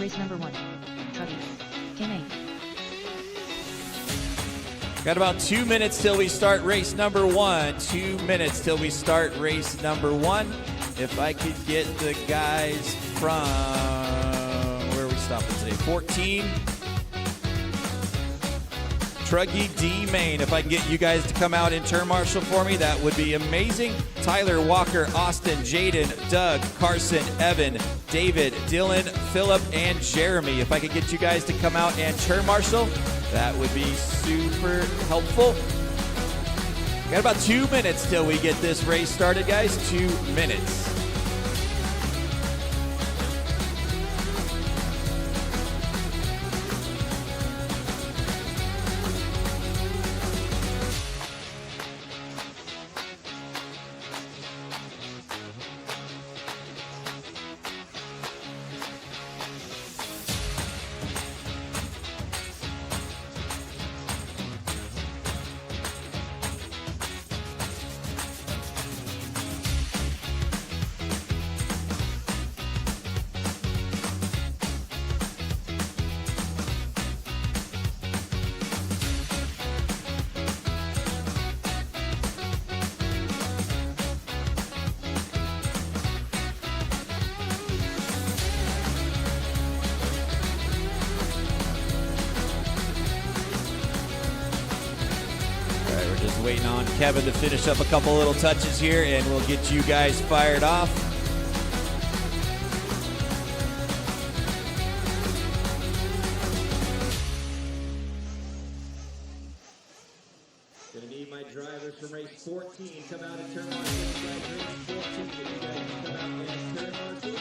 Race number 1. Truggy. Game 8. Got about 2 minutes till we start race number 1. 2 minutes till we start race number 1. If I could get the guys from, where are we stopping today? 14. Truggy D Main. If I can get you guys to come out in turn marshal for me, that would be amazing. Tyler, Walker, Austin, Jaden, Doug, Carson, Evan, David, Dylan, Philip, and Jeremy. If I could get you guys to come out and turn marshal, that would be super helpful. Got about 2 minutes till we get this race started, guys. 2 minutes. Waiting on Kevin to finish up a couple little touches here, and we'll get you guys fired off. Gonna need my drivers from race 14 come out and turn on race 14. If you guys come out and turn marshal.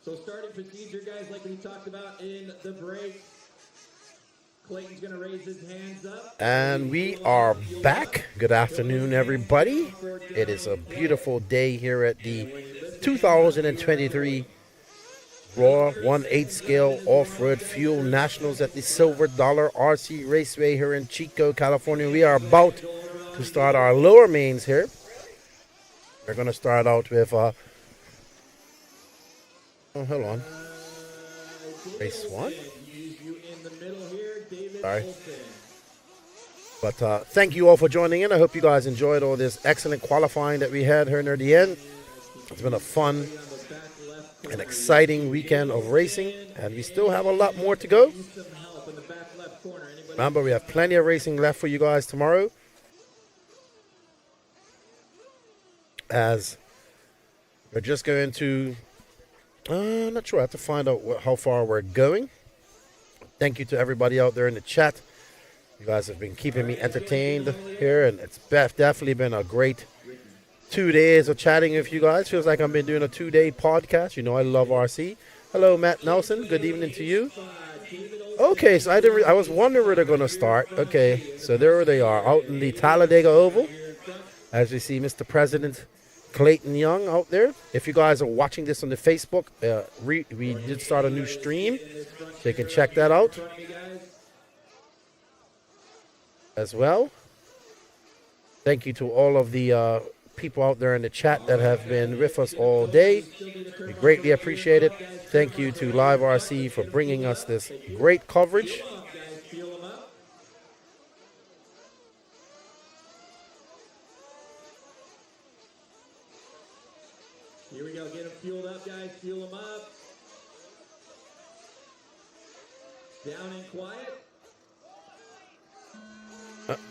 So starting procedure, guys, like we talked about in the break. Clayton's going to raise his hands up. And we are back. Good afternoon, everybody. It is a beautiful day here at the 2023 Raw 1/8 scale off-road fuel nationals at the Silver Dollar RC Raceway here in Chico, California. We are about to start our lower mains here. We're going to start out with oh, hold on. Race 1. Sorry. But thank you all for joining in. I hope you guys enjoyed all this excellent qualifying that we had here near the end. It's been a fun and exciting weekend of racing, and we still have a lot more to go. Remember, we have plenty of racing left for you guys tomorrow, as we're just going to, I'm not sure, I have to find out how far we're going. Thank you to everybody out there in the chat. You guys have been keeping me entertained here, and it's definitely been a great 2 days of chatting with you guys. Feels like I've been doing a 2-day podcast. You know I love RC. Hello, Matt Nelson. Good evening to you. Okay, so I was wondering where they're going to start. Okay, so there they are, out in the Talladega Oval. As you see, Mr. President Clayton Young out there. If you guys are watching this on the Facebook, we did start a new stream, so you can check that out as well. Thank you to all of the people out there in the chat that have been with us all day. We greatly appreciate it. Thank you to Live RC for bringing us this great coverage. Here we go. Get them fueled up, guys. Fuel them up. Down and quiet.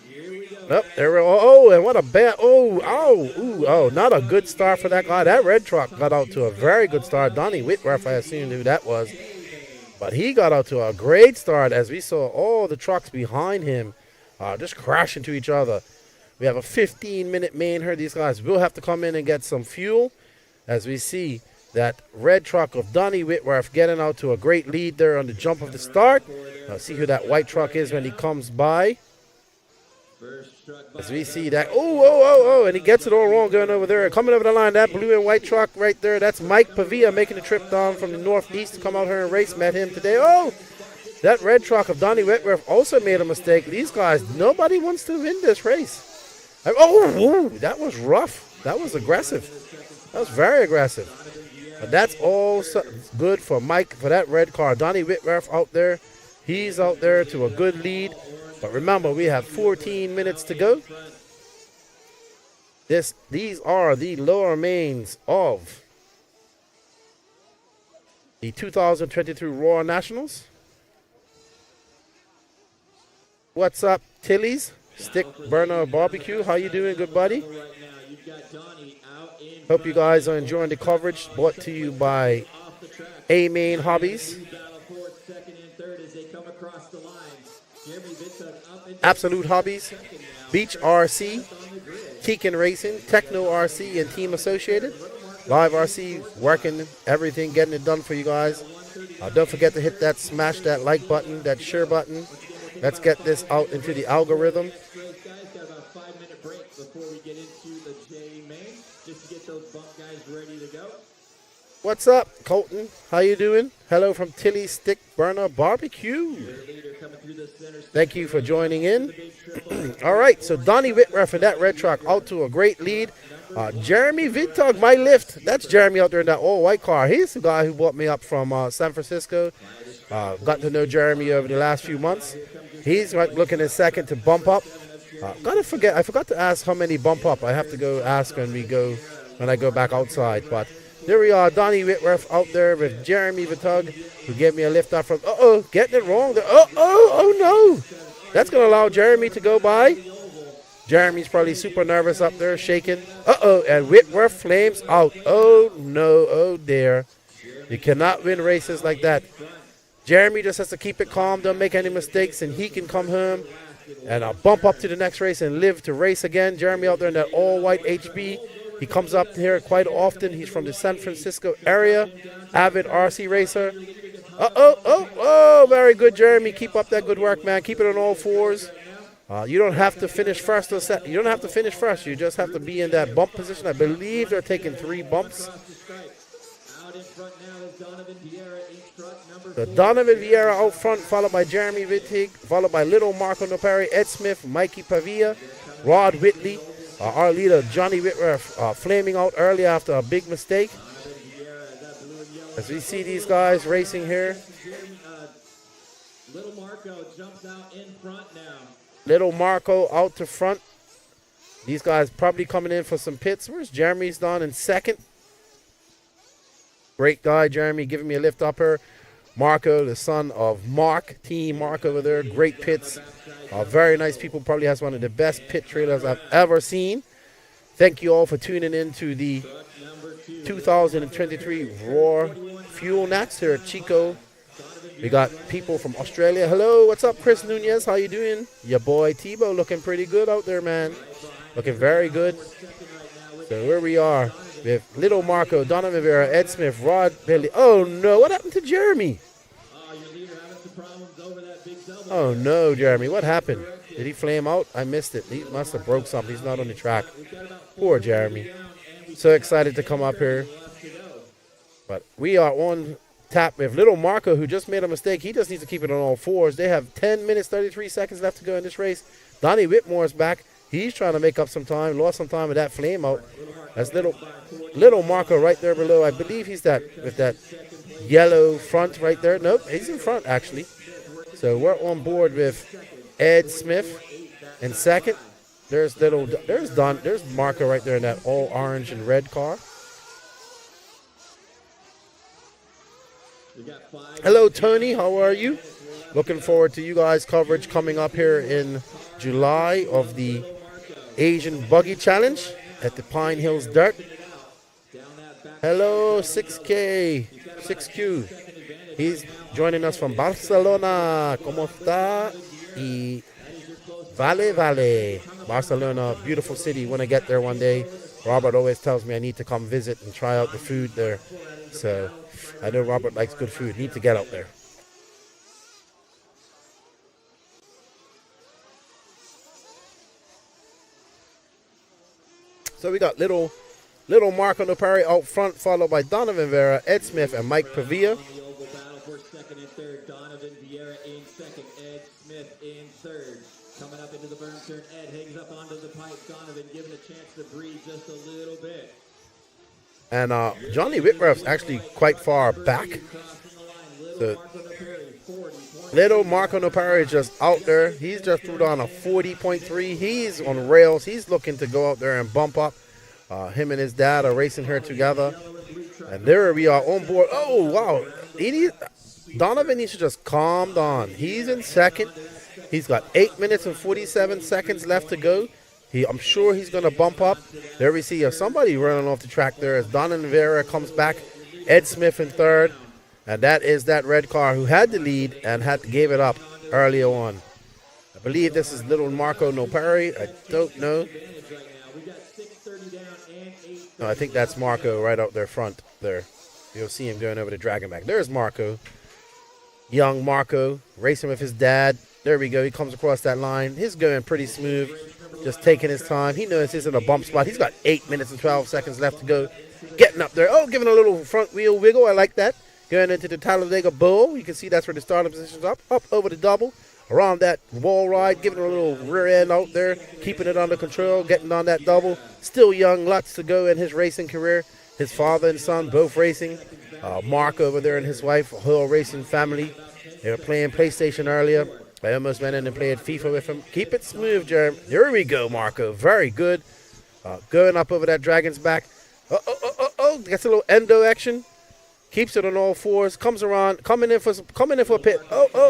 Here we go. Nope, there we go. Oh, and what a bad. Oh, not a good start for that guy. That red truck got out to a very good start. Donnie Whitworth, I assumed who that was. But he got out to a great start as we saw all the trucks behind him just crash into each other. We have a 15-minute main here. These guys will have to come in and get some fuel as we see that red truck of Donnie Whitworth getting out to a great lead there on the jump of the start. See who that white truck is when he comes by. As we see that, and he gets it all wrong going over there. Coming over the line, that blue and white truck right there, that's Mike Pavia making the trip down from the northeast to come out here and race. Met him today. Oh, that red truck of Donnie Whitworth also made a mistake. These guys, nobody wants to win this race. That was rough. That was aggressive. That was very aggressive. But that's all good for Mike, for that red car. Donnie Whitworth out there. He's out there to a good lead. But remember, we have 14 minutes to go. These are the lower mains of the 2023 Raw Nationals. What's up, Tilly's Stick Burner Barbecue? How you doing, good buddy? Hope you guys are enjoying the coverage brought to you by A-Main Hobbies, Absolute Hobbies, Beach RC, Tekin Racing, Techno RC, and Team Associated. Live RC working everything, getting it done for you guys. Don't forget to hit that, smash that like button, that share button. Let's get this out into the algorithm. What's up, Colton? How you doing? Hello from Tilly's Stick Burner Barbecue. Thank you for joining in. All right, so Donnie Whitworth in that red truck out to a great lead. Jeremy Vitug, my lift. That's Jeremy out there in that all-white car. He's the guy who brought me up from San Francisco. Got to know Jeremy over the last few months. He's looking in second to bump up. I forgot to ask how many bump up. I have to go ask when I go back outside. But there we are, Donnie Whitworth out there with Jeremy Vitug, who gave me a lift up from, getting it wrong. Oh no. That's going to allow Jeremy to go by. Jeremy's probably super nervous up there, shaking. And Whitworth flames out. Oh no, oh dear. You cannot win races like that. Jeremy just has to keep it calm, don't make any mistakes, and he can come home and bump up to the next race and live to race again. Jeremy out there in that all-white HB. He comes up here quite often. He's from the San Francisco area. Avid RC racer. Very good, Jeremy. Keep up that good work, man. Keep it on all fours. You don't have to finish first or second. You don't have to finish first. You just have to be in that bump position. I believe they're taking 3 bumps. So Donovan Vieira out front, followed by Jeremy Wittig, followed by Little Marco Nopari, Ed Smith, Mikey Pavia, Rod Whitley, our leader Johnny Whitworth flaming out early after a big mistake. As we see these guys racing here. Little Marco jumps out in front now. Little Marco out to front. These guys probably coming in for some pits. Where's Jeremy's done in second? Great guy, Jeremy, giving me a lift up here. Marco, the son of Mark, Team Mark over there. Great pits. Very nice people. Probably has one of the best pit trailers I've ever seen. Thank you all for tuning in to the 2023 Raw Fuel Nats here at Chico. We got people from Australia. Hello, what's up, Chris Nunez? How you doing? Your boy Tebow looking pretty good out there, man. Looking very good. So here we are with Little Marco, Donovan Vera, Ed Smith, Rod Billy. Oh no, what happened to Jeremy? Oh no, Jeremy, what happened? Did he flame out? I missed it. He must have broke something. He's not on the track. Poor Jeremy. So excited to come up here. But we are on tap with Little Marco, who just made a mistake. He just needs to keep it on all fours. They have 10 minutes, 33 seconds left to go in this race. Donnie Whitmore's back. He's trying to make up some time. Lost some time with that flame out. That's little Marco right there below. I believe he's that with that yellow front right there. Nope, he's in front actually. So we're on board with Ed Smith in second. There's Marco right there in that all orange and red car. Hello, Tony. How are you? Looking forward to you guys' coverage coming up here in July of the Asian Buggy Challenge at the Pine Hills Dirt. Hello, 6Q. He's joining us from Barcelona. ¿Cómo está? Y Vale. Barcelona, beautiful city. When I get there one day, Robert always tells me I need to come visit and try out the food there. So I know Robert likes good food. Need to get out there. So we got little Marco Nopari out front, followed by Donovan Vera, Ed Smith, and Mike Pavia. Second and third, Donovan Vieira in second, Ed Smith in third. Coming up into the burn turn, Ed hangs up onto the pipe. Donovan given a chance to breathe just a little bit. And Johnny Whitworth's actually quite far back. So little Marco Nopari is just out there. He's just threw down a 40.3. He's on rails. He's looking to go out there and bump up. Him and his dad are racing here together. And there we are on board. Oh, wow. Donovan needs to just calm down. He's in second. He's got 8 minutes and 47 seconds left to go. I'm sure he's going to bump up. There we see somebody running off the track there as Donovan Vera comes back. Ed Smith in third. And that is that red car who had the lead and gave it up earlier on. I believe this is little Marco Nopari. I don't know. No, I think that's Marco right out there front there. You'll see him going over the dragon back. There's Marco. Young Marco racing with his dad. There we go. He comes across that line. He's going pretty smooth. Just taking his time. He knows he's in a bump spot. He's got 8 minutes and 12 seconds left to go. Getting up there. Oh, giving a little front wheel wiggle. I like that. Going into the Talladega Bowl. You can see that's where the starting position's up. Up over the double. Around that wall ride. Giving a little rear end out there. Keeping it under control. Getting on that double. Still young. Lots to go in his racing career. His father and son both racing. Mark over there and his wife. A whole racing family. They were playing PlayStation earlier. I almost went in and played FIFA with him. Keep it smooth, Jeremy. There we go, Marco. Very good. Going up over that dragon's back. Gets a little endo action. Keeps it on all fours. Comes around. Coming in for a pit.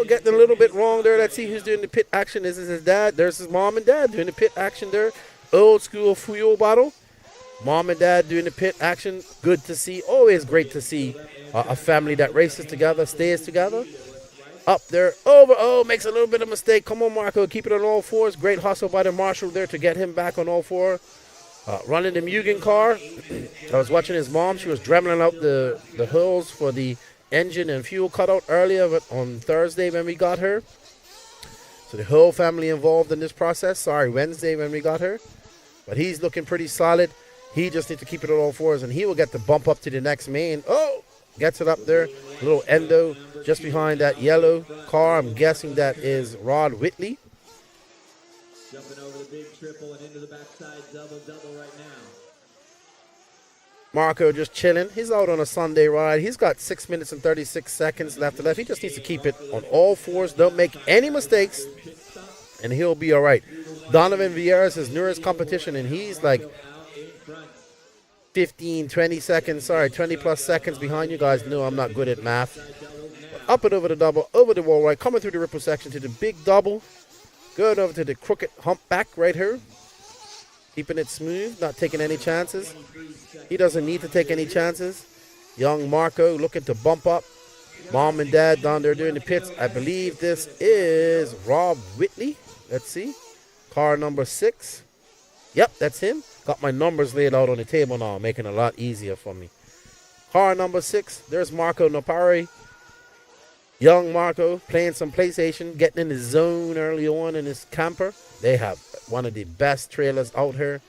Getting a little bit wrong there. Let's see who's doing the pit action. This is his dad. There's his mom and dad doing the pit action there. Old school fuel bottle. Mom and dad doing the pit action. Good to see. Always great to see a family that races together, stays together. Up there, over, makes a little bit of mistake. Come on, Marco, keep it on all fours. Great hustle by the marshal there to get him back on all four. Running the Mugen car. I was watching his mom. She was dremeling out the holes for the engine and fuel cutout earlier on Thursday when we got her. So the whole family involved in this process. Sorry, Wednesday when we got her. But he's looking pretty solid. He just needs to keep it on all fours, and he will get the bump up to the next main. Oh, gets it up there. A little endo just behind that yellow car. I'm guessing that is Rod Whitley. Jumping over the big triple and into the backside double right now. Marco just chilling. He's out on a Sunday ride. He's got 6 minutes and 36 seconds left to left. He just needs to keep it on all fours. Don't make any mistakes, and he'll be all right. Donovan Vieira is his nearest competition, and he's like 15, 20 seconds, 20 plus seconds behind you guys. No, I'm not good at math. Up and over the double, over the wall right, coming through the ripple section to the big double. Going over to the crooked humpback right here. Keeping it smooth, not taking any chances. He doesn't need to take any chances. Young Marco looking to bump up. Mom and Dad down there doing the pits. I believe this is Rob Whitley. Let's see. Car number 6. Yep, that's him. Got my numbers laid out on the table now, making it a lot easier for me. Car number 6. There's Marco Nopari. Young Marco playing some PlayStation, getting in the zone early on in his camper. They have one of the best trailers out here.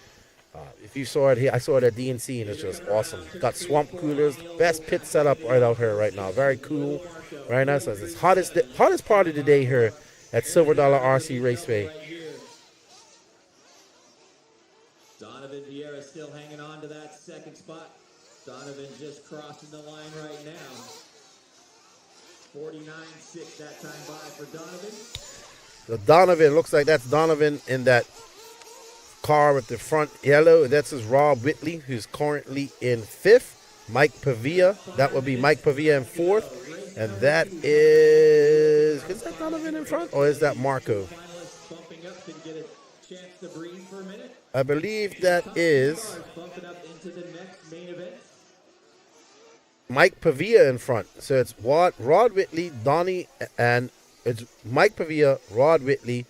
If you saw it here, I saw it at DNC, and it's just awesome. Got swamp coolers, best pit setup right out here right now. Very cool, very nice. It's hottest part of the day here at Silver Dollar RC Raceway. Donovan Vieira still hanging on to that second spot. Donovan just crossing the line right now. 49.6 that time by for Donovan. So Donovan, looks like that's Donovan in that car with the front yellow. That's his Rob Whitley, who's currently in 5th. Mike Pavia, that would be Mike Pavia in 4th. And that is that Donovan in front, or is that Marco? I believe that is Mike Pavia in front. So it's Rod Whitley, Donnie, and it's Mike Pavia, Rod Whitley.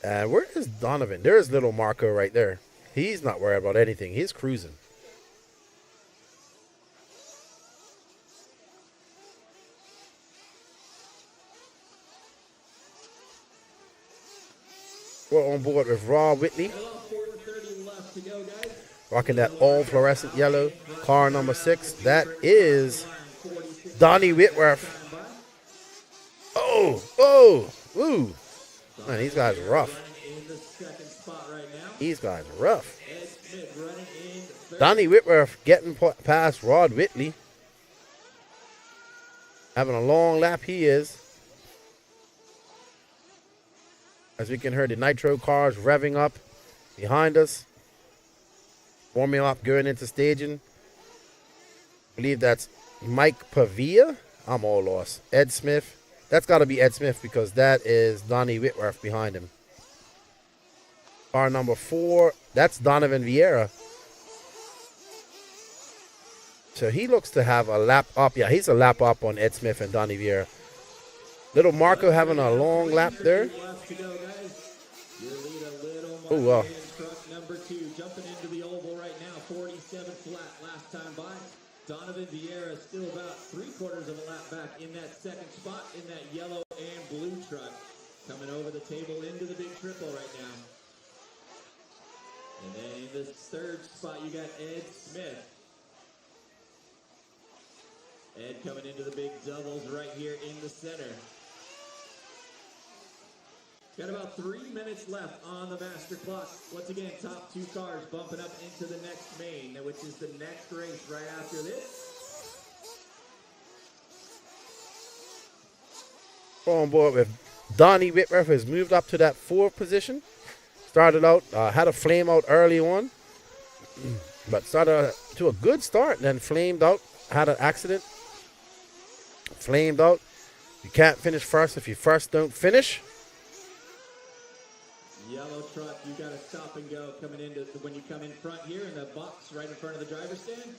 Where is Donovan? There's little Marco right there. He's not worried about anything. He's cruising. We're on board with Rod Whitley. Rocking that all fluorescent yellow. Car number 6. That is Donnie Whitworth. Ooh. Man, these guys are rough. These guys are rough. Donnie Whitworth getting past Rod Whitley. Having a long lap he is. As we can hear the Nitro cars revving up behind us. Warming up, going into staging. I believe that's Mike Pavia. I'm all lost. Ed Smith. That's got to be Ed Smith because that is Donnie Whitworth behind him. Car number 4. That's Donovan Vieira. So he looks to have a lap up. Yeah, he's a lap up on Ed Smith and Donnie Vieira. Little Marco having a long lap there. Oh, wow. Number 2 jumping into the oval right now. 47 flat last time by. Donovan Vieira still about 3/4 of a lap back in that second spot in that yellow and blue truck. Coming over the table into the big triple right now. And then in the third spot, you got Ed Smith. Ed coming into the big doubles right here in the center. Got about 3 minutes left on the master clock. Once again, top 2 cars bumping up into the next main, which is the next race right after this. On board with Donnie Whitworth has moved up to that 4th position. Started out, had a flame out early on, but started to a good start, then flamed out, had an accident, flamed out. You can't finish first if you first don't finish. Yellow truck, you got to stop and go coming into when you come in front here in the box right in front of the driver's stand.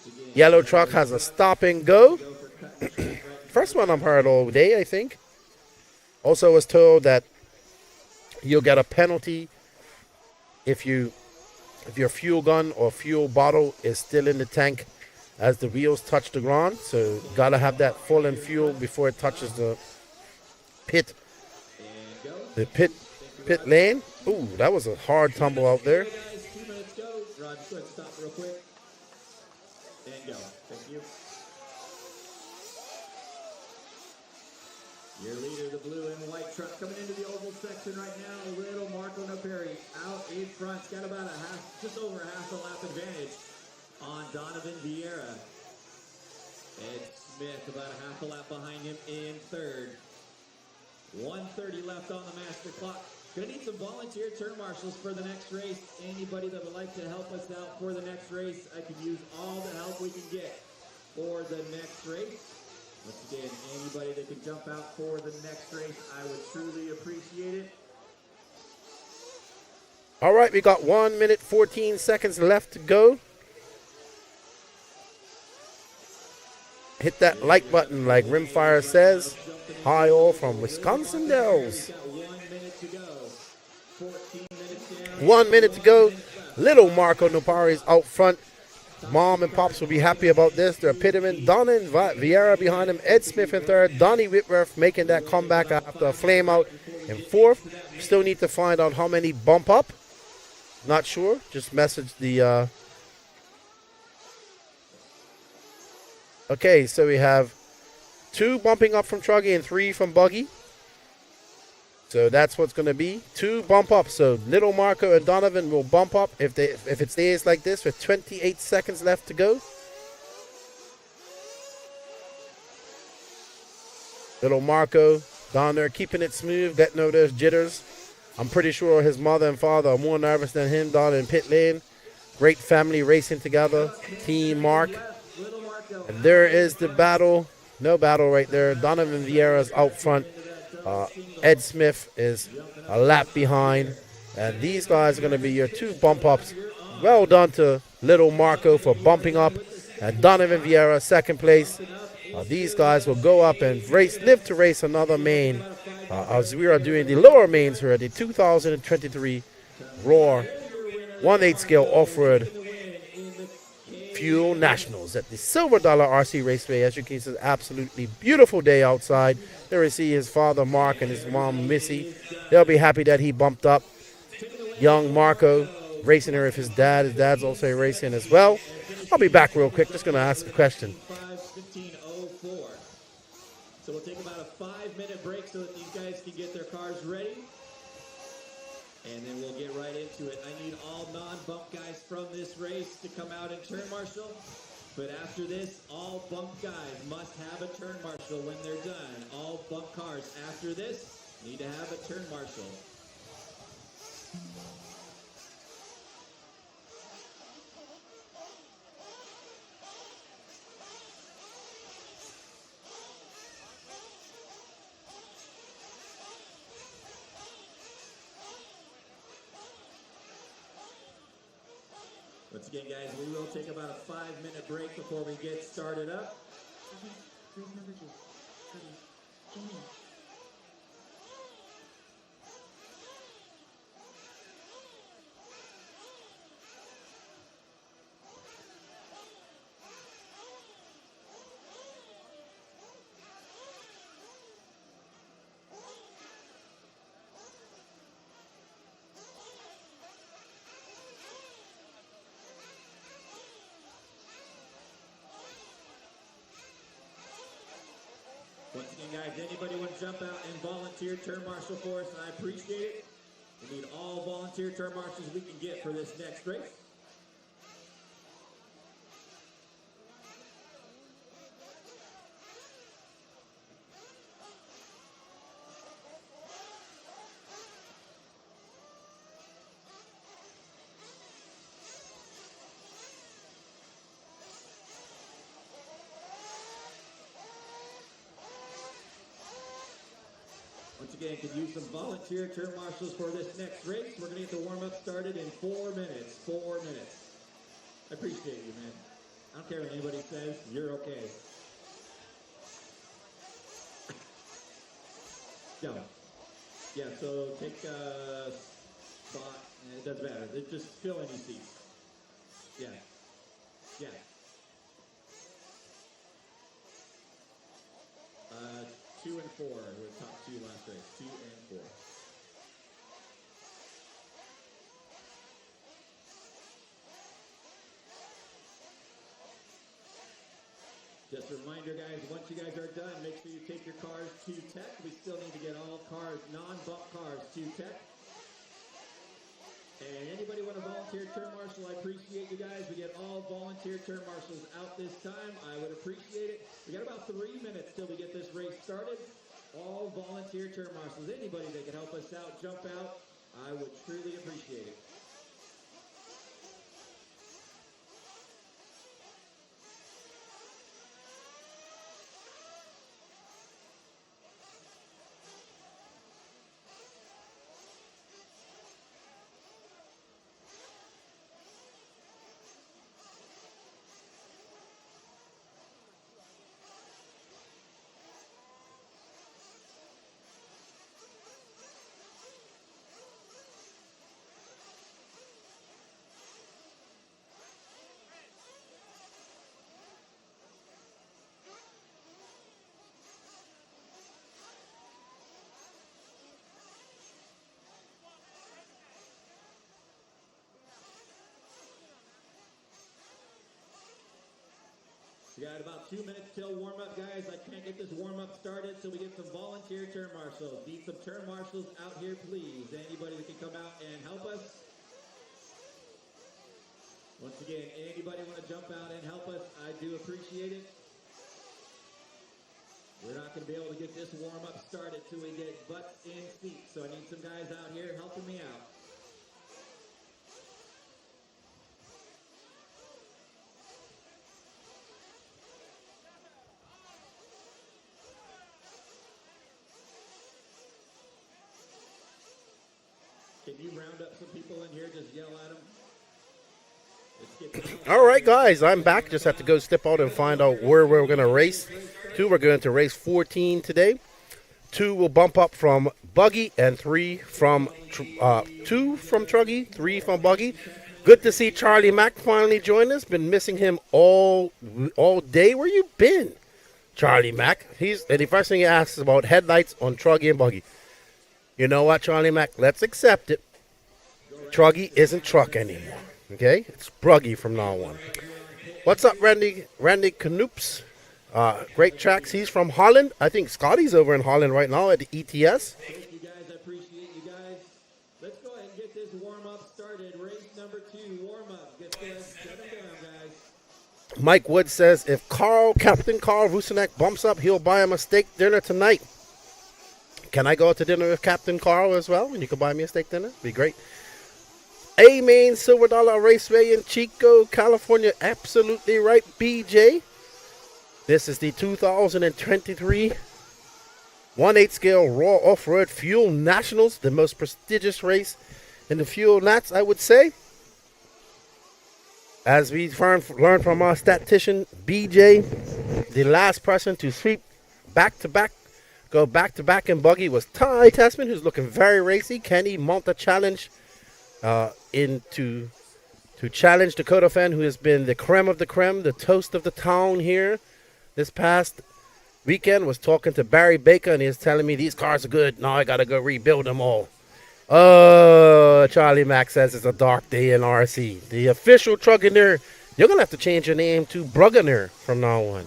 Again, Yellow truck has a stop and go. First one I've heard all day, I think. Also was told that you'll get a penalty if your fuel gun or fuel bottle is still in the tank as the wheels touch the ground. So gotta have that full in fuel before it touches the pit. The pit lane. Ooh, that was a hard tumble out there. 2 minutes go. Rod, just go ahead and stop real quick. And go. Thank you. Your leader, the blue and white truck, coming into the oval section right now. Little Marco Naperi out in front. He's got about a half, just over half a lap advantage on Donovan Vieira. Ed Smith about a half a lap behind him in third. 1:30 left on the master clock. Gonna need some volunteer turn marshals for the next race. Anybody that would like to help us out for the next race, I could use all the help we can get for the next race. Once again, anybody that could jump out for the next race, I would truly appreciate it. All right, we got 1 minute 14 seconds left to go. Hit that like button like Rimfire says. Hi all from Wisconsin Dells. 1 minute to go. Little Marco Napari's out front. Mom and Pops will be happy about this. They're Pitterman, Donna and Vieira behind him. Ed Smith in third. Donnie Whitworth making that comeback after a flame out in fourth. Still need to find out how many bump up. Not sure. Just message the... Okay, so we have 2 bumping up from Truggy and 3 from Buggy. So that's what's going to be. 2 bump up. So Little Marco and Donovan will bump up if it stays like this with 28 seconds left to go. Little Marco down there keeping it smooth, getting over those jitters. I'm pretty sure his mother and father are more nervous than him down in pit lane. Great family racing together. Team Mark. And there is the battle. No battle right there. Donovan Vieira's out front. Ed Smith is a lap behind. And these guys are going to be your 2 bump ups. Well done to Little Marco for bumping up. And Donovan Vieira, second place. These guys will go up and live to race another main. As we are doing the lower mains here at the 2023 Roar 1/8 scale off-road Fuel Nationals at the Silver Dollar RC Raceway. As you can see, it's an absolutely beautiful day outside. There we see his father Mark and his mom Missy. They'll be happy that he bumped up. Young Marco racing here with his dad. His dad's also racing as well. I'll be back real quick. Just going to ask a question. 15:04. So we'll take about a 5-minute break so that these guys can get their cars ready. And then we'll get right into it. I need all non-bump guys from this race to come out and turn marshal. But after this, all bump guys must have a turn marshal when they're done. All bump cars after this need to have a turn marshal. Once again, guys, we will take about a 5-minute break before we get started up. Race number 2. Jamie. Once again, guys, anybody want to jump out and volunteer turn marshal for us, and I appreciate it. We need all volunteer turn marshals we can get for this next race. Once again, could use some volunteer turn marshals for this next race. We're going to get the warm-up started in 4 minutes. 4 minutes. I appreciate you, man. I don't care what anybody says. You're okay. Go. Yeah, so take a spot. It doesn't matter. Just fill any seats. Yeah. Yeah. 2 and 4 were the top 2 last race. 2 and 4. Just Just a reminder, guys, once you guys are done, make sure you take your cars to tech. We still need to get all cars, non-bump cars, to tech. And anybody want to volunteer turn marshal, I appreciate you guys. We get all volunteer turn marshals out this time. I would appreciate it. We got about 3 minutes till we get this race started. All volunteer turn marshals, anybody that can help us out, jump out, I would truly appreciate it. We got about 2 minutes till warm-up, guys. I can't get this warm-up started till we get some volunteer turn marshals. Need some turn marshals out here, please. Anybody that can come out and help us. Once again, anybody want to jump out and help us, I do appreciate it. We're not going to be able to get this warm-up started till we get butts in seats. So I need some guys out here helping me out. Can you round up some people in here? Just yell at them. All right, guys, I'm back. Just have to go step out and find out where we're going to race. We're going to race 14 today. 2 will bump up from Buggy, and 2 from Truggy, 3 from Buggy. Good to see Charlie Mack finally join us. Been missing him all day. Where you been, Charlie Mack? And the first thing he asks is about headlights on Truggy and Buggy. You know what, Charlie Mack? Let's accept it. Truggy isn't truck anymore. Okay? It's Buggy from now on. What's up, Randy Canoops? Great tracks. He's from Holland. I think Scotty's over in Holland right now at the ETS. Thank you, guys. I appreciate you guys. Let's go ahead and get this warm-up started. Race number 2, warm-up. Get this. Shut them down, guys. Mike Wood says if Captain Carl Vucenek bumps up, he'll buy him a steak dinner tonight. Can I go out to dinner with Captain Carl as well? And you can buy me a steak dinner? Be great. A-Main Silver Dollar Raceway in Chico, California. Absolutely right, BJ. This is the 2023 1/8 scale Raw Off-Road Fuel Nationals, the most prestigious race in the Fuel Nats, I would say. As we learned from our statistician, BJ, the last person to sweep go back-to-back in Buggy was Ty Tessman, who's looking very racy. Can he mount a challenge to challenge Dakota Fan, who has been the creme of the creme, the toast of the town here this past weekend? Was talking to Barry Baker, and he's telling me these cars are good. Now I got to go rebuild them all. Oh, Charlie Mack says it's a dark day in RC. The official Truganeer, you're going to have to change your name to Bruganeer from now on.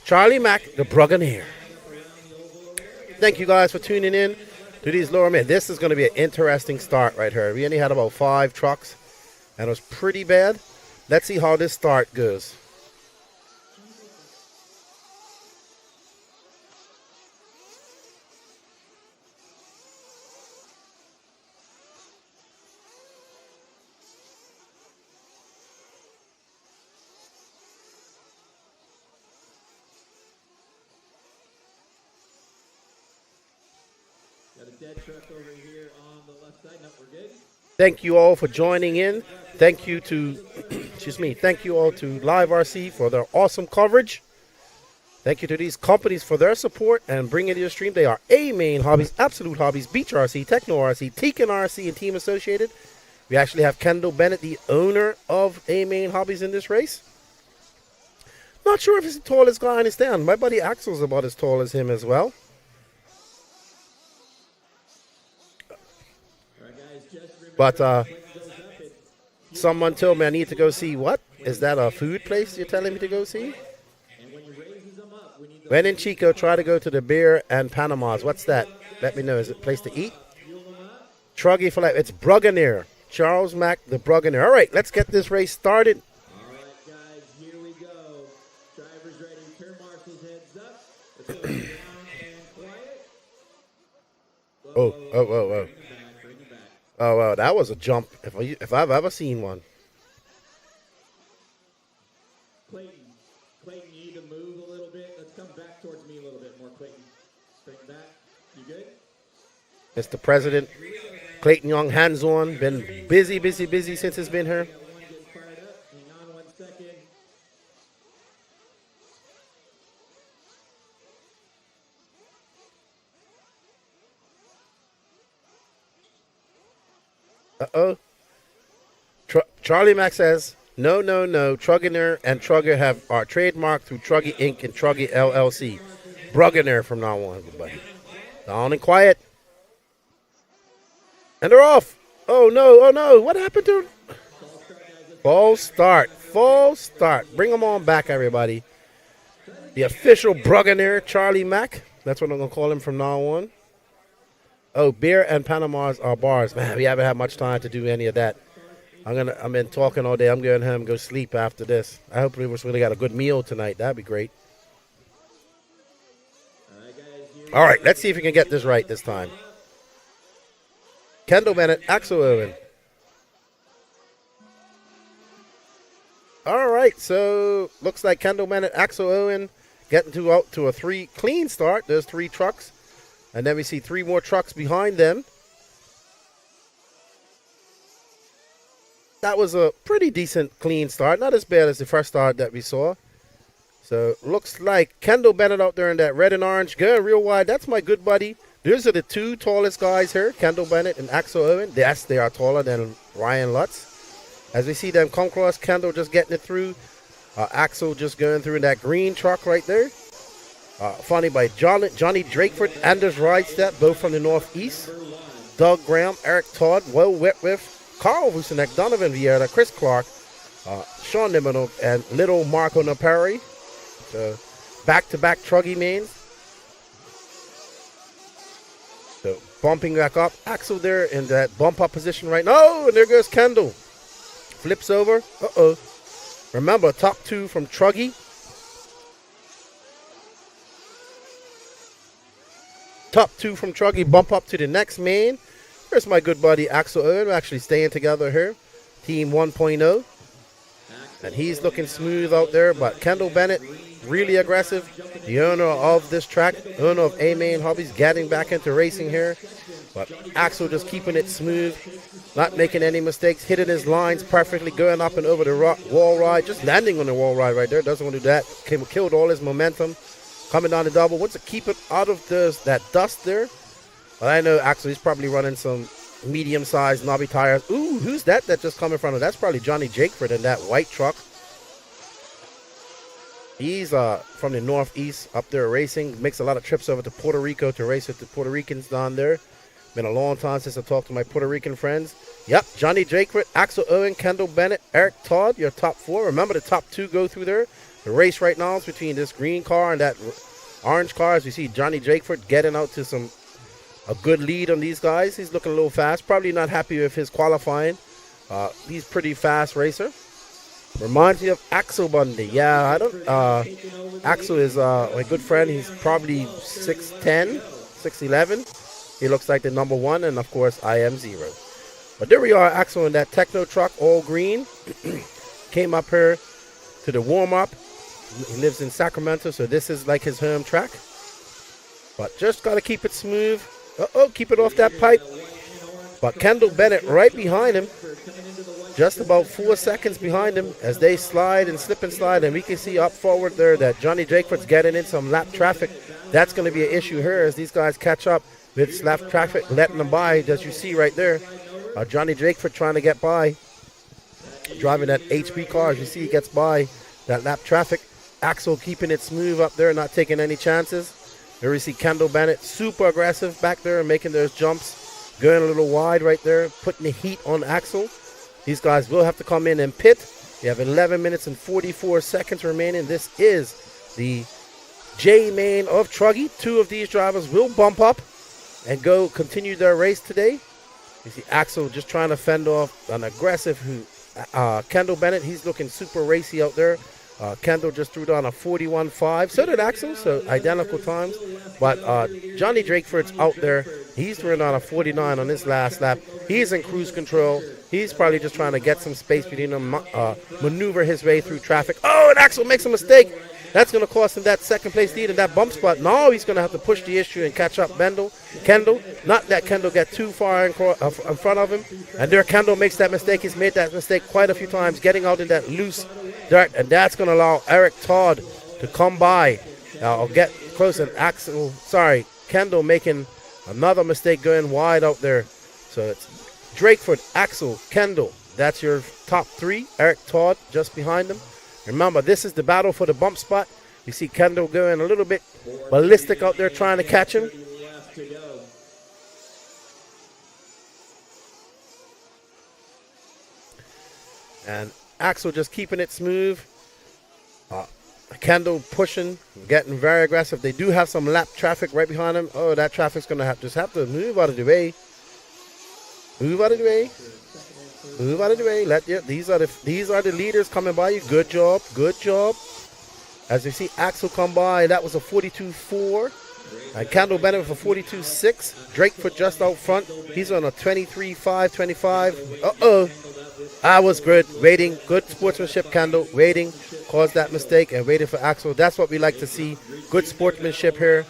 Charlie Mack, the Bruganeer. Thank you guys for tuning in to these lower men. This is going to be an interesting start right here. We only had about 5 trucks, and it was pretty bad. Let's see how this start goes. Got a dead truck over here on the left side. No, we're good. Thank you all for joining in. Thank you to, thank you all to Live RC for their awesome coverage. Thank you to these companies for their support and bringing to your stream. They are A-Main Hobbies, Absolute Hobbies, Beach RC, Techno RC, Tekin RC, and Team Associated. We actually have Kendall Bennett, the owner of A-Main Hobbies, in this race. Not sure if he's the tallest guy in the stand. My buddy Axel's about as tall as him as well. But someone told me I need to go see what? Is that a food place you're telling me to go see? And when you raise them When in Chico, try to go to the Beer and Panama's. What's that? Let me know. Is it a place to eat? Truggy for life. It's Bruggeneer. Charles Mack, the Bruggeneer. All right, let's get this race started. All right, guys, here we go. Drivers ready. Turn marshals, heads up. Let's go down and quiet. Oh. Bring it back. Oh, wow, that was a jump if I've ever seen one. Clayton, you need to move a little bit. Let's come back towards me a little bit more, Clayton. Bring it back. You good? Mr. President, Clayton Young, hands-on. Been busy since it's been here. Everyone getting fired up. Hang on 1 second. Uh-oh. Charlie Mack says, no. Truggener and Trugger are trademarked through Truggy Inc. and Truggy LLC. Bruggener from now on, everybody. Down and quiet. And they're off. Oh, no. What happened to False start. Bring them on back, everybody. The official Bruggener, Charlie Mack. That's what I'm going to call him from now on. Oh, Beer and Panama's are bars. Man, we haven't had much time to do any of that. I've been talking all day. I'm going home, go sleep after this. I hope we really got a good meal tonight. That'd be great. All right, let's see if we can get this right this time. Kendall Bennett, Axel Owen. All right, so looks like Kendall Bennett, Axel Owen getting out to a 3 clean start. There's 3 trucks. And then we see 3 more trucks behind them. That was a pretty decent clean start. Not as bad as the first start that we saw. So looks like Kendall Bennett out there in that red and orange. Going real wide. That's my good buddy. Those are the 2 tallest guys here. Kendall Bennett and Axel Owen. Yes, they are taller than Ryan Lutz. As we see them come across, Kendall just getting it through. Axel just going through in that green truck right there. Funny by Johnny Drakeford, Anders Rydstep, both from the Northeast. Doug Graham, Eric Todd, Will Whitworth, Carl Vucenek, Donovan Vieira, Chris Clark, Sean Nimino, and little Marco Napari. So back-to-back Truggy mains. So bumping back up. Axel there in that bump-up position right now. Oh, and there goes Kendall. Flips over. Uh-oh. Remember, top 2 from Truggy. Top 2 from Truggy, bump up to the next main. There's my good buddy Axel Owen. We're actually staying together here. Team 1.0. And he's looking smooth out there. But Kendall Bennett, really aggressive. The owner of this track, owner of A-Main Hobbies, getting back into racing here. But Axel just keeping it smooth, not making any mistakes, hitting his lines perfectly, going up and over the wall ride, just landing on the wall ride right there. Doesn't want to do that. Killed all his momentum. Coming down the double, wants to keep it out of that dust there. But I know Axel, he's probably running some medium-sized knobby tires. Ooh, who's that just come in front of? That's probably Johnny Jakeford in that white truck. He's from the Northeast up there racing. Makes a lot of trips over to Puerto Rico to race with the Puerto Ricans down there. Been a long time since I talked to my Puerto Rican friends. Yep, Johnny Jakeford, Axel Owen, Kendall Bennett, Eric Todd, your top 4. Remember the top 2 go through there. The race right now is between this green car and that orange car. As we see Johnny Jakeford getting out to a good lead on these guys. He's looking a little fast. Probably not happy with his qualifying. He's pretty fast racer. Reminds me of Axel Bundy. Yeah, Axel is my good friend. He's probably 6'10", 6'11". He looks like the number 1, and of course I am 0. But there we are, Axel in that techno truck, all green. Came up here to the warm-up. He lives in Sacramento, so this is like his home track. But just got to keep it smooth. Uh-oh, keep it off that pipe. But Kendall Bennett right behind him. Just about 4 seconds behind him as they slide and slip and slide. And we can see up forward there that Johnny Jakeford's getting in some lap traffic. That's going to be an issue here as these guys catch up with lap traffic, letting them by, as you see right there. Johnny Jakeford trying to get by. Driving that HP car, as you see, he gets by that lap traffic. Axel keeping it smooth up there, not taking any chances. There we see Kendall Bennett, super aggressive back there and making those jumps. Going a little wide right there, putting the heat on Axel. These guys will have to come in and pit. We have 11 minutes and 44 seconds remaining. This is the J Main of Truggy. Two of these drivers will bump up and go continue their race today. You see Axel just trying to fend off an aggressive Kendall Bennett. He's looking super racy out there. Kendall just threw down a 41.5. So did Axel, so identical times. But Johnny Drakeford's out there. He's throwing down a 49 on his last lap. He's in cruise control. He's probably just trying to get some space between them, maneuver his way through traffic. Oh, and Axel makes a mistake. That's going to cost him that second place lead in that bump spot. Now he's going to have to push the issue and catch up Kendall. Not that Kendall get too far in front of him. And there Kendall makes that mistake. He's made that mistake quite a few times, getting out in that loose dirt. And that's going to allow Eric Todd to come by. I'll get close. And Kendall making another mistake going wide out there. So it's Drakeford, Axel, Kendall. That's your top three. Eric Todd just behind them. Remember, this is the battle for the bump spot. You see Kendall going a little bit ballistic out there trying to catch him. And Axel just keeping it smooth. Kendall pushing, getting very aggressive. They do have some lap traffic right behind them. Oh, that traffic's going to just have to move out of the way. Move out of the way. Move out of the way. These are the leaders coming by you. Good job. Good job. As you see Axel come by, that was a 42.4. And Kendall Bennett for 42.6. Drakeford just out front. He's on a 23.5, 25. Uh-oh. I was good. Waiting. Good sportsmanship, Kendall. Waiting. Caused that mistake and waiting for Axel. That's what we like to see. Good sportsmanship here.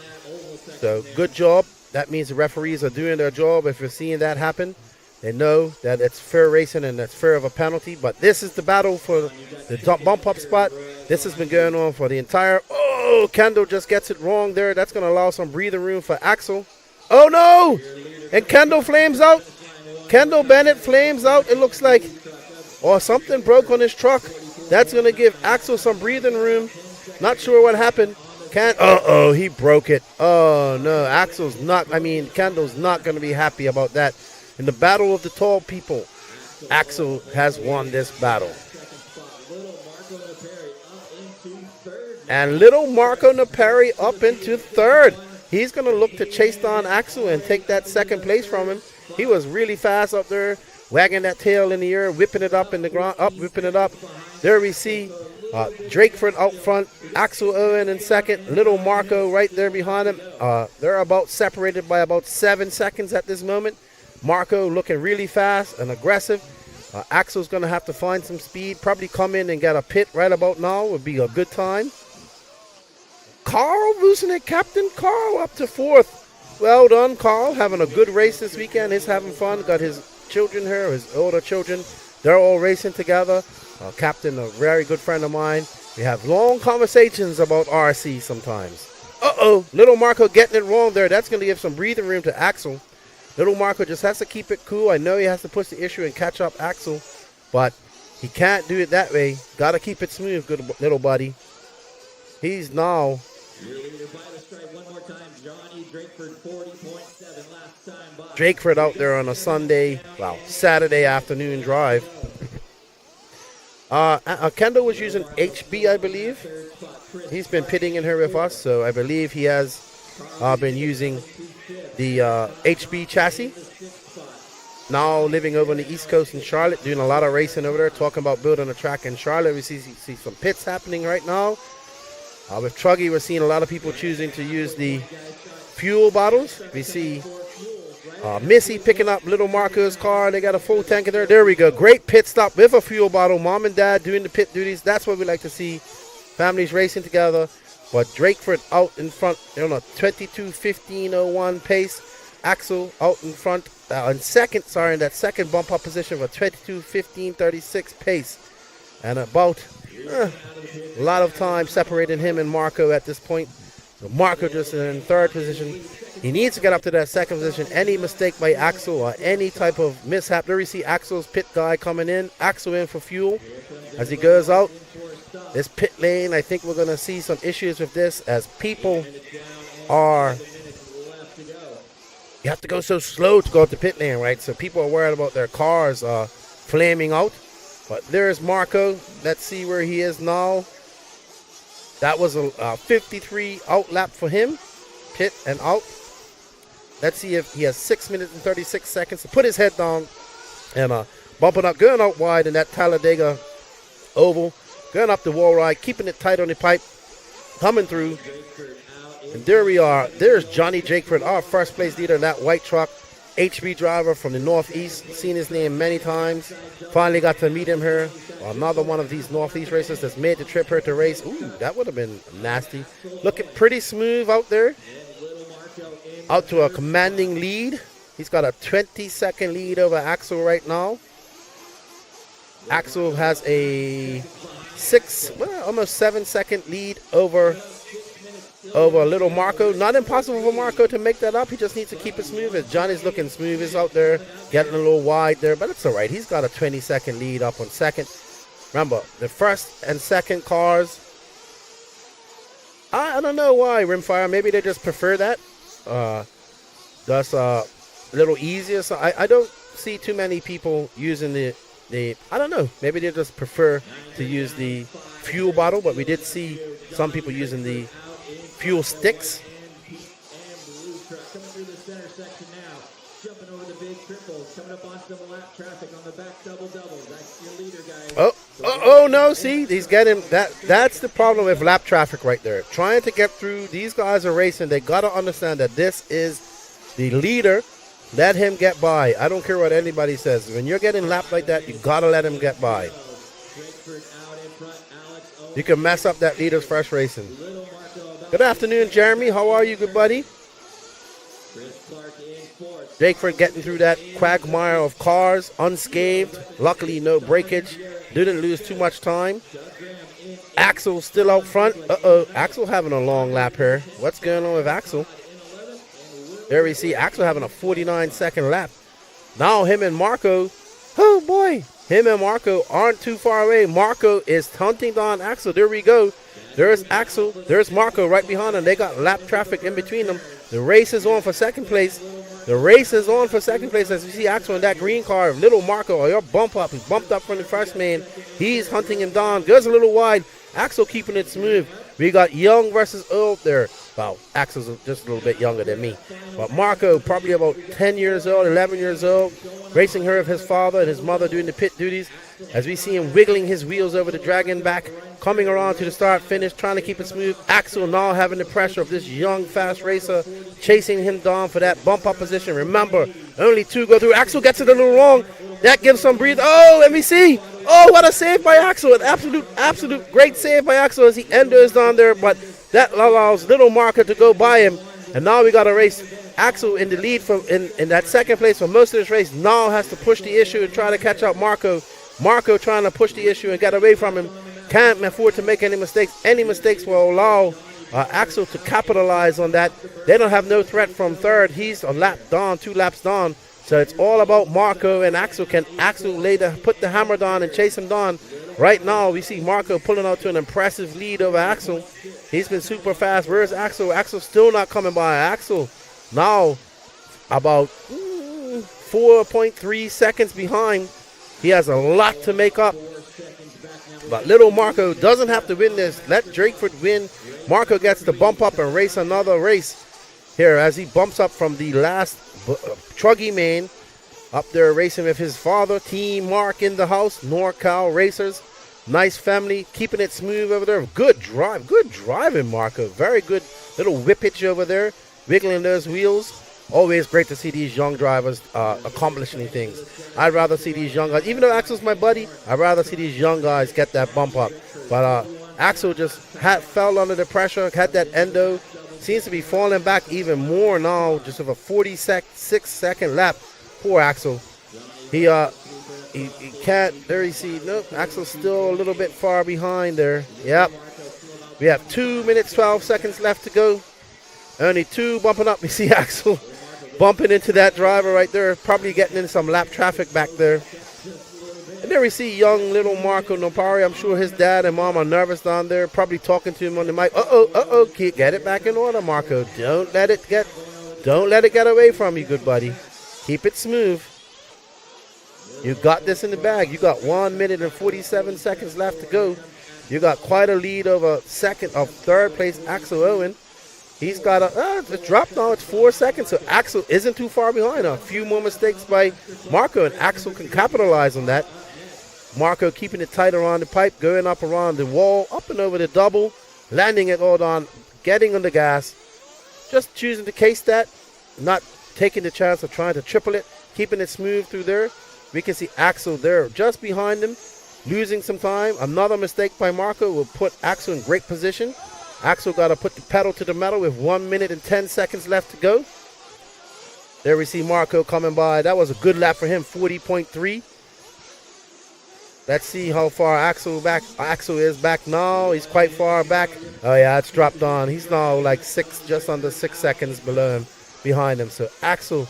So, good job. That means the referees are doing their job. If you're seeing that happen, they know that it's fair racing and that's fair of a penalty. But this is the battle for the bump up spot. This has been going on for the entire... Oh, Kendall just gets it wrong there. That's going to allow some breathing room for Axel. Oh, no! And Kendall flames out. Kendall Bennett flames out. It looks like... Or something broke on his truck. That's going to give Axel some breathing room. Not sure what happened. Uh-oh, he broke it. Oh, no. Kendall's not going to be happy about that. In the battle of the tall people, Axel has won this battle. And little Marco Naperi up into third. He's going to look to chase down Axel and take that second place from him. He was really fast up there, wagging that tail in the air, whipping it up in the ground, whipping it up. There we see Drakeford out front, Axel Owen in second, little Marco right there behind him. They're about separated by about 7 seconds at this moment. Marco looking really fast and aggressive. Axel's going to have to find some speed, probably come in and get a pit right about now. Would be a good time. Carl Vucinic, Captain Carl up to fourth. Well done, Carl. Having a good race this weekend. He's having fun. Got his children here, his older children. They're all racing together. Captain, a very good friend of mine. We have long conversations about RC sometimes. Uh-oh, little Marco getting it wrong there. That's going to give some breathing room to Axel. Little Marco just has to keep it cool. I know he has to push the issue and catch up Axel, but he can't do it that way. Got to keep it smooth, good little buddy. He's now... Drakeford out there on a Saturday afternoon drive. Kendall was using HB, I believe. He's been pitting in here with us, so I believe he has been using the HB chassis. Now living over on the East Coast in Charlotte, doing a lot of racing over there, talking about building a track in Charlotte. We see some pits happening right now. With Truggy, we're seeing a lot of people choosing to use the fuel bottles. We see Missy picking up little Marco's car. They got a full tank in there. There we go. Great pit stop with a fuel bottle. Mom and dad doing the pit duties. That's what we like to see. Families racing together. But Drakeford out in front on a 22:15:01 pace. Axel out in front in that second bump up position for 22:15:36 pace. And about a lot of time separating him and Marco at this point. So Marco just in third position. He needs to get up to that second position. Any mistake by Axel or any type of mishap. There we see Axel's pit guy coming in. Axel in for fuel as he goes out. This pit lane, I think we're going to see some issues with this as people are... You have to go so slow to go up the pit lane, right? So people are worried about their cars flaming out. But there's Marco. Let's see where he is now. That was a 53 out lap for him, pit and out. Let's see if he has 6 minutes and 36 seconds to put his head down and bumping up, going out wide in that Talladega oval, going up the wall ride, keeping it tight on the pipe, coming through. And there we are. There's Johnny Jakeford, our first place leader in that white truck. HB driver from the Northeast. Seen his name many times. Finally got to meet him here. Another one of these Northeast racers that's made the trip here to race. Ooh, that would have been nasty. Looking pretty smooth out there. Out to a commanding lead. He's got a 20-second lead over Axel right now. Axel has a almost 7-second lead over little Marco. Not impossible for Marco to make that up. He just needs to keep it smooth. As Johnny's looking smooth. He's out there getting a little wide there, but it's all right. He's got a 20-second lead up on second. Remember, the first and second cars, I don't know why, Rimfire. Maybe they just prefer that. That's a little easier. So I don't see too many people using the I don't know. Maybe they just prefer to use the fuel bottle, but we did see some people using the fuel sticks. Coming through the center section now, jumping over the big triples, coming up on some lap traffic on the back double. That's your leader, guys. Oh no, see, he's getting that's the problem with lap traffic right there. Trying to get through, these guys are racing, they gotta understand that this is the leader. Let him get by. I don't care what anybody says. When you're getting lapped like that, you gotta let him get by. You can mess up that leader's fresh racing. Good afternoon, Jeremy. How are you, good buddy? Jakeford getting through that quagmire of cars unscathed. Luckily, no breakage. Didn't lose too much time. Axel still out front. Axel having a long lap here. What's going on with Axel? There we see Axel having a 49-second lap. Now him and Marco, oh boy, him and Marco aren't too far away. Marco is hunting down Axel. There we go. There's Axel. There's Marco right behind him. They got lap traffic in between them. The race is on for second place. The race is on for second place as we see Axel in that green car. Little Marco, your bump up. He bumped up from the first man. He's hunting him down. Goes a little wide. Axel keeping it smooth. We got Young versus old there. Well, Axel's just a little bit younger than me. But Marco, probably about 10 years old, 11 years old, racing her with his father and his mother doing the pit duties. As we see him wiggling his wheels over the dragon back, coming around to the start finish, trying to keep it smooth. Axel now having the pressure of this young, fast racer, chasing him down for that bump up position. Remember, only two go through. Axel gets it a little wrong. That gives some breathe. Oh, let me see. Oh, what a save by Axel. An absolute great save by Axel as he enters down there, but that allows little Marco to go by him. And now we got a race. Axel in the lead in that second place for most of this race. Now has to push the issue and try to catch up Marco. Marco trying to push the issue and get away from him. Can't afford to make any mistakes. Any mistakes will allow Axel to capitalize on that. They don't have no threat from third. He's a lap down, 2 laps down. So it's all about Marco and Axel. Can Axel put the hammer down and chase him down? Right now, we see Marco pulling out to an impressive lead over Axel. He's been super fast. Where's Axel? Axel's still not coming by. Axel now about 4.3 seconds behind. He has a lot to make up. But little Marco doesn't have to win this. Let Drakeford win. Marco gets to bump up and race another race here as he bumps up from the last Truggy man up there racing with his father. Team Mark in the house. NorCal Racers. Nice family. Keeping it smooth over there. Good drive. Good driving, Marco. Very good little whippage over there. Wiggling those wheels. Always great to see these young drivers accomplishing things. I'd rather see these young guys, even though Axel's my buddy, I'd rather see these young guys get that bump up. But Axel just fell under the pressure, had that endo. Seems to be falling back even more now, just with a 46-second lap. Poor Axel. He can't, there you see, nope, Axel's still a little bit far behind there. Yep. We have 2 minutes, 12 seconds left to go. Only 2 bumping up. We see Axel bumping into that driver right there, probably getting in some lap traffic back there. And there we see young little Marco Nopari. I'm sure his dad and mom are nervous down there, probably talking to him on the mic. Get it back in order, Marco. Don't let it get away from you, good buddy. Keep it smooth. You got this in the bag. You got 1 minute and 47 seconds left to go. You got quite a lead over third place Axel Owen. He's got it's dropped now. It's 4 seconds, so Axel isn't too far behind. A few more mistakes by Marco, and Axel can capitalize on that. Marco keeping it tight around the pipe, going up around the wall, up and over the double, landing it all on, getting on the gas, just choosing to case that, not taking the chance of trying to triple it, keeping it smooth through there. We can see Axel there just behind him, losing some time. Another mistake by Marco will put Axel in great position. Axel got to put the pedal to the metal with 1 minute and 10 seconds left to go. There we see Marco coming by. That was a good lap for him, 40.3. Let's see how far Axel is back now. He's quite far back. Oh yeah, it's dropped on. He's now like just under 6 seconds behind him. So Axel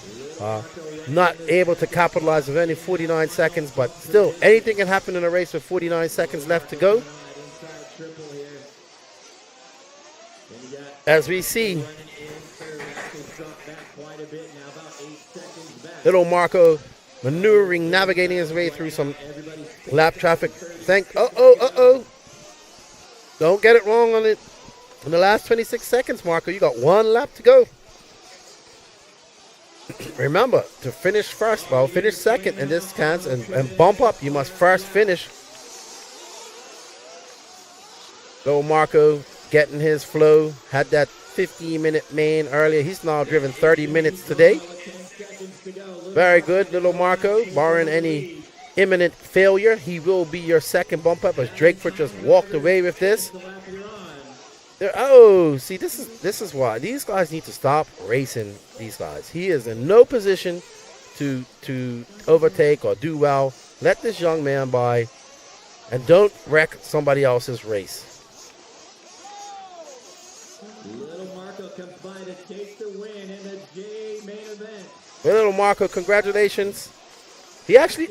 not able to capitalize with only 49 seconds, but still anything can happen in a race with 49 seconds left to go. As we see, little Marco maneuvering, navigating his way through some lap traffic. Don't get it wrong on it. In the last 26 seconds, Marco, you got 1 lap to go. Remember, to finish first, finish second in this chance and bump up, you must first finish. Little Marco getting his flow. Had that 15-minute main earlier. He's now driven 30 minutes today. Very good, little Marco. Barring any imminent failure, he will be your second bump up as Drakeford just walked away with this. See, this is why these guys need to stop racing. These guys, he is in no position to overtake or do well. Let this young man by, and don't wreck somebody else's race. Little Marco comes by to take the win in the J main event. Well, little Marco, congratulations. He actually,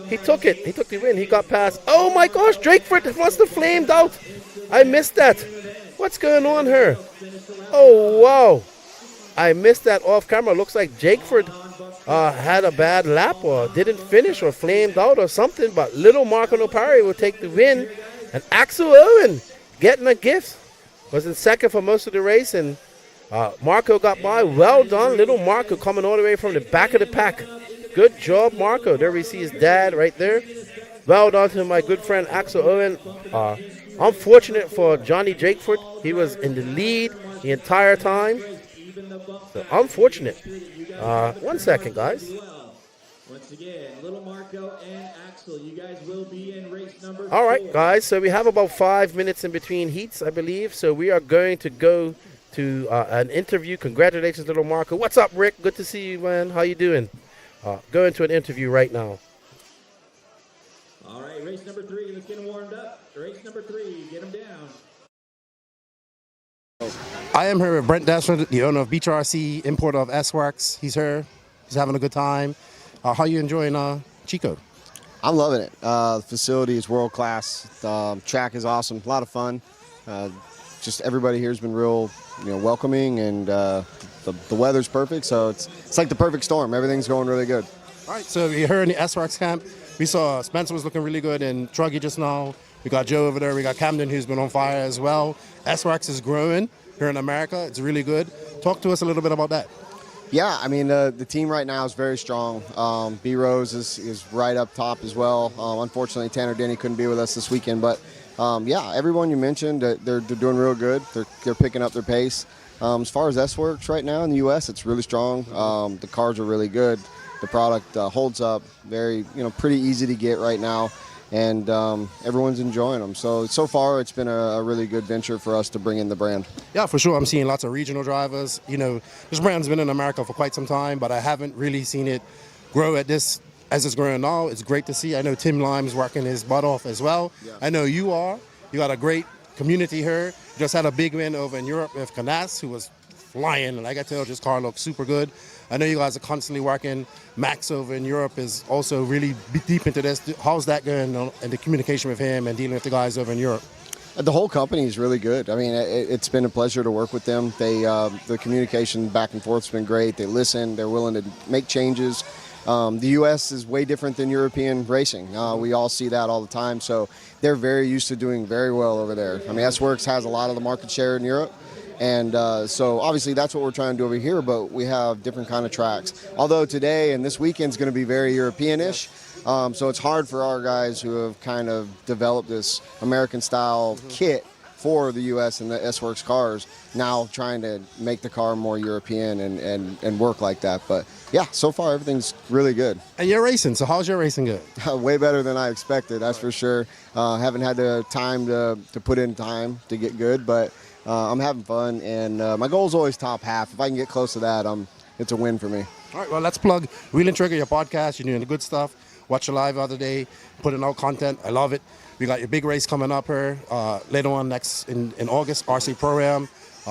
he took it. He took the win. He got past. Oh my gosh, Drakeford must have flamed out. I missed that. What's going on here? Oh, wow. I missed that off camera. Looks like Drakeford had a bad lap or didn't finish or flamed out or something. But little Marco Nopari will take the win. And Axel Owen getting a gift. Was in second for most of the race. And Marco got by. Well done, little Marco coming all the way from the back of the pack. Good job, Marco. There we see his dad right there. Well done to my good friend Axel Owen. Unfortunate for Johnny Drakeford. He was in the lead the entire time. So unfortunate. 1 second, guys. Once again, little Marco and Axel, you guys will be in race number 4. All right, guys. So we have about 5 minutes in between heats, I believe. So we are going to go to an interview. Congratulations, little Marco. What's up, Rick? Good to see you, man. How you doing? Going to an interview right now. All right, race number 3. Let's get him warmed up. Race number 3, get him down. I am here with Brent Dashner, the owner of Beach RC, importer of S-Works. He's here. He's having a good time. How are you enjoying Chico? I'm loving it. The facility is world class. The track is awesome. A lot of fun. Just everybody here has been real, welcoming, and the weather's perfect. So it's like the perfect storm. Everything's going really good. All right. So you're here in the S-Works camp. We saw Spencer was looking really good, and Truggy just now. We got Joe over there. We got Camden, who's been on fire as well. S-Works is growing here in America. It's really good. Talk to us a little bit about that. Yeah, I mean, the team right now is very strong. B Rose is right up top as well. Unfortunately, Tanner Denny couldn't be with us this weekend, but yeah, everyone you mentioned, they're doing real good. They're picking up their pace. As far as S-Works right now in the U.S., it's really strong. The cars are really good. The product holds up. Very, pretty easy to get right now, and everyone's enjoying them. So far, it's been a really good venture for us to bring in the brand. Yeah, for sure. I'm seeing lots of regional drivers. This brand's been in America for quite some time, but I haven't really seen it grow as it's growing now. It's great to see. I know Tim Lime's working his butt off as well. Yeah. I know you are. You got a great community here. Just had a big win over in Europe with Canas, who was flying. Like I tell you, this car looks super good. I know you guys are constantly working. Max over in Europe is also really deep into this. How's that going and the communication with him and dealing with the guys over in Europe? The whole company is really good. I mean, it's been a pleasure to work with them. The communication back and forth has been great. They listen. They're willing to make changes. The U.S. is way different than European racing. We all see that all the time. So they're very used to doing very well over there. I mean, S-Works has a lot of the market share in Europe. And so obviously that's what we're trying to do over here, but we have different kind of tracks. Although today and this weekend's going to be very European-ish, so it's hard for our guys who have kind of developed this American-style kit for the U.S. and the S-Works cars, now trying to make the car more European and work like that. But yeah, so far everything's really good. And you're racing, so how's your racing going? Way better than I expected, that's for sure. Haven't had the time to put in time to get good, but I'm having fun, and my goal is always top half. If I can get close to that, it's a win for me. All right, well, let's plug Wheel and Trigger, your podcast. You're doing the good stuff. Watch your live the other day, putting out content. I love it. We got your big race coming up here later on next in August, RC Pro-Am.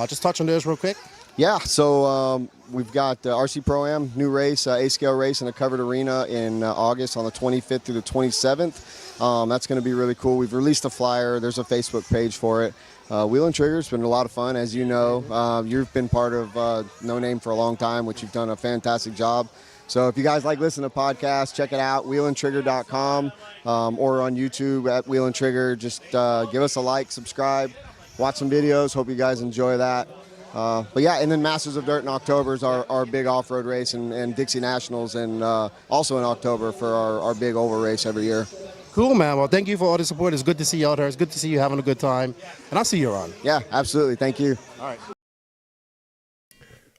Just touch on this real quick. Yeah, so we've got RC Pro-Am, new race, A-scale race in a covered arena in August on the 25th through the 27th. That's going to be really cool. We've released a flyer. There's a Facebook page for it. Wheel and Trigger's been a lot of fun, as you know. You've been part of No Name for a long time, which you've done a fantastic job. So if you guys like listening to podcasts, check it out, wheelandtrigger.com or on YouTube at Wheel and Trigger. Just give us a like, subscribe, watch some videos. Hope you guys enjoy that. But yeah, and then Masters of Dirt in October is our big off-road race, and Dixie Nationals, and also in October for our big oval race every year. Cool, man. Well, thank you for all the support. It's good to see you out here. It's good to see you having a good time. And I'll see you around. Yeah, absolutely. Thank you. All right.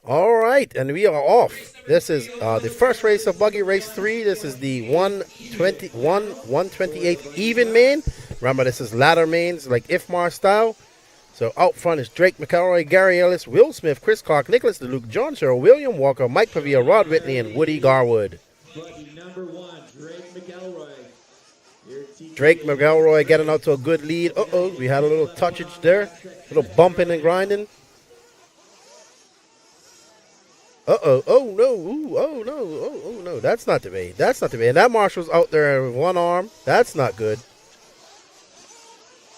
All right, and we are off. This is the first race of Buggy Race 3. This is the 128 even main. Remember, this is ladder mains like IFMAR style. So out front is Drake McElroy, Gary Ellis, Will Smith, Chris Clark, Nicholas DeLuke, John Sherrill, William Walker, Mike Pavia, Rod Whitney, and Woody Garwood. Buggy number 1, Drake McElroy. Drake McElroy getting out to a good lead. Uh-oh, we had a little touchage there. A little bumping and grinding. Uh-oh, oh no, ooh, oh no, oh no, that's not the way, that's not the way. And that marshal's out there with one arm, that's not good.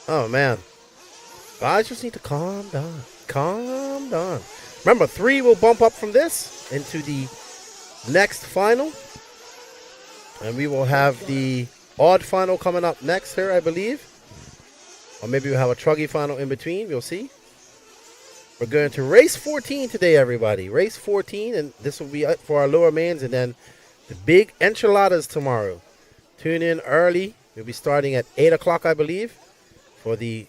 Oh man, guys just need to calm down, calm down. Remember, 3 will bump up from this into the next final. And we will have the odd final coming up next here, I believe. Or maybe we'll have a Truggy final in between, we'll see. We're going to race 14 today, everybody. Race 14, and this will be for our lower mains, and then the big enchiladas tomorrow. Tune in early. We'll be starting at 8 o'clock, I believe, for the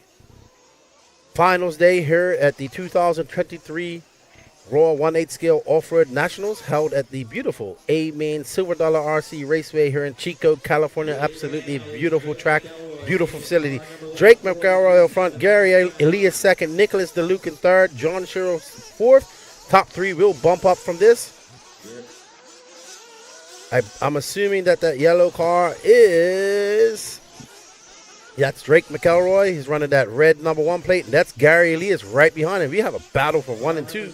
finals day here at the 2023 Raw 1/8 scale Off-Road Nationals, held at the beautiful A-Main Silver Dollar RC Raceway here in Chico, California. Absolutely beautiful track, beautiful facility. Drake McElroy up front, Gary Elias second, Nicholas DeLuke in third, John Sherrill fourth. Top 3 will bump up from this. I'm assuming that yellow car is... Yeah, that's Drake McElroy. He's running that red number 1 plate, and that's Gary Elias right behind him. We have a battle for 1 and 2.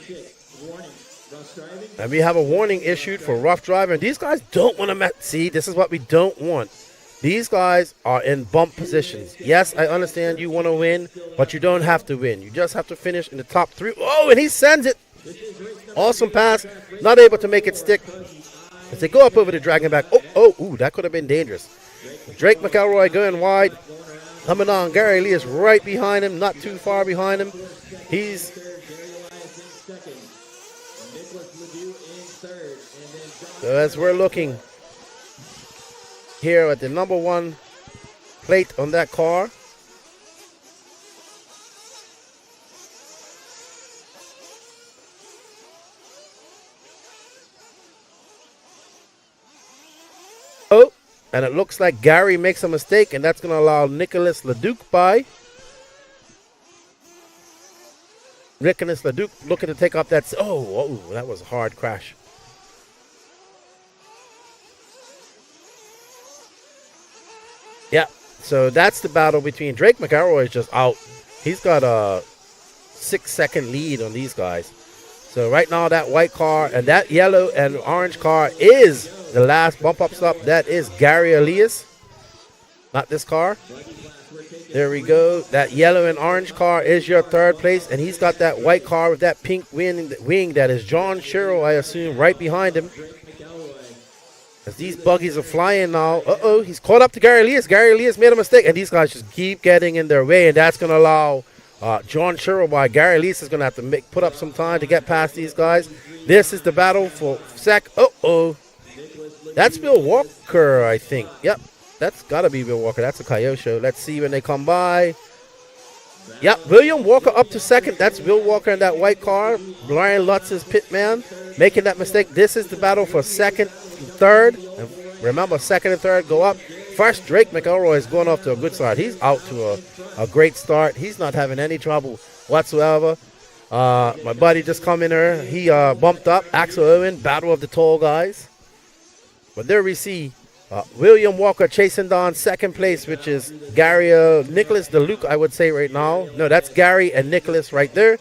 And we have a warning issued for rough driving. These guys don't want to see, this is what we don't want. These guys are in bump positions. Yes, I understand you want to win, but you don't have to win. You just have to finish in the top 3. Oh, and he sends it. Awesome pass. Not able to make it stick. As they go up over the dragon back. Ooh, that could have been dangerous. Drake McElroy going wide. Coming on, Gary Elias right behind him, not too far behind him. He's... So as we're looking here at the number 1 plate on that car. Oh, and it looks like Gary makes a mistake, and that's going to allow Nicholas LeDuc by. Nicholas LeDuc looking to take off that. Oh, that was a hard crash. Yeah, so that's the battle between Drake McElroy is just out. He's got a 6-second lead on these guys. So right now that white car and that yellow and orange car is the last bump up stop. That is Gary Elias, not this car. There we go. That yellow and orange car is your 3rd place, and he's got that white car with that pink wing that is John Sherrill, I assume, right behind him. As these buggies are flying now. Uh-oh, he's caught up to Gary Elias. Gary Elias made a mistake, and these guys just keep getting in their way, and that's going to allow John Sherrill by Gary Elias is going to have to put up some time to get past these guys. This is the battle for Uh-oh. That's Bill Walker, I think. Yep, that's got to be Bill Walker. That's a Coyote show. Let's see when they come by. Yep, William Walker up to second. That's Bill Walker in that white car. Brian Lutz's pit man making that mistake. This is the battle for second and third. And remember, second and third go up. First, Drake McElroy is going off to a good start. He's out to a great start. He's not having any trouble whatsoever. My buddy just come in here. He bumped up. Axel Owen, battle of the tall guys. But there we see William Walker chasing down second place, which is Gary, Nicholas DeLuke, I would say right now. No, that's Gary and Nicholas right there.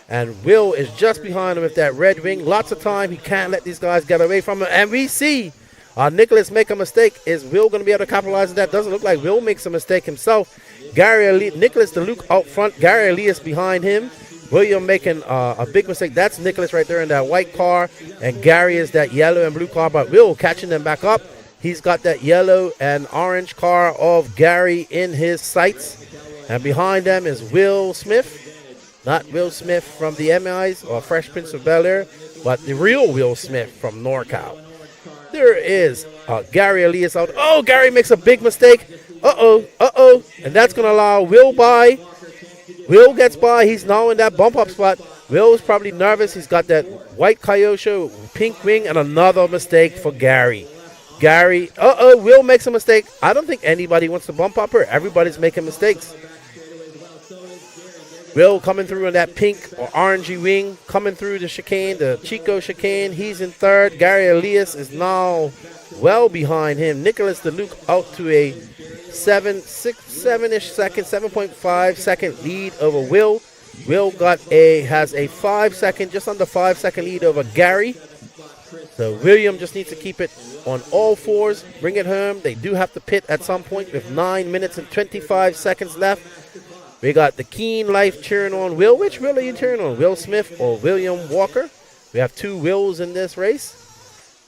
And Will is just behind him with that red wing. Lots of time. He can't let these guys get away from him. And we see Nicholas make a mistake. Is Will going to be able to capitalize on that? Doesn't look like Will makes a mistake himself. Nicholas DeLuke out front. Gary Elias behind him. William making a big mistake. That's Nicholas right there in that white car. And Gary is that yellow and blue car. But Will catching them back up. He's got that yellow and orange car of Gary in his sights. And behind them is Will Smith. Not Will Smith from the MIs or Fresh Prince of Bel-Air, but the real Will Smith from NorCal. There is Gary Elias out. Oh, Gary makes a big mistake. Uh-oh. And that's going to allow Will by. Will gets by. He's now in that bump-up spot. Will is probably nervous. He's got that white Coyote pink wing and another mistake for Gary. Will makes a mistake. I don't think anybody wants to bump up her. Everybody's making mistakes. Will coming through in that pink or orangey wing, coming through the chicane, the Chico chicane. He's in third. Gary Elias is now well behind him. Nicholas DeLuke out to a 7-ish second, 7.5 second lead over Will. Will has a 5 second, just under 5 second lead over Gary. So William just needs to keep it on all fours, bring it home. They do have to pit at some point with 9 minutes and 25 seconds left. We got the keen life cheering on Will. Which Will are you cheering on? Will Smith or William Walker? We have two Wills in this race.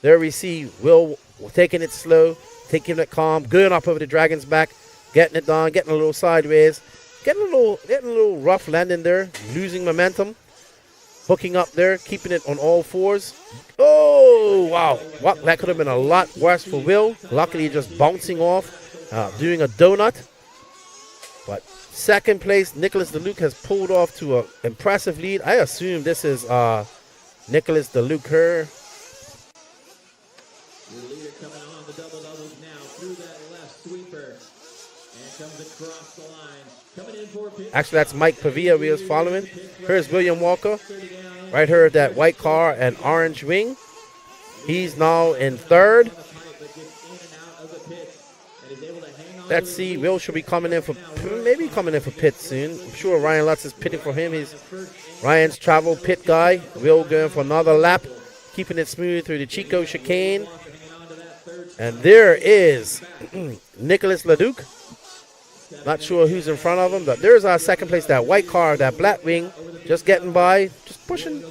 There we see Will taking it slow, taking it calm, going up over the Dragon's back, getting it down, getting a little sideways, getting a little rough landing there, losing momentum, hooking up there, keeping it on all fours. Oh, wow. Well, that could have been a lot worse for Will. Luckily, just bouncing off, doing a donut. But second place, Nicholas DeLuke has pulled off to an impressive lead. I assume this is Nicholas DeLuke here. The leader coming on the double doubles now through that left sweeper and comes across the line. Coming in for a pit. Actually, that's Mike Pavia we was following. Here's William Walker. Right here, that white car and orange wing. He's now in third. Let's see. Will should be coming in for pit soon. I'm sure Ryan Lutz is pitting for him. He's Ryan's travel pit guy. Will going for another lap, keeping it smooth through the Chico chicane. And there is Nicholas LeDuc. Not sure who's in front of him, but there's our second place. That white car, that black wing, just getting by, just pushing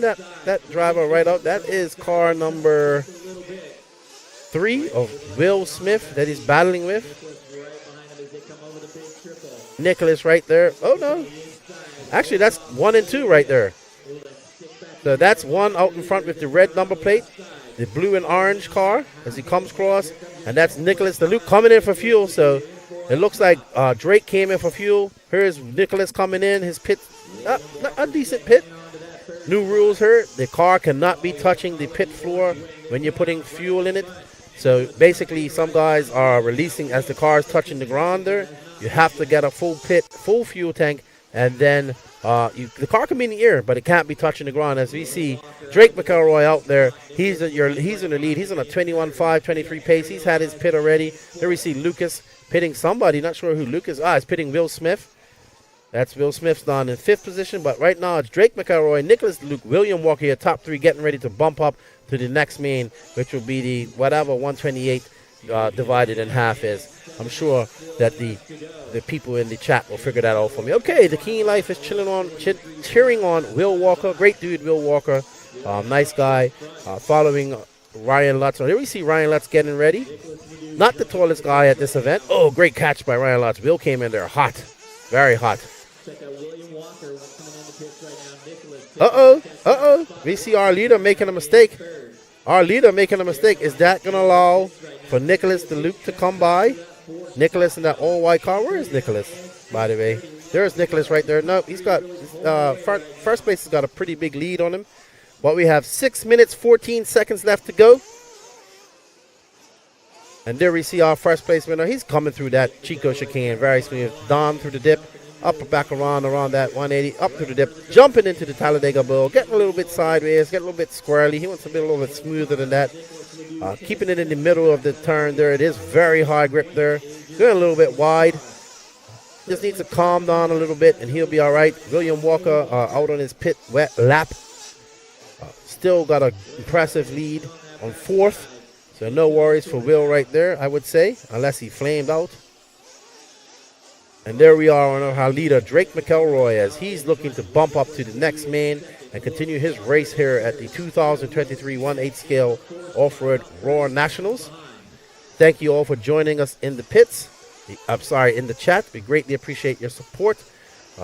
that driver right out. That is car number 3 of Will Smith that he's battling with. Nicholas right there. Oh no, actually that's 1 and 2 right there. So that's one out in front with the red number plate, the blue and orange car as he comes across, and that's Nicholas DeLuke coming in for fuel. So it looks like Drake came in for fuel. Here's Nicholas coming in, his pit, a decent pit. New rules here, the car cannot be touching the pit floor when you're putting fuel in it. So basically some guys are releasing as the car is touching the ground there. You have to get a full fuel tank, and then the car can be in the air, but it can't be touching the ground. As we see Drake McElroy out there, he's in the lead. He's on a 21.5, 23 pace. He's had his pit already. There we see Lucas pitting somebody, not sure who Lucas. It's pitting Will Smith. That's Will Smith's down in 5th position, but right now it's Drake McElroy, Nicholas DeLuke, William Walker here, top 3, getting ready to bump up to the next main, which will be the whatever 128 divided in half is. I'm sure that the people in the chat will figure that out for me. Okay, the Keen Life is cheering on Will Walker. Great dude, Will Walker. Nice guy. Following Ryan Lutz. So here we see Ryan Lutz getting ready. Not the tallest guy at this event. Oh, great catch by Ryan Lutz. Will came in there hot. Very hot. Uh-oh. We see our leader making a mistake. Is that going to allow for Nicholas DeLuke to come by? Nicholas in that all-white car. Where is Nicholas, by the way? There's Nicholas right there. No, he's got first place has got a pretty big lead on him. But we have 6 minutes, 14 seconds left to go. And there we see our first place winner. He's coming through that Chico chicane. Very smooth. Down through the dip. Up and back around that 180. Up through the dip. Jumping into the Talladega Bowl. Getting a little bit sideways. Getting a little bit squirrely. He wants to be a little bit smoother than that. Keeping it in the middle of the turn there. It is very high grip there. Going a little bit wide. Just needs to calm down a little bit and he'll be all right. William Walker out on his pit wet lap. Still got an impressive lead on fourth. So no worries for Will right there, I would say, unless he flamed out. And there we are on our leader, Drake McElroy, as he's looking to bump up to the next main and continue his race here at the 2023 1/8 scale Off-Road Roar Nationals. Thank you all for joining us in the pits. In the chat. We greatly appreciate your support.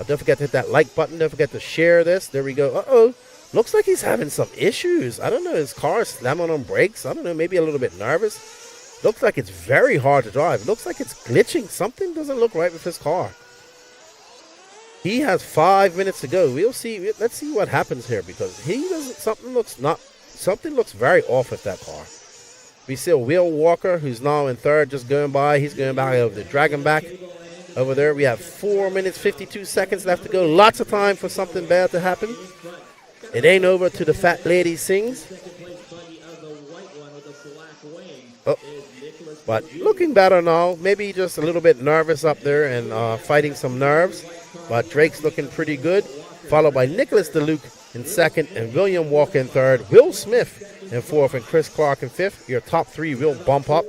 Don't forget to hit that like button. Don't forget to share this. There we go. Uh-oh. Looks like he's having some issues. I don't know. His car is slamming on brakes. I don't know. Maybe a little bit nervous. Looks like it's very hard to drive. Looks like it's glitching. Something doesn't look right with his car. He has 5 minutes to go. We'll see. Let's see what happens here because he doesn't. Something looks very off with that car. We see Will Walker, who's now in third, just going by. He's going back over the Dragon back. Over there, we have 4 minutes, 52 seconds left to go. Lots of time for something bad to happen. It ain't over till the fat lady sings. Oh. But looking better now. Maybe just a little bit nervous up there and fighting some nerves. But Drake's looking pretty good. Followed by Nicholas DeLuke in second and William Walker in third. Will Smith in fourth and Chris Clark in fifth. Your top three will bump up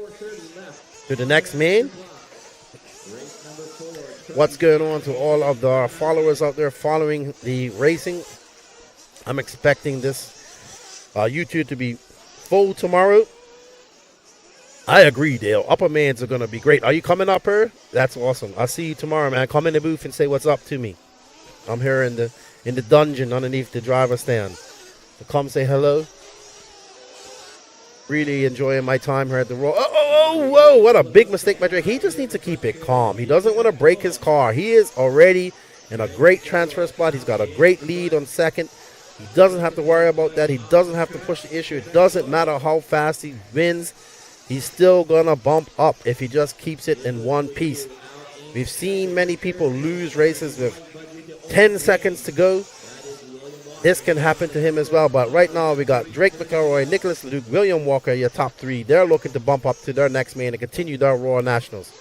to the next main. What's going on to all of the followers out there following the racing? I'm expecting this YouTube to be full tomorrow. I agree, Dale. Upper mains are going to be great. Are you coming up here? That's awesome. I'll see you tomorrow, man. Come in the booth and say what's up to me. I'm here in the dungeon underneath the driver's stand. So come say hello. Really enjoying my time here at the Raw. Whoa, what a big mistake by Drake. He just needs to keep it calm. He doesn't want to break his car. He is already in a great transfer spot. He's got a great lead on second. He doesn't have to worry about that. He doesn't have to push the issue. It doesn't matter how fast he wins. He's still going to bump up if he just keeps it in one piece. We've seen many people lose races with 10 seconds to go. This can happen to him as well. But right now we got Drake McElroy, Nicholas Luke, William Walker, your top three. They're looking to bump up to their next main and continue their Royal Nationals.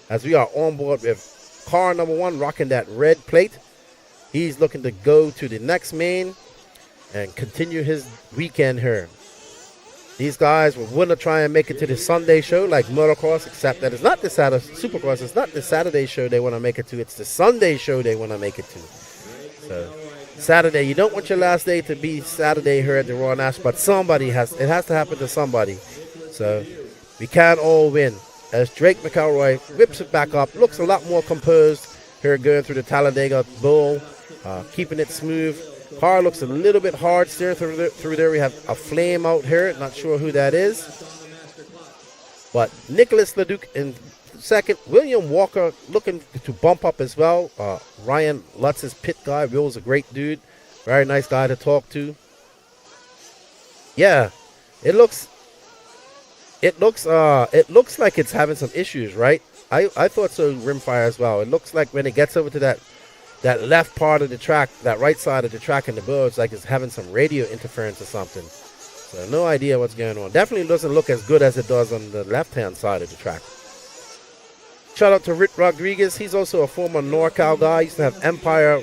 As we are on board with car number one, rocking that red plate. He's looking to go to the next main and continue his weekend here. These guys will want to try and make it to the Sunday show like motocross, except that it's not the Saturday Supercross. It's not the Saturday show they want to make it to. It's the Sunday show they want to make it to. So Saturday, you don't want your last day to be Saturday here at the Royal National, but it has to happen to somebody. So we can't all win. As Drake McElroy whips it back up, looks a lot more composed here going through the Talladega Bowl, keeping it smooth. Car looks a little bit hard steering through there. We have a flame out here. Not sure who that is. But Nicholas Leduc in second. William Walker looking to bump up as well. Ryan Lutz's pit guy. Will's a great dude. Very nice guy to talk to. Yeah, it looks like it's having some issues, right? I thought so, Rimfire as well. It looks like when it gets over to that left part of the track, that right side of the track in the bow, it's like it's having some radio interference or something. So no idea what's going on. Definitely doesn't look as good as it does on the left-hand side of the track. Shout out to Rick Rodriguez. He's also a former NorCal guy. Used to have Empire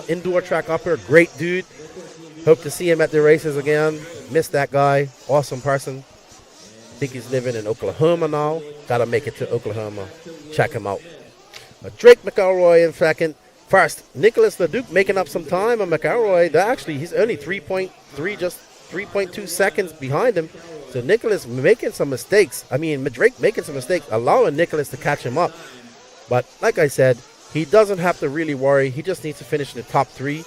indoor track up here. Great dude. Hope to see him at the races again. Miss that guy. Awesome person. I think he's living in Oklahoma now. Gotta make it to Oklahoma. Check him out. Drake McElroy in second. First, Nicholas Leduc making up some time on McElroy. Actually, he's only 3.3, just 3.2 seconds behind him. So Nicholas making some mistakes. I mean, Drake making some mistakes, allowing Nicholas to catch him up. But like I said, he doesn't have to really worry. He just needs to finish in the top 3.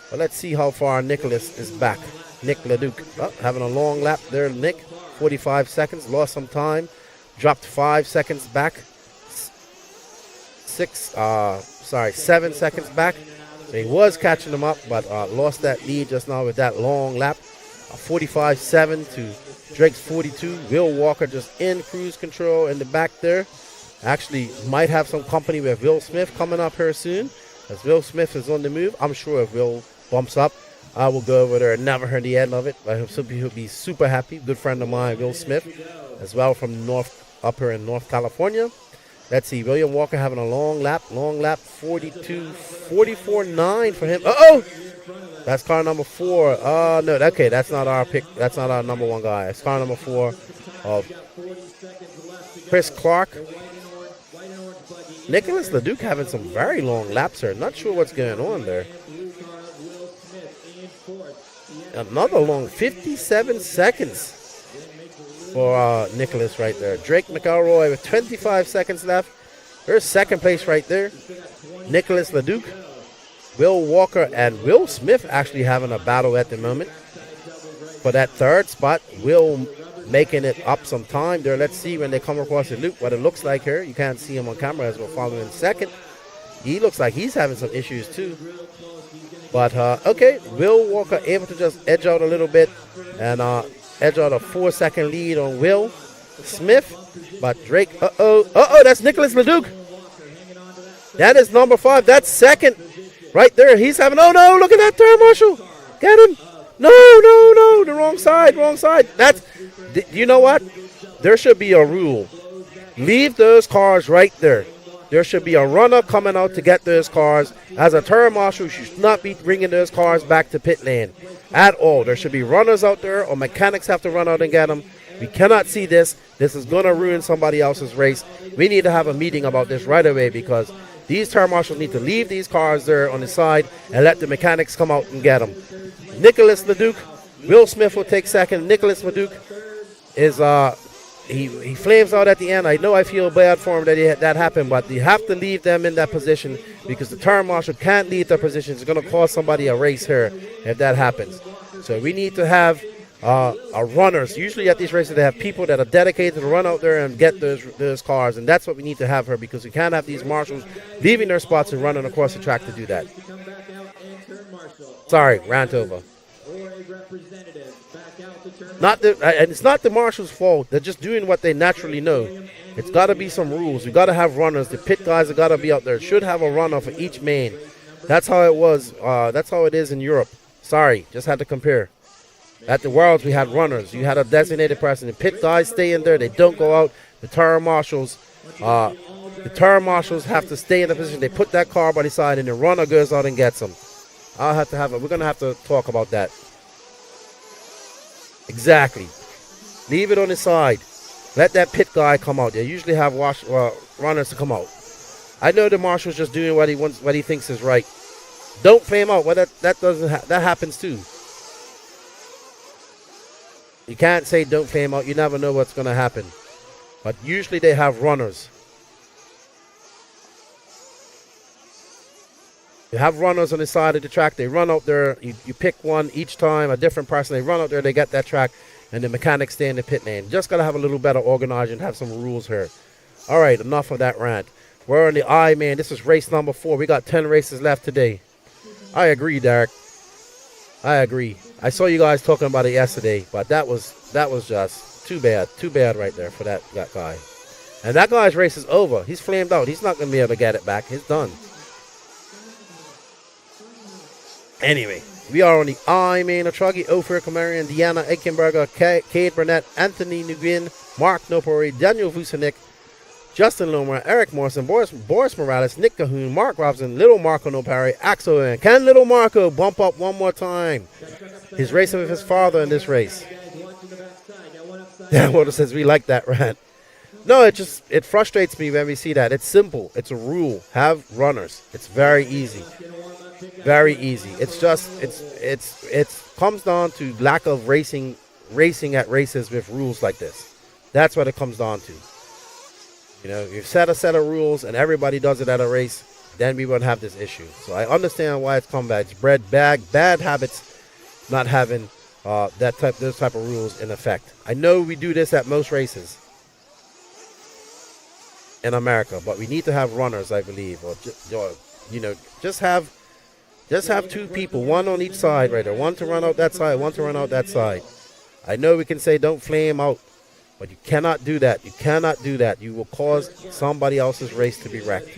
But let's see how far Nicholas is back. Nick Leduc having a long lap there. Nick, 45 seconds, lost some time, dropped 5 seconds back. 7 seconds back. So he was catching them up, but lost that lead just now with that long lap. 45-7 to Drake's 42. Will Walker just in cruise control in the back there. Actually, might have some company with Will Smith coming up here soon. As Will Smith is on the move, I'm sure if Will bumps up, I will go over there and never heard the end of it. But he'll be super happy. Good friend of mine, Will Smith, as well from up here in North California. Let's see, William Walker having a long lap, 44.9 for him. Uh-oh! That's car number 4. No, okay, that's not our pick. That's not our number 1 guy. It's car number 4 of Chris Clark. Nicholas Leduc having some very long laps here. Not sure what's going on there. Another long 57 seconds for Nicholas right there. Drake McElroy with 25 seconds left. There's second place right there. Nicholas Leduc, Will Walker, and Will Smith actually having a battle at the moment for that third spot. Will making it up some time there. Let's see when they come across the loop what it looks like here. You can't see him on camera as we're following second. He looks like he's having some issues too. But, okay, Will Walker able to just edge out a little bit and edge out a 4-second lead on Will Smith. But Drake, that's Nicholas Leduc. That is number 5. That's second right there. He's having, oh no, look at that turn, Marshall. Get him. No, the wrong side. That's, you know what? There should be a rule. Leave those cars right there. There should be a runner coming out to get those cars. As a turn marshal, you should not be bringing those cars back to pit lane at all. There should be runners out there, or mechanics have to run out and get them. We cannot see this. This is going to ruin somebody else's race. We need to have a meeting about this right away, because these turn marshals need to leave these cars there on the side and let the mechanics come out and get them. Nicholas Leduc, Will Smith will take second. Nicholas Leduc is he flames out at the end. I know I feel bad for him that happened, but you have to leave them in that position, because the turn marshal can't leave their position. It's going to cost somebody a race here if that happens. So we need to have runners. Usually at these races, they have people that are dedicated to run out there and get those cars, and that's what we need to have here, because we can't have these marshals leaving their spots and running across the track to do that. Sorry, rant over. And it's not the marshal's fault. They're just doing what they naturally know. It's got to be some rules. We got to have runners. The pit guys have got to be out there. Should have a runner for each main. That's how it was. That's how it is in Europe. Sorry, just had to compare. At the Worlds, we had runners. You had a designated person. The pit guys stay in there. They don't go out. The turn marshals have to stay in the position. They put that car by the side, and the runner goes out and gets them. We're going to have to talk about that. Exactly. Leave it on the side. Let that pit guy come out. They usually have runners to come out. I know the marshal's just doing what he wants, what he thinks is right. Don't flame out. Well, that happens too. You can't say don't flame out. You never know what's going to happen. But usually they have runners. You have runners on the side of the track. They run out there. You pick one each time, a different person. They run out there. They get that track, and the mechanics stay in the pit lane. Just got to have a little better organized and have some rules here. All right, enough of that rant. We're on the man. This is race number 4. We got 10 races left today. I agree, Derek. I agree. I saw you guys talking about it yesterday, but that was just too bad. Too bad right there for that guy. And that guy's race is over. He's flamed out. He's not going to be able to get it back. It's done. Anyway, we are on the main of Truggy, Ophir, Kamarian, Deanna Eichenberger, Cade Burnett, Anthony Nguyen, Mark Nopori, Daniel Vucinic, Justin Lomer, Eric Morrison, Boris Morales, Nick Cahoon, Mark Robson, Little Marco Nopari, Axel, and can Little Marco bump up one more time? He's racing with his father in this race. Dan Water says we like that rant. No, it frustrates me when we see that. It's simple. It's a rule. Have runners. It's very easy. Very easy. It's just it comes down to lack of racing racing at races with rules like this. That's what it comes down to. You know, you set a set of rules and everybody does it at a race, then we won't have this issue. So I understand why it's come back. It's bred bad habits, not having those type of rules in effect. I know we do this at most races in America, but we need to have runners, I believe, or you know, just have 2 people, one on each side right there, one to run out that side, one to run out that side. I know we can say don't flame out, but you cannot do that. You cannot do that. You will cause somebody else's race to be wrecked.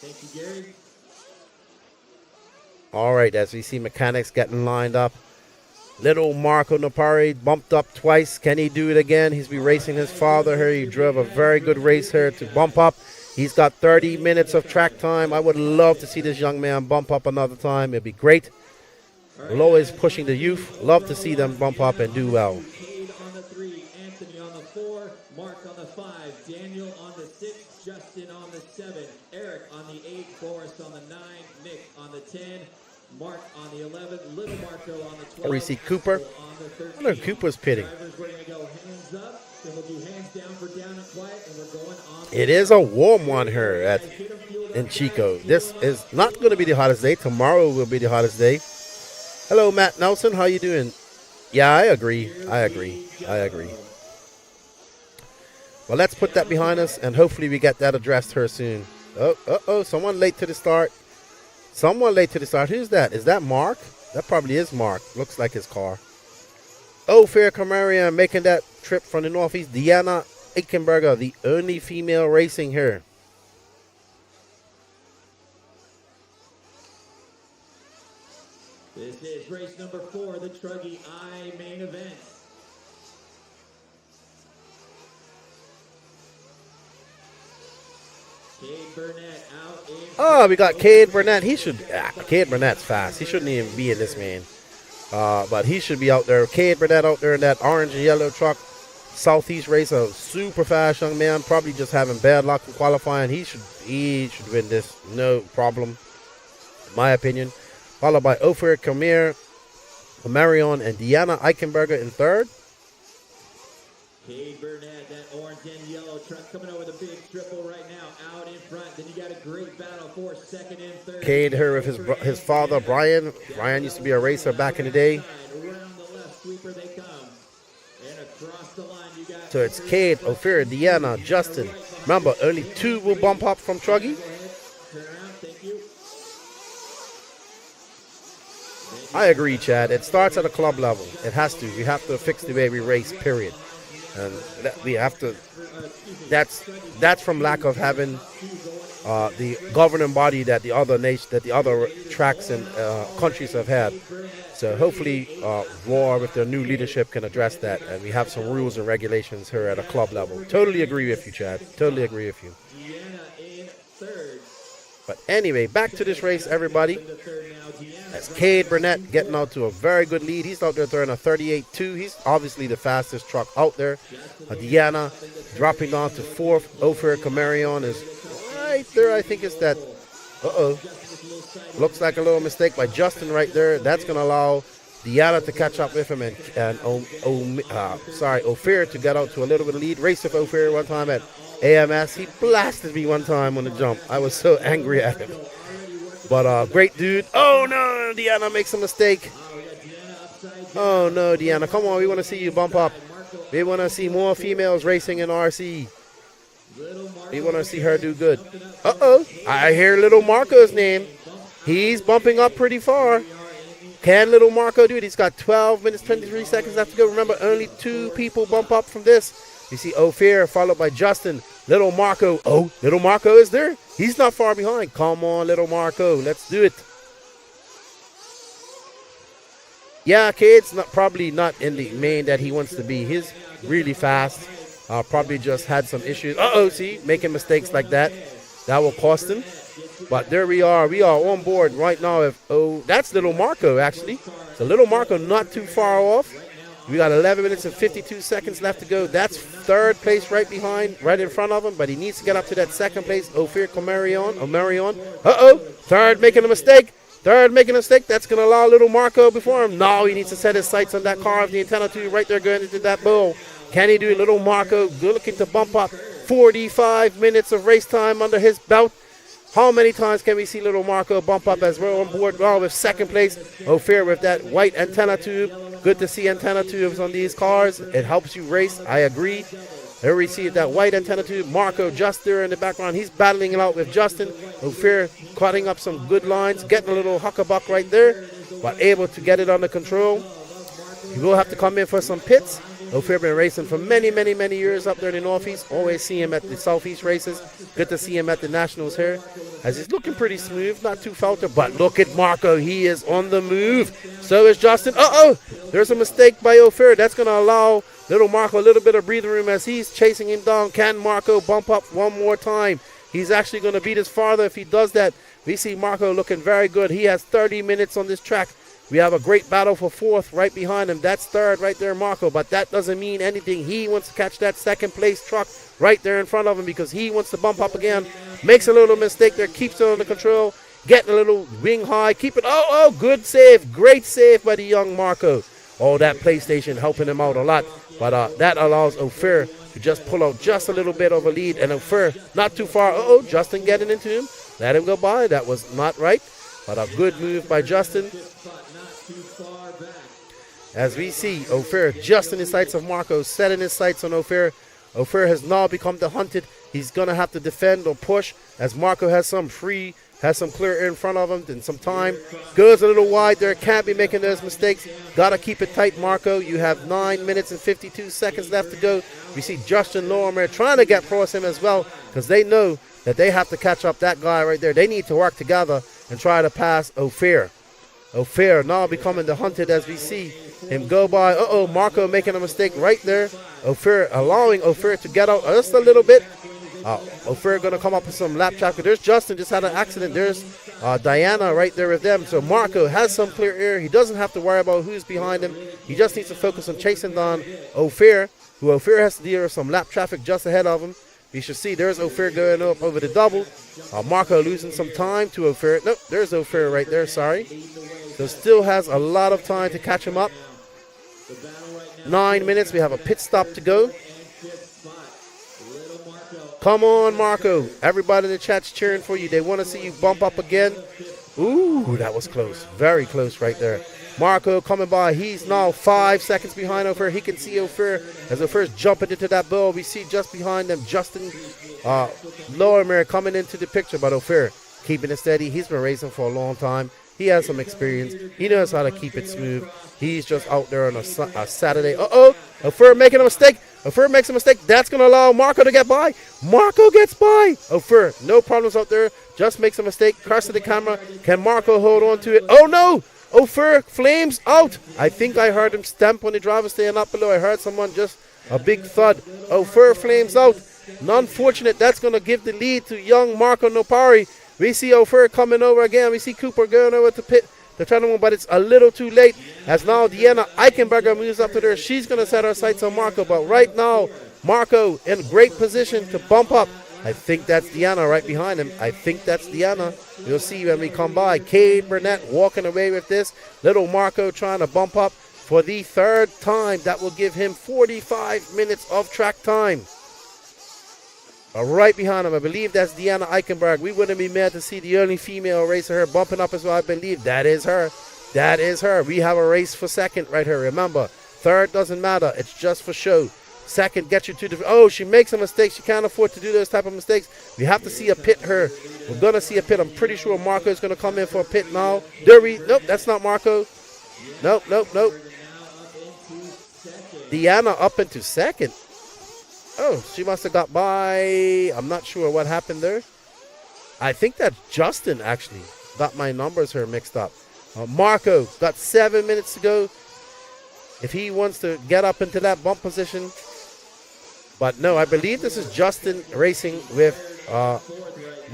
Thank you, Gary. All right, as we see mechanics getting lined up. Little Marco Napari bumped up twice. Can he do it again? He's be racing his father here. He drove a very good race here to bump up. He's got 30 minutes of track time. I would love to see this young man bump up another time. It'd be great. Low is pushing the youth. Love to see them bump up and do well. Cade on the 3, Anthony on the 4, Mark on the 5, Daniel on the 6, Justin on the 7, Eric on the 8, Boris on the 9, Nick on the 10, Mark on the 11, Little Marco on the 12. We see Cooper. I know Cooper's pitting. We're going to go hands up, then we'll do hands down for down and quiet, and we're going on. It is a warm one here in Chico. This is not going to be the hottest day. Tomorrow will be the hottest day. Hello, Matt Nelson. How you doing? Yeah, I agree. Well, let's put that behind us, and hopefully we get that addressed here soon. Oh, someone late to the start. Who's that? Is that Mark? That probably is Mark. Looks like his car. Oh, Fair Camarian making that trip from the Northeast. Deanna Eichenberger, the only female racing here. This is race number 4, the Truggy I main event. Cade Burnett out in. Oh, we got Cade Burnett. Cade Burnett's fast. He shouldn't even be in this main. But he should be out there. Cade Burnett out there in that orange and yellow truck. Southeast race, a super fast young man. Probably just having bad luck in qualifying. He should win this. No problem, in my opinion. Followed by Ofer Camarion and Deanna Eichenberger in third. Cade Burnett, that orange and yellow truck coming over the big triple right now, out in front. Then you got a great battle for second and third. Cade here with his father, Brian. Brian used to be a racer back in the day. Around the left sweeper they come. And across the line you got. So it's Cade, Ophir, Deanna, Justin. Remember, only 2 will bump up from Truggy. Turn around, thank you. I agree, Chad. It starts at a club level. It has to. We have to fix the way we race, period. And we have to. That's from lack of having the governing body that the other tracks and countries have had. So hopefully, Raw with their new leadership can address that, and we have some rules and regulations here at a club level. Totally agree with you, Chad. Totally agree with you. Deanna in third. But anyway, back to this race, everybody. That's Cade Burnett getting out to a very good lead. He's out there throwing a 38.2. He's obviously the fastest truck out there. Deanna dropping down to 4th. Ofer Camarion is right there. I think it's that. Looks like a little mistake by Justin right there. That's going to allow Deanna to catch up with him and Ophir to get out to a little bit of lead. Raced with Ophir one time at AMS. He blasted me one time on the jump. I was so angry at him. But great dude. Oh no, Deanna makes a mistake. Oh no, Deanna. Come on, we want to see you bump up. We want to see more females racing in RC. We want to see her do good. I hear Little Marco's name. He's bumping up pretty far. Can Little Marco do it? He's got 12 minutes, 23 seconds left to go. Remember, only 2 people bump up from this. You see Ophir followed by Justin. Little Marco. Oh, Little Marco is there. He's not far behind. Come on, Little Marco. Let's do it. Yeah, Cade's probably not in the main that he wants to be. He's really fast. Probably just had some issues. See, making mistakes like that. That will cost him. But there we are. We are on board right now. That's Little Marco, actually. So Little Marco not too far off. We got 11 minutes and 52 seconds left to go. That's 3rd place right in front of him. But he needs to get up to that 2nd place. Ophir Camarion. 3rd making a mistake. Third making a mistake. That's going to allow little Marco before him. No, he needs to set his sights on that car of the antenna tube right there going into that bull. Can he do it? Little Marco good looking to bump up. 45 minutes of race time under his belt. How many times can we see little Marco bump up as we're on board with second place? Ophir with that white antenna tube. Good to see antenna tubes on these cars. It helps you race. I agree. There we see that white antenna tube. Marco just there in the background. He's battling it out with Justin. Ophir cutting up some good lines. Getting a little huckabuck right there. But able to get it under control. He will have to come in for some pits. Ophir been racing for many, many, many years up there in the Northeast. Always see him at the Southeast races. Good to see him at the Nationals here. As he's looking pretty smooth, not too falter. But look at Marco. He is on the move. So is Justin. Uh-oh. There's a mistake by Ophir. That's going to allow little Marco a little bit of breathing room as he's chasing him down. Can Marco bump up one more time? He's actually going to beat his father if he does that. We see Marco looking very good. He has 30 minutes on this track. We have a great battle for fourth right behind him. That's third right there, Marco. But that doesn't mean anything. He wants to catch that second place truck right there in front of him because he wants to bump up again. Makes a little mistake there. Keeps it under control. Getting a little wing high. Keep it. Oh, good save. Great save by the young Marco. Oh, that PlayStation helping him out a lot. But that allows Ophir to just pull out just a little bit of a lead. And Ophir not too far. Justin getting into him. Let him go by. That was not right. But a good move by Justin. As we see Ophir just in the sights of Marco, setting his sights on Ophir. Ophir has now become the hunted. He's going to have to defend or push as Marco has some clear air in front of him and some time. Goes a little wide there. Can't be making those mistakes. Got to keep it tight, Marco. You have 9 minutes and 52 seconds left to go. We see Justin Lorimer trying to get across him as well because they know that they have to catch up that guy right there. They need to work together and try to pass Ophir. Ophir now becoming the hunted as we see him go by. Marco making a mistake right there. Ophir allowing Ophir to get out just a little bit. Ophir going to come up with some lap traffic. There's Justin, just had an accident. There's Diana right there with them. So Marco has some clear air. He doesn't have to worry about who's behind him. He just needs to focus on chasing down Ophir, who Ophir has to deal with some lap traffic just ahead of him. You should see there's Ophir going up over the double. Marco losing some time to Ophir. Nope, there's Ophir right there, sorry. So still has a lot of time to catch him up. 9 minutes, we have a pit stop to go. Come on, Marco. Everybody in the chat's cheering for you. They want to see you bump up again. Ooh, that was close. Very close right there. Marco coming by. He's now 5 seconds behind Ophir. He can see Ophir as Ophir's jumping into that bull. We see just behind them Justin Lorimer coming into the picture. But Ophir keeping it steady. He's been racing for a long time. He has some experience. He knows how to keep it smooth. He's just out there on a Saturday. Ophir making a mistake. Ophir makes a mistake. That's going to allow Marco to get by. Marco gets by. Ophir, no problems out there. Just makes a mistake. Crosses the camera. Can Marco hold on to it? Oh, no. Ophir flames out. I think I heard him stamp on the driver staying up below. I heard someone just a big thud. Ophir flames out. Unfortunate. That's going to give the lead to young Marco Nopari. We see Ophir coming over again. We see Cooper going over to pit the tournament, but it's a little too late as now Deanna Eichenberger moves up to there. She's going to set her sights on Marco, but right now Marco in great position to bump up. I think that's Deanna right behind him. I think that's Deanna. You'll see when we come by. Cade Burnett walking away with this. Little Marco trying to bump up for the third time. That will give him 45 minutes of track time. Right behind him, I believe that's Deanna Eichenberg. We wouldn't be mad to see the only female racer here bumping up as well. I believe that is her. That is her. We have a race for second right here. Remember, third doesn't matter. It's just for show. Second gets you to the... Oh, she makes a mistake. She can't afford to do those type of mistakes. We have to see a pit her. We're going to see a pit. I'm pretty sure Marco is going to come in for a pit now. Nope, that's not Marco. Nope. Deanna up into second. Oh, she must have got by. I'm not sure what happened there. I think that Justin actually got my numbers here mixed up. Marco got 7 minutes to go. If he wants to get up into that bump position. But no, I believe this is Justin racing with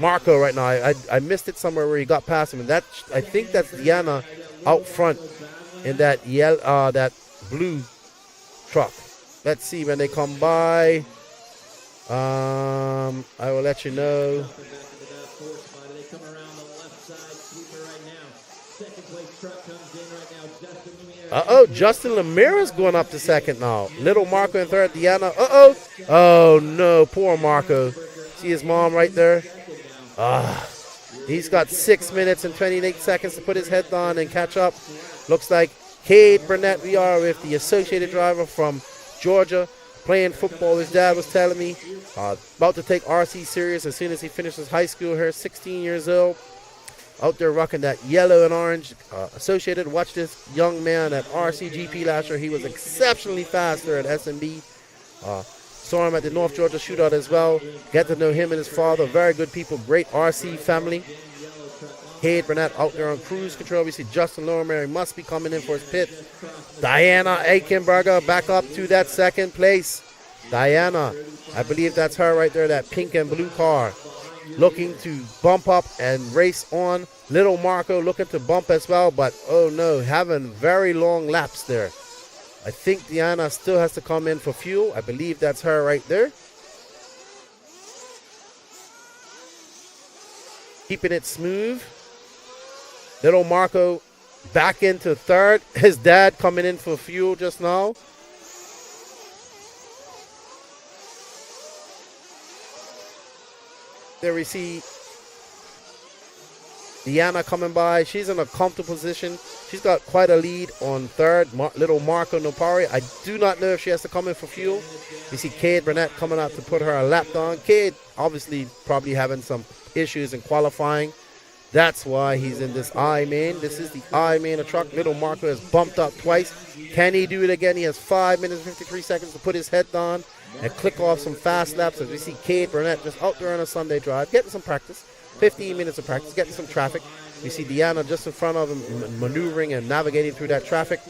Marco right now. I missed it somewhere where he got past him. And that I think that's Deanna out front in that yellow, that blue truck. Let's see when they come by. I will let you know. Uh-oh, Justin Lemira's going up to second now. Little Marco in third, Deanna. Uh-oh. Oh, no, poor Marco. See his mom right there? He's got 6 minutes and 28 seconds to put his head on and catch up. Looks like Cade Burnett, we are with the associated driver from Georgia, playing football. His dad was telling me, about to take RC serious as soon as he finishes high school here, 16 years old. Out there rocking that yellow and orange. Associated, watch this young man at RCGP last year. He was exceptionally fast there at SMB. Saw him at the North Georgia Shootout as well. Get to know him and his father. Very good people. Great RC family. Cade Burnett out there on cruise control. We see Justin Lorimer must be coming in for his pit. Diana Eichenberger back up to that second place. Diana, I believe that's her right there, that pink and blue car. Looking to bump up and race on. Little Marco looking to bump as well, but oh no, having very long laps there. I think Diana still has to come in for fuel. I believe that's her right there. Keeping it smooth. Little Marco back into third. His dad coming in for fuel just now. There we see Deanna coming by. She's in a comfortable position. She's got quite a lead on third. Little Marco Nopari. I do not know if she has to come in for fuel. You see Cade Burnett coming out to put her a lap down. Cade obviously probably having some issues in qualifying. That's why he's in this I main. This is the I main of truck. Little Marco has bumped up twice. Can he do it again? He has 5 minutes and 53 seconds to put his head down and click off some fast laps as we see Cade Burnett just out there on a Sunday drive, getting some practice. 15 minutes of practice, getting some traffic. We see Deanna just in front of him maneuvering and navigating through that traffic.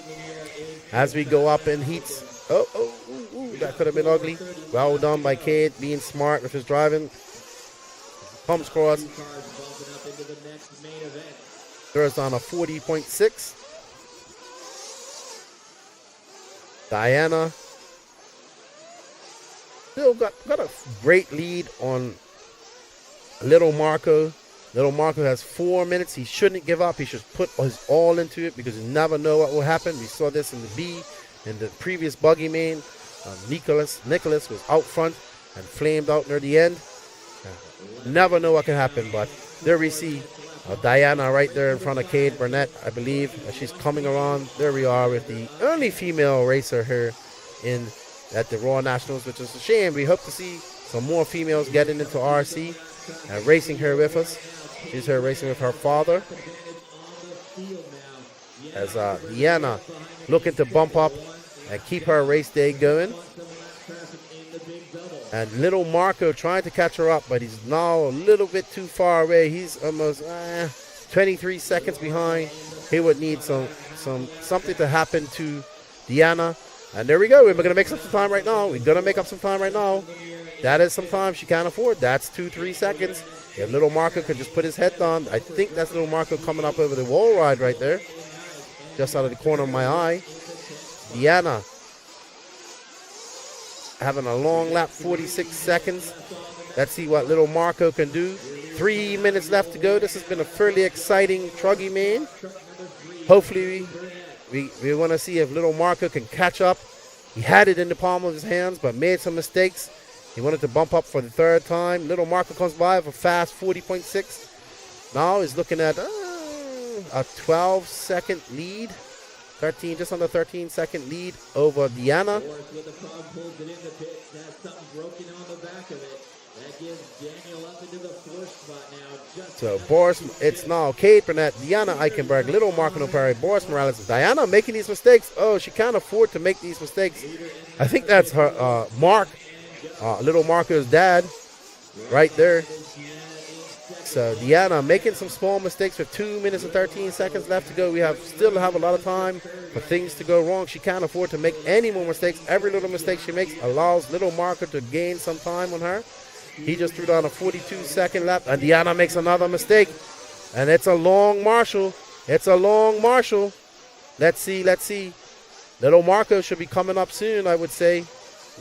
As we go up in heats. That could have been ugly. Well done by Cade, being smart with his driving. Pumps cross. Throws on a 40.6. Diana still got a great lead on Little Marco. Little Marco has 4 minutes. He shouldn't give up. He should put his all into it because you never know what will happen. We saw this in the B in the previous Buggy main. Nicholas was out front and flamed out near the end. Never know what can happen, but there we see Diana right there in front of Cade Burnett, I believe. She's coming around. There we are with the only female racer here at the Raw Nationals, which is a shame. We hope to see some more females getting into RC and racing here with us. She's here racing with her father. As Deanna looking to bump up and keep her race day going. And Little Marco trying to catch her up, but he's now a little bit too far away. He's almost 23 seconds behind. He would need something to happen to Deanna. And there we go. We're going to make up some time right now. We're going to make up some time right now. That is some time she can't afford. That's 2-3 seconds. If Little Marco could just put his head down. I think that's Little Marco coming up over the wall ride right there. Just out of the corner of my eye. Deanna having a long lap, 46 seconds. Let's see what Little Marco can do. 3 minutes left to go. This has been a fairly exciting Truggy main. Hopefully we want to see if Little Marco can catch up. He had it in the palm of his hands, but made some mistakes. He wanted to bump up for the third time. Little Marco comes by with a fast 40.6. Now he's looking at a 12-second lead. Just under 13-second lead over Deanna. So Boris, it's now Cade Burnett, Deanna Eichenberg, Little Marco Perry, Boris Morales, Diana making these mistakes. Oh, she can't afford to make these mistakes. I think that's her Mark, Little Marco's dad, right there. So Deanna making some small mistakes with 2 minutes and 13 seconds left to go. We still have a lot of time for things to go wrong. She can't afford to make any more mistakes. Every little mistake she makes allows Little Marco to gain some time on her. He just threw down a 42-second lap, and Deanna makes another mistake. And it's a long Marshall. It's a long Marshall. Let's see. Little Marco should be coming up soon, I would say.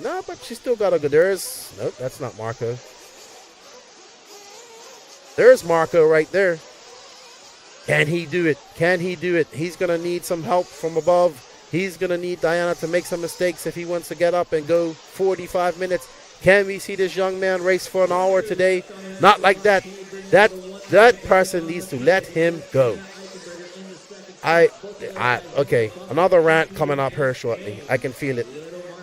No, but she still got to go. Nope, that's not Marco. There's Marco right there. Can he do it? He's going to need some help from above. He's going to need Diana to make some mistakes if he wants to get up and go 45 minutes. Can we see this young man race for an hour today? Not like that. That person needs to let him go. Okay, another rant coming up here shortly. I can feel it.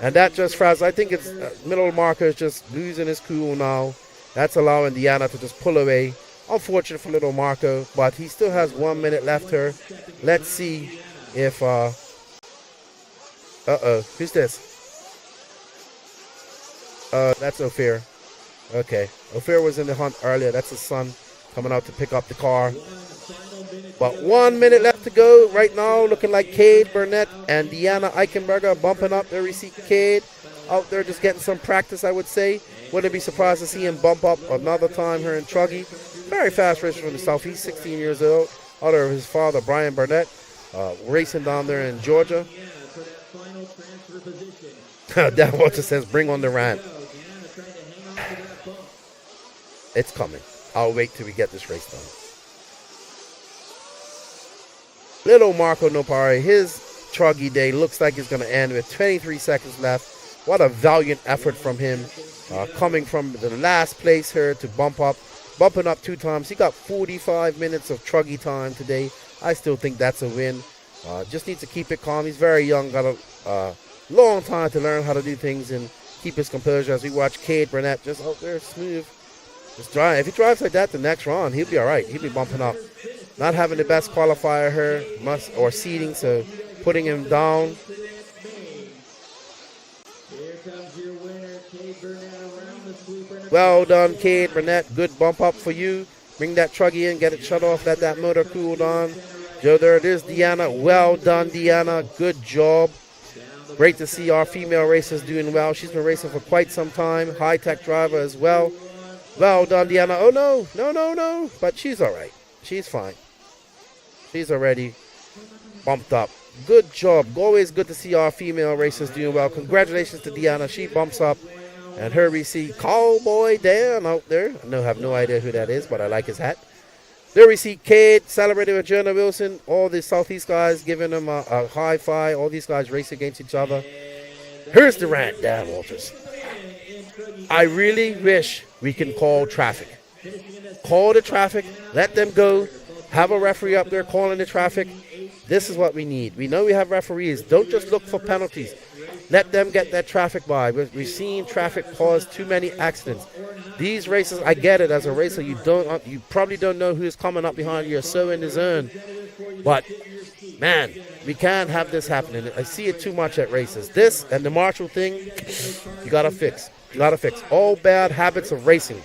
And that just fries. I think it's middle marker is just losing his cool now. That's allowing Diana to just pull away. Unfortunate for little Marco, but he still has 1 minute left here. Let's see if who's this? That's Ophir. Okay, Ophir was in the hunt earlier. That's his son coming out to pick up the car. But 1 minute left to go right now. Looking like Cade Burnett and Deanna Eichenberger bumping up there. We see Cade out there just getting some practice, I would say. Wouldn't be surprised to see him bump up another time here in Truggy. Very fast racer from the south. He's 16 years old. Out of his father, Brian Burnett, racing down there in Georgia. Dan Walter says, bring on the rant. It's coming. I'll wait till we get this race done. Little Marco Nopari, his Truggy day looks like it's going to end with 23 seconds left. What a valiant effort from him. Coming from the last place here to bumping up 2 times. He got 45 minutes of Truggy time today. I still think that's a win. Just needs to keep it calm. He's very young, got a long time to learn how to do things and keep his composure as we watch Cade Burnett just out there smooth. Just drive. If he drives like that the next round, he'll be all right. He'll be bumping up. Not having the best qualifier here, or seating, so putting him down. Well done, Cade Burnett. Good bump up for you. Bring that Truggy in, get it shut off, let that motor cool down. Joe, there it is, Deanna. Well done, Deanna. Good job. Great to see our female racers doing well. She's been racing for quite some time. High-tech driver as well. Well done, Deanna. Oh, no. But she's all right. She's fine. She's already bumped up. Good job. Always good to see our female racers doing well. Congratulations to Deanna. She bumps up. And here we see Cowboy Dan out there. I have no idea who that is, but I like his hat. There we see Cade celebrating with Jonah Wilson. All the Southeast guys giving him a high five. All these guys race against each other. Here's the rant, Dan Walters. I really wish we can call traffic. Call the traffic. Let them go. Have a referee up there calling the traffic. This is what we need. We know we have referees. Don't just look for penalties. Let them get that traffic by. We've seen traffic cause too many accidents. These races, I get it. As a racer, you probably don't know who's coming up behind you. You're so in the zone. But, man, we can't have this happening. I see it too much at races. This and the Marshall thing, you got to fix. You got to fix. All bad habits of racing.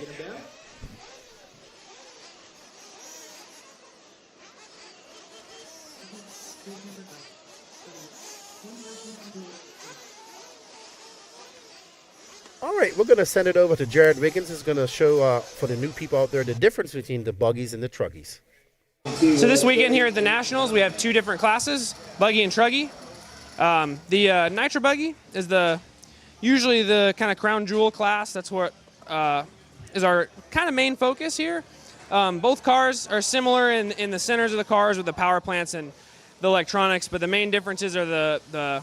All right, we're going to send it over to Jared Wiggins. He's going to show, for the new people out there, the difference between the Buggies and the Truggies. So this weekend here at the Nationals, we have 2 different classes, Buggy and Truggy. The Nitro Buggy is usually the kind of crown jewel class. That's what is our kind of main focus here. Both cars are similar in the centers of the cars with the power plants and the electronics, but the main differences are the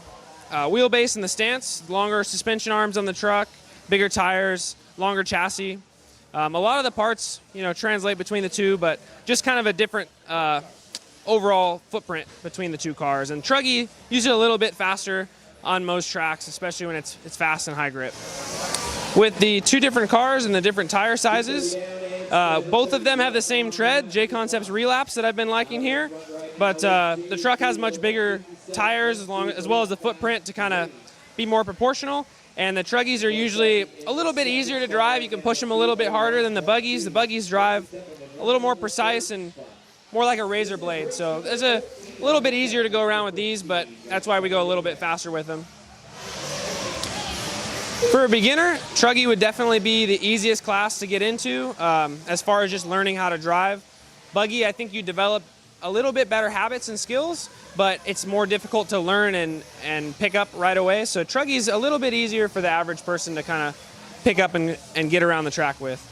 wheelbase and the stance, longer suspension arms on the truck, bigger tires, longer chassis. A lot of the parts, translate between the two, but just kind of a different overall footprint between the 2 cars. And Truggy usually a little bit faster on most tracks, especially when it's fast and high grip. With the 2 different cars and the different tire sizes, both of them have the same tread, J-Concepts Relapse, that I've been liking here. But the truck has much bigger tires as well as the footprint to kind of be more proportional. And the Truggies are usually a little bit easier to drive. You can push them a little bit harder than the Buggies. The Buggies drive a little more precise and more like a razor blade. So it's a little bit easier to go around with these, but that's why we go a little bit faster with them. For a beginner, Truggy would definitely be the easiest class to get into as far as just learning how to drive. Buggy, I think you develop a little bit better habits and skills, but it's more difficult to learn and pick up right away. So Truggy's a little bit easier for the average person to kind of pick up and get around the track with.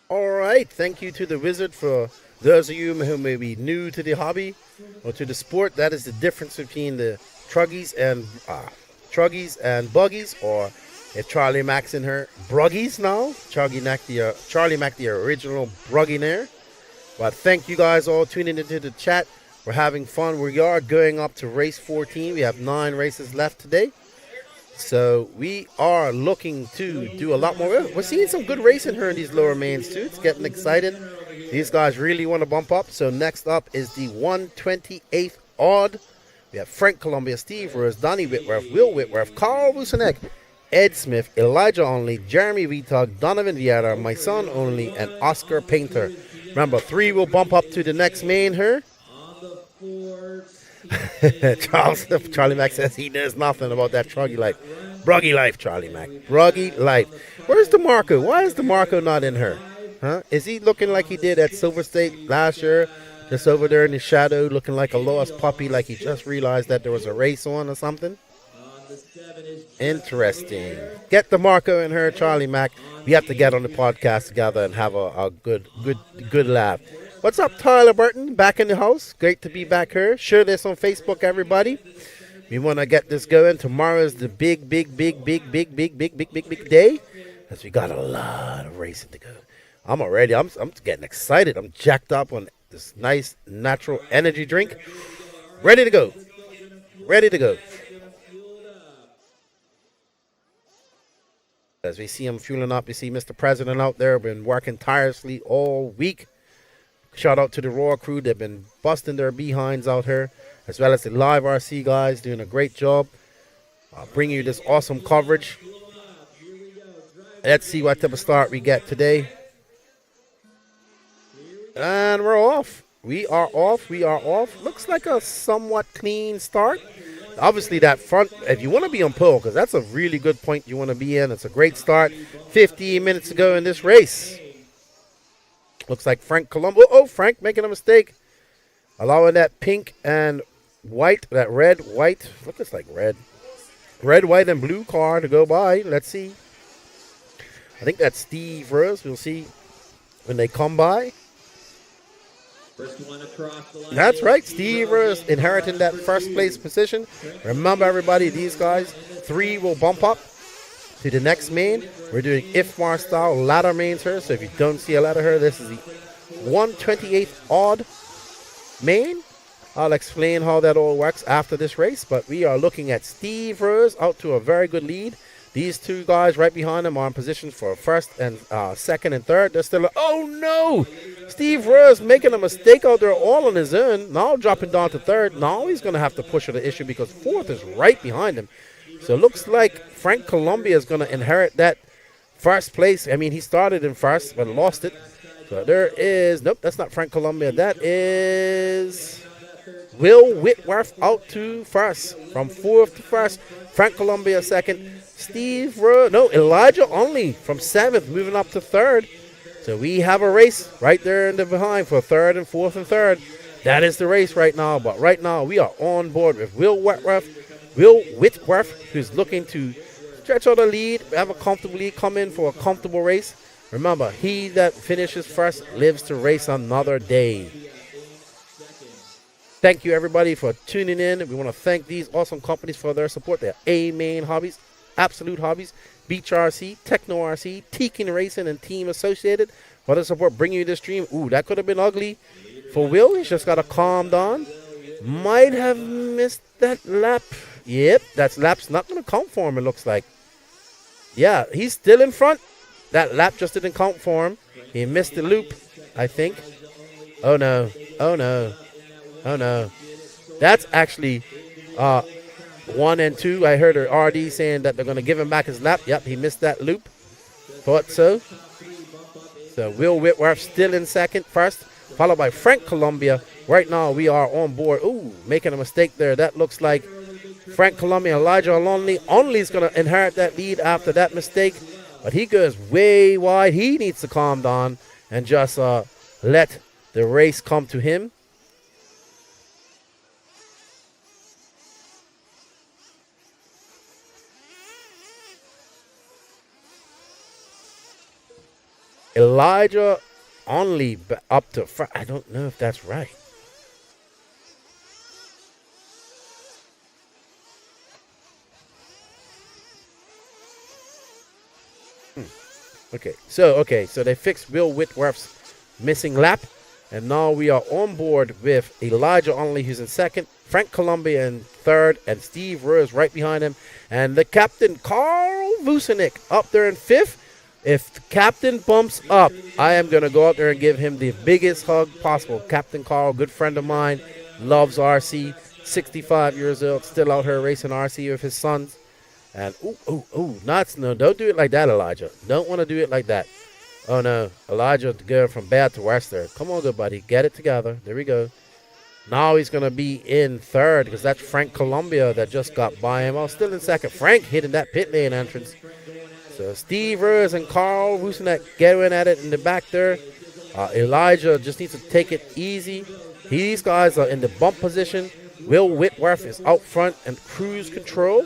All right, thank you to the Wizard for Those of you who may be new to the hobby or to the sport, that is the difference between the Truggies and Buggies, or if Charlie Mac's in her, Bruggies now. Charlie Mac, the original Brugginaire. But thank you guys all tuning into the chat. We're having fun. We are going up to race 14. We have 9 races left today. So we are looking to do a lot more. We're seeing some good racing here in these lower mains too. It's getting excited. These guys really want to bump up. So next up is the 128th odd. We have Frank Columbia, Steve Rose, Donnie Whitworth, Will Whitworth, Carl Vusanek, Ed Smith, Elijah Only, Jeremy Vitog, Donovan Vieira, my son Only, and Oscar Painter. Remember, 3 will bump up to the next main here. Charlie Mac says he knows nothing about that Truggy life. Bruggy life, Charlie Mac. Bruggy life. Where's DeMarco? Why is DeMarco not in her? Huh? Is he looking like he did at Silver State last year? Just over there in the shadow, looking like a lost puppy, like he just realized that there was a race on or something? Interesting. Get DeMarco and her, Charlie Mac. We have to get on the podcast together and have a good laugh. What's up, Tyler Burton? Back in the house. Great to be back here. Share this on Facebook, everybody. We want to get this going. Tomorrow is the big day, as we got a lot of racing to go. I'm already. I'm getting excited. I'm jacked up on this nice natural energy drink. Ready to go. Ready to go. As we see him fueling up, you see Mr. President out there, been working tirelessly all week. Shout out to the Raw crew. They've been busting their behinds out here, as well as the Live RC guys doing a great job. Bringing you this awesome coverage. Let's see what type of start we get today. And we're off. We are off. We are off. Looks like a somewhat clean start. Obviously, that front, if you want to be on pole, because that's a really good point you want to be in. It's a great start. 15 minutes to go in this race. Looks like Frank Colombo. Oh, Frank making a mistake. Allowing that pink and white, that red, white. What looks like red. Red, white, and blue car to go by. Let's see. I think that's Steve Rose. We'll see when they come by. That's right. Steve Rose inheriting that first place position. Remember, everybody, these guys, 3 will bump up to the next main. We're doing IFMAR style ladder mains here. So if you don't see a ladder here, this is the 128th odd main. I'll explain how that all works after this race. But we are looking at Steve Rose out to a very good lead. These 2 guys right behind him are in positions for first and second and third. They're still, oh no! Steve Rose making a mistake out there all on his own. Now dropping down to third. Now he's going to have to push at the issue because fourth is right behind him. So it looks like Frank Columbia is going to inherit that first place. I mean, he started in first, but lost it. So there is, nope, that's not Frank Columbia. That is Will Whitworth out to first. From fourth to first. Frank Columbia second. Steve Rose, no, Elijah Only from seventh, moving up to third. So we have a race right there in the behind for third and fourth and third. That is the race right now. But right now we are on board with Will Whitworth, who's looking to stretch out the lead, have a comfortable lead, come in for a comfortable race. Remember, he that finishes first lives to race another day. Thank you, everybody, for tuning in. We want to thank these awesome companies for their support. They're A-Main Hobbies, Absolute Hobbies, Beach RC, Techno RC, Tekin Racing, and Team Associated for their support bringing you this stream. Ooh, that could have been ugly for Will. He's just got to calm down. Might have missed that lap. Yep, that lap's not going to count for him, it looks like. Yeah, he's still in front. That lap just didn't count for him. He missed the loop, I think. Oh, no. Oh, no. Oh, no. That's actually 1 and 2. I heard her RD saying that they're going to give him back his lap. Yep, he missed that loop. Thought so. So Will Whitworth still in first, followed by Frank Columbia. Right now we are on board. Ooh, making a mistake there. That looks like Frank Columbia, Elijah Only. Only's going to inherit that lead after that mistake. But he goes way wide. He needs to calm down and just let the race come to him. Elijah only up to front. I don't know if that's right. Okay, so they fixed Will Whitworth's missing lap, and now we are on board with Elijah Only, who's in second, Frank Columbia in third, and Steve Rose right behind him, and the captain Carl Vucinic up there in fifth. If the captain bumps up, I am going to go out there and give him the biggest hug possible. Captain Carl, good friend of mine, loves RC, 65 years old, still out here racing RC with his sons. And no, don't do it like that, Elijah. Don't want to do it like that. Oh no, Elijah going from bad to worse there. Come on, good buddy, get it together. There we go. Now he's gonna be in third because that's Frank Columbia that just got by him. Oh, still in second. Frank hitting that pit lane entrance. So Steve Rose and Carl Wusenek getting at it in the back there. Elijah just needs to take it easy. These guys are in the bump position. Will Whitworth is out front and cruise control.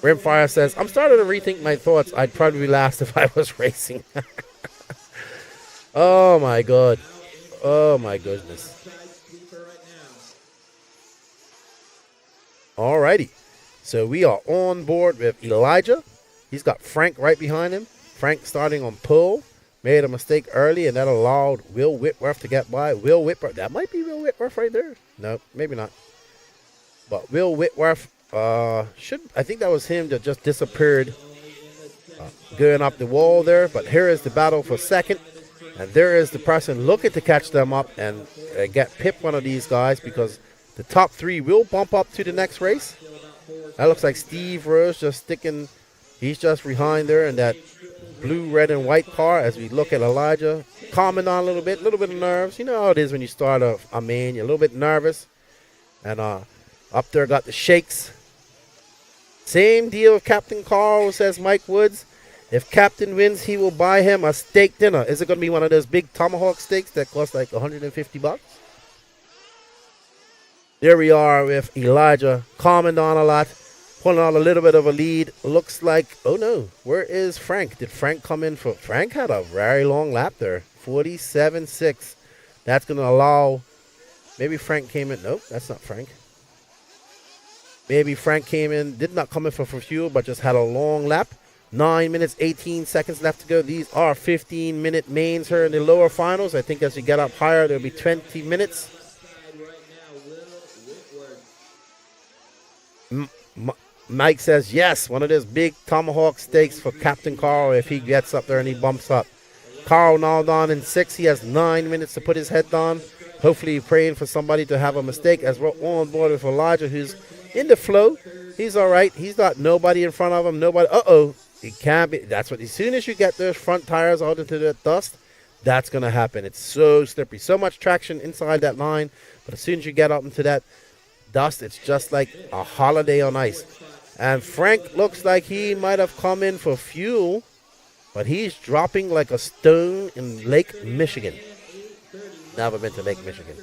Rimfire says, I'm starting to rethink my thoughts. I'd probably be last if I was racing. Oh, my God. Oh, my goodness. Alrighty. So we are on board with Elijah. He's got Frank right behind him. Frank starting on pole. Made a mistake early, and that allowed Will Whitworth to get by. Will Whitworth. That might be Will Whitworth right there. No, maybe not. But Will Whitworth. I think that was him that just disappeared going up the wall there. But here is the battle for second, and there is the person looking to catch them up and get pip one of these guys, because the top three will bump up to the next race. That looks like Steve Rose just sticking. He's just behind there in that blue, red, and white car. As we look at Elijah, calming down a little bit of nerves. You know how it is when you start a main, you're a little bit nervous, and up there got the shakes. Same deal with Captain Carl, says Mike Woods. If Captain wins, he will buy him a steak dinner. Is it going to be one of those big tomahawk steaks that cost like $150? There we are with Elijah, calming down a lot, pulling out a little bit of a lead. Looks like, oh no, where is Frank? Did Frank come in for? Frank had a very long lap there, 47.6. That's going to allow, maybe Frank came in. Nope, that's not Frank. Maybe Frank came in, did not come in for fuel, but just had a long lap. 9 minutes, 18 seconds left to go. These are 15-minute mains here in the lower finals. I think as you get up higher, there'll be 20 minutes. Mike says, yes, one of those big tomahawk steaks for Captain Carl if he gets up there and he bumps up. Carl now down in 6. He has 9 minutes to put his head down. Hopefully praying for somebody to have a mistake as we're on board with Elijah, who's in the flow. He's all right. He's got nobody in front of him. Nobody. It can't be. That's what. As soon as you get those front tires out into the dust, that's going to happen. It's so slippery. So much traction inside that line. But as soon as you get up into that dust, it's just like a holiday on ice. And Frank looks like he might have come in for fuel, but he's dropping like a stone in Lake Michigan. Never been to Lake Michigan.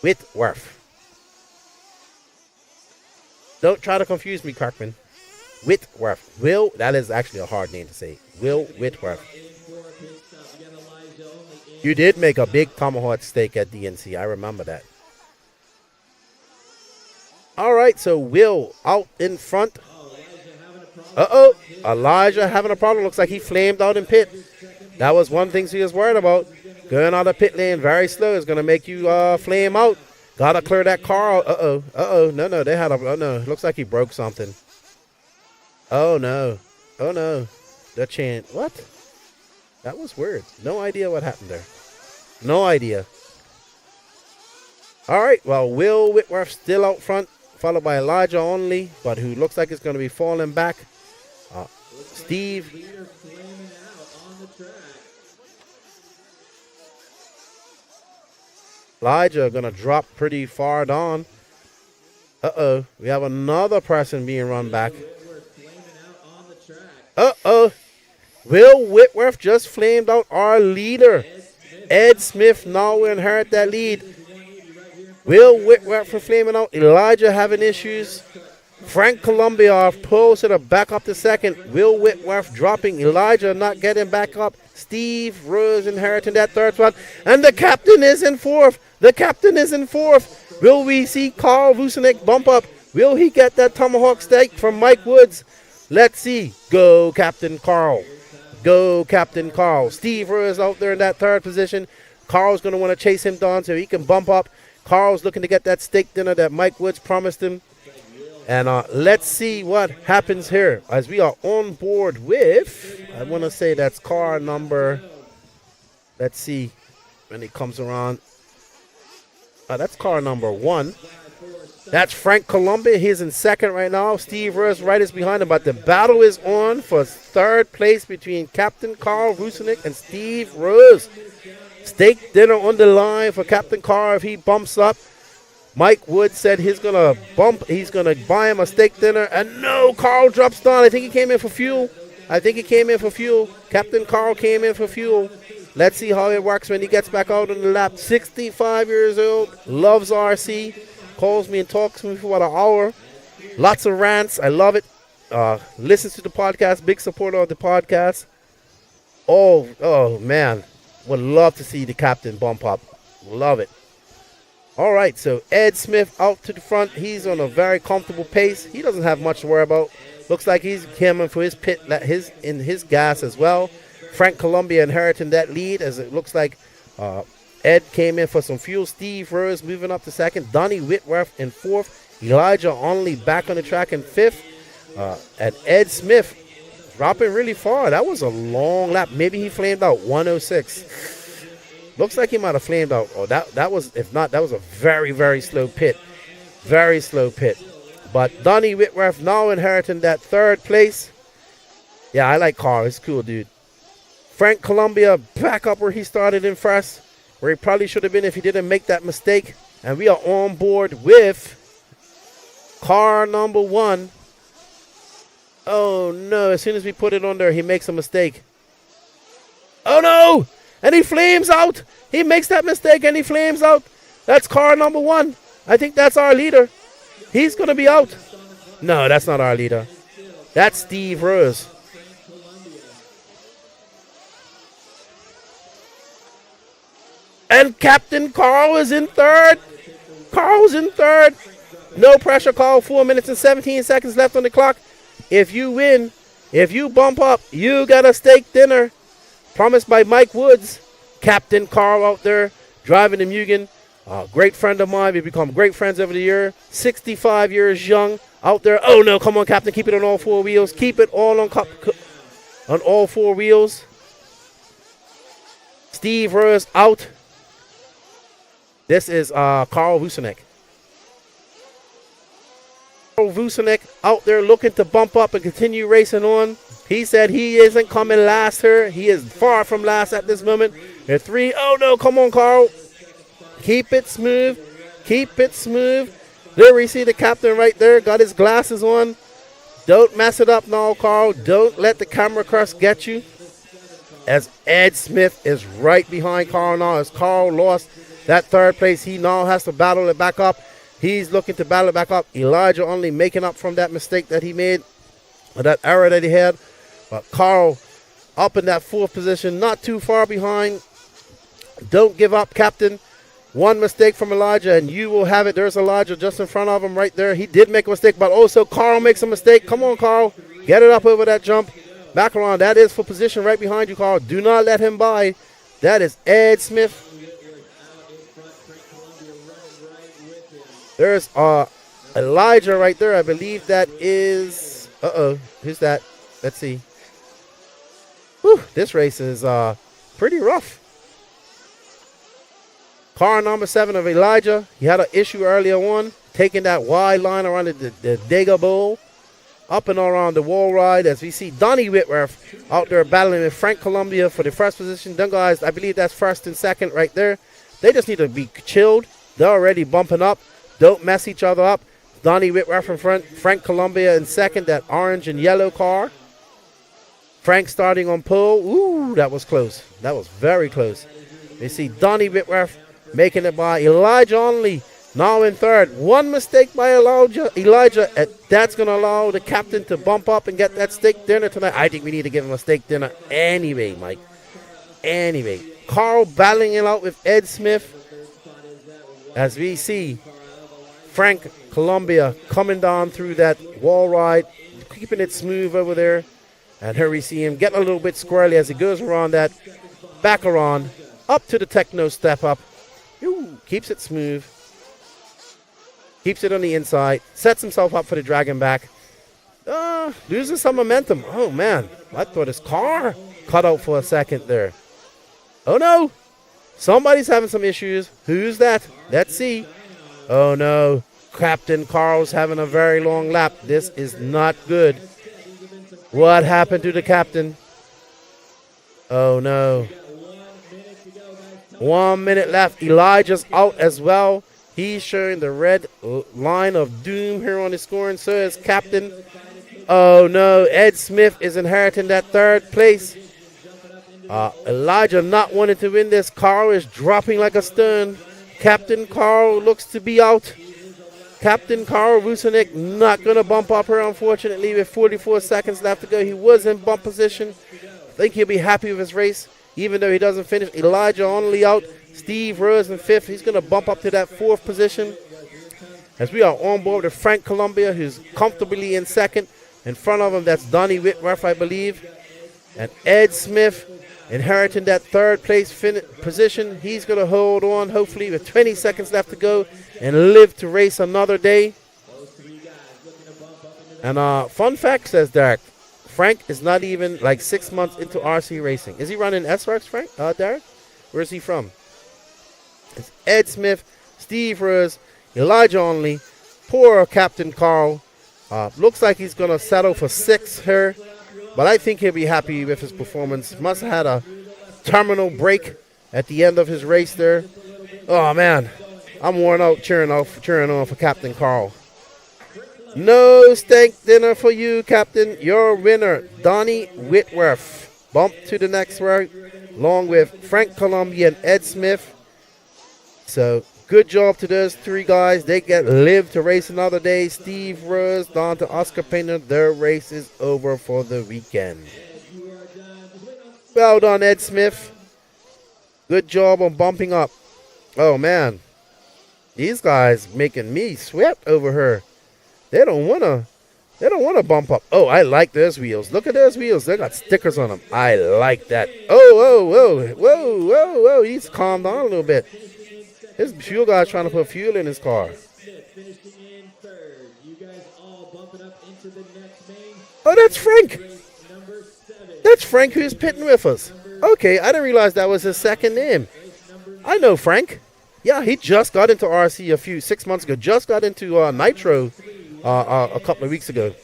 Whitworth. Don't try to confuse me, Kirkman. Whitworth. Will, that is actually a hard name to say. Will Whitworth. You did make a big tomahawk steak at DNC. I remember that. All right, so Will out in front. Elijah having a problem. Looks like he flamed out in pit. That was one thing he was worried about. Going out of pit lane very slow is going to make you flame out. Got to clear that car out. No, they had a, looks like he broke something. Oh, no. The chant, what? That was weird. No idea what happened there. No idea. All right, well, Will Whitworth still out front, followed by Elijah Only, but who looks like it's going to be falling back. Steve. Elijah going to drop pretty far down. We have another person being run back. Will Whitworth just flamed out our leader. Ed Smith now will inherit that lead. Will Whitworth for flaming out. Elijah having issues. Frank Columbia off pole, so to back up to second. Will Whitworth dropping. Elijah not getting back up. Steve Rose inheriting that third spot. And the captain is in fourth. The captain is in fourth. Will we see Carl Vucinic bump up? Will he get that tomahawk steak from Mike Woods? Let's see. Go, Captain Carl. Go, Captain Carl. Steve Rose out there in that third position. Carl's going to want to chase him down so he can bump up. Carl's looking to get that steak dinner that Mike Woods promised him. And let's see what happens here as we are on board with, I want to say that's car number, let's see when it comes around. That's car number 1. That's Frank Columbia. He's in second right now. Steve Rose right is behind him. But the battle is on for third place between Captain Carl Vucinic and Steve Rose. Steak dinner on the line for Captain Carl if he bumps up. Mike Wood said he's gonna buy him a steak dinner, and no, Carl drops down. I think he came in for fuel. Captain Carl came in for fuel. Let's see how it works when he gets back out on the lap. 65 years old, loves RC, calls me and talks to me for about an hour. Lots of rants, I love it. Listens to the podcast, big supporter of the podcast. Oh man, would love to see the captain bump up. Love it. All right, so Ed Smith out to the front. He's on a very comfortable pace. He doesn't have much to worry about. Looks like he's coming for his pit, his gas as well. Frank Columbia inheriting that lead as it looks like Ed came in for some fuel. Steve Rose moving up to second. Donnie Whitworth in fourth. Elijah Onley back on the track in fifth. And Ed Smith dropping really far. That was a long lap. Maybe he flamed out 106. Looks like he might have flamed out. Oh, that was, if not, that was a very, very slow pit. Very slow pit. But Donnie Whitworth now inheriting that third place. Yeah, I like Carl. He's cool, dude. Frank Columbia back up where he started in first, where he probably should have been if he didn't make that mistake. And we are on board with car number 1. Oh, no. As soon as we put it on there, he makes a mistake. Oh, no. And he flames out. He makes that mistake and he flames out. That's car number 1. I think that's our leader. He's going to be out. No, that's not our leader. That's Steve Rose. And Captain Carl is in third. Carl's in third. No pressure, Carl. 4 minutes and 17 seconds left on the clock. If you win, if you bump up, you got a steak dinner. Promised by Mike Woods. Captain Carl out there driving the Mugen. Great friend of mine. We've become great friends over the year. 65 years young out there. Oh, no. Come on, Captain. Keep it on all 4 wheels. Keep it all on all 4 wheels. Steve Rose out. This is Carl Vucinic. Carl Vucinic out there looking to bump up and continue racing on. He said he isn't coming last here. He is far from last at this moment. There 3. Oh, no. Come on, Carl. Keep it smooth. Keep it smooth. There we see the captain right there. Got his glasses on. Don't mess it up now, Carl. Don't let the camera curse get you. As Ed Smith is right behind Carl now. As Carl lost that third place, he now has to battle it back up. He's looking to battle it back up. Elijah only making up from that mistake that he made, or that error that he had. But Carl up in that 4th position, not too far behind. Don't give up, Captain. One mistake from Elijah, and you will have it. There's Elijah just in front of him right there. He did make a mistake, but also Carl makes a mistake. Come on, Carl. Get it up over that jump. Back around. That is for position right behind you, Carl. Do not let him by. That is Ed Smith. There's Elijah right there. I believe that is... Who's that? Let's see. Whew, this race is pretty rough. Car number 7 of Elijah. He had an issue earlier on, taking that wide line around the Dega Bowl. Up and around the wall ride as we see Donnie Whitworth out there battling with Frank Columbia for the first position. Them guys, I believe that's first and second right there. They just need to be chilled. They're already bumping up. Don't mess each other up. Donnie Whitworth in front. Frank Columbia in second, that orange and yellow car. Frank starting on pole. Ooh, that was close. That was very close. You see Donnie Whitworth making it by Elijah Onley. Now in third. One mistake by Elijah, and that's going to allow the captain to bump up and get that steak dinner tonight. I think we need to give him a steak dinner anyway, Mike. Anyway. Carl battling it out with Ed Smith. As we see Frank Columbia coming down through that wall ride, keeping it smooth over there. And here we see him get a little bit squirrely as he goes around that, back around, up to the techno step up. Ooh, keeps it smooth. Keeps it on the inside. Sets himself up for the dragon back. Losing some momentum. Oh, man. I thought his car cut out for a second there. Oh, no. Somebody's having some issues. Who's that? Let's see. Oh, no. Captain Carl's having a very long lap. This is not good. What happened to the captain? Oh, no. 1 minute left. Elijah's out as well. He's showing the red line of doom here on his scoring. So is captain. Oh, no. Ed Smith is inheriting that third place. Elijah not wanting to win this. Carl is dropping like a stone. Captain Carl looks to be out. Captain Carl Rusinek not going to bump up here, unfortunately, with 44 seconds left to go. He was in bump position. I think he'll be happy with his race, even though he doesn't finish. Elijah only out. Steve Rose in fifth. He's going to bump up to that fourth position. As we are on board with Frank Columbia, who's comfortably in second. In front of him, that's Donnie Whitworth, I believe. And Ed Smith inheriting that third place position. He's going to hold on, hopefully, with 20 seconds left to go and live to race another day. And fun fact, says Derek, Frank is not even like 6 months into RC racing. Is he running S-Works, Frank? Derek? Where is he from? It's Ed Smith, Steve Rose, Elijah Only, poor Captain Carl. Looks like he's going to settle for 6th here. But I think he'll be happy with his performance. Must have had a terminal break at the end of his race there. Oh, man. I'm worn out cheering on for Captain Carl. No steak dinner for you, Captain. Your winner, Donnie Whitworth. Bump to the next round, along with Frank Columbia and Ed Smith. So, good job to those three guys. They live to race another day. Steve Rose down to Oscar Painter. Their race is over for the weekend. Well done, Ed Smith. Good job on bumping up. Oh, man. These guys making me sweat over here. They don't wanna bump up. Oh, I like those wheels. Look at those wheels. They got stickers on them. I like that. Whoa. He's calmed down a little bit. His fuel guy's trying to put fuel in his car. Oh, that's Frank. That's Frank who's pitting with us. Okay, I didn't realize that was his second name. I know Frank. Yeah, he just got into RC 6 months ago. Just got into Nitro a couple of weeks ago.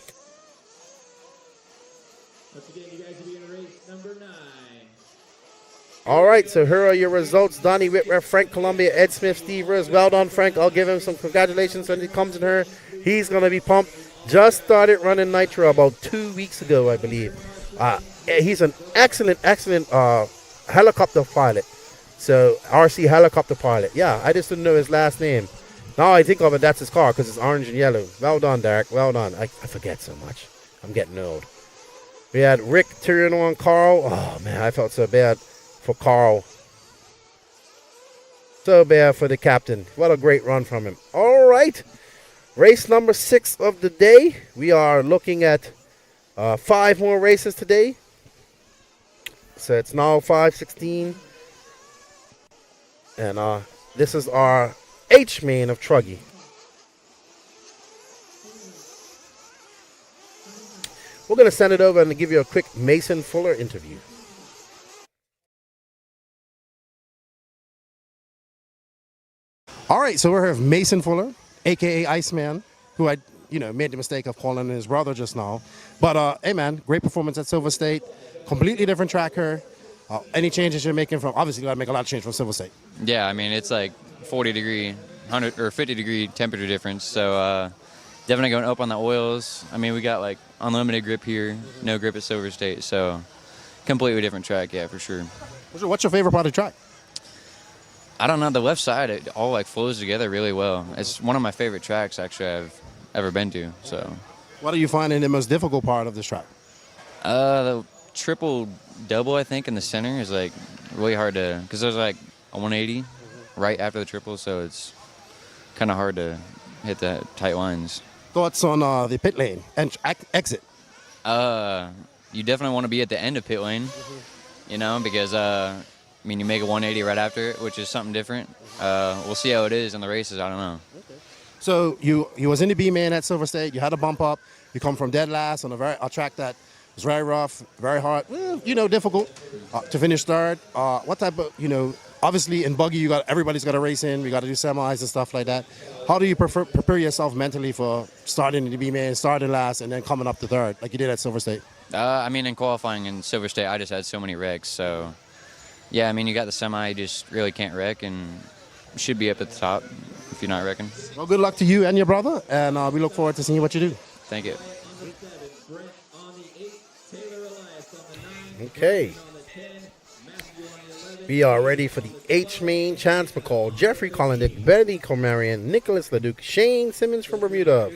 All right, so here are your results. Donnie Whitworth, Frank Columbia, Ed Smith, Steve Rose. Well done, Frank. I'll give him some congratulations when he comes in here. He's going to be pumped. Just started running Nitro about 2 weeks ago, I believe. He's an excellent helicopter pilot. So, RC helicopter pilot. Yeah, I just didn't know his last name. Now I think of it, that's his car because it's orange and yellow. Well done, Derek. Well done. I forget so much. I'm getting old. We had Rick turning on Carl. Oh, man, I felt so bad for Carl. So bad for the captain. What a great run from him. All right. Race number 6 of the day. We are looking at 5 more races today. So it's now 5:16. And this is our H main of Truggy. We're going to send it over and give you a quick Mason Fuller interview. All right, so we're here with Mason Fuller, a.k.a. Iceman, who I made the mistake of calling his brother just now. But, hey, man, great performance at Silver State. Completely different track here. Any changes you're making from, obviously you got to make a lot of change from Silver State. Yeah, I mean, it's like 40-degree, 100 or 50-degree temperature difference. So definitely going up on the oils. I mean, we got like unlimited grip here, no grip at Silver State. So completely different track, yeah, for sure. What's your favorite part of the track? I don't know, the left side, it all like flows together really well. It's one of my favorite tracks actually I've ever been to. So, What are you finding the most difficult part of this track? the triple double I think in the center is like really hard to, because there's like a 180 right after the triple, so it's kind of hard to hit the tight lines. Thoughts on the pit lane and exit? You definitely want to be at the end of pit lane, you know, because I mean, you make a 180 right after it, which is something different. We'll see how it is in the races. I don't know. So you was in the B-main at Silver State. You had a bump up. You come from dead last on a track that was very rough, very hard, difficult to finish third. What type of, obviously in Buggy, everybody's got to race in. We got to do semis and stuff like that. How do you prepare yourself mentally for starting in the B-main, starting last, and then coming up to third like you did at Silver State? I mean, in qualifying in Silver State, I just had so many wrecks. So, yeah, I mean, you got the semi, you just really can't wreck, and you should be up at the top if you're not wrecking. Well, good luck to you and your brother, and we look forward to seeing what you do. Thank you. Okay. We are ready for the H main. Chance McCall, Jeffrey Collindick, Benny Comarian, Nicholas Leduc, Shane Simmons from Bermuda,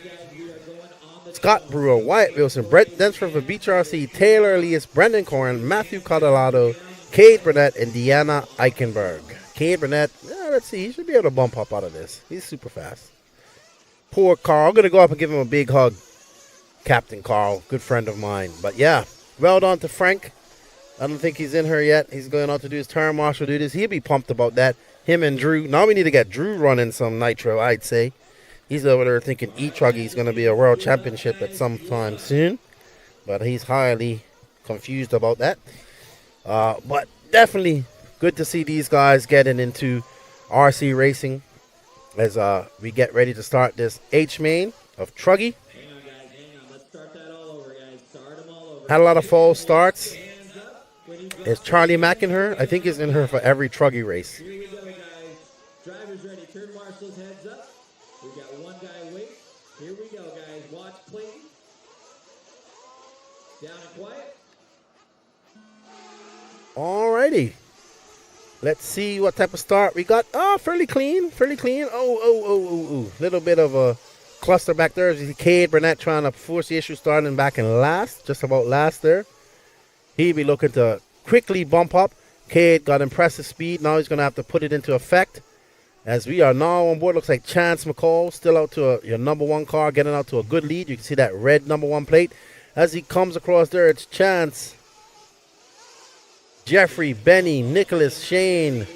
Scott Brewer, Wyatt Wilson, Brett Densford for Beach RC, Taylor Elias, Brendan Corrin, Matthew Cadalado, Cade Burnett, and Deanna Eichenberg. Cade Burnett, let's see, he should be able to bump up out of this. He's super fast. Poor Carl. I'm going to go up and give him a big hug. Captain Carl, good friend of mine. But yeah, well done to Frank. I don't think he's in her yet. He's going out to do his turn marshal duties. He'll be pumped about that. Him and Drew. Now we need to get Drew running some Nitro, I'd say. He's over there thinking Truggy is going to be a world championship at some time soon. But he's highly confused about that. But definitely good to see these guys getting into RC racing as we get ready to start this H main of Truggy. Hang on, guys. Hang on. Let's start that all over, guys. Start them all over. Had a lot of false starts. Is Charlie McInher? I think he's in her for every Truggy race. Here we go, guys. Drivers ready. Turn marshals, heads up. We've got one guy wait. Here we go, guys. Watch Clayton. Down and quiet. Alrighty. Let's see what type of start we got. Oh, fairly clean. Fairly clean. Oh. Little bit of a cluster back there. As you see Cade Burnett trying to force the issue, starting back in last. Just about last there. He'd be looking to quickly bump up. Cade got impressive speed. Now he's going to have to put it into effect. As we are now on board, looks like Chance McCall still out to your number one car, getting out to a good lead. You can see that red number one plate. As he comes across there, it's Chance, Jeffrey, Benny, Nicholas, Shane,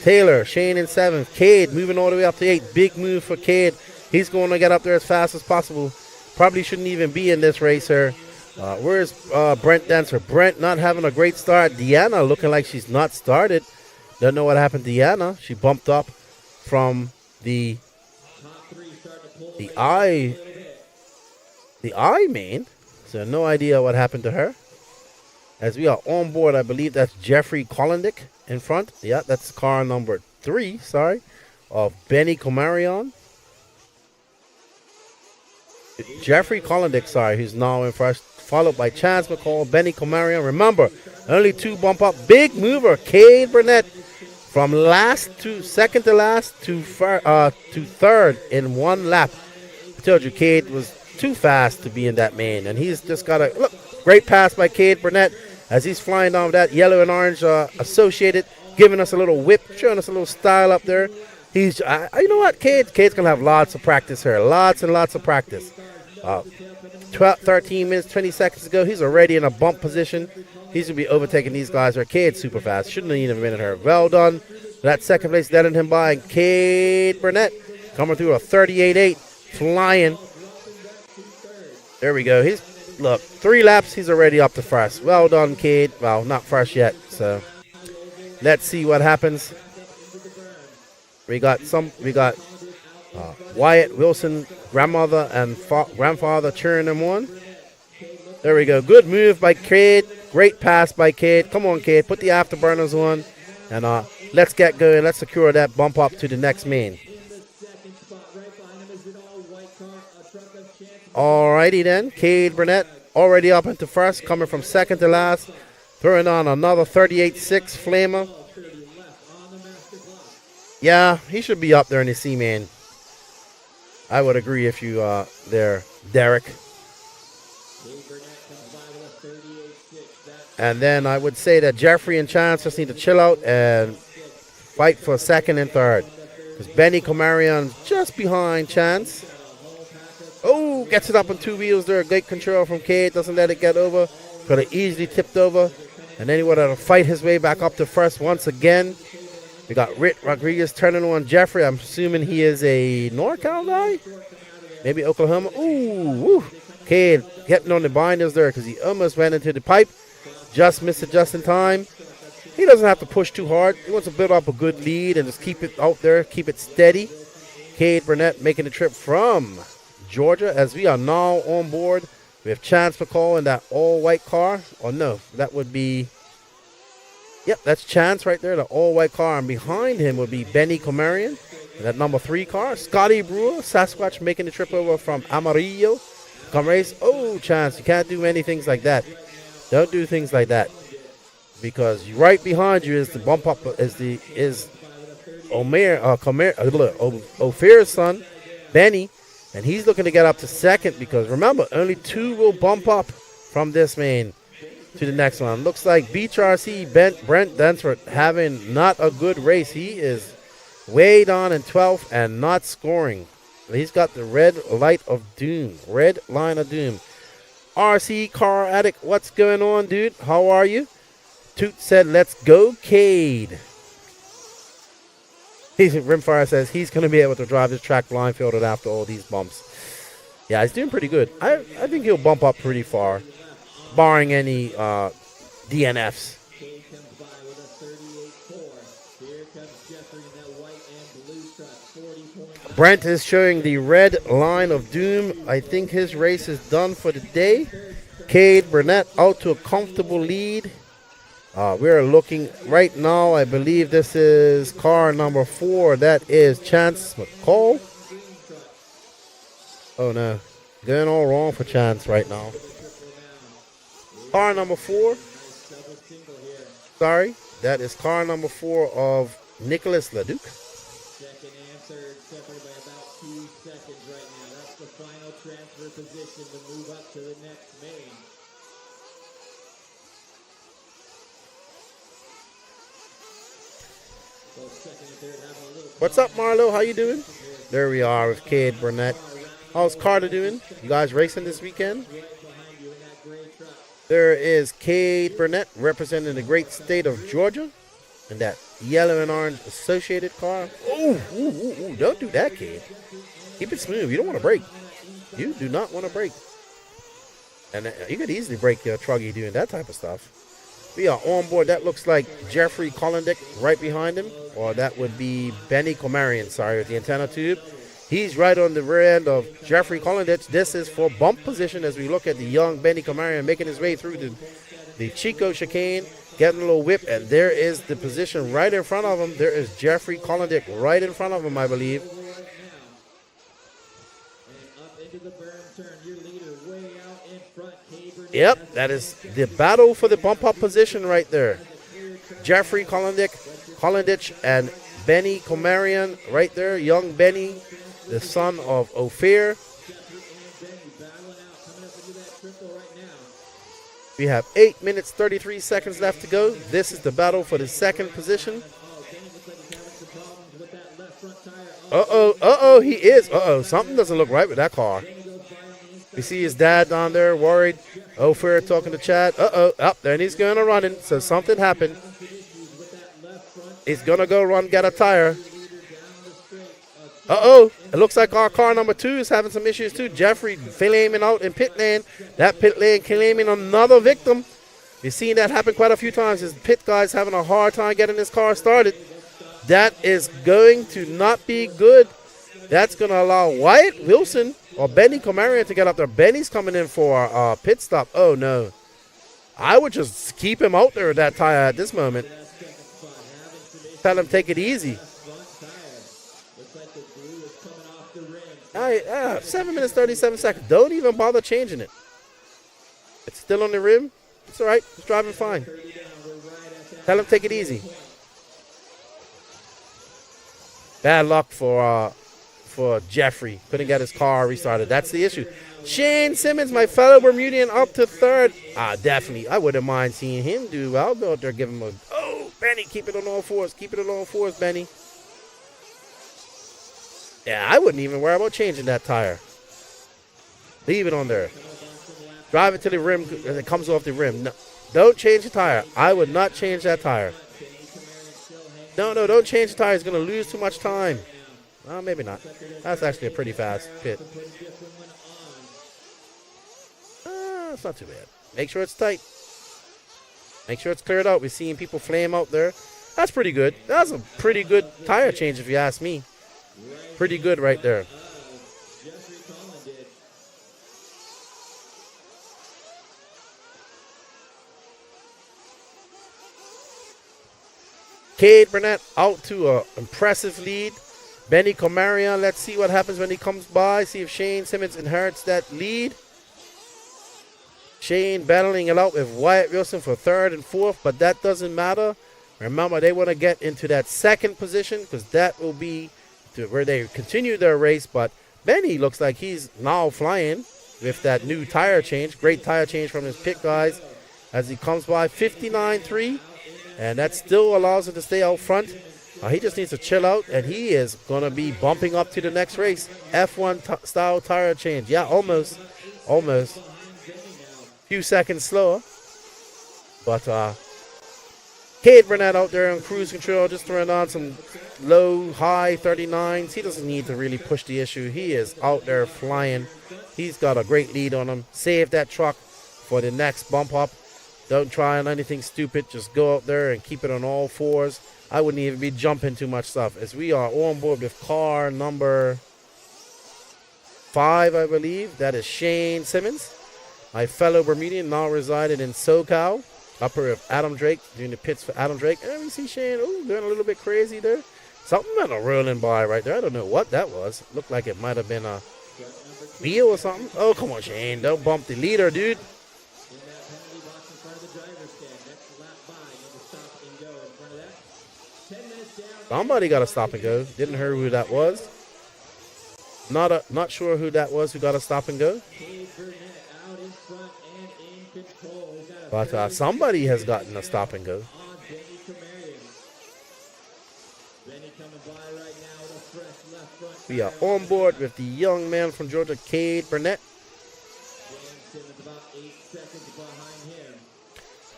Taylor, Shane in 7th. Cade moving all the way up to 8. Big move for Cade. He's going to get up there as fast as possible. Probably shouldn't even be in this race here. Where's Brent Dancer? Brent not having a great start. Deanna looking like she's not started. Don't know what happened to Deanna. She bumped up from the I main. So no idea what happened to her. As we are on board, I believe that's Jeffrey Collindick in front. Yeah, that's car number 3, of Benny Comarion. Jeffrey Collindick, who's now in first, followed by Chance McCall, Benny Comarion. Remember, only 2 bump up. Big mover, Cade Burnett, from second to last to third in 1 lap. I told you, Cade was too fast to be in that main, and he's just got a look. Great pass by Cade Burnett as he's flying down with that yellow and orange associated, giving us a little whip, showing us a little style up there. He's, you know what, Cade's gonna have lots of practice here, lots and lots of practice. 13 minutes, 20 seconds ago, he's already in a bump position. He's going to be overtaking these guys. Cade's super fast. Shouldn't have even been in her. Well done. That second place letting him by. And Cade Burnett coming through a 38.8, flying. There we go. Look, 3 laps, he's already up to first. Well done, Cade. Well, not first yet. So let's see what happens. We got Wyatt Wilson, grandmother and grandfather cheering him on. There we go. Good move by Cade. Great pass by Cade. Come on, Cade. Put the afterburners on. And let's get going. Let's secure that bump up to the next main. Alrighty then. Cade Burnett already up into first. Coming from second to last. Throwing on another 38.6 flamer. Yeah, he should be up there in the C-Man. I would agree if you there, Derek. And then I would say that Jeffrey and Chance just need to chill out and fight for second and third. Because Benny Comarion's just behind Chance. Oh, gets it up on two wheels there. Great control from Cade. Doesn't let it get over. Could have easily tipped over. And then he would have to fight his way back up to first once again. We got Rick Rodriguez turning on Jeffrey. I'm assuming he is a NorCal guy. Maybe Oklahoma. Ooh, woo. Cade getting on the binders there because he almost went into the pipe. Just missed it just in time. He doesn't have to push too hard. He wants to build up a good lead and just keep it out there, keep it steady. Cade Burnett making the trip from Georgia as we are now on board. We have Chance McCall in that all-white car. Oh, no, that would be... Yep, that's Chance right there, the all-white car. And behind him would be Benny Comarion in that number 3 car. Scotty Brewer, Sasquatch, making the trip over from Amarillo. Come race. Oh, Chance, you can't do many things like that. Don't do things like that. Because right behind you is the bump up, is Ophir's son, Benny. And he's looking to get up to second because, remember, only 2 will bump up from this main to the next one. Looks like BRC Brent Densford having not a good race. He is way down in 12th and not scoring. He's got the red light of doom. Red line of doom. RC Car Addict, what's going on, dude? How are you? Toot said, let's go, Cade. Rimfire says he's going to be able to drive this track blindfolded after all these bumps. Yeah, he's doing pretty good. I think he'll bump up pretty far, barring any DNFs. Brent is showing the red line of doom. I think his race is done for the day. Cade Burnett out to a comfortable lead. We're looking right now. I believe this is car number 4. That is Chance McCall. Oh no, going all wrong for Chance right now. Car number 4. Sorry, that is car number 4 of Nicholas Leduc. Second answer, separated by about 2 seconds right now. That's the final transfer position to move up to the next main. What's up, Marlo? How you doing? There we are with Cade Burnett. How's Carter doing? You guys racing this weekend? There is Cade Burnett representing the great state of Georgia in that yellow and orange associated car. Ooh, don't do that, Cade. Keep it smooth. You don't want to break. You do not want to break. And you could easily break your Truggy doing that type of stuff. We are on board. That looks like Jeffrey Collendick right behind him. Or that would be Benny Comarion, sorry, with the antenna tube. He's right on the rear end of Jeffrey Collendick. This is for bump position as we look at the young Benny Comarion making his way through the Chico chicane, getting a little whip. And there is the position right in front of him. There is Jeffrey Collendick right in front of him, I believe. Yep, that is the battle for the bump-up position right there. Jeffrey Collendick and Benny Comarion right there. Young Benny, the son of Ophir. We have 8 minutes, 33 seconds left to go. This is the battle for the second position. He is. Something doesn't look right with that car. You see his dad down there worried. Ophir talking to Chad. Up there, and he's going to run in. So something happened. He's going to go run, get a tire. It looks like our car number 2 is having some issues too. Jeffrey flaming out in pit lane. That pit lane claiming another victim. We've seen that happen quite a few times. His pit guy's having a hard time getting his car started. That is going to not be good. That's going to allow Wyatt Wilson or Benny Comarion to get up there. Benny's coming in for a pit stop. Oh, no. I would just keep him out there with that tire at this moment. Tell him take it easy. 7 minutes, 37 seconds. Don't even bother changing it. It's still on the rim. It's all right. It's driving fine. Tell him take it easy. Bad luck for Jeffrey. Couldn't get his car restarted. That's the issue. Shane Simmons, my fellow Bermudian, up to third. Definitely. I wouldn't mind seeing him do well. I'll go out there, give him a... Oh, Benny, keep it on all fours. Keep it on all fours, Benny. Yeah, I wouldn't even worry about changing that tire. Leave it on there. Drive it to the rim as it comes off the rim. No, don't change the tire. I would not change that tire. No, don't change the tire. It's going to lose too much time. Well, maybe not. That's actually a pretty fast pit. It's not too bad. Make sure it's tight. Make sure it's cleared out. We're seeing people flame out there. That's pretty good. That's a pretty good tire change if you ask me. Pretty good right there. Cade Burnett out to an impressive lead. Benny Comarion, let's see what happens when he comes by. See if Shane Simmons inherits that lead. Shane battling it out with Wyatt Wilson for third and fourth, but that doesn't matter. Remember, they want to get into that second position because that will be to where they continue their race. But Benny looks like he's now flying with that new tire change. Great tire change from his pit guys as he comes by 59.3. And that still allows him to stay out front. He just needs to chill out, and he is going to be bumping up to the next race. F1 style tire change. Yeah, almost. Few seconds slower. But Cade Burnett out there on cruise control, just throwing on some low, high 39s. He doesn't need to really push the issue. He is out there flying. He's got a great lead on him. Save that truck for the next bump up. Don't try on anything stupid. Just go out there and keep it on all fours. I wouldn't even be jumping too much stuff, as we are on board with car number 5, I believe. That is Shane Simmons, my fellow Bermudian, now residing in SoCal. Upper with Adam Drake, doing the pits for Adam Drake. And we see Shane, going a little bit crazy there. Something kind of rolling by right there. I don't know what that was. Looked like it might have been a wheel or something. Oh, come on, Shane. Don't bump the leader, dude. Somebody got a stop and go. Didn't hear who that was. Not sure who that was who got a stop and go. But somebody has gotten a stop and go. We are on board with the young man from Georgia, Cade Burnett.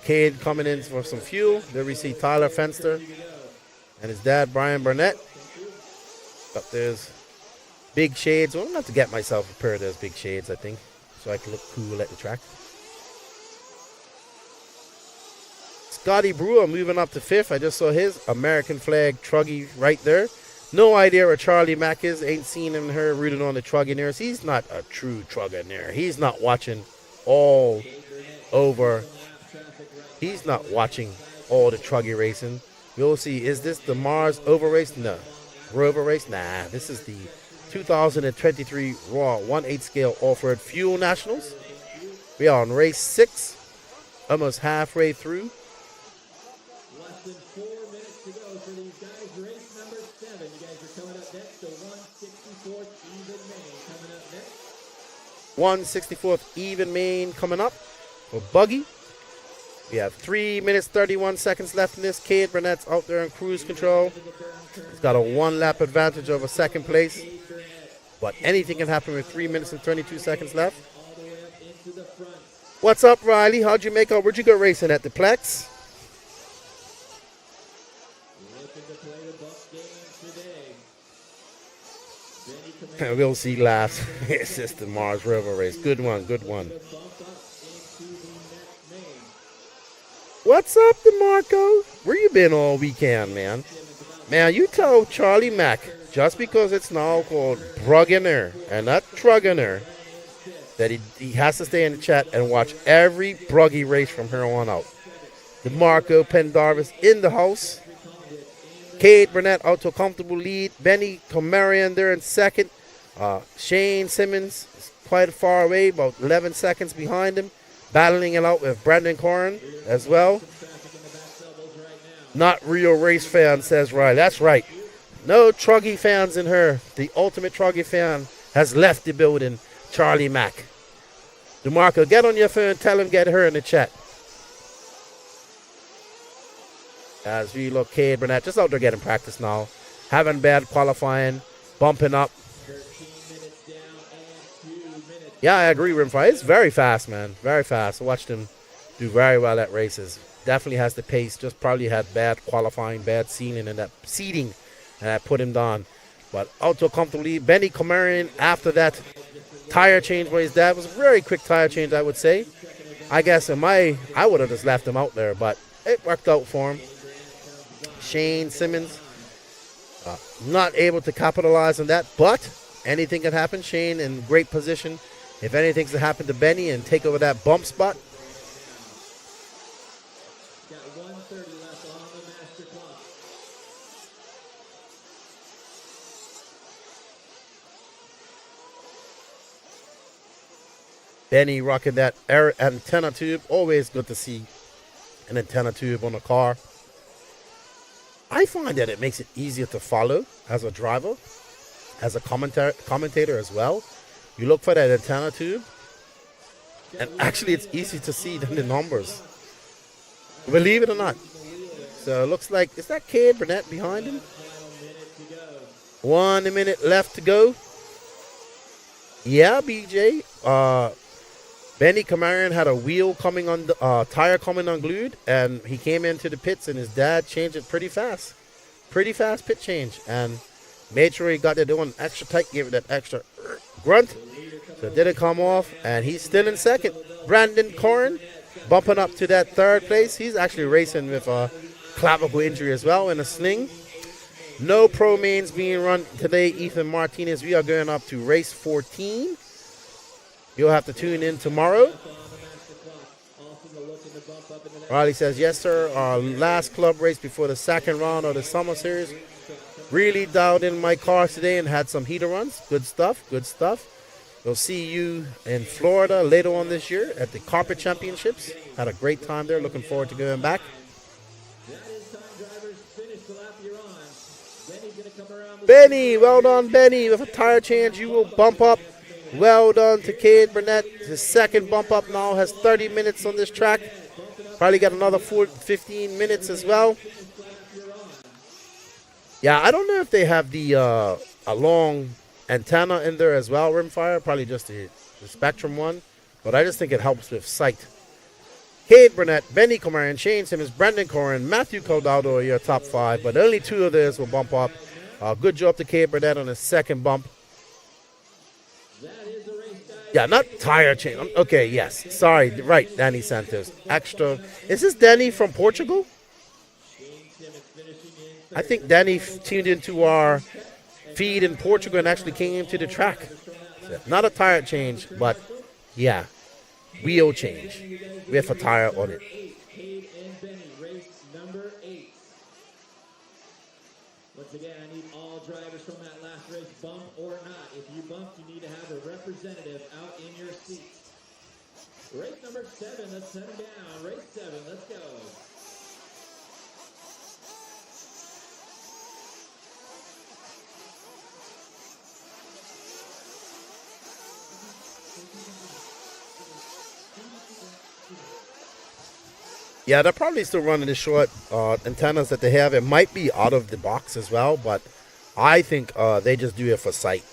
Cade coming in for some fuel. There we see Tyler Fenster and his dad, Brian Burnett. But there's big shades. Well, I'm going to have to get myself a pair of those big shades, I think, so I can look cool at the track. Scotty Brewer moving up to 5th. I just saw his American flag Truggy right there. No idea where Charlie Mack is. Ain't seen him and her rooting on the Truggineers. He's not a true Truggineer. He's not watching all over. He's not watching all the Truggy racing. We'll see. Is this the Mars Over race? No. Rover race? Nah. This is the 2023 Raw 1/8 scale Offroad Fuel Nationals. We are on race 6. Almost halfway through. Less than 4 minutes to go for these guys. Race number 7. You guys are coming up next. The 164th even main coming up next. 164th even main coming up for Buggy. We have 3 minutes, 31 seconds left in this. Cade Burnett's out there in cruise control. He's got a 1-lap advantage over second place. But anything can happen with 3 minutes and 22 seconds left. What's up, Riley? How'd you make out? Where'd you go racing at the Plex? We'll see laughs. It's just the Mars Rover race. Good one, good one. What's up, DeMarco? Where you been all weekend, man? Man, you tell Charlie Mack, just because it's now called Brugginer and not Trugginer, that he has to stay in the chat and watch every Bruggy race from here on out. DeMarco Pendarvis in the house. Cade Burnett out to a comfortable lead. Benny Comarion there in second. Shane Simmons is quite far away, about 11 seconds behind him. Battling it out with Brandon Corrin as well. Not real race fan, says Riley. That's right. No Truggy fans in her. The ultimate Truggy fan has left the building. Charlie Mack. DeMarco, get on your phone. Tell him get her in the chat. As we look, Cade Burnett just out there getting practice now. Having bad qualifying. Bumping up. Yeah, I agree, Rimfire. It's very fast, man. Very fast. I watched him do very well at races. Definitely has the pace. Just probably had bad qualifying, bad seating, and that put him down. But out to a comfortable lead. Benny Comarian after that tire change by his dad was a very quick tire change, I would say. I guess I would have just left him out there, but it worked out for him. Shane Simmons not able to capitalize on that, but anything can happen. Shane in great position. If anything's to happen to Benny and take over that bump spot. Got 1:30 left on the master clock. Benny rocking that air antenna tube. Always good to see an antenna tube on a car. I find that it makes it easier to follow as a driver, as a commentator as well. You look for that antenna tube, and actually it's easy to see than the numbers. Believe it or not. So it looks like, is that Cade Burnett behind him? 1 minute left to go. Yeah, BJ. Benny Comarian had a wheel coming on, tire coming unglued, and he came into the pits, and his dad changed it pretty fast. Pretty fast pit change, and made sure he got there doing extra tight, gave it that extra grunt. So it didn't come off, and he's still in second. Brandon Corrin bumping up to that third place. He's actually racing with a clavicle injury as well in a sling. No pro mains being run today, Ethan Martinez. We are going up to race 14. You'll have to tune in tomorrow. Riley says, yes, sir. Our last club race before the second round of the summer series. Really dialed in my cars today and had some heater runs. Good stuff, good stuff. We'll see you in Florida later on this year at the Carpet Championships. Had a great time there. Looking forward to going back. Benny, well done, Benny. With a tire change, you will bump up. Well done to Cade Burnett. His second bump up now has 30 minutes on this track. Probably got another 15 minutes as well. Yeah, I don't know if they have the a long antenna in there as well, Rimfire. Probably just the Spectrum one. But I just think it helps with sight. Cade Burnett, Benny Comarian, Shane Simmons, Brendan Corrin, Matthew Caldado are your top 5. But only 2 of theirs will bump up. Good job to Cade Burnett on his second bump. Yeah, not tire change. Okay, yes. Sorry. Right, Danny Santos. Extra. Is this Danny from Portugal? I think Danny tuned into our feed in Portugal and actually came to the track. So, not a tire change, but yeah, wheel change with a tire on it. Once again, I need all drivers from that last race, bump or not. If you bumped, you need to have a representative out in your seat. Race number 7, let's head down. Race 7, let's go. Yeah, they're probably still running the short antennas that they have. It might be out of the box as well, but I think they just do it for sight.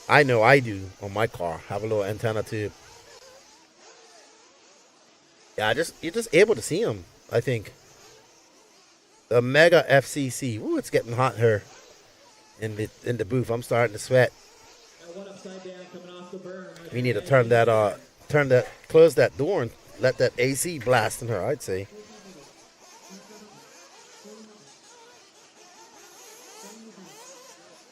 I know I do on my car. Have a little antenna tube. Yeah, you're just able to see them, I think. The Mega FCC. Ooh, it's getting hot here in the booth. I'm starting to sweat. We need to close that door and let that AC blast in her, I'd say.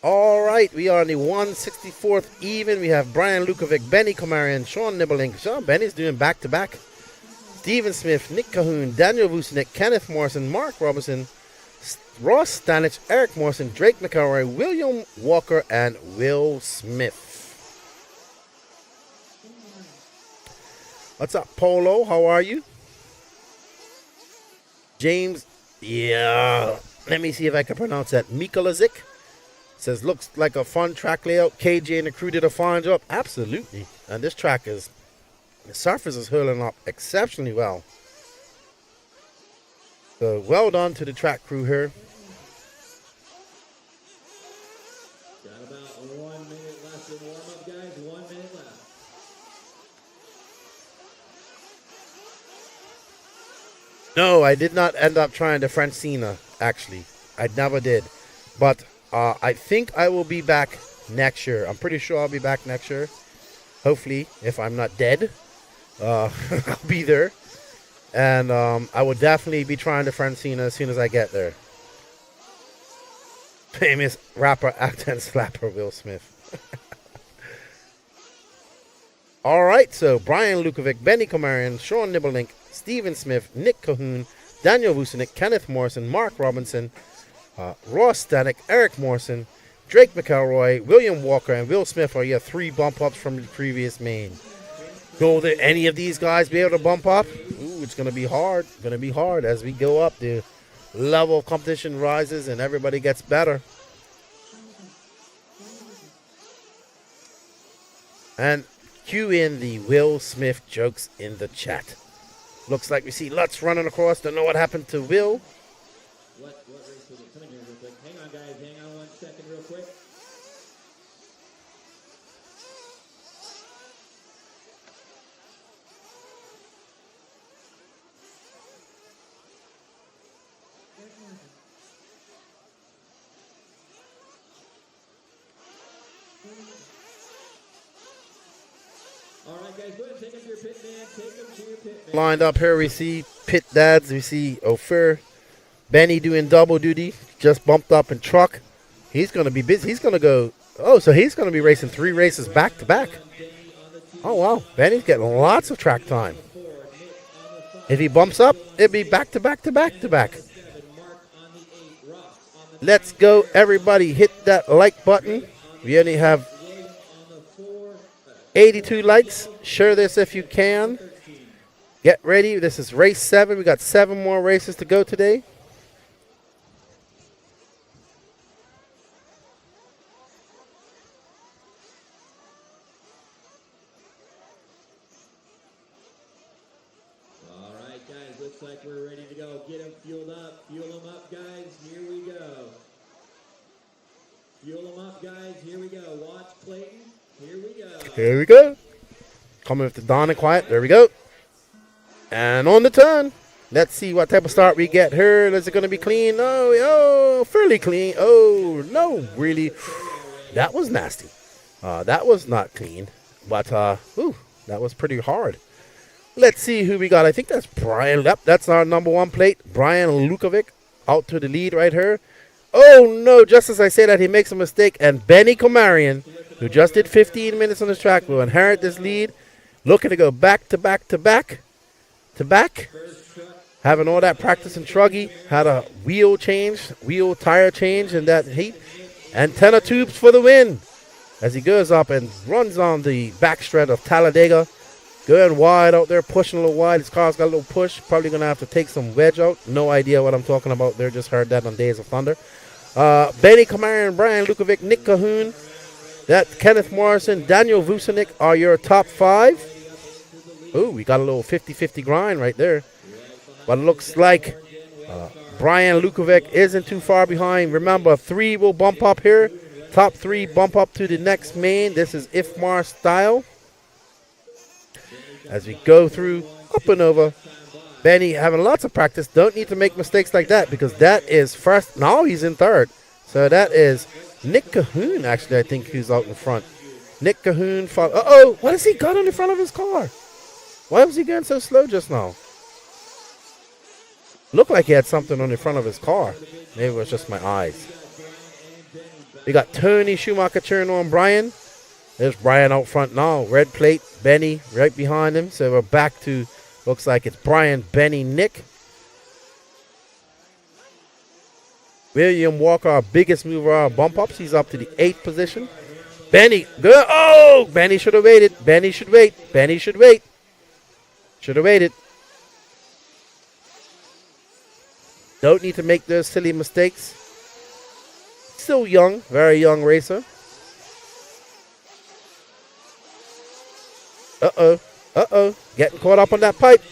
All right, we are on the 164th even. We have Brian Lukovic, Benny Comarian, Sean Nibbling. Sean Benny's doing back-to-back. Steven Smith, Nick Cahoon, Daniel Vucinic, Kenneth Morrison, Mark Robinson, Ross Stanich, Eric Morrison, Drake McElroy, William Walker, and Will Smith. What's up, Polo? How are you? James, yeah. Let me see if I can pronounce that. Mikolazik. Says, looks like a fun track layout. KJ and the crew did a fine job. Absolutely. And this track is, the surface is hurling up exceptionally well. So well done to the track crew here. Got about 1 minute left in warm-up, guys. 1 minute left. No, I did not end up trying the Francina, actually. I never did. But I think I will be back next year. I'm pretty sure I'll be back next year. Hopefully, if I'm not dead, I'll be there. And I will definitely be trying the Francina as soon as I get there. Famous rapper, actor, and slapper Will Smith. All right, so Brian Lukovic, Benny Komarian, Sean Nibblelink, Steven Smith, Nick Cahoon, Daniel Vucinic, Kenneth Morrison, Mark Robinson, Ross Stanek, Eric Morrison, Drake McElroy, William Walker, and Will Smith are your 3 bump ups from the previous main. Will there any of these guys be able to bump up? Ooh, it's going to be hard. Going to be hard as we go up. The level of competition rises and everybody gets better. And cue in the Will Smith jokes in the chat. Looks like we see Lutz running across. Don't know what happened to Will. What race was it? Come in here real quick. Hang on, guys. Hang on 1 second real quick. All right, guys, go ahead and take them to your pit man. Take them to your pit man. Lined up here, we see Pit Dads. We see Ophir. Benny doing double duty. Just bumped up in truck. He's going to be busy. He's going to go. Oh, so he's going to be racing 3 races back to back. Oh, wow. Benny's getting lots of track time. If he bumps up, it'll be back to back to back to back. Let's go, everybody. Hit that like button. We only have 82 likes. Share this if you can. Get ready. This is race 7. We got 7 more races to go today. All right, guys, looks like we're ready to go. Get them fueled up. Fuel them up, guys. Here we go. Fuel them up, guys. Here we go. Watch Clayton. Here we go. Here we go. Coming with the Don and Quiet. There we go. And on the turn. Let's see what type of start we get here. Is it going to be clean? Oh, fairly clean. Oh, no, really. That was nasty. That was not clean. But, ooh, that was pretty hard. Let's see who we got. I think that's Brian. Yep, that's our number 1 plate. Brian Lukovic out to the lead right here. Oh, no, just as I say that, he makes a mistake. And Benny Komarian, who just did 15 minutes on this track, will inherit this lead. Looking to go back to back to back to back. Having all that practice in Truggy. Had a wheel tire change in that heat. Antenna tubes for the win. As he goes up and runs on the backstretch of Talladega. Going wide out there, pushing a little wide. His car's got a little push. Probably going to have to take some wedge out. No idea what I'm talking about there. Just heard that on Days of Thunder. Benny Komarian, Brian Lukovic, Nick Cahoon. That Kenneth Morrison, Daniel Vucinic are your top 5. Ooh, we got a little 50-50 grind right there. But it looks like Brian Lukovic isn't too far behind. Remember, 3 will bump up here. Top 3 bump up to the next main. This is IFMAR style. As we go through, up and over. Benny having lots of practice. Don't need to make mistakes like that because that is first. Now he's in 3rd. So that is Nick Cahoon, actually, I think, who's out in front. Nick Cahoon. Uh-oh, what has he got on the front of his car? Why was he going so slow just now? Looked like he had something on the front of his car. Maybe it was just my eyes. We got Tony Schumacher cheering on Brian. There's Brian out front now. Red plate, Benny right behind him. So we're back to, looks like it's Brian, Benny, Nick. William Walker, our biggest mover, our bump ups. He's up to the 8th position. Benny, good. Oh, Benny should have waited. Benny should wait. Benny should wait. Should have waited. Don't need to make those silly mistakes. Still young, very young racer. Uh-oh. Getting caught up on that pipe.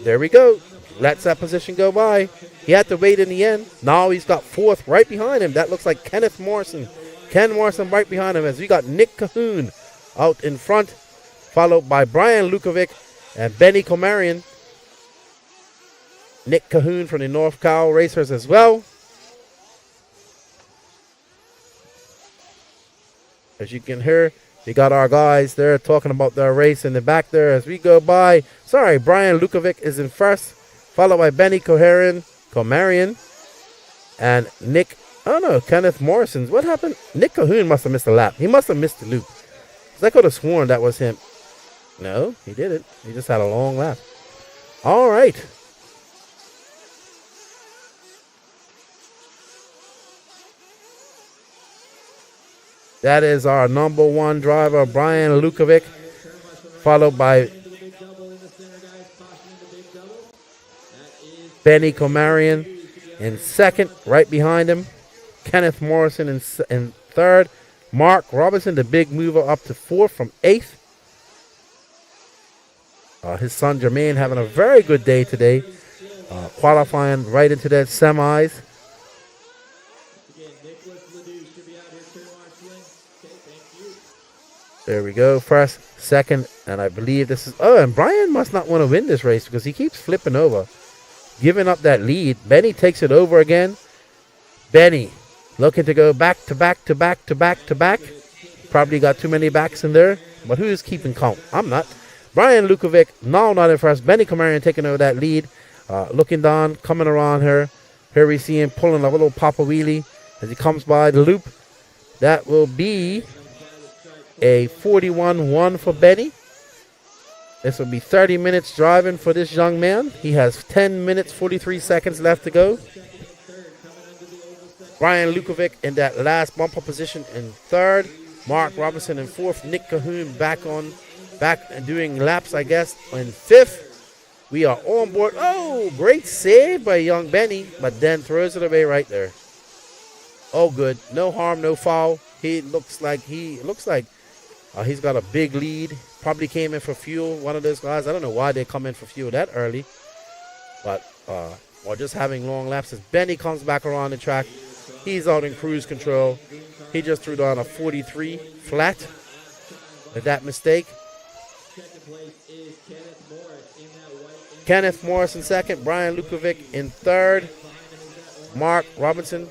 There we go. Lets that position go by. He had to wait in the end. Now he's got fourth right behind him. That looks like Kenneth Morrison. Ken Morrison right behind him as we got Nick Cahoon out in front, followed by Brian Lukovic and Benny Komarian. Nick Cahoon from the North Cal Racers as well. As you can hear, we got our guys there talking about their race in the back there as we go by. Sorry, Brian Lukovic is in first, followed by Benny Komarian, and Nick, Kenneth Morrison's. What happened? Nick Cahoon must have missed a lap. He must have missed the loop. I could have sworn that was him. No, he didn't. He just had a long lap. All right. That is our number one driver, Brian Lukovic, followed by Benny Komarian in second, right behind him. Kenneth Morrison in third. Mark Robinson, the big mover, up to fourth from eighth. His son Jermaine having a very good day today, qualifying right into that semis. There we go. First, second, and I believe this is... Oh, and Brian must not want to win this race because he keeps flipping over. Giving up that lead. Benny takes it over again. Benny looking to go back to back to back to back to back. Probably got too many backs in there. But who is keeping count? I'm not. Brian Lukovic, now not in first. Benny Komarian taking over that lead. Looking down, coming around her. Here we see him pulling a little papa wheelie as he comes by the loop. That will be a 41-1 for Benny. This will be 30 minutes driving for this young man. He has 10 minutes, 43 seconds left to go. Brian Lukovic in that last bumper position in third. Mark Robinson in fourth. Nick Cahoon back and doing laps, I guess, in fifth. We are on board. Oh, great save by young Benny, but then throws it away right there. Oh, good. No harm, no foul. He looks like he's got a big lead. Probably came in for fuel. One of those guys. I don't know why they come in for fuel that early. But, or just having long laps. As Benny comes back around the track, he's out in cruise control. He just threw down a 43 flat with that mistake. Kenneth Morris in second. Brian Lukovic in third. Mark Robinson.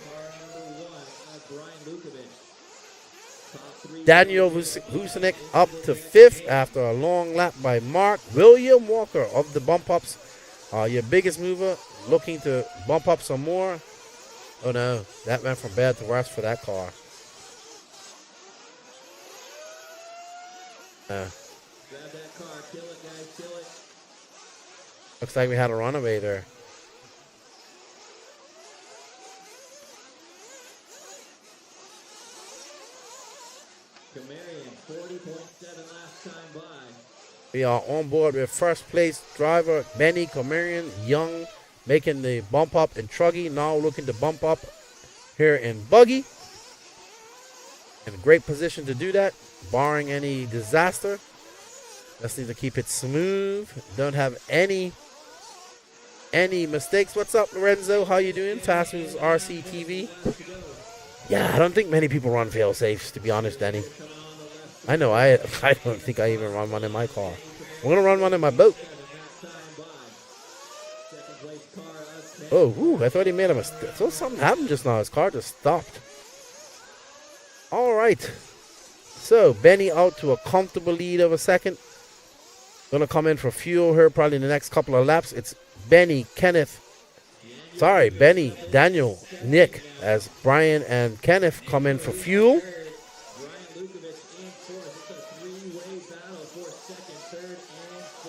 Daniel Vucinic up to fifth after a long lap by Mark. William Walker of the bump ups. Your biggest mover, looking to bump up some more. Oh no, that went from bad to worse for that car. Grab that car, kill it, guys, kill it. Looks like we had a runaway there. We are on board with first place driver Benny Komarian, young, making the bump up in Truggy, now looking to bump up here in Buggy. In a great position to do that, barring any disaster. Just need to keep it smooth. Don't have any mistakes. What's up, Lorenzo? How you doing? Fast Moves RC TV. Yeah, I don't think many people run fail safes, to be honest, Danny. I know, I don't think I even run one in my car. I'm going to run one in my boat. Oh, whew, I thought he made a mistake. So something happened just now. His car just stopped. All right. So, Benny out to a comfortable lead of a second. Going to come in for fuel here probably in the next couple of laps. It's Benny, Daniel, Nick, as Brian and Kenneth come in for fuel.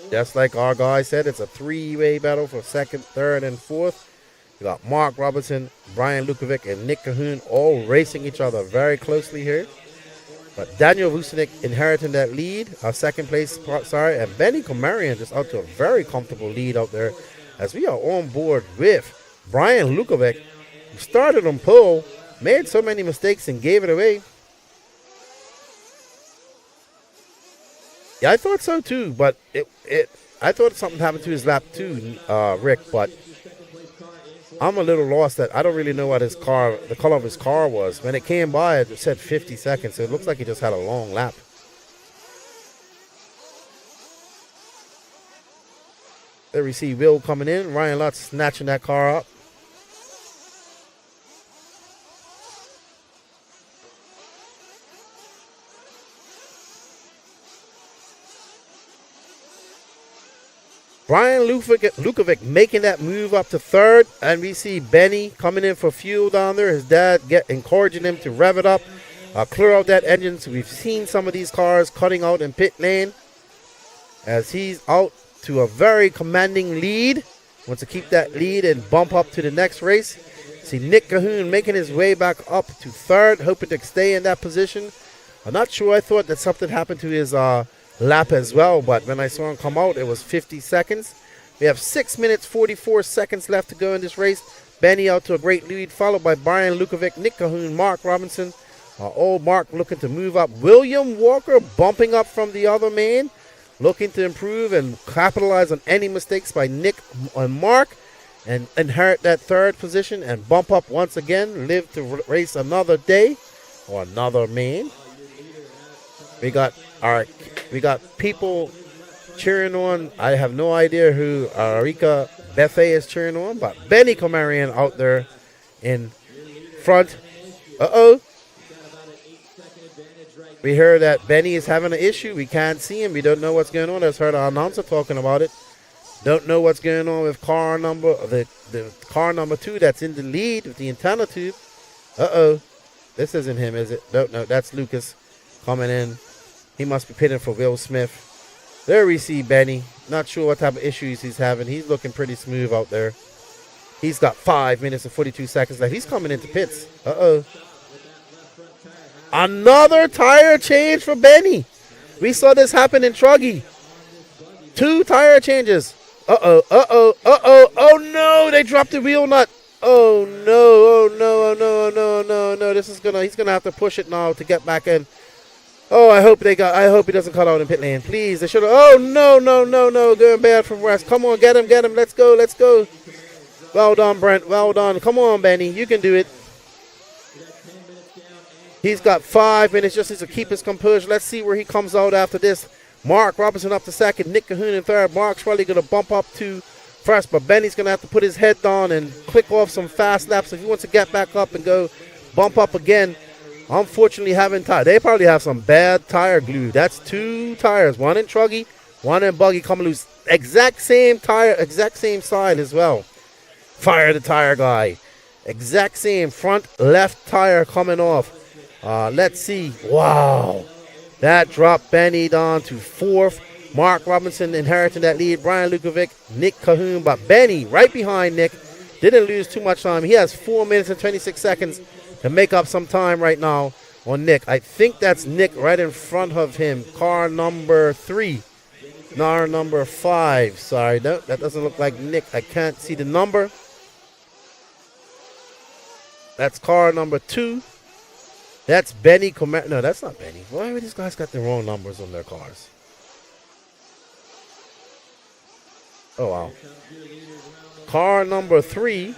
Just like our guy said, it's a three-way battle for second, third, and fourth. You got Mark Robinson, Brian Lukovic, and Nick Cahoon all racing each other very closely here. But Daniel Vucinic inheriting that lead, our second place, and Benny Komarian just out to a very comfortable lead out there as we are on board with Brian Lukovic, started on pole, made so many mistakes and gave it away. Yeah, I thought so too, but I thought something happened to his lap too, Rick, but I'm a little lost that I don't really know what his car, the color of his car was. When it came by, it said 50 seconds, so it looks like he just had a long lap. There we see Will coming in, Ryan Lutz snatching that car up. Brian Lukovic making that move up to third, and we see Benny coming in for fuel down there. His dad encouraging him to rev it up, clear out that engine. So we've seen some of these cars cutting out in pit lane as he's out to a very commanding lead. Wants to keep that lead and bump up to the next race. See Nick Cahoon making his way back up to third, hoping to stay in that position. I'm not sure. I thought that something happened to his lap as well, but when I saw him come out, it was 50 seconds. We have 6 minutes 44 seconds left to go in this race. Benny out to a great lead, followed by Brian Lukovic, Nick Cahoon, Mark Robinson. Old Mark looking to move up. William Walker bumping up from the other man, looking to improve and capitalize on any mistakes by Nick and Mark and inherit that third position and bump up once again, live to race another day or another man. We got people cheering on. I have no idea who Arika Bethe is cheering on, but Benny Comarian out there in front. We heard that Benny is having an issue. We can't see him. We don't know what's going on. I just heard our announcer talking about it. Don't know what's going on with the car number 2 that's in the lead with the antenna tube. This isn't him, is it? No, that's Lucas coming in. He must be pitting for Will Smith. There we see Benny. Not sure what type of issues he's having. He's looking pretty smooth out there. He's got 5 minutes and 42 seconds left. He's coming into pits. Another tire change for Benny. We saw this happen in Truggy. 2 tire changes. Oh no, they dropped the wheel nut. Oh no. He's gonna have to push it now to get back in. Oh, I hope he doesn't cut out in pit lane. Please, they should have. Oh, no. Going bad from West. Come on, get him. Let's go. Well done, Brent. Well done. Come on, Benny. You can do it. He's got 5 minutes. Just needs to keep his composure. Let's see where he comes out after this. Mark Robinson up to second. Nick Cahoon in third. Mark's probably going to bump up to first, but Benny's going to have to put his head down and click off some fast laps if he wants to get back up and go bump up again. Unfortunately, they probably have some bad tire glue. That's 2 tires, one in Truggy, one in Buggy coming loose. Exact same tire, exact same side as well. Fire the tire guy. Exact same front left tire coming off. Let's see. Wow. That dropped Benny down to 4th. Mark Robinson inheriting that lead. Brian Lukovic, Nick Cahoon, but Benny right behind Nick. Didn't lose too much time. He has 4 minutes and 26 seconds to make up some time right now on Nick. I think that's Nick right in front of him. Car number 3. Car number 5. Sorry, no, that doesn't look like Nick. I can't see the number. That's car number 2. That's Benny. No, that's not Benny. Why have these guys got the wrong numbers on their cars? Oh, wow. Car number 3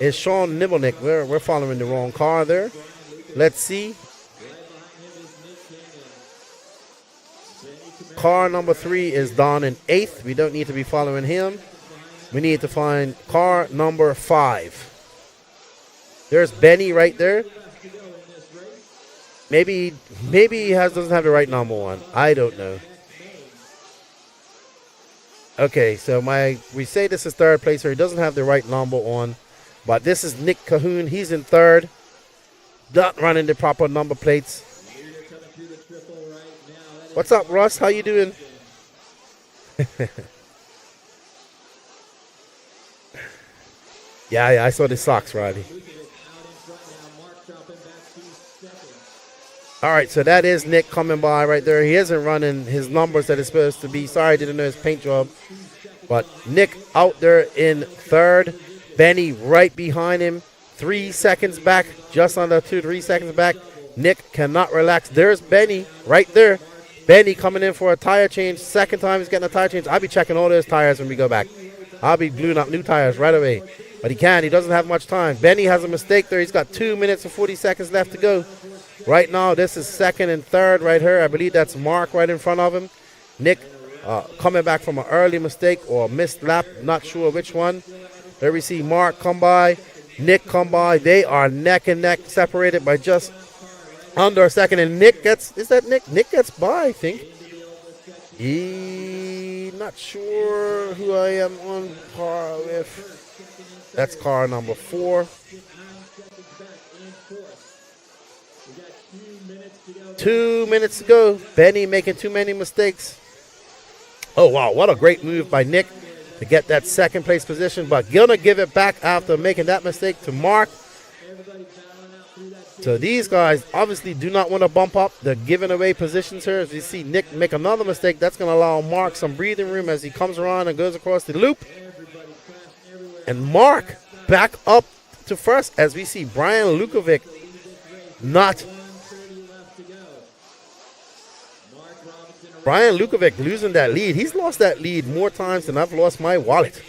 is Sean Nibelnick. We're following the wrong car there. Let's see. Car number 3 is Don in 8th. We don't need to be following him. We need to find car number 5. There's Benny right there. Maybe he doesn't have the right number on. I don't know. Okay, so we say this is third place, so he doesn't have the right number on. But this is Nick Cahoon. He's in third. Not running the proper number plates. What's up, Russ? How you doing? Yeah, I saw the socks, Roddy. All right, so that is Nick coming by right there. He isn't running his numbers that it's supposed to be. Sorry, I didn't know his paint job. But Nick out there in third. Benny right behind him, 3 seconds back, just under 3 seconds back. Nick cannot relax. There's Benny right there. Benny coming in for a tire change. Second time he's getting a tire change. I'll be checking all those tires when we go back. I'll be gluing up new tires right away. But he can't. He doesn't have much time. Benny has a mistake there. He's got 2 minutes and 40 seconds left to go. Right now, this is second and third right here. I believe that's Mark right in front of him. Nick coming back from an early mistake or a missed lap. Not sure which one. There we see Mark come by. Nick come by. They are neck and neck, separated by just under a second. And Nick gets, is that Nick? Nick gets by, I think. Not sure who I am on par with. That's car number 4. 2 minutes to go. Benny making too many mistakes. Oh, wow. What a great move by Nick to get that second place position. But gonna give it back after making that mistake to Mark. So these guys obviously do not want to bump up. They're giving away positions here. As you see Nick make another mistake, that's going to allow Mark some breathing room as he comes around and goes across the loop. And Mark back up to first as we see Brian Lukovic not. Brian Lukovic losing that lead. He's lost that lead more times than I've lost my wallet.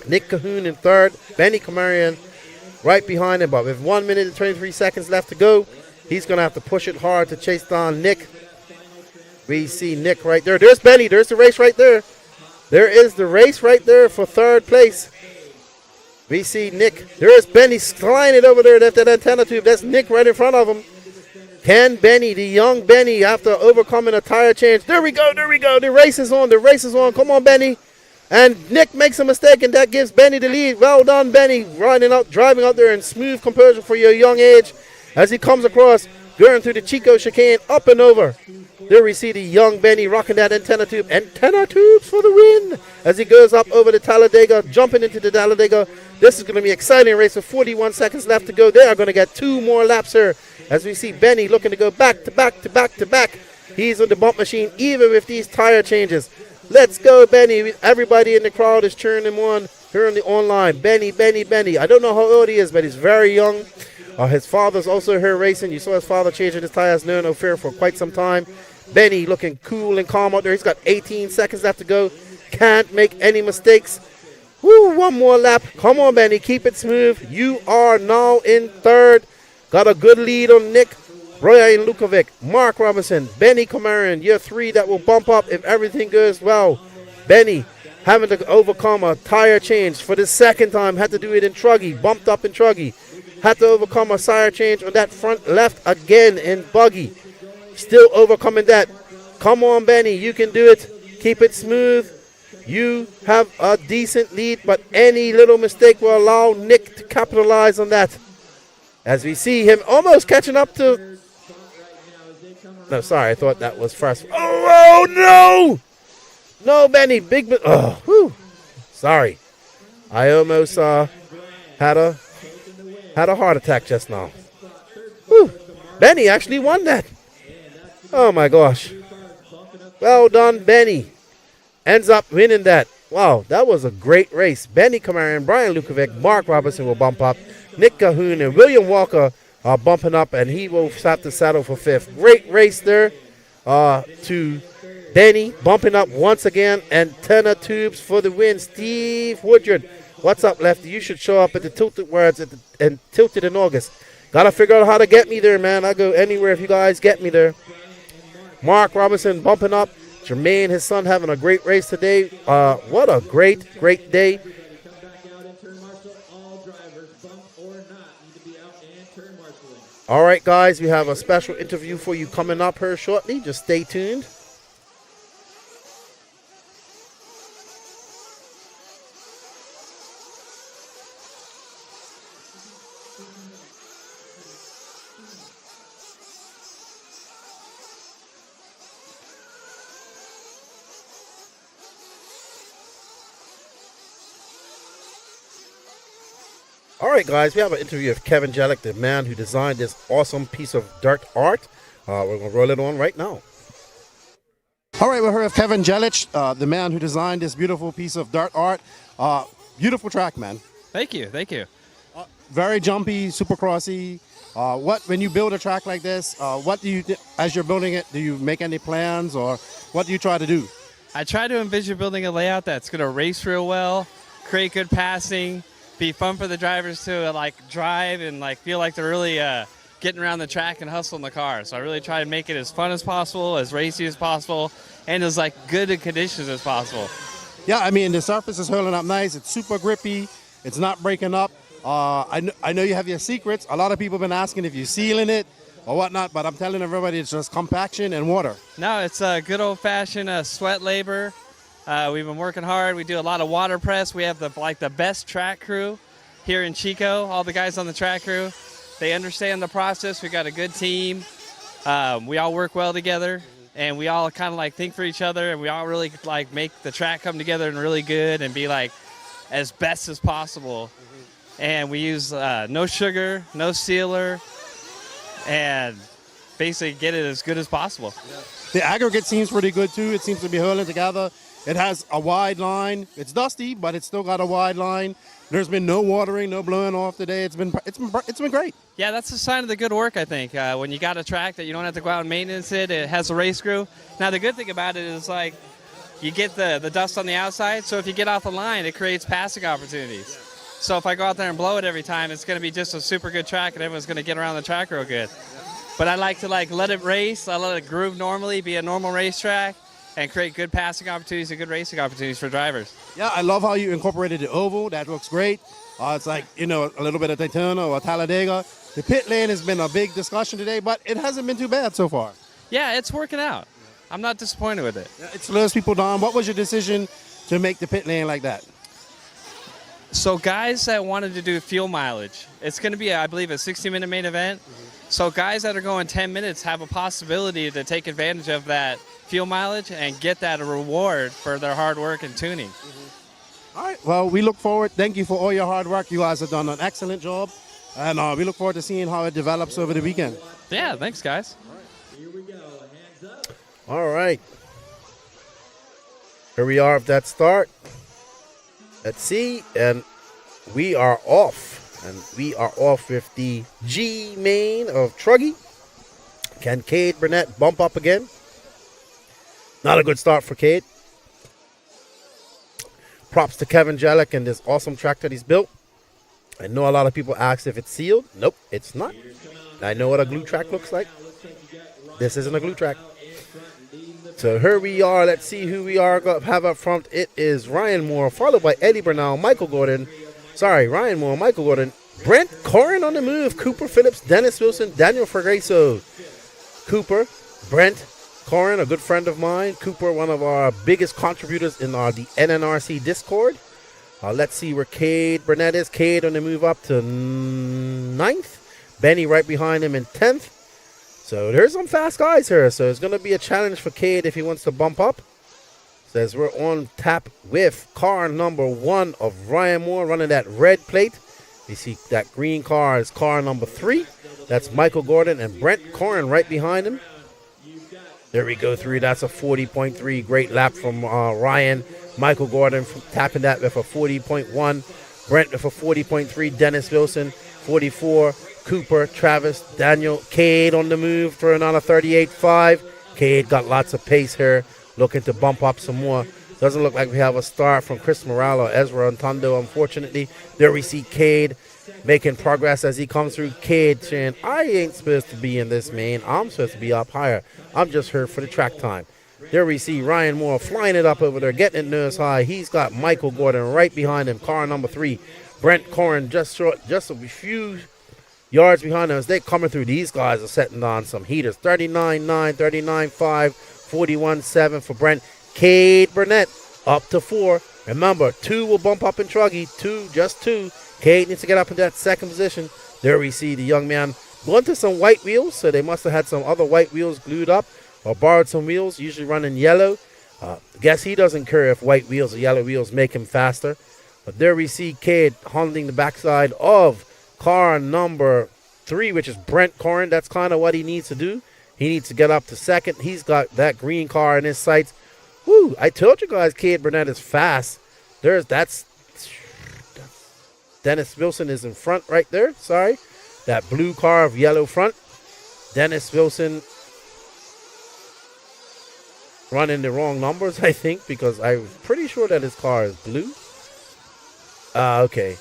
Nick Cahoon in third. Benny Kamarian right behind him, but with 1 minute and 23 seconds left to go, he's going to have to push it hard to chase down Nick. We see Nick right there. There's Benny. There's the race right there. There is the race right there for third place. We see Nick. There's Benny sliding over there. That's that antenna tube. That's Nick right in front of him. Can Benny, the young Benny, after overcoming a tire change. There we go. There we go. The race is on. The race is on. Come on, Benny. And Nick makes a mistake, and that gives Benny the lead. Well done, Benny, driving out there in smooth composure for your young age. As he comes across, going through the Chico chicane, up and over. There we see the young Benny rocking that antenna tube. Antenna tubes for the win. As he goes up over the Talladega, jumping into the Talladega. This is going to be an exciting race with 41 seconds left to go. They are going to get 2 more laps here. As we see Benny looking to go back to back to back to back. He's on the bump machine, even with these tire changes. Let's go, Benny. Everybody in the crowd is cheering him on here on the online. Benny, Benny, Benny. I don't know how old he is, but he's very young. His father's also here racing. You saw his father changing his tires, no fear, for quite some time. Benny looking cool and calm out there. He's got 18 seconds left to go. Can't make any mistakes. Woo, 1 more lap. Come on, Benny. Keep it smooth. You are now in third. Got a good lead on Nick. Brian Lukovic, Mark Robinson, Benny Kamarian, year 3 that will bump up if everything goes well. Benny having to overcome a tire change for the second time. Had to do it in Truggy, bumped up in Truggy. Had to overcome a tire change on that front left again in Buggy. Still overcoming that. Come on, Benny, you can do it. Keep it smooth. You have a decent lead, but any little mistake will allow Nick to capitalize on that. As we see him almost catching up to... No, sorry, I thought that was first. Oh, no! No, Benny, big... Oh, whew. Sorry. I almost had a heart attack just now. Whew. Benny actually won that. Oh, my gosh. Well done, Benny. Ends up winning that. Wow, that was a great race. Benny Kamarian, Brian Lukovic, Mark Robinson will bump up. Nick Cahoon and William Walker are bumping up, and he will have to settle for 5th. Great race there to Benny, bumping up once again. Antenna tubes for the win. Steve Woodard, what's up, Lefty? You should show up at the Tilted Words and Tilted in August. Got to figure out how to get me there, man. I'll go anywhere if you guys get me there. Mark Robinson bumping up. Jermaine, his son, having a great race today. What a great, great day. All right, guys, we have a special interview for you coming up here shortly. Just stay tuned. All right, guys, we have an interview with Kevin Jellick, the man who designed this awesome piece of dirt art. We're going to roll it on right now. All right, we're here with Kevin Jellick, the man who designed this beautiful piece of dirt art. beautiful track, man. Thank you. Thank you. Very jumpy, super crossy. When you build a track like this, what do you, as you're building it, do you make any plans or what do you try to do? I try to envision building a layout that's going to race real well, create good passing, be fun for the drivers to like drive and like feel like they're really getting around the track and hustling the car. So I really try to make it as fun as possible, as racy as possible, and as like good in conditions as possible. Yeah, I mean, the surface is holding up nice. It's super grippy. It's not breaking up. I know you have your secrets. A lot of people have been asking if you're sealing it or whatnot, but I'm telling everybody it's just compaction and water. No, it's a good old-fashioned sweat labor. We've been working hard. We do a lot of water press. We have the best track crew here in Chico. All the guys on the track crew, they understand the process. We got a good team. We all work well together, and we all kind of like think for each other, and we all really like make the track come together and really good and be like as best as possible. And we use no sugar, no sealer, and basically get it as good as possible. The aggregate seems pretty good too. It seems to be holding together. It has a wide line. It's dusty, but it's still got a wide line. There's been no watering, no blowing off today. It's been great. Yeah, that's a sign of the good work, I think. When you got a track that you don't have to go out and maintenance it, it has a race crew. Now the good thing about it is like you get the dust on the outside, so if you get off the line, it creates passing opportunities. So if I go out there and blow it every time, it's going to be just a super good track, and everyone's going to get around the track real good. But I like to like let it race. I let it groove normally, be a normal racetrack, and create good passing opportunities and good racing opportunities for drivers. Yeah, I love how you incorporated the oval. That looks great. It's like, a little bit of Daytona or Talladega. The pit lane has been a big discussion today, but it hasn't been too bad so far. Yeah, it's working out. I'm not disappointed with it. It slows people down. What was your decision to make the pit lane like that? So guys that wanted to do fuel mileage, it's going to be, I believe, a 60-minute main event. So guys that are going 10 minutes have a possibility to take advantage of that fuel mileage and get that reward for their hard work and tuning. All right. Well, we look forward. Thank you for all your hard work. You guys have done an excellent job. And we look forward to seeing how it develops over the weekend. Yeah, thanks, guys. Here we go. Hands up. All right. Here we are at that start. Let's see. And we are off. And we are off with the G main of Truggy. Can Cade Burnett bump up again? Not a good start for Cade. Props to Kevin Jellick and this awesome track that he's built. I know a lot of people ask if it's sealed. Nope, it's not. I know what a glue track looks like. This isn't a glue track. So here we are. Let's see who we are going to have up front. It is Ryan Moore, followed by Eddie Bernal, Michael Gordon. Ryan Moore, Michael Gordon, Brent Corin on the move, Cooper Phillips, Dennis Wilson, Daniel Fergueso. Cooper, Brent Corin, a good friend of mine. Cooper, one of our biggest contributors in the NNRC Discord. Let's see where Cade Burnett is. Cade on the move up to 9th. Benny right behind him in 10th. So there's some fast guys here. So it's going to be a challenge for Cade if he wants to bump up. Says we're on tap with car number 1 of Ryan Moore running that red plate. You see that green car is car number 3. That's Michael Gordon and Brent Corin right behind him. There we go through. That's a 40.3. Great lap from Ryan. Michael Gordon tapping that with a 40.1. Brent with a 40.3. Dennis Wilson, 44. Cooper, Travis, Daniel, Cade on the move for another 38.5. Cade got lots of pace here. Looking to bump up some more. Doesn't look like we have a start from Chris Morale or Ezra Antondo, unfortunately. There we see Cade making progress as he comes through. Cade saying, I ain't supposed to be in this main. I'm supposed to be up higher. I'm just here for the track time. There we see Ryan Moore flying it up over there, getting it nose high. He's got Michael Gordon right behind him, car number 3. Brent Corin just short, just a few yards behind us. They're coming through. These guys are setting on some heaters. 39.9, 39.5, 41.7 for Brent. Cade Burnett up to 4. Remember, 2 will bump up in Truggy. 2, just 2. Cade needs to get up in that second position. There we see the young man going to some white wheels. So they must have had some other white wheels glued up or borrowed some wheels, usually running yellow. Guess he doesn't care if white wheels or yellow wheels make him faster. But there we see Cade handling the backside of car number 3, which is Brent Corin. That's kind of what he needs to do. He needs to get up to second. He's got that green car in his sights. Woo! I told you guys Cade Burnett is fast. That's Dennis Wilson is in front right there. Sorry. That blue car of yellow front. Dennis Wilson running the wrong numbers, I think, because I'm pretty sure that his car is blue. Okay.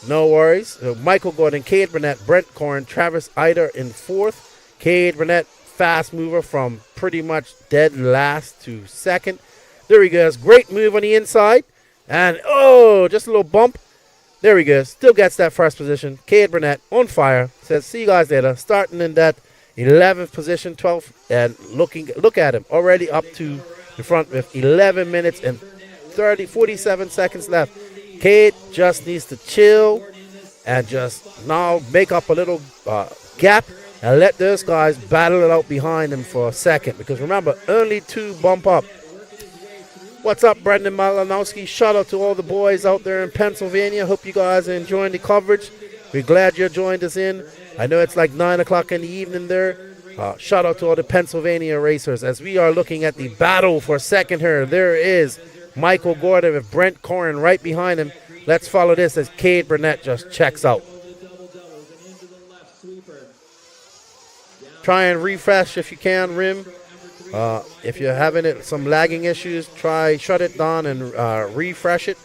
No worries. So Michael Gordon, Cade Burnett, Brent Corrin, Travis Eider in fourth. Cade Burnett, fast mover from pretty much dead last to second. There he goes. Great move on the inside. And, oh, just a little bump. There he goes. Still gets that first position. Cade Burnett on fire. Says, see you guys later. Starting in that 11th position, 12th. And look at him. Already up to the front with 11 minutes and 47 seconds left. Cade just needs to chill and just now make up a little gap and let those guys battle it out behind him for a second. Because remember, only 2 bump up. What's up, Brendan Malinowski? Shout out to all the boys out there in Pennsylvania. Hope you guys are enjoying the coverage. We're glad you joined us in. I know it's like 9 o'clock in the evening there. Shout out to all the Pennsylvania racers. As we are looking at the battle for second here, there is Michael Gordon with Brent Corrin right behind him. Let's follow this as Cade Burnett just checks out. Try and refresh if you can, Rim. If you're having some lagging issues, try shut it down and refresh it.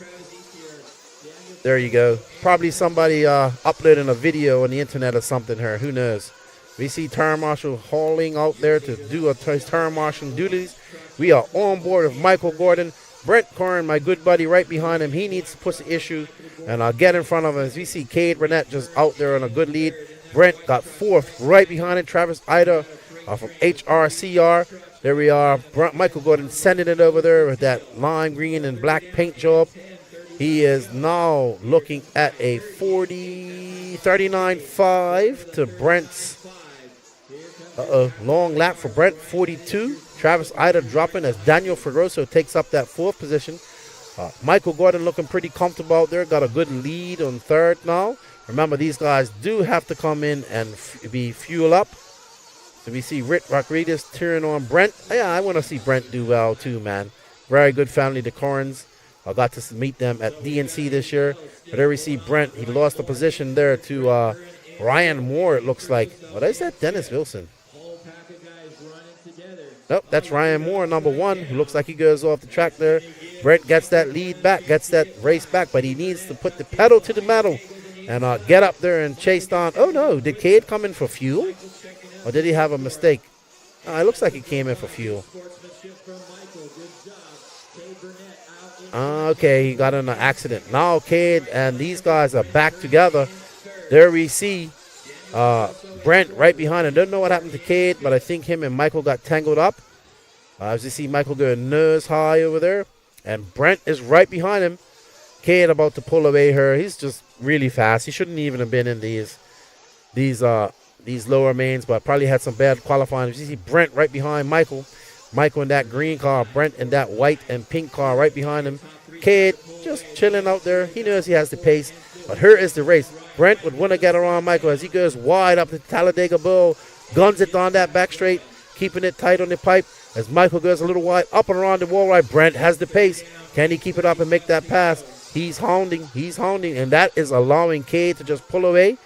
There you go. Probably somebody uploading a video on the internet or something here. Who knows? We see Turn Marshal hauling out there to do his Turn Marshal duties. We are on board with Michael Gordon. Brent Corrin, my good buddy, right behind him. He needs to push the issue, and I'll get in front of him. As we see Cade Burnett just out there on a good lead. Brent got 4th right behind him. Travis Eider from HRCR. There we are. Michael Gordon sending it over there with that lime green and black paint job. He is now looking at a 39.5 to Brent's. Long lap for Brent, 42. Travis Eider dropping as Daniel Ferroso takes up that 4th position. Michael Gordon looking pretty comfortable out there. Got a good lead on 3rd now. Remember, these guys do have to come in and be fuel up. So we see Rick Rodriguez tearing on Brent. Yeah, I want to see Brent do well too, man. Very good family, the Corrins. I got to meet them at DNC this year. But there we see Brent. He lost the position there to Ryan Moore, it looks like. What is that? Dennis Wilson. Nope, that's Ryan Moore, number 1, who looks like he goes off the track there. Brent gets that lead back, gets that race back, but he needs to put the pedal to the metal and get up there and chase down. Oh, no, did Cade come in for fuel? Or did he have a mistake? It looks like he came in for fuel. Okay, he got in an accident. Now Cade and these guys are back together. There we see Brent right behind him. Don't know what happened to Cade, but I think him and Michael got tangled up. As you see Michael going nose high over there. And Brent is right behind him. Cade about to pull away her. He's just really fast. He shouldn't even have been in these lower mains, but probably had some bad qualifying. You see Brent right behind Michael. Michael in that green car. Brent in that white and pink car right behind him. Cade just chilling out there. He knows he has the pace. But here is the race. Brent would want to get around Michael as he goes wide up the Talladega Bowl, guns it down that back straight, keeping it tight on the pipe. As Michael goes a little wide, up and around the wall right, Brent has the pace. Can he keep it up and make that pass? He's hounding, and that is allowing Cade to just pull away.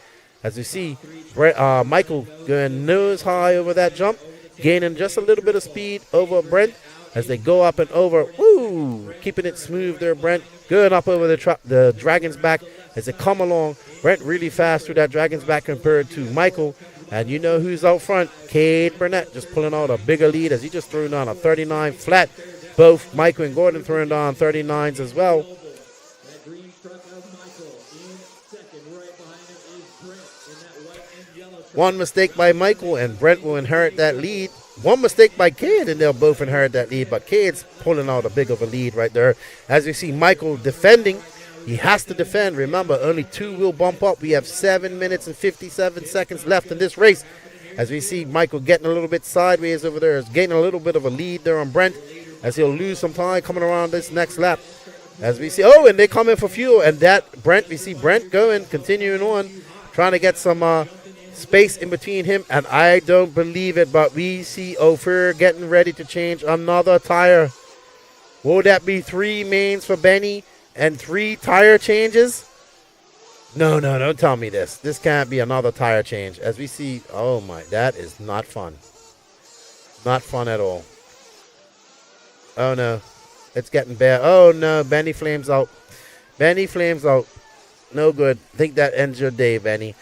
As you see, Michael going nose high over that jump, gaining just a little bit of speed over Brent as they go up and over. Woo! Keeping it smooth there, Brent. Going up over the Dragon's Back as they come along. Brent really fast through that Dragon's Back compared to Michael. And you know who's out front? Cade Burnett just pulling out a bigger lead as he just threw down a 39 flat. Both Michael and Gordon throwing down 39s as well. One mistake by Michael and Brent will inherit that lead. One mistake by Cade and they'll both inherit that lead. But Cade's pulling out a big of a lead right there. As you see Michael defending. He has to defend. Remember, only 2 will bump up. We have 7 minutes and 57 seconds left in this race. As we see Michael getting a little bit sideways over there. Is gaining a little bit of a lead there on Brent. As he'll lose some time coming around this next lap. As we see, and they come in for fuel. And that Brent, we see Brent going, continuing on. Trying to get some space in between him. And I don't believe it. But we see Ophir getting ready to change another tire. Will that be 3 mains for Benny? And 3 tire changes? No, don't tell me this. This can't be another tire change. As we see, oh my, that is not fun. Not fun at all. Oh no, it's getting bad. Oh no, Benny flames out. Benny flames out. No good. Think that ends your day, Benny.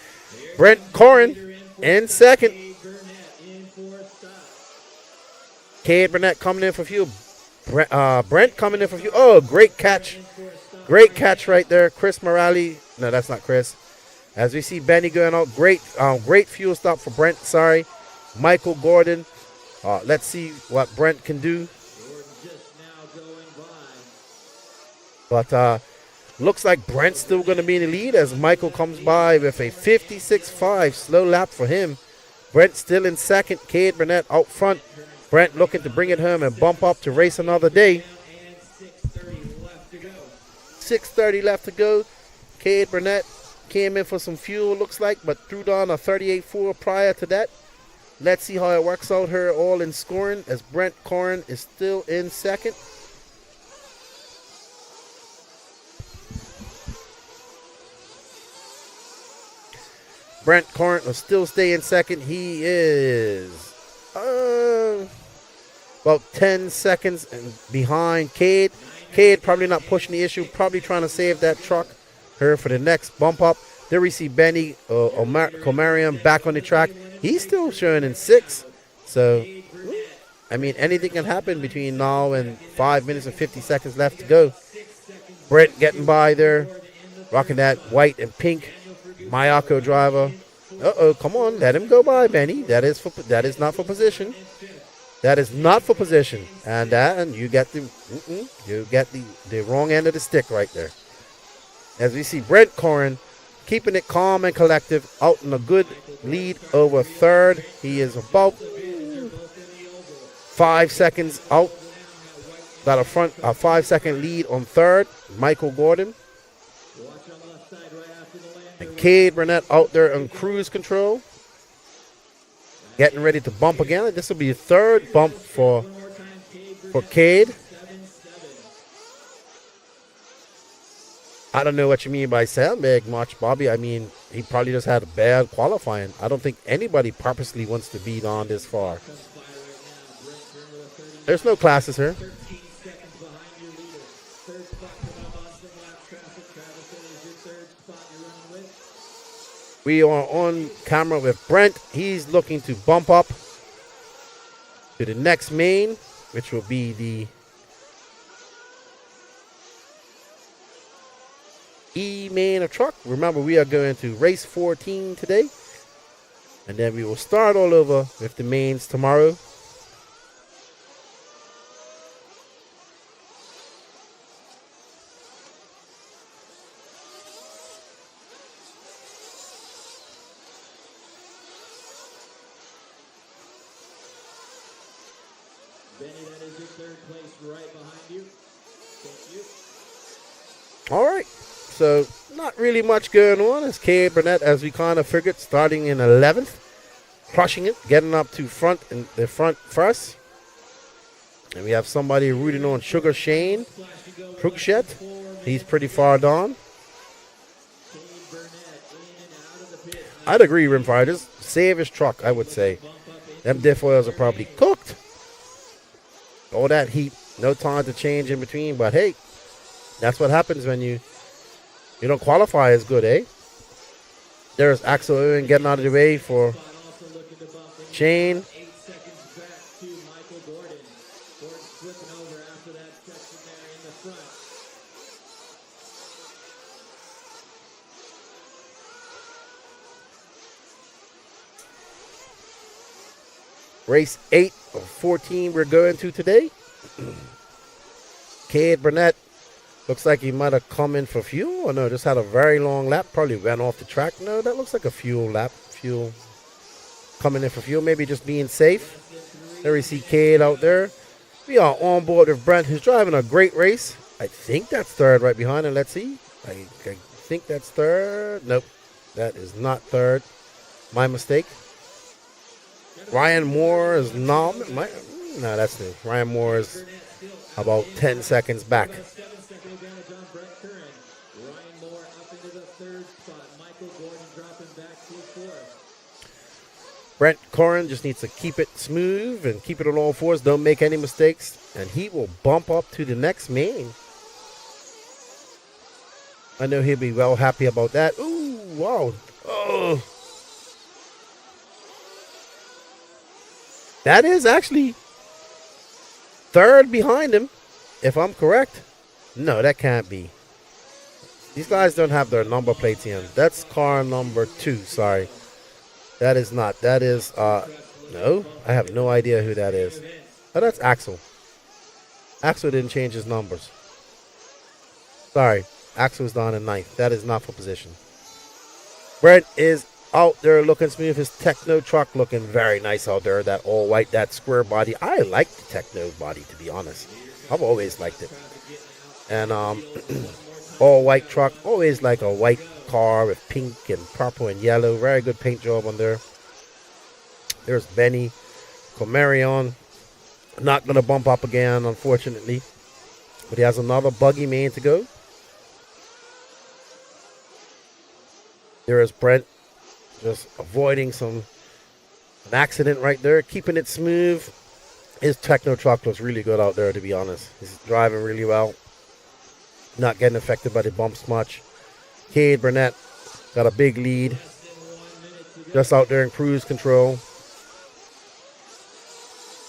Brent Corrin in second. Cade Burnett coming in for fuel. Brent coming in for fuel. Oh, great catch. Great catch right there. Chris Morale. No, that's not Chris. As we see Benny going out. Great fuel stop for Brent. Sorry. Michael Gordon. Let's see what Brent can do. But looks like Brent's still going to be in the lead as Michael comes by with a 56.5. Slow lap for him. Brent still in second. Cade Burnett out front. Brent looking to bring it home and bump up to race another day. 6:30 left to go. Cade Burnett came in for some fuel, looks like, but threw down a 38.4 prior to that. Let's see how it works out here all in scoring as Brent Corrin is still in second. Brent Corrin will still stay in second. He is about 10 seconds behind Cade. Cade probably not pushing the issue, probably trying to save that truck here for the next bump up. There we see Benny Comarium back on the track. He's still showing in 6th. So, I mean, anything can happen between now and 5 minutes and 50 seconds left to go. Brent getting by there, rocking that white and pink Mayako driver. Come on, let him go by, Benny. That is not for position. That is not for position. And you get the wrong end of the stick right there. As we see Brent Corrin keeping it calm and collective, out in a good lead over third. He is about 5 seconds out. Got a 5-second lead on third. Michael Gordon. And Cade Burnett out there on cruise control. Getting ready to bump again. This will be a third bump for Cade. I don't know what you mean by sandbag much, Bobby. I mean, he probably just had a bad qualifying. I don't think anybody purposely wants to beat on this far. There's no classes here. We are on camera with Brent. He's looking to bump up to the next main, which will be the E main of truck. Remember, we are going to race 14 today. And then we will start all over with the mains tomorrow. Benny, that is your third place right behind you. Thank you. All right. So not really much going on. It's Cade Burnett, as we kind of figured, starting in 11th. Crushing it, getting up to front in the front first. And we have somebody rooting on Sugar Shane Cruikshed. He's pretty far down. I'd agree, Rimfire. Just save his truck, I would say. Them diff oils are probably cooked. All that heat, no time to change in between. But hey, that's what happens when you don't qualify as good, eh? There's Axel Owen getting out of the way for Shane. Race 8 of 14 we're going to today. Cade Burnett looks like he might have come in for fuel. Or no, just had a very long lap. Probably went off the track. No, that looks like a fuel lap. Fuel coming in for fuel. Maybe just being safe. There we see Cade out there. We are on board with Brent, who's driving a great race. I think that's third right behind him. Let's see. I think that's third. Nope, that is not third. My mistake. Ryan Moore is no, that's new. Ryan Moore is about 10 seconds back. Ryan Moore up into the third spot. Brent Corrin just needs to keep it smooth and keep it on all fours. Don't make any mistakes. And he will bump up to the next main. I know he'll be well happy about that. Ooh, wow. Oh. That is actually third behind him, if I'm correct. No, that can't be. These guys don't have their number plates in. That's car number 2, sorry. That is not. That is, no. I have no idea who that is. Oh, that's Axel. Axel didn't change his numbers. Sorry. Axel's down in 9th. That is not for position. Brent is out there looking smooth. His Techno truck looking very nice out there. That all white, that square body. I like the Techno body, to be honest. I've always liked it. And all white truck. Always like a white car with pink and purple and yellow. Very good paint job on there. There's Benny Comarion. Not going to bump up again, unfortunately. But he has another buggy main to go. There is Brent just avoiding an accident right there, keeping it smooth. His Techno truck looks really good out there, to be honest. He's driving really well. Not getting affected by the bumps much. Cade Burnett got a big lead. Just out there in cruise control.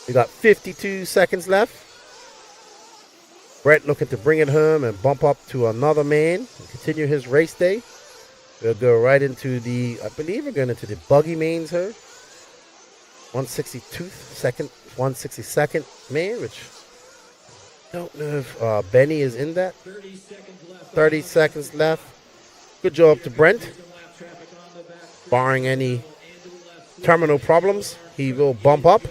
We got 52 seconds left. Brent looking to bring it home and bump up to another main and continue his race day. We'll go right into the, I believe we're going into the buggy mains here. 162nd main, which I don't know if Benny is in that. 30 seconds left. Good job to Brent. Barring any terminal problems, he will bump up.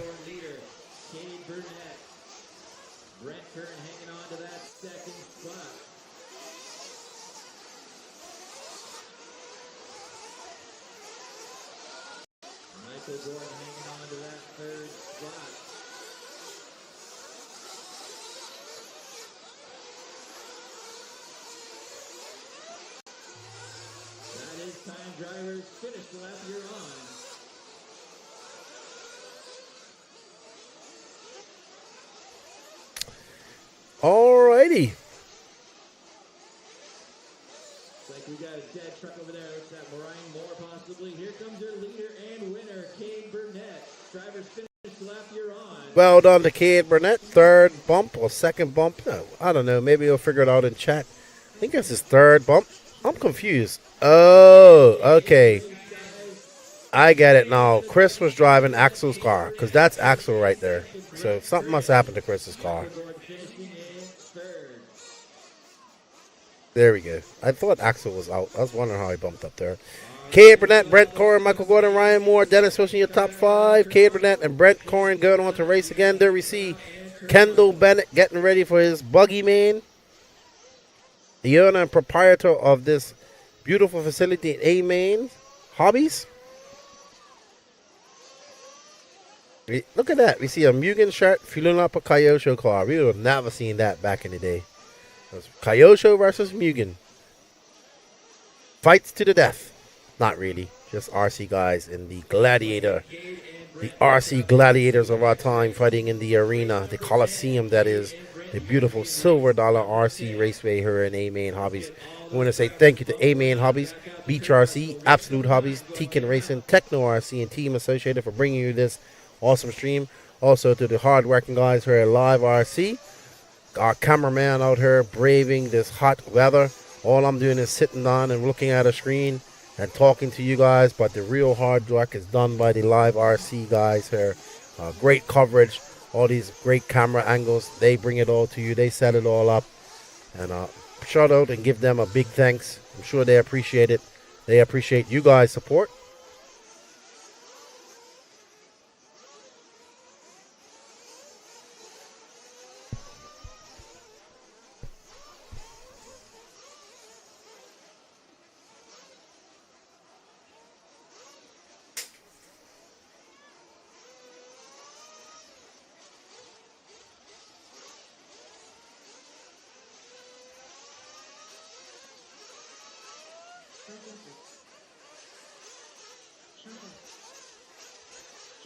Drivers, finish the lap you're on. Alrighty. Looks like we got a dead truck over there. Looks like Mariah Moore possibly. Here comes their leader and winner, Cade Burnett. Drivers, finish the lap you're on. Well done to Cade Burnett. Third bump or second bump. No, I don't know. Maybe he'll figure it out in chat. I think that's his third bump. I'm confused. Oh, okay. I get it now. Chris was driving Axel's car, because that's Axel right there. So something must happen to Chris's car. There we go. I thought Axel was out. I was wondering how he bumped up there. Cade Burnett, Brent Corrin, Michael Gordon, Ryan Moore, Dennis Wilson, your top 5. Cade Burnett and Brent Corrin going on to race again. There we see Kendall Bennett getting ready for his buggy main. The owner and proprietor of this beautiful facility in A-Main Hobbies. Look at that. We see a Mugen shirt fueling up a Kyosho car. We would have never seen that back in the day. It was Kyosho versus Mugen. Fights to the death. Not really. Just RC guys in the Gladiator. The RC gladiators of our time fighting in the arena. The Coliseum, that is. The beautiful $silver RC raceway here in A-Main Hobbies. I want to say thank you to A-Main Hobbies, Beach RC, Absolute Hobbies, Tekin Racing, Techno RC, and Team Associated for bringing you this awesome stream. Also to the hard-working guys here at Live RC. Our cameraman out here braving this hot weather. All I'm doing is sitting down and looking at a screen and talking to you guys, but the real hard work is done by the Live RC guys here. Great coverage. All these great camera angles, they bring it all to you. They set it all up. And shout out and give them a big thanks. I'm sure they appreciate it. They appreciate you guys' support.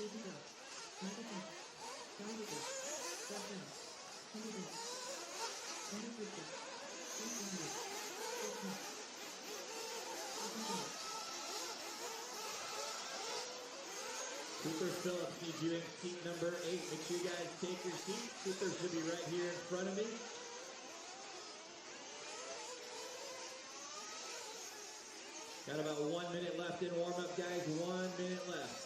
Cooper Phillips needs you in seat number 8. Make sure you guys take your seat. Cooper should be right here in front of me. Got about 1 minute left in warm-up, guys. 1 minute left.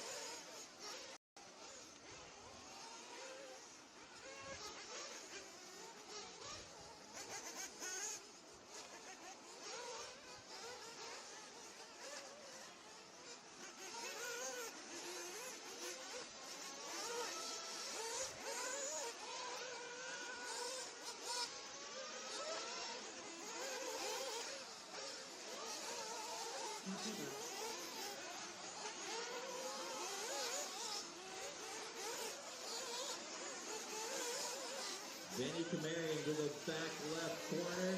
Benny Kamarian to the back left corner.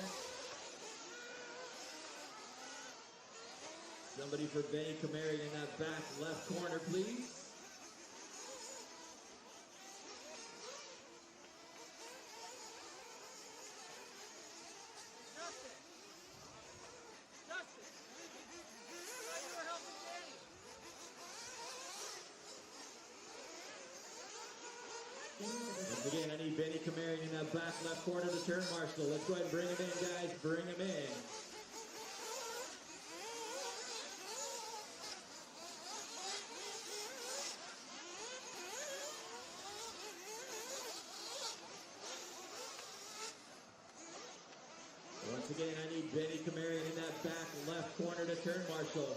Somebody for Benny Kamarian in that back left corner, please. Once again, I need Benny Kamarian in that back left corner to turn marshal. Let's go ahead and bring him in, guys. Bring him in. Once again, I need Benny Kamarian in that back left corner to turn marshal.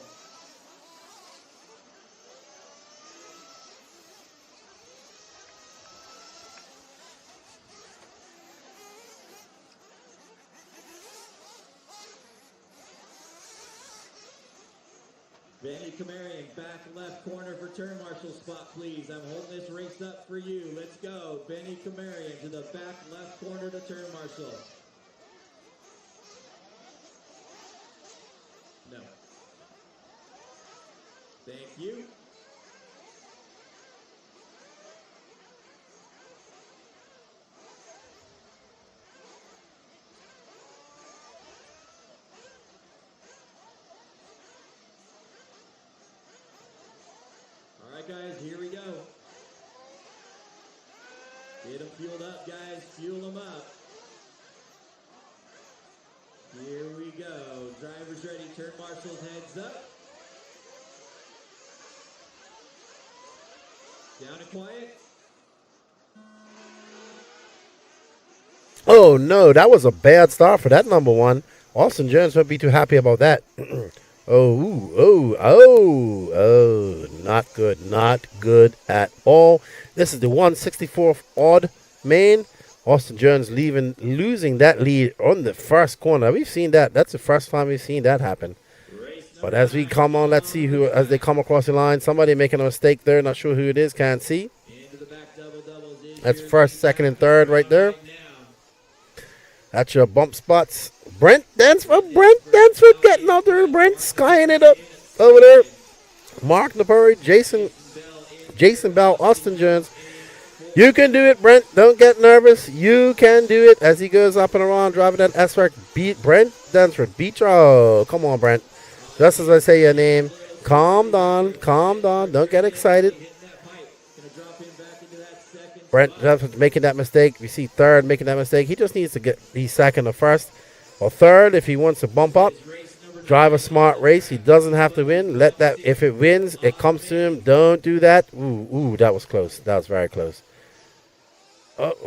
Benny Kamarian, back left corner for turn marshal spot, please. I'm holding this race up for you. Let's go. Benny Kamarian to the back left corner to turn marshal. No. Thank you. All right, guys, here we go. Get them fueled up, guys. Fuel them up. Here we go. Drivers ready. Turn marshals, heads up. Down and quiet. Oh, no, that was a bad start for that number one. Austin Jones won't be too happy about that. Not good. Not good at all. This is the 164th odd main. Austin Jones losing that lead on the first corner. We've seen that. That's the first time we've seen that happen. But as we come on, let's see who, as they come across the line, somebody making a mistake there. Not sure who it is. Can't see. That's first, second, and third right there. That's your bump spots. Brent Dansford getting out there. Brent skying it up over there. Mark Napuri, Jason Bell, Austin Jones. You can do it, Brent. Don't get nervous. You can do it as he goes up and around driving that S-Work. Brent Dansford. Oh, come on, Brent. Just as I say your name, calm down. Don't get excited. Brent Dansford making that mistake. We see third making that mistake. He just needs to get second or first or third if he wants to bump up. Drive a smart race. He doesn't have to win. Let that. If it wins, it comes to him. Don't do that. Ooh, that was close. That was very close.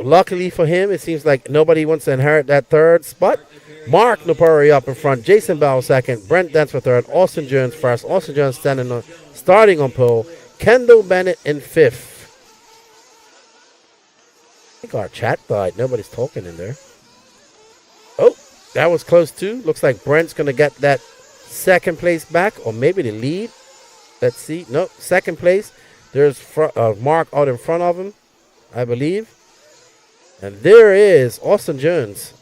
Luckily for him, it seems like nobody wants to inherit that third spot. Mark Napuri up in front. Jason Bell second. Brent Dansford third. Austin Jones first. Austin Jones starting on pole. Kendall Bennett in fifth. I think our chat died. Nobody's talking in there. Oh, that was close too. Looks like Brent's going to get that second place back, or maybe the lead. Let's see. Nope, second place. There's Mark out in front of him, I believe. And there is Austin Jones.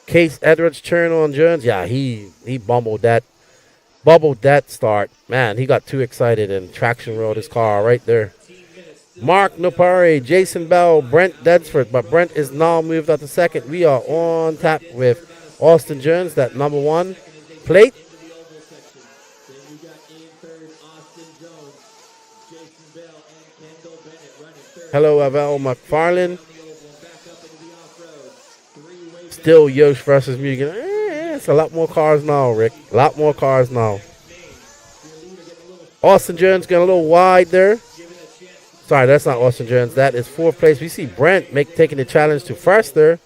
Case Edwards turn on Jones. Yeah, he bumbled that. bubbled that start. Man, he got too excited and traction rolled his car right there. Mark Nopari, Jason Bell, Brent Dedsford, but Brent is now moved up to second. We are on tap with Austin Jones, that number 1 plate. Hello, Avel McFarlane. Still Yosh versus Mugen. It's a lot more cars now, Rick. A lot more cars now. Austin Jones getting a little wide there. Sorry, that's not Austin Jones. That is 4th place. We see Brent taking the challenge to first there.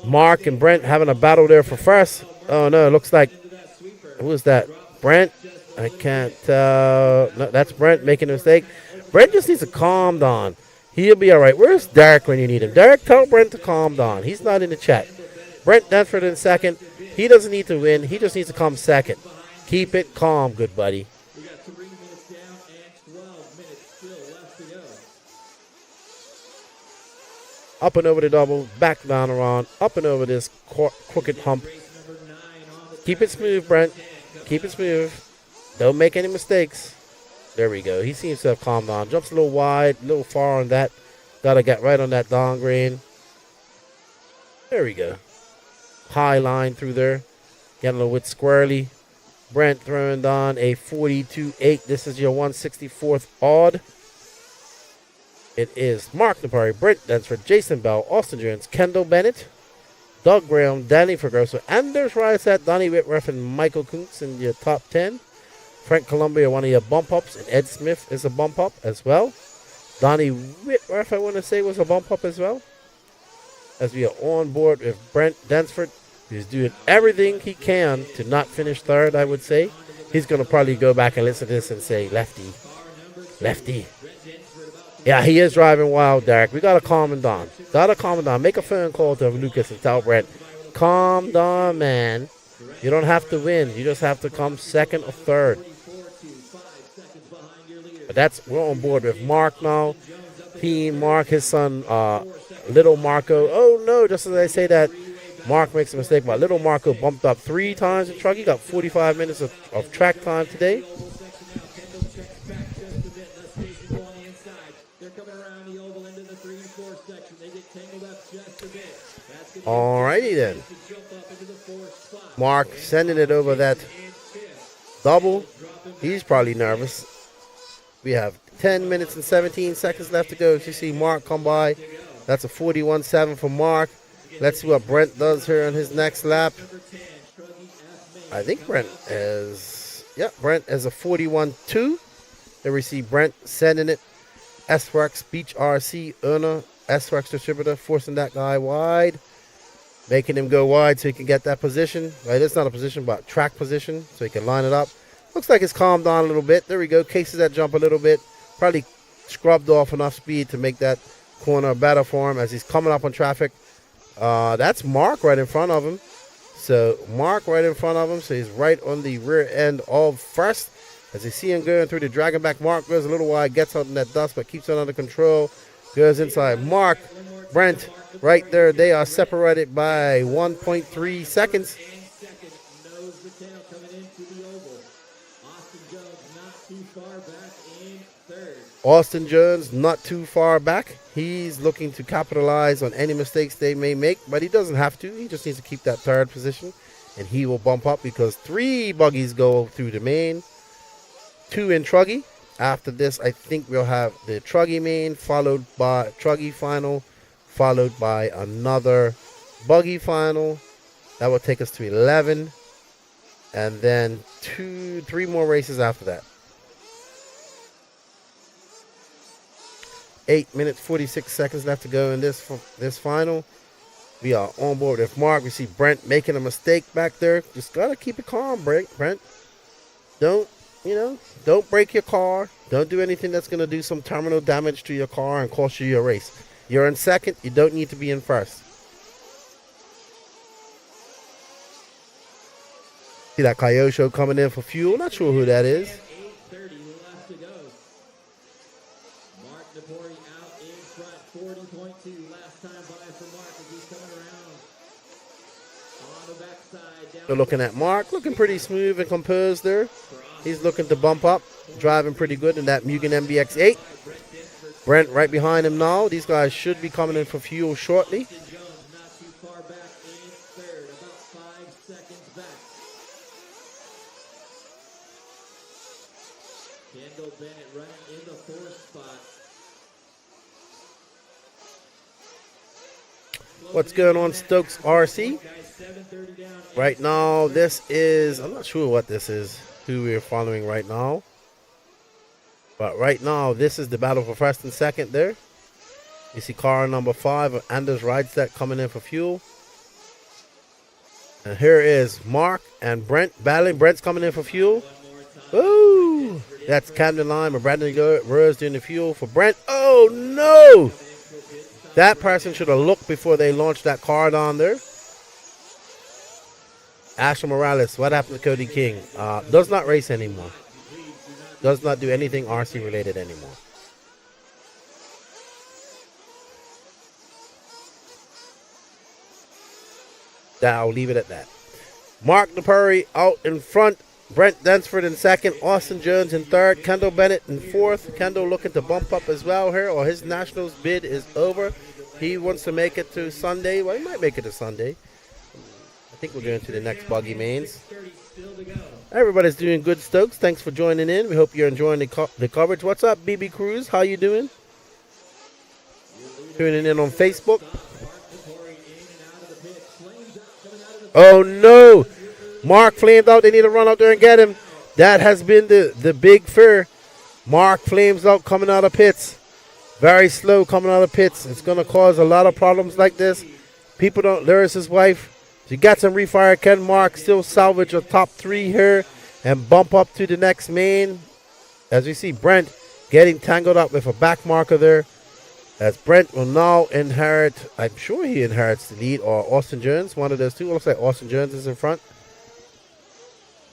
Mark and Brent having a battle there for first. Oh, no, it looks like, who is that? Brent? I can't tell. No, that's Brent making a mistake. Brent just needs to calm down. He'll be all right. Where's Derek when you need him? Derek, tell Brent to calm down. He's not in the chat. Brent Denford in second. He doesn't need to win. He just needs to come second. Keep it calm, good buddy. Up and over the double, back down around, up and over this crooked hump. Keep it smooth, Brent. Keep it smooth. Don't make any mistakes. There we go. He seems to have calmed down. Jumps a little wide, a little far on that. Got to get right on that down green. There we go. High line through there. Getting a little bit squirrely. Brent throwing down a 42.8. This is your 164th odd. It is Mark Napari, Brent Densford, Jason Bell, Austin Jones, Kendall Bennett, Doug Graham, Danny Ferguson, Anders Rysat, Donnie Whitworth, and Michael Kuntz in your top 10. Frank Columbia, one of your bump ups, and Ed Smith is a bump up as well. Donnie Whitworth, I want to say, was a bump up as well. As we are on board with Brent Densford, he's doing everything he can to not finish third, I would say. He's going to probably go back and listen to this and say, lefty, lefty. Yeah, he is driving wild, Derek. We got to calm him down. Got to calm him down. Make a phone call to Lucas and tell Brent, calm down, man. You don't have to win. You just have to come second or third. But we're on board with Mark now. Team Mark, his son, Little Marco. Oh, no, just as I say that, Mark makes a mistake. But Little Marco bumped up 3 times in truck. He got 45 minutes of track time today. Alrighty then. Mark sending it over that double. He's probably nervous. We have 10 minutes and 17 seconds left to go. As you see Mark come by, that's a 41.7 for Mark. Let's see what Brent does here on his next lap. I think Brent is a 41.2. There we see Brent sending it. S-Works, Beach RC, owner, S-Works distributor, forcing that guy wide. Making him go wide so he can get that position. Right, it's not a position, but track position, so he can line it up. Looks like it's calmed down a little bit. There we go. Cases that jump a little bit. Probably scrubbed off enough speed to make that corner better for him as he's coming up on traffic. That's Mark right in front of him. So Mark right in front of him. So he's right on the rear end of first. As you see him going through the dragon back, Mark goes a little wide, gets out in that dust, but keeps it under control. Goes inside. Mark, Brent, right there. They are separated by 1.3 seconds. Austin Jones not too far back. He's looking to capitalize on any mistakes they may make, but he doesn't have to. He just needs to keep that third position, and he will bump up because 3 buggies go through the main, 2 in Truggy. After this, I think we'll have the Truggy main, followed by Truggy final, followed by another buggy final. That will take us to 11, and then 3 more races after that. 8 minutes, 46 seconds left to go in this final. We are on board with Mark. We see Brent making a mistake back there. Just got to keep it calm, Brent. Don't break your car. Don't do anything that's going to do some terminal damage to your car and cost you your race. You're in second. You don't need to be in first. See that Kyosho coming in for fuel. Not sure who that is. We're looking at Mark, looking pretty smooth and composed there. He's looking to bump up, driving pretty good in that Mugen MBX8. Brent right behind him now. These guys should be coming in for fuel shortly. What's going on, Stokes RC? Right now, this is, I'm not sure what this is, who we're following right now. But right now, this is the battle for first and second there. You see car number 5 of Anders Rideset coming in for fuel. And here is Mark and Brent battling. Brent's coming in for fuel. Ooh, that's Camden Lime and Brandon Rose doing the fuel for Brent. Oh, no! That person should have looked before they launched that car down there. Asher Morales, what happened to Cody King? Does not race anymore. Does not do anything RC related anymore. I'll leave it at that. Mark DePurry out in front. Brent Densford in second. Austin Jones in third. Kendall Bennett in fourth. Kendall looking to bump up as well here, or his Nationals bid is over. He wants to make it to Sunday. Well, he might make it to Sunday. I think we're going to the next Buggy mains. Everybody's doing good, Stokes. Thanks for joining in. We hope you're enjoying the coverage. What's up, BB Cruz? How you doing? Tuning in on Facebook. Oh, no. Mark flamed out. They need to run out there and get him. That has been the big fear. Mark flames out coming out of pits. Very slow coming out of pits. It's going to cause a lot of problems like this. People don't. There's his wife. She got some refire. Can Mark still salvage a top 3 here and bump up to the next main? As we see Brent getting tangled up with a back marker there. As Brent will now inherit, I'm sure he inherits the lead, or Austin Jones, one of those two. Looks like Austin Jones is in front.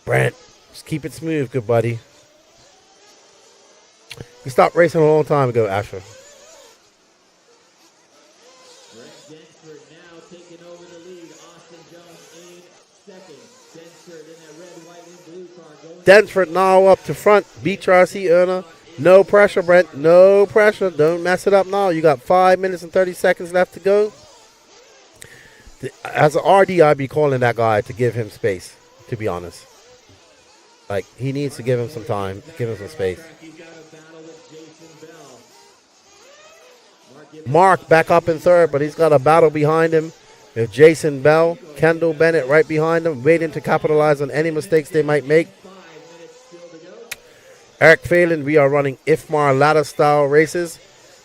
Brent, just keep it smooth, good buddy. You stopped racing a long time ago, Asher. Densford now up to front. Beach RC earner. No pressure, Brent. No pressure. Don't mess it up now. You got 5 minutes and 30 seconds left to go. As an RD, I'd be calling that guy to give him space, to be honest. Like, he needs to give him some time, give him some space. Mark back up in third, but he's got a battle behind him with Jason Bell. Kendall Bennett right behind him, waiting to capitalize on any mistakes they might make. Eric Phelan, we are running IFMAR ladder style races.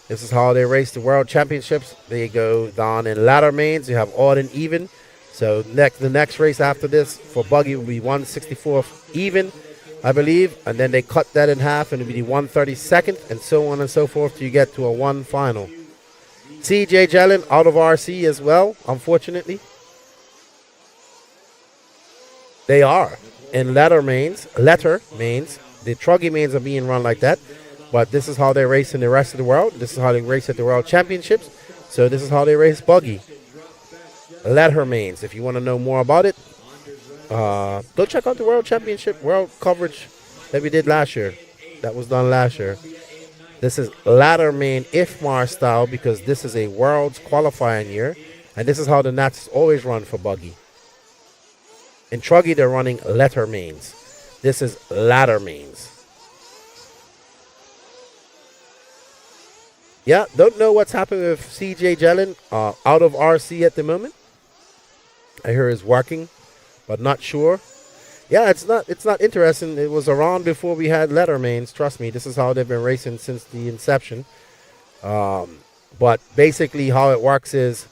This is how they race the World Championships. They go down in ladder mains. You have odd and even. So the next race after this for Buggy will be 164th even, I believe. And then they cut that in half and it'll be the 132nd and so on and so forth till you get to a 1 final. CJ Jelen out of RC as well, unfortunately. They are in letter mains. The Truggy mains are being run like that, but this is how they race in the rest of the world. This is how they race at the World Championships. So this is how they race Buggy. Letter mains. If you want to know more about it, go check out the World Championship, World coverage that we did last year. That was done last year. This is ladder main IFMAR style because this is a World's qualifying year, and this is how the Nats always run for Buggy. In Truggy, they're running letter mains. This is ladder mains. Yeah, don't know what's happening with CJ Jelen out of RC at the moment. I hear he's working, but not sure. Yeah, it's not interesting. It was around before we had letter mains. Trust me, this is how they've been racing since the inception. But basically how it works is,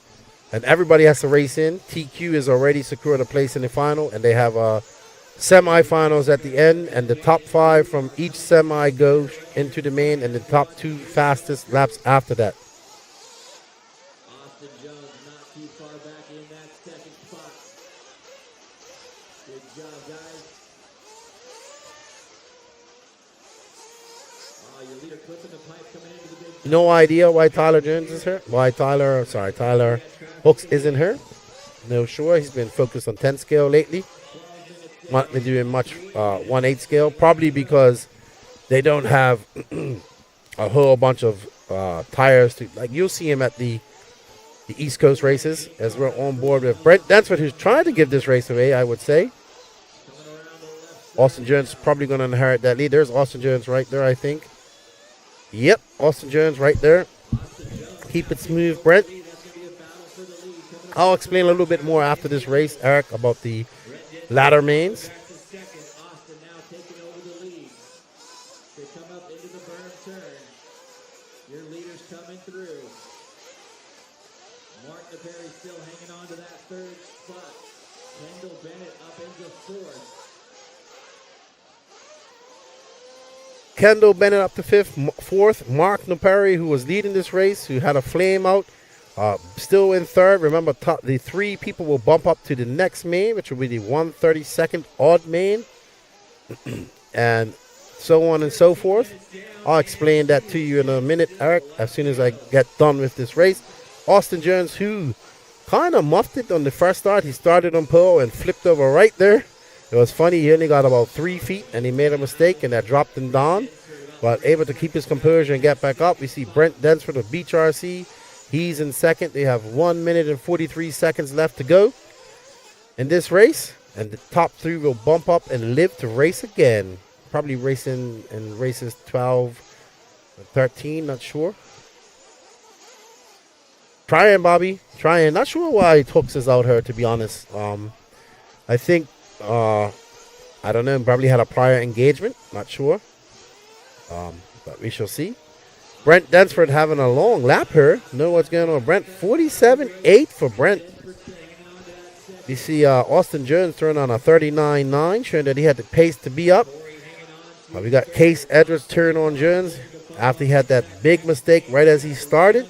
and everybody has to race in. TQ is already secured a place in the final, and they have semifinals at the end, and the top 5 from each semi go into the main, and the top 2 fastest laps after that. Austin Jones not too far back in that second spot. Good job, guys. Your leader clipping the pipe coming into the big. No idea why Tyler Jones is here. Tyler Hooks isn't here. No sure. He's been focused on 10 scale lately. Not been doing much 1/8 scale, probably because they don't have a whole bunch of tires to, like, you'll see him at the East Coast races, as we're on board with Brent Dansford, who's trying to give this race away, I would say. Austin Jones probably going to inherit that lead. There's Austin Jones right there, I think. Yep, Austin Jones right there. Keep it smooth, Brent. I'll explain a little bit more after this race, Eric, about the ladder mains. Austin now taking over the lead. They come up into the burn turn. Your leader's coming through. Martin Perry still hanging on to that third spot. Kendall Bennett up into fourth. Kendall Bennett up to fourth. Mark Napari, who was leading this race, who had a flame out, still in third. Remember, the 3 people will bump up to the next main, which will be the 132nd odd main, and so on and so forth. I'll explain that to you in a minute, Eric, as soon as I get done with this race. Austin Jones, who kind of muffed it on the first start. He started on pole and flipped over right there. It was funny, he only got about 3 feet, and he made a mistake, and that dropped him down. But able to keep his composure and get back up. We see Brent Dansford of Beach RC. He's in second. They have 1 minute and 43 seconds left to go in this race. And the top 3 will bump up and live to race again. Probably racing in races 12 and 13, not sure. Trying, Bobby. Trying. Not sure why Tooks is out here, to be honest. I think, I don't know, probably had a prior engagement. Not sure. But we shall see. Brent Dansford having a long lap here. Know what's going on, Brent. 47.8 for Brent. You see Austin Jones throwing on a 39.9, showing that he had the pace to be up. We got Case Edwards turn on Jones after he had that big mistake right as he started.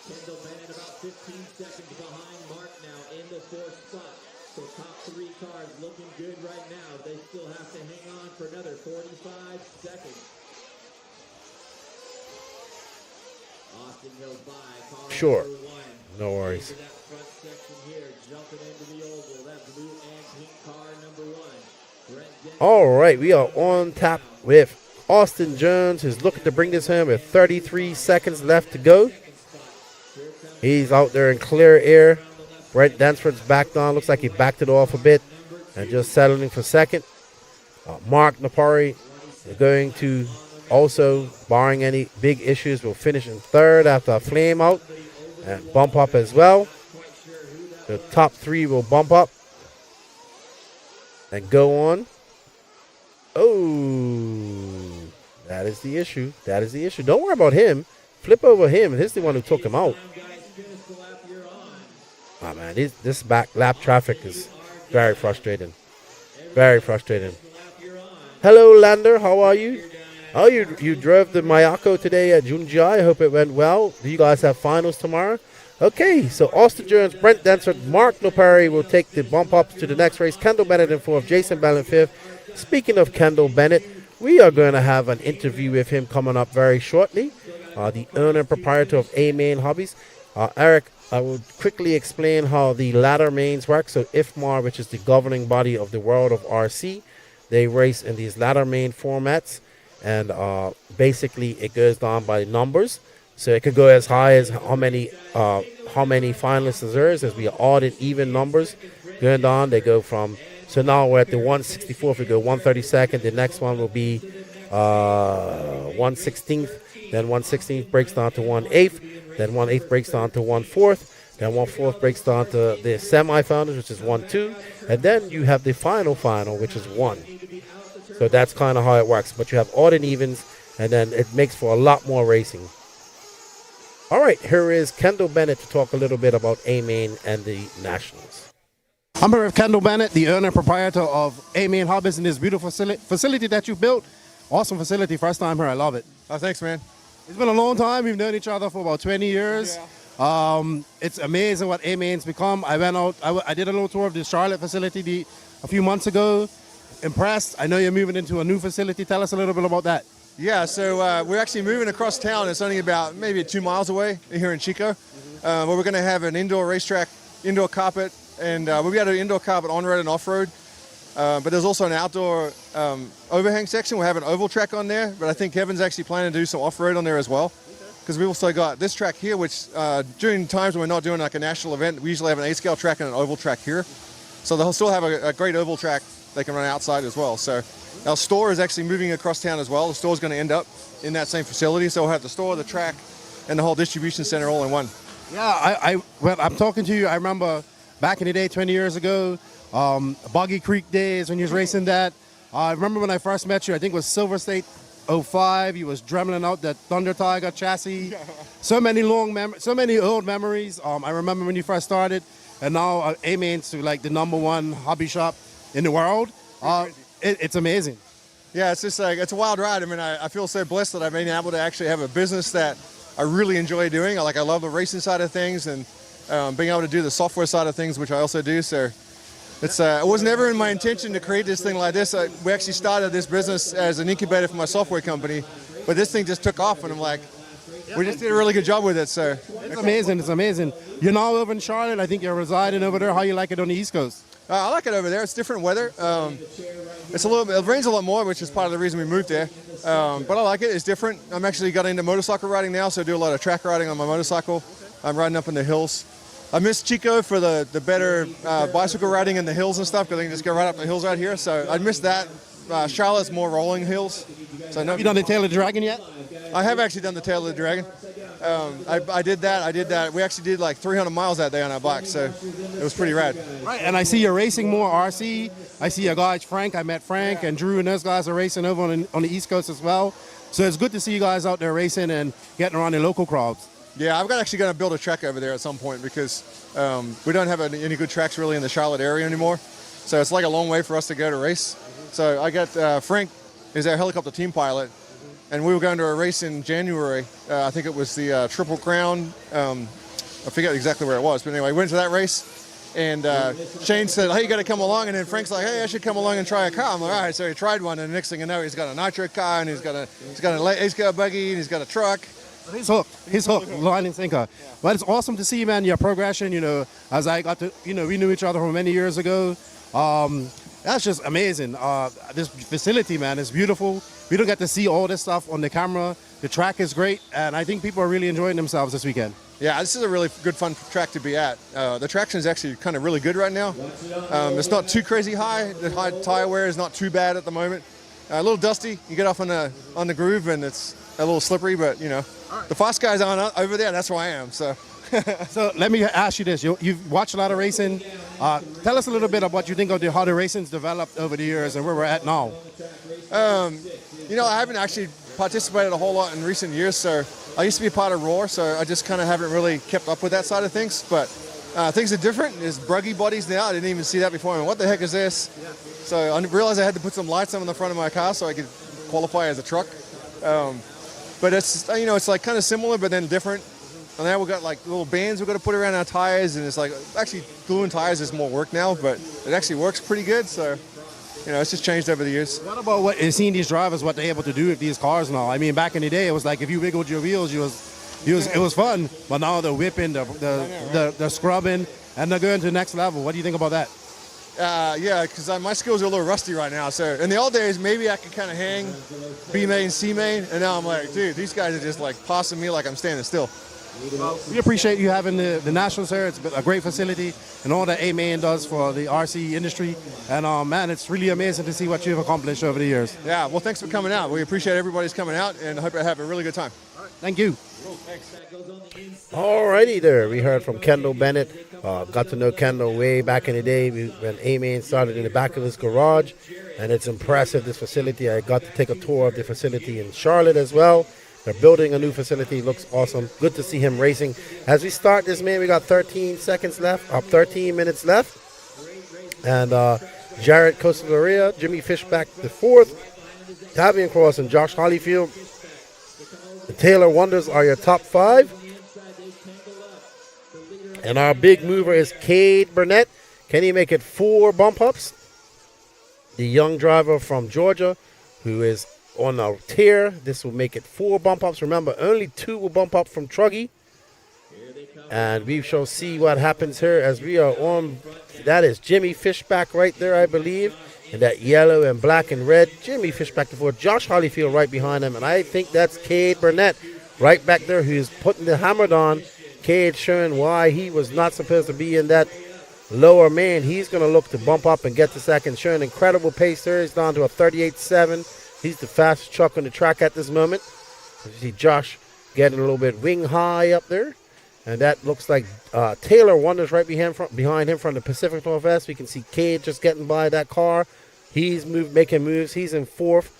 Kendall Bennett about 15 seconds behind Mark now in the 4th spot. So top 3 cars looking good right now. They still have to hang on for another 45 seconds. Austin goes by. Car Sure. number 1. No worries. Into that front section here, jumping into the oval. That blue and pink car number 1. All right, we are on tap with Austin Jones, who's looking to bring this home with 33 seconds left to go. He's out there in clear air. Brent Dansford's backed on. Looks like he backed it off a bit and just settling for second. Mark Napari is going to also, barring any big issues, will finish in third after a flame out and bump up as well. The top 3 will bump up and go on. Oh, that is the issue. That is the issue. Don't worry about him. Flip over him. He's the one who took him out. Oh, man, this back lap traffic is very frustrating. Very frustrating. Hello, Lander. How are you? Oh, you drove the Mayako today at Junji. I hope it went well. Do you guys have finals tomorrow? Okay, so Austin Jones, Brent Dansford, Mark Nopari will take the bump up to the next race. Kendall Bennett in 4th, Jason Bell in 5th. Speaking of Kendall Bennett, we are going to have an interview with him coming up very shortly. The owner and proprietor of A-Main Hobbies. Eric, I will quickly explain how the ladder mains work. So IFMAR, which is the governing body of the world of RC, they race in these ladder main formats. And basically it goes down by numbers. So it could go as high as how many finalists there is. There's be odd and even numbers going down. They go from, so now we're at the 164th. We go 132nd. The next one will be 116th. Then 116th breaks down to 1/8. Then 1/8 breaks down to 1/4. Then 1/4 breaks down to the semifinals, which is 1-2. And then you have the final, which is 1. So that's kind of how it works. But you have odd and evens, and then it makes for a lot more racing. All right, here is Kendall Bennett to talk a little bit about A-Main and the Nationals. I'm here with Kendall Bennett, the owner and proprietor of A-Main Hobbies in this beautiful facility that you built. Awesome facility. First time here. I love it. Oh, thanks, man. It's been a long time. We've known each other for about 20 years. Yeah. It's amazing what A-Main's become. I went out. I did a little tour of the Charlotte facility a few months ago. Impressed. I know you're moving into a new facility. Tell us a little bit about that. Yeah, so we're actually moving across town. It's only about maybe 2 miles away here in Chico, where we're going to have an indoor racetrack indoor carpet, and we'll be able to do indoor carpet on-road and off-road. But there's also an outdoor overhang section. We'll have an oval track on there, but I think Kevin's actually planning to do some off-road on there as well. Because we've also got this track here, which during times when we're not doing like a national event, we usually have an A-scale track and an oval track here. So they'll still have a great oval track they can run outside as well. So our store is actually moving across town as well. The store is going to end up in that same facility. So we'll have the store, the track, and the whole distribution center all in one. Yeah, when I'm talking to you, I remember back in the day, 20 years ago, Buggy Creek days when you was racing that. I remember when I first met you, I think it was Silver State 05. You was dremeling out that Thunder Tiger chassis. So many old memories. I remember when you first started, and now A-Main's to like the #1 hobby shop in the world. It's amazing. Yeah, it's just like, it's a wild ride. I mean, I feel so blessed that I've been able to actually have a business that I really enjoy doing. I love the racing side of things, and being able to do the software side of things, which I also do. So it was never in my intention to create this thing like this. We actually started this business as an incubator for my software company, but this thing just took off, and I'm like, we just did a really good job with it. So it's amazing. It's amazing. You're now over in Charlotte. I think you're residing over there. How you like it on the East Coast? I like it over there. It's different weather. It rains a lot more, which is part of the reason we moved there. But I like it. It's different. I'm actually got into motorcycle riding now, so I do a lot of track riding on my motorcycle. I'm riding up in the hills. I miss Chico for the better bicycle riding in the hills and stuff, because I can just go right up the hills right here. So I miss that. Charlotte's more rolling hills. So Have you done the Tail of the Dragon yet? I have actually done the Tail of the Dragon. I did that. We actually did like 300 miles that day on our bike, so it was pretty rad. Right, and I see you're racing more RC. I see your guys, Frank. I met Frank and Drew, and those guys are racing over on the East Coast as well. So it's good to see you guys out there racing and getting around the local crowds. Yeah, I'm actually going to build a track over there at some point, because we don't have any good tracks really in the Charlotte area anymore. So it's like a long way for us to go to race. So I got Frank is our helicopter team pilot, and we were going to a race in January. I think it was the Triple Crown. I forget exactly where it was, but anyway, we went to that race, and Shane said, "Hey, you got to come along." And then Frank's like, "Hey, I should come along and try a car." I'm like, "All right." So he tried one, and the next thing you know, he's got a Nitro car, and he's got a buggy, and he's got a truck. He's hooked, line and sinker. But it's awesome to see, man, your progression. As I got to, we knew each other from many years ago. That's just amazing. This facility, man, is beautiful. We don't get to see all this stuff on the camera. The track is great, and I think people are really enjoying themselves this weekend. Yeah, this is a really good, fun track to be at. The traction is actually kind of really good right now. It's not too crazy high. The high tire wear is not too bad at the moment. A little dusty. You get off on the groove, and it's a little slippery, but the fast guys aren't over there. That's where I am. So. So let me ask you this. You've watched a lot of racing. Tell us a little bit about what you think of how the racing's developed over the years and where we're at now. I haven't actually participated a whole lot in recent years. So I used to be a part of Roar, so I just kind of haven't really kept up with that side of things. But things are different. There's Buggy bodies now. I didn't even see that before. I mean, what the heck is this? So I realized I had to put some lights on the front of my car so I could qualify as a truck. But it's it's like kind of similar, but then different. And now we've got like little bands we've got to put around our tires, and it's like actually gluing tires is more work now, but it actually works pretty good. So, it's just changed over the years. What about seeing these drivers, what they're able to do with these cars now? I mean, back in the day, it was like if you wiggled your wheels, it was fun. But now they're whipping, the scrubbing, and they're going to the next level. What do you think about that? Yeah, because my skills are a little rusty right now. So in the old days, maybe I could kind of hang B main, C main, and now I'm like, dude, these guys are just like passing me like I'm standing still. Well, we appreciate you having the Nationals here. It's a great facility, and all that A-Man does for the RC industry. And man, it's really amazing to see what you've accomplished over the years. Yeah, well, thanks for coming out. We appreciate everybody's coming out, and I hope you have a really good time. All right, thank you. All righty there. We heard from Kendall Bennett. Got to know Kendall way back in the day when A-Man started in the back of his garage. And it's impressive, this facility. I got to take a tour of the facility in Charlotte as well. They're building a new facility. Looks awesome. Good to see him racing. As we start this, man, we got 13 minutes left. And Jared Costaleria, Jimmy Fishback the fourth, Tavian Cross, and Josh Hollyfield. The Taylor Wonders are your top 5. And our big mover is Cade Burnett. Can he make it 4 bump ups? The young driver from Georgia who is on a tear. This will make it 4 bump ups. Remember, only 2 will bump up from Truggy. And we shall see what happens here as we are on. That is Jimmy Fishback right there, I believe. In that yellow and black and red. Jimmy Fishback the fourth. Josh Hollyfield right behind him. And I think that's Cade Burnett right back there who's putting the hammer on. Cade showing why he was not supposed to be in that lower main. He's going to look to bump up and get to second. Showing incredible pace there. He's down to a 38.7. He's the fastest truck on the track at this moment. You see Josh getting a little bit wing high up there. And that looks like Taylor Wonders right behind him from the Pacific Northwest. We can see Cade just getting by that car. He's making moves. He's in fourth,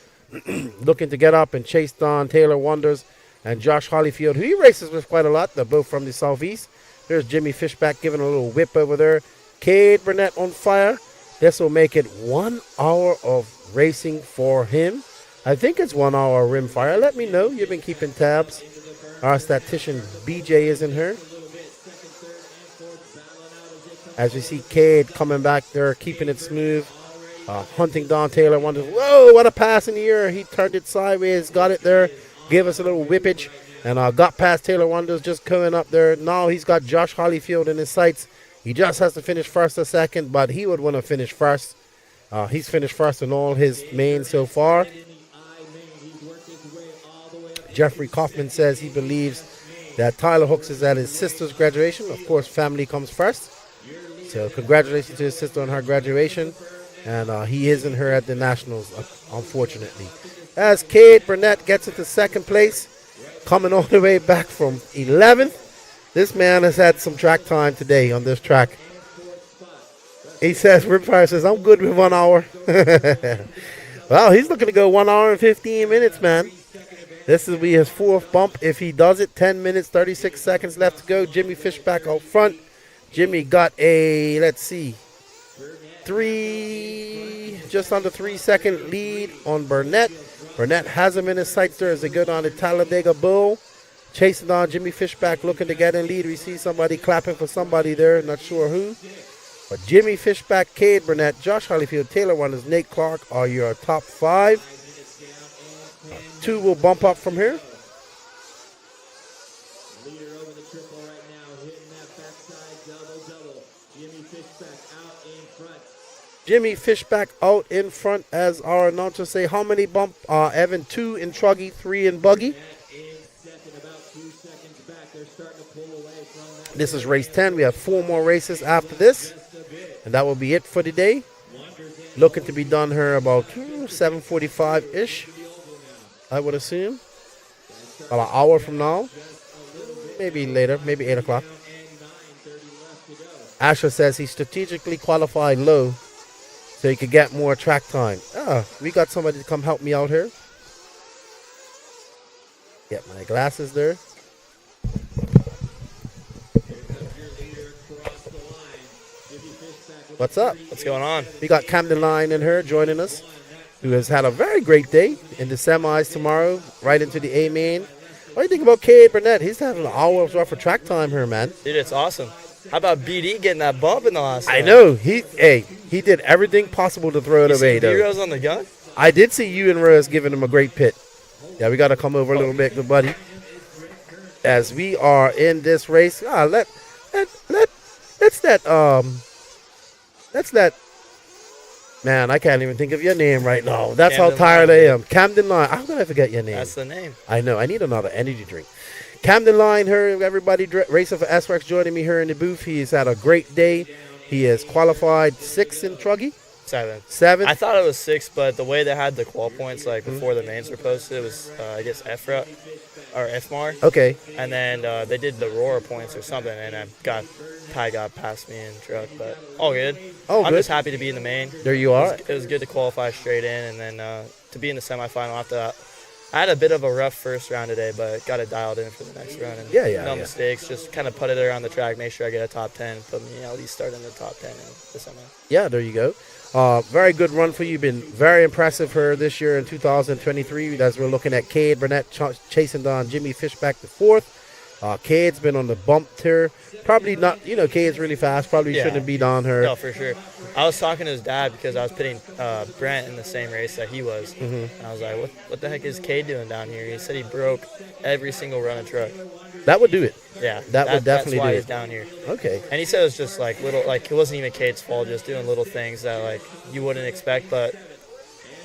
looking to get up and chase down Taylor Wonders and Josh Hollyfield, who he races with quite a lot. They're both from the southeast. There's Jimmy Fishback giving a little whip over there. Cade Burnett on fire. This will make it 1 hour of racing for him. I think it's 1 hour rim fire. Let me know. You've been keeping tabs. Our statistician BJ is in here. As we see Cade coming back there, keeping it smooth. Hunting down Taylor Wonders. Whoa, what a pass in the air. He turned it sideways, got it there, gave us a little whippage, and got past Taylor Wonders, just coming up there. Now he's got Josh Hollyfield in his sights. He just has to finish first or second, but he would want to finish first. He's finished first in all his mains so far. Jeffrey Kaufman says he believes that Tyler Hooks is at his sister's graduation. Of course, family comes first. So congratulations to his sister on her graduation. And he isn't her at the Nationals, unfortunately. As Cade Burnett gets into second place, coming all the way back from 11th. This man has had some track time today on this track. He says, Ripfire says, I'm good with 1 hour. Well, he's looking to go 1 hour and 15 minutes, man. This will be his fourth bump. If he does it, 10 minutes, 36 seconds left to go. Jimmy Fishback out front. Jimmy got a, let's see, just under 3 second lead on Burnett. Burnett has him in his sights there as they go down the Talladega Bull. Chasing down Jimmy Fishback, looking to get in lead. We see somebody clapping for somebody there, not sure who. But Jimmy Fishback, Cade Burnett, Josh Hollyfield, Taylor Wonders, Nate Clark are your top 5. 2 will bump up from here. Leader over the triple right now, hitting that backside double. Jimmy Fishback out in front. Jimmy Fishback out in front as our announcer say. How many bump? Evan, 2 in Truggy, 3 in Buggy. This is race 10. We have 4 more races after this. And that will be it for today. Looking to be done here about 7:45-ish. I would assume. About an hour from now. Maybe later. Maybe 8 o'clock. Asher says he strategically qualified low so he could get more track time. We got somebody to come help me out here. Get my glasses there. What's up? What's going on? We got Camden Line in here joining us, who has had a very great day in the semis tomorrow, right into the A main. What do you think about Cade Burnett? He's having an hour's worth of track time here, man. Dude, it's awesome. How about BD getting that bump in the last I know. He did everything possible to throw it away, though. B-Rose on the gun? I did see you and Rose giving him a great pit. Yeah, we got to come over a little bit, good buddy. As we are in this race, that's that. Man, I can't even think of your name right now. That's Camden how tired I am. Camden Line. How could I forget your name? That's the name. I know. I need another energy drink. Camden Line here, everybody. Racer for S-Rex joining me here in the booth. He's had a great day. He has qualified 6th in Truggy. 7. I thought it was 6, but the way they had the qual points, like before the mains were posted, it was I guess F-Rut or F-Mar. Okay. And then they did the Roar points or something, and Ty got past me in truck, but all good. Oh, I'm good. just happy to be in the main. There you are. It was good to qualify straight in, and then to be in the semifinal after that. I had a bit of a rough first round today, but got it dialed in for the next run. And no mistakes. Just kind of put it around the track, make sure I get a top 10, put me at least start in the top 10 in the semi. Yeah, there you go. Very good run for you. Been very impressive for this year in 2023. As we're looking at Cade Burnett chasing down Jimmy Fishback the 4th. Cade's been on the bump tier. Probably not, Cade's really fast. Probably Yeah. shouldn't be on her. No, for sure. I was talking to his dad because I was pitting Brent in the same race that he was. And I was like, what the heck is Cade doing down here? He said he broke every single run of truck. That would do it. Yeah. That would definitely that's why do he's it. down here. Okay. And he said it was just like little, like it wasn't even Cade's fault, just doing little things that like you wouldn't expect, but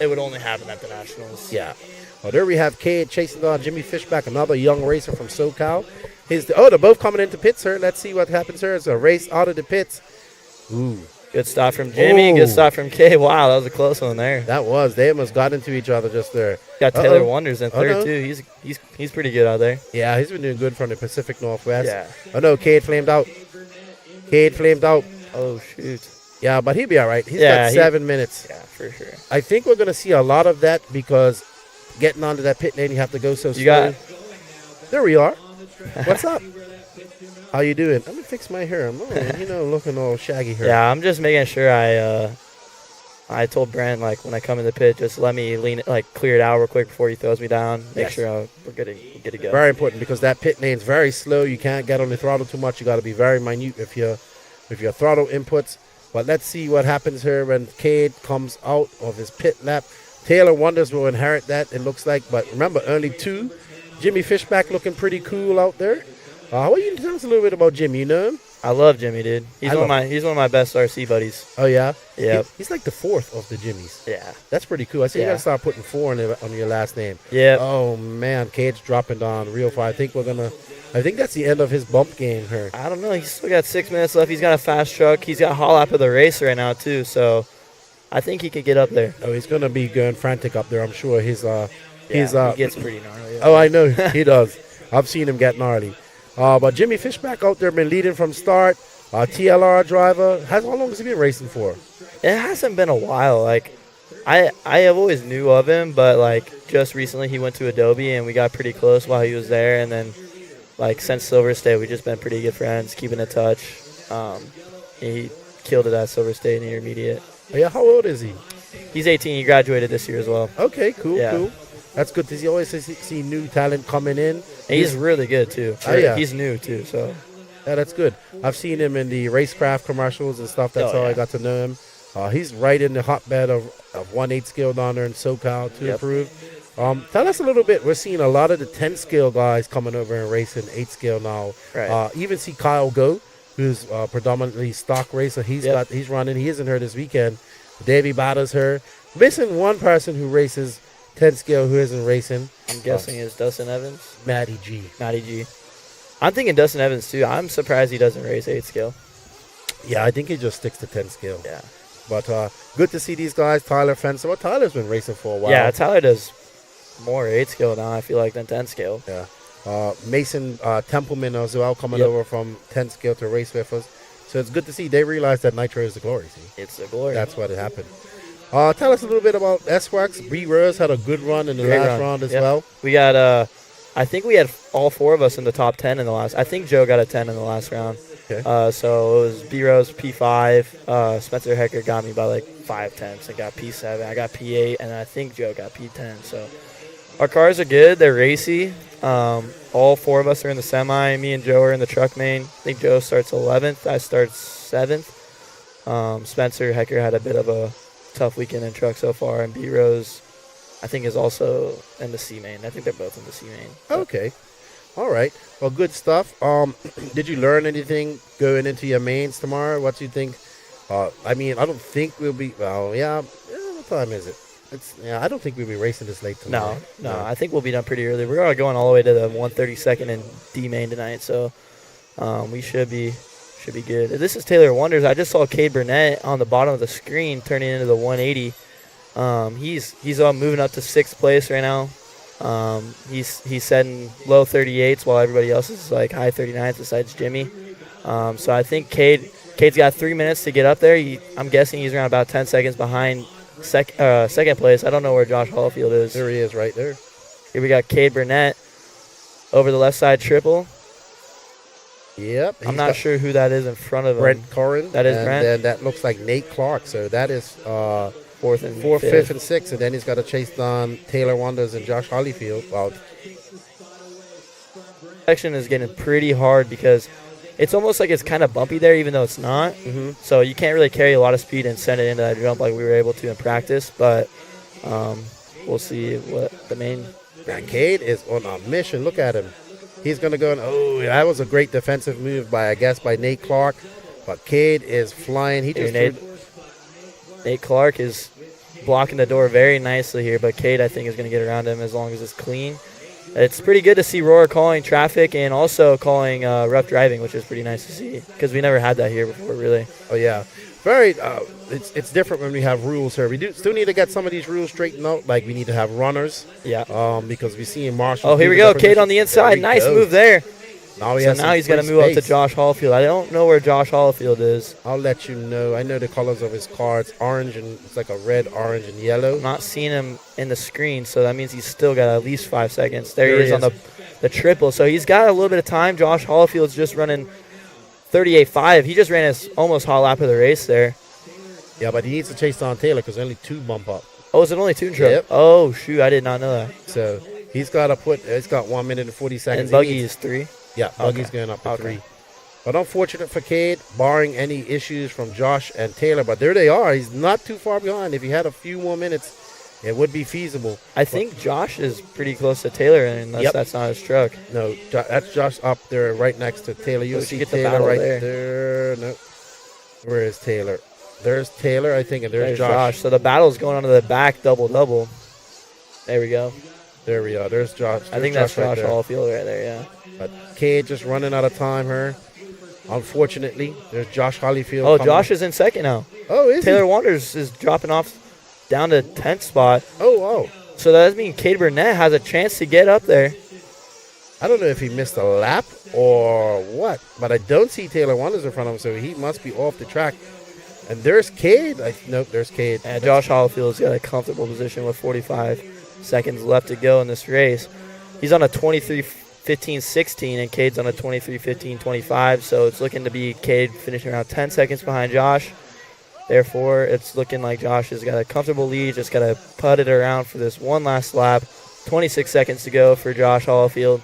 it would only happen at the Nationals. Yeah. Well, there we have Cade chasing down Jimmy Fishback, another young racer from SoCal. They're both coming into pits, sir. Let's see what happens here. It's a race out of the pits. Ooh. Good stop from Jimmy. Ooh. Good stop from Cade. Wow, that was a close one there. That was. They almost got into each other just there. Got Taylor Wonders in third too. He's pretty good out there. Yeah, he's been doing good from the Pacific Northwest. Yeah. Oh no, Cade flamed out. Oh shoot. Yeah, but he'll be all right. He's got 7 minutes. Yeah, for sure. I think we're going to see a lot of that because getting onto that pit lane, you have to go so slow. There we are. What's up? How you doing? Let me fix my hair. I'm looking all shaggy here. Yeah, I'm just making sure I told Brent, like, when I come in the pit, just let me clear it out real quick before he throws me down. Make sure we're good to go. Very important because that pit lane's very slow. You can't get on the throttle too much. You got to be very minute with your throttle inputs. But let's see what happens here when Cade comes out of his pit lap. Taylor Wonders will inherit that, it looks like. But remember, only 2. Jimmy Fishback looking pretty cool out there. What you tell us a little bit about Jimmy? You know him? I love Jimmy, dude. He's one of my best RC buddies. Oh yeah. Yeah. He's like the 4th of the Jimmys. Yeah. That's pretty cool. I see you gotta start putting 4 on your last name. Yeah. Oh man, Cade's dropping down real far. I think that's the end of his bump game here. I don't know. He's still got 6 minutes left. He's got a fast truck. He's got haul up of the race right now too. So I think he could get up there. Oh, he's gonna be going frantic up there. I'm sure he gets pretty gnarly. Oh, I know he does. I've seen him get gnarly. But Jimmy Fishback out there been leading from start. TLR driver. How long has he been racing for? It hasn't been a while. Like, I have always knew of him, but like just recently he went to Adobe and we got pretty close while he was there. And then like since Silver State, we've just been pretty good friends, keeping in touch. He killed it at Silver State in the intermediate. Oh, yeah, how old is he? He's 18. He graduated this year as well. Okay, cool. That's good to see. Always see new talent coming in. And he's really good too. Oh, yeah. He's new too, so. Yeah, that's good. I've seen him in the racecraft commercials and stuff. That's how I got to know him. He's right in the hotbed of 1/8 scale down there in SoCal to improve. Tell us a little bit. We're seeing a lot of the 10 scale guys coming over and racing 8 scale now. Right. Even see Kyle Go, who's predominantly stock racer. He's running. He isn't here this weekend. Davey Batta's here. Missing one person who races 10 scale who isn't racing. I'm guessing it's Dustin Evans. Matty G. I'm thinking Dustin Evans too. I'm surprised he doesn't race 8 scale. Yeah, I think he just sticks to 10 scale. Yeah. But good to see these guys. Tyler Fencer. Well, Tyler's been racing for a while. Yeah, Tyler does more 8 scale now, I feel like, than 10 scale. Yeah. Mason Templeman as well coming over from 10 scale to race with us. So it's good to see. They realize that Nitro is the glory. See? It's the glory. That's what it happened. Tell us a little bit about S-Wax. B. Rose had a good run in the last round as well. We got, I think we had all 4 of us in the top 10 in the last. I think Joe got a 10 in the last round. Okay. So it was B. Rose, P5. Spencer Hecker got me by like 5/10. I got P7. I got P8. And I think Joe got P10. So our cars are good. They're racy. All 4 of us are in the semi. Me and Joe are in the truck main. I think Joe starts 11th. I start 7th. Spencer Hecker had a bit of a tough weekend in truck so far. And B. Rose, I think, is also in the C main. I think they're both in the C main. Okay. All right. Well, good stuff. Did you learn anything going into your mains tomorrow? What do you think? I mean, I don't think we'll be. Well, yeah. What time is it? I don't think we'll be racing this late tonight. No. I think we'll be done pretty early. We're going all the way to the 132nd in D main tonight, so we should be good. This is Taylor Wonders. I just saw Cade Burnett on the bottom of the screen turning into the 180. He's moving up to 6th place right now. He's setting low 38s while everybody else is like high 39s besides Jimmy. So I think Cade's got 3 minutes to get up there. I'm guessing he's around about 10 seconds behind second place. I don't know where Josh Hallfield is. There he is right there. Here we got Cade Burnett over the left side triple. Yep. I'm not sure who that is in front of him. Brent Corrin. That is Brent. And then that looks like Nate Clark. So that is 4th, 5th, and 6th. And then he's got to chase down Taylor Wonders and Josh Holyfield. Well, section is getting pretty hard because it's almost like it's kind of bumpy there, even though it's not. So you can't really carry a lot of speed and send it into that jump like we were able to in practice. But we'll see what the main. Man, Cade is on a mission. Look at him. He's going to go. Oh, that was a great defensive move by Nate Clark. But Cade is flying. Nate Clark is blocking the door very nicely here, but Cade, I think, is going to get around him as long as it's clean. It's pretty good to see Roar calling traffic and also calling rough driving, which is pretty nice to see because we never had that here before, really. Oh, yeah. Very. It's different when we have rules here. We still need to get some of these rules straightened out. Like, we need to have runners. Yeah. Because we see in Marshall. Oh, here we go. Cade on the inside. Nice move there. Now he's got to move up to Josh Hallfield. I don't know where Josh Hallfield is. I'll let you know. I know the colors of his car. It's orange and it's like a red, orange, and yellow. I'm not seeing him in the screen, so that means he's still got at least 5 seconds. There he is on the triple. So he's got a little bit of time. Josh Hallfield's just running 38.5. He just ran his almost hot lap of the race there. Yeah, but he needs to chase Don Taylor because only 2 bump up. Oh, is it only 2 Nitro? Yep. Oh, shoot. I did not know that. So he's got to it's got 1 minute and 40 seconds. And Buggy is 3? Yeah, Buggy's going up to 3. But unfortunate for Cade, barring any issues from Josh and Taylor. But there they are. He's not too far behind. If he had a few more minutes, it would be feasible. I think Josh is pretty close to Taylor, unless that's not his truck. No, that's Josh up there right next to Taylor. You'll see Taylor right there. No. Where is Taylor? There's Taylor, I think, and there's Josh. So the battle's going on to the back double-double. There we go. There we are. There's Josh. I think that's Josh Hallfield right there, yeah. But Cade just running out of time here. Unfortunately, there's Josh Hallfield. Oh, Josh is in second now. Oh, is Taylor Wanders is dropping off down to 10th spot. Oh. So that does mean Cade Burnett has a chance to get up there. I don't know if he missed a lap or what, but I don't see Taylor Wanders in front of him, so he must be off the track. And there's Cade. Nope, there's Cade. And Josh Hallfield's got a comfortable position with 45 seconds left to go in this race. He's on a 23:15.16, and Cade's on a 23:15.25, so it's looking to be Cade finishing around 10 seconds behind Josh. Therefore, it's looking like Josh has got a comfortable lead, just got to putt it around for this one last lap. 26 seconds to go for Josh Hallfield.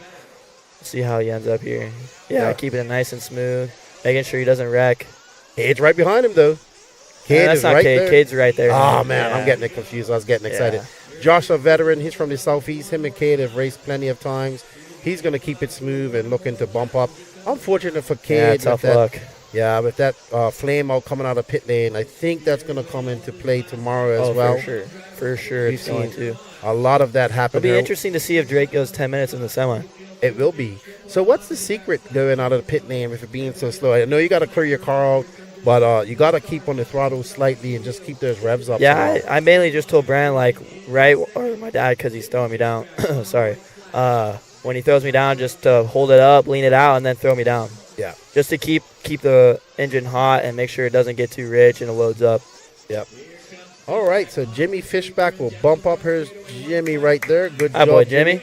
See how he ends up here. Yeah, keeping it nice and smooth, making sure he doesn't wreck. Cade's right behind him, though. Cade is right there. Cade's right there. Oh, man, I'm getting it confused. I was getting excited. Josh, a veteran. He's from the Southeast. Him and Cade have raced plenty of times. He's going to keep it smooth and looking to bump up. Unfortunate for Cade. Yeah, tough luck. Yeah, with that flame out coming out of pit lane, I think that's going to come into play tomorrow as well. For sure. We've seen a lot of that happen. It'll be interesting to see if Drake goes 10 minutes in the semi. It will be. So what's the secret going out of the pit lane with it being so slow? I know you got to clear your car out, but you got to keep on the throttle slightly and just keep those revs up. Yeah, I mainly just told Brandon, or my dad, because he's throwing me down. Sorry. When he throws me down, just to hold it up, lean it out, and then throw me down. Yeah. Just to keep the engine hot and make sure it doesn't get too rich and it loads up. Yep. All right, so Jimmy Fishback will bump up. Here's Jimmy right there. Good job, boy, Jimmy.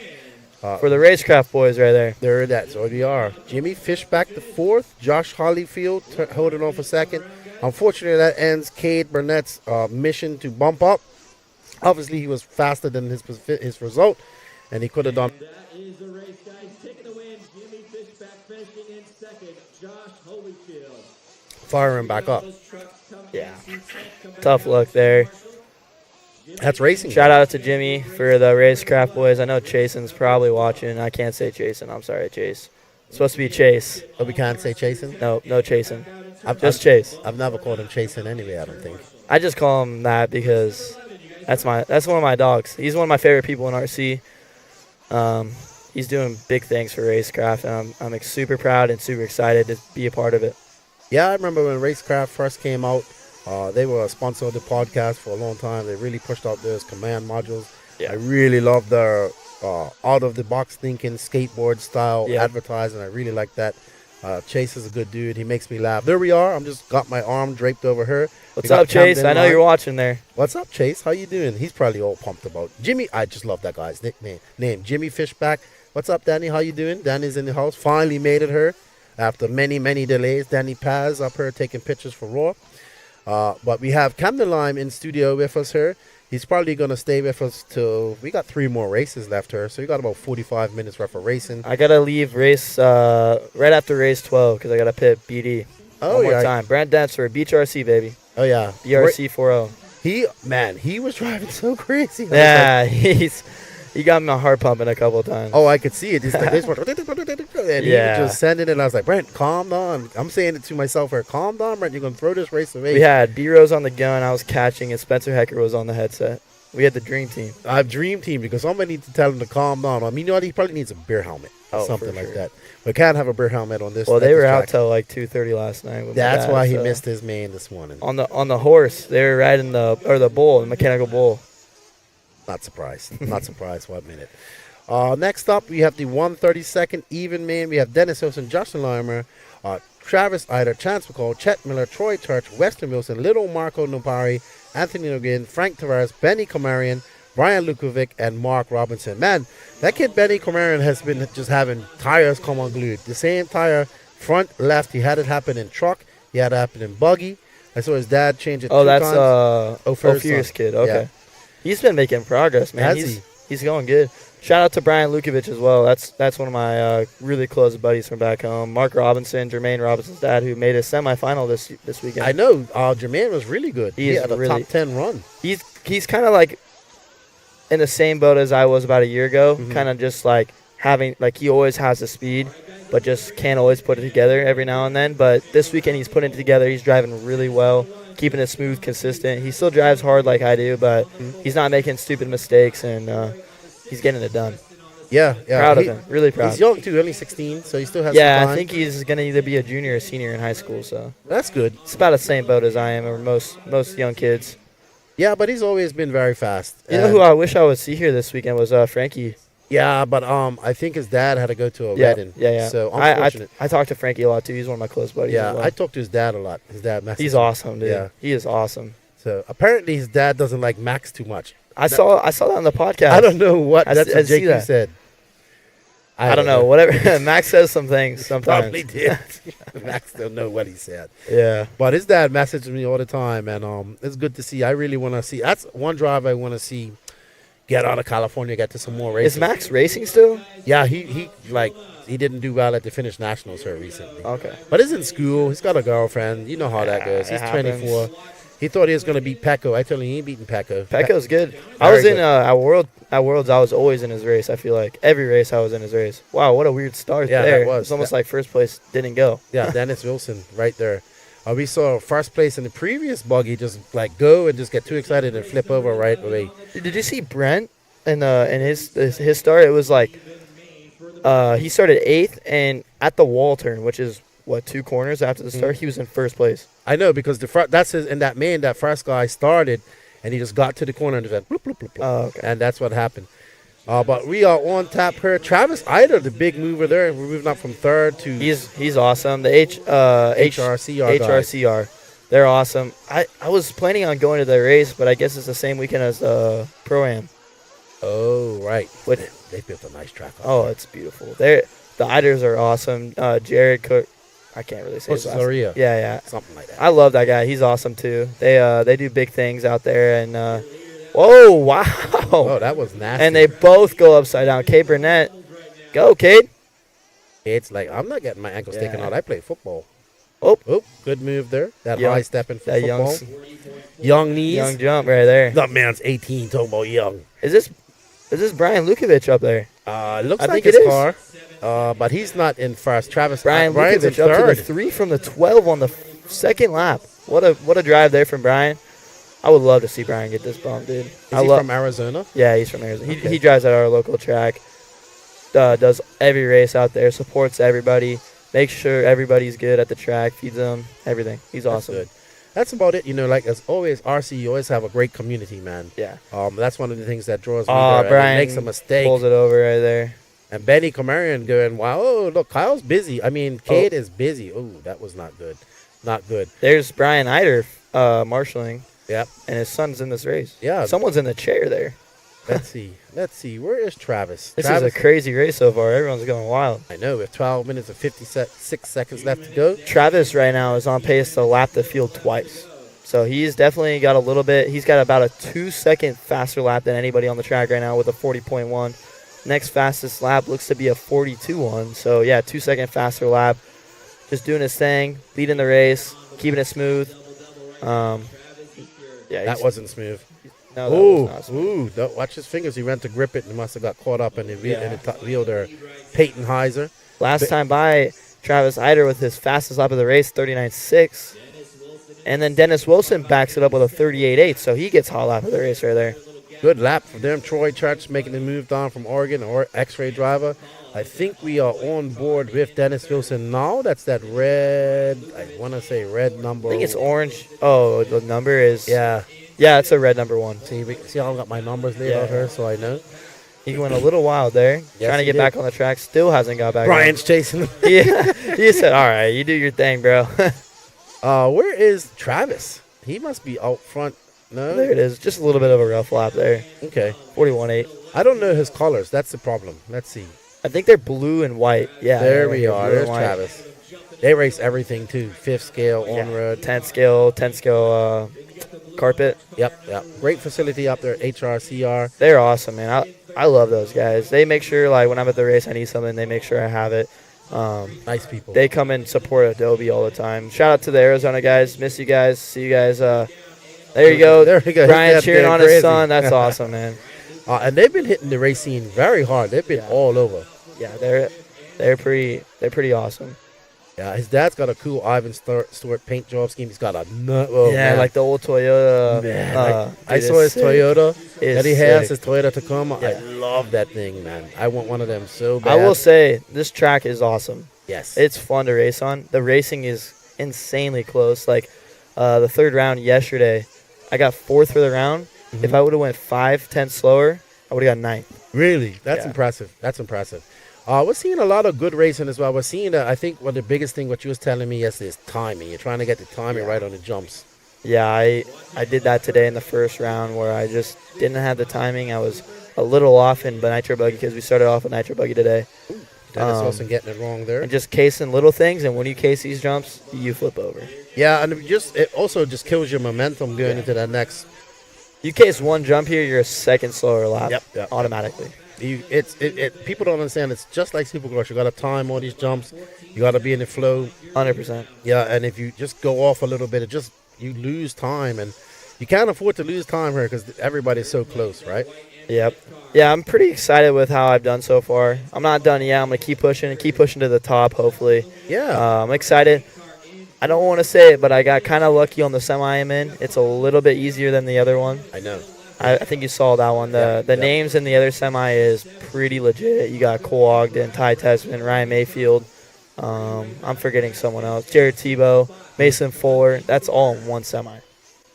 For the Racecraft boys right there. There that's what we are. Jimmy Fishback the 4th. Josh Hallfield holding on for 2nd. Unfortunately, that ends Cade Burnett's mission to bump up. Obviously, he was faster than his result, and he could have done. That is the race, guys. Taking the win, Jimmy Fishback finishing in 2nd. Josh Hallfield. Fire him back up. Yeah. Tough luck there. That's racing. Shout out to Jimmy for the Racecraft boys. I know Chasen's probably watching. I can't say Chasen. I'm sorry, Chase. It's supposed to be Chase. Oh, we can't say Chasen? No Chasen. Just Chase. I've never called him Chasen anyway, I don't think. I just call him that because that's one of my dogs. He's one of my favorite people in RC. He's doing big things for Racecraft, and I'm super proud and super excited to be a part of it. Yeah, I remember when Racecraft first came out. They were a sponsor of the podcast for a long time. They really pushed out those command modules. Yeah. I really love their out-of-the-box thinking, skateboard-style advertising. I really like that. Chase is a good dude. He makes me laugh. There we are. I'm just got my arm draped over her. What's up, Chase? I know you're watching there. What's up, Chase? How you doing? He's probably all pumped about Jimmy. I just love that guy's name. Jimmy Fishback. What's up, Danny? How you doing? Danny's in the house. Finally made it her after many, many delays. Danny Paz up here taking pictures for Raw. But we have Camden Lime in studio with us here. He's probably going to stay with us till we got 3 more races left here. So we got about 45 minutes worth of racing. I got to leave race right after race 12 because I got to pit BD. One more time. Brent Densford, Beach RC, baby. Oh, yeah. BRC 4.0. He was driving so crazy. Yeah, he got my heart pumping a couple of times. Oh, I could see it. He's like, and he was just sending it. And I was like, Brent, calm down. I'm saying it to myself here. Calm down, Brent. You're going to throw this race away. We had B-Rose on the gun. I was catching, and Spencer Hecker was on the headset. We had the dream team. Dream team, because somebody needs to tell him to calm down. I mean, you know what? He probably needs a beer helmet or something like that. We can't have a beer helmet on this. Well, they were out till like 2:30 last night. That's why he missed his main this morning. On the horse, they were riding the bull, the mechanical bull. Not surprised. Not surprised. 1 minute. Next up, we have the 132nd even main. We have Dennis Wilson, Justin Larimer, Travis Eider, Chance McCall, Chet Miller, Troy Church, Weston Wilson, Little Marco Nopari, Anthony Nogin, Frank Tavares, Benny Komarian, Brian Lukovic, and Mark Robinson. Man, that kid Benny Komarian has been just having tires come unglued. The same tire, front, left. He had it happen in truck. He had it happen in buggy. I saw his dad change it 2 times. Oh, that's Ophir's kid. Okay. Yeah. He's been making progress, man. He's going good. Shout out to Brian Lukovic as well. That's one of my really close buddies from back home. Mark Robinson, Jermaine Robinson's dad, who made a semifinal this weekend. I know. Jermaine was really good. He had a top 10 run. He's kind of like in the same boat as I was about a year ago. Kind of just like he always has the speed, but just can't always put it together every now and then. But this weekend he's putting it together. He's driving really well, keeping it smooth, consistent. He still drives hard like I do, but he's not making stupid mistakes, and he's getting it done. Yeah. Proud of him. Really proud. He's young too, only 16, so he still has some time. I think he's going to either be a junior or senior in high school. So that's good. It's about the same boat as I am, or most young kids. Yeah, but he's always been very fast. You know who I wish I would see here this weekend was Frankie. Yeah, but I think his dad had to go to a wedding. Yeah. So unfortunate. I talked to Frankie a lot too. He's one of my close buddies. Yeah, as well. I talked to his dad a lot. His dad messaged He's me. awesome, dude. Yeah, he is awesome. So apparently his dad doesn't like Max too much. I saw that on the podcast. I don't know what that's what JQ said. I don't know. Whatever. Max says some things sometimes. Probably did. Max don't know what he said. Yeah. But his dad messages me all the time, and it's good to see. I really want to see. That's one drive I want to see get out of California, get to some more races. Is Max racing still? Yeah, he didn't do well at the Finnish Nationals here recently. Okay. But he's in school. He's got a girlfriend. You know how that goes. He's 24. He thought he was going to beat Pecco. I told him he ain't beating Pecco. Pecco's good. I was in at Worlds. I was always in his race. I feel like every race I was in his race. Wow, what a weird start there. That was. It's almost like first place didn't go. Yeah, Dennis Wilson right there. We saw first place in the previous buggy just like go and just get too excited and flip over right away. Did you see Brent in his start? It was like he started 8th, and at the wall turn, which is 2 corners after the start, he was in first place. I know, because that first guy started, and he just got to the corner and just went bloop, bloop, bloop, bloop. Oh, okay. And that's what happened. But we are on tap here. Travis Eider, the big mover there. We're moving up from 3rd to... He's awesome. The HRCR. They're awesome. I was planning on going to the race, but I guess it's the same weekend as the Pro-Am. Oh, right. They built a nice track. It's beautiful. The Eiders are awesome. Jared Cook. I can't really say his last name. Yeah. Something like that. I love that guy. He's awesome, too. They do big things out there. And whoa, wow. Oh, that was nasty. And they both go upside down. Kate Burnett. Go, Kate. It's like, I'm not getting my ankles taken out. I play football. Oh, good move there. That high step in football. Young knees. Young jump right there. That man's 18, talking about young. Is this Brian Lukovic up there? Looks like his car. But he's not in first. Brian Lukovic up to the 3 from the 12 on the second lap. What a drive there from Brian. I would love to see Brian get this bump, dude. Is he from Arizona? Yeah, he's from Arizona. Okay. He drives at our local track. Does every race out there. Supports everybody. Makes sure everybody's good at the track. Feeds them. Everything. He's awesome. That's good. That's about it. Like as always, RC, you always have a great community, man. Yeah. That's one of the things that draws me there. Brian makes a mistake. Pulls it over right there. And Benny Komarian going, wow, oh, look, Kyle's busy. I mean, Cade is busy. Oh, that was not good. Not good. There's Brian Eider marshalling. Yep. And his son's in this race. Yeah. Someone's in the chair there. Let's see. Where is Travis? This is a crazy race so far. Everyone's going wild. I know. With 12 minutes and 56 seconds left to go. Travis right now is on pace to lap the field twice. So he's definitely got a little bit. He's got about a 2-second faster lap than anybody on the track right now with a 40.1. Next fastest lap looks to be a 42.1. So, yeah, 2-second faster lap. Just doing his thing, leading the race, keeping it smooth. Yeah, that wasn't smooth. No, that was not smooth. Watch his fingers. He went to grip it and must have got caught up in the wheel there. Peyton Heiser. Last time by, Travis Eider with his fastest lap of the race, 39.6. And then Dennis Wilson backs it up with a 38.8, so he gets hot lap of the race right there. Good lap for them. Troy Church making the move down from Oregon, or X-ray driver. I think we are on board with Dennis Wilson now. That's that red, I want to say red number. I think it's orange. Oh, the number is. Yeah. Yeah, it's a red number 1. See how I got my numbers laid out here, so I know. He went a little wild there, trying to get back on the track. Still hasn't got back. Brian's chasing him. Yeah, he said, all right, you do your thing, bro. Where is Travis? He must be out front. No? There it is. Just a little bit of a rough lap there. Okay. 41.8. I don't know his colors. That's the problem. Let's see. I think they're blue and white. Yeah. There we are. There's Travis. They race everything, too. 5th scale, on-road. 10th scale carpet. Yep. Great facility up there, HRCR. They're awesome, man. I love those guys. They make sure, like, when I'm at the race, I need something, they make sure I have it. Nice people. They come and support Adobe all the time. Shout out to the Arizona guys. Miss you guys. See you guys. There you go. There we go. Brian cheering on his son. That's awesome, man. And they've been hitting the race scene very hard. They've been all over. Yeah, they're pretty awesome. Yeah, his dad's got a cool Ivan Stewart paint job scheme. He's got a like the old Toyota. Man, I saw his Toyota that he has, his Toyota Tacoma. Yeah. I love that thing, man. I want one of them so bad. I will say, this track is awesome. Yes. It's fun to race on. The racing is insanely close. Like, the third round yesterday, I got 4th for the round. Mm-hmm. If I would have went 5/10 slower, I would have got 9th. Really? That's impressive. That's impressive. We're seeing a lot of good racing as well. We're seeing, I think, the biggest thing, what you was telling me yesterday, is timing. You're trying to get the timing right on the jumps. Yeah, I did that today in the first round where I just didn't have the timing. I was a little off in Nitro Buggy because we started off with Nitro Buggy today. Dennis Wilson getting it wrong there. And just casing little things, and when you case these jumps, you flip over. Yeah, and it also just kills your momentum going into that next. You case one jump here, you're a second slower lap. Yep. Automatically. People don't understand. It's just like Supercross. You got to time all these jumps. You got to be in the flow. 100%. Yeah, and if you just go off a little bit, you lose time, and you can't afford to lose time here because everybody's so close, right? Yep. Yeah, I'm pretty excited with how I've done so far. I'm not done yet. I'm gonna keep pushing to the top. Hopefully. Yeah. I'm excited. I don't want to say it, but I got kind of lucky on the semi I'm in. It's a little bit easier than the other one. I know. I think you saw that one. The names in the other semi is pretty legit. You got Cole Ogden, Ty Tesman, Ryan Mayfield. I'm forgetting someone else. Jared Tebow, Mason Fuller. That's all in one semi.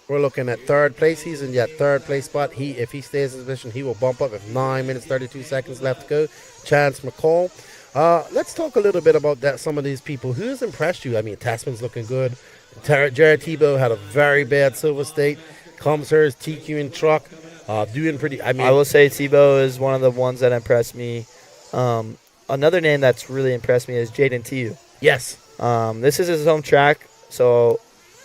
We're looking at third place. He's in that third place spot. If he stays in position, he will bump up with 9 minutes, 32 seconds left to go. Chance McCall. Let's talk a little bit about that. Some of these people. Who's impressed you? I mean, Tasman's looking good. Jared Tebow had a very bad Silver State. Comes hers, TQ and truck, doing pretty. I will say Tebow is one of the ones that impressed me. Another name that's really impressed me is Jaden Tiu. Yes. This is his home track, so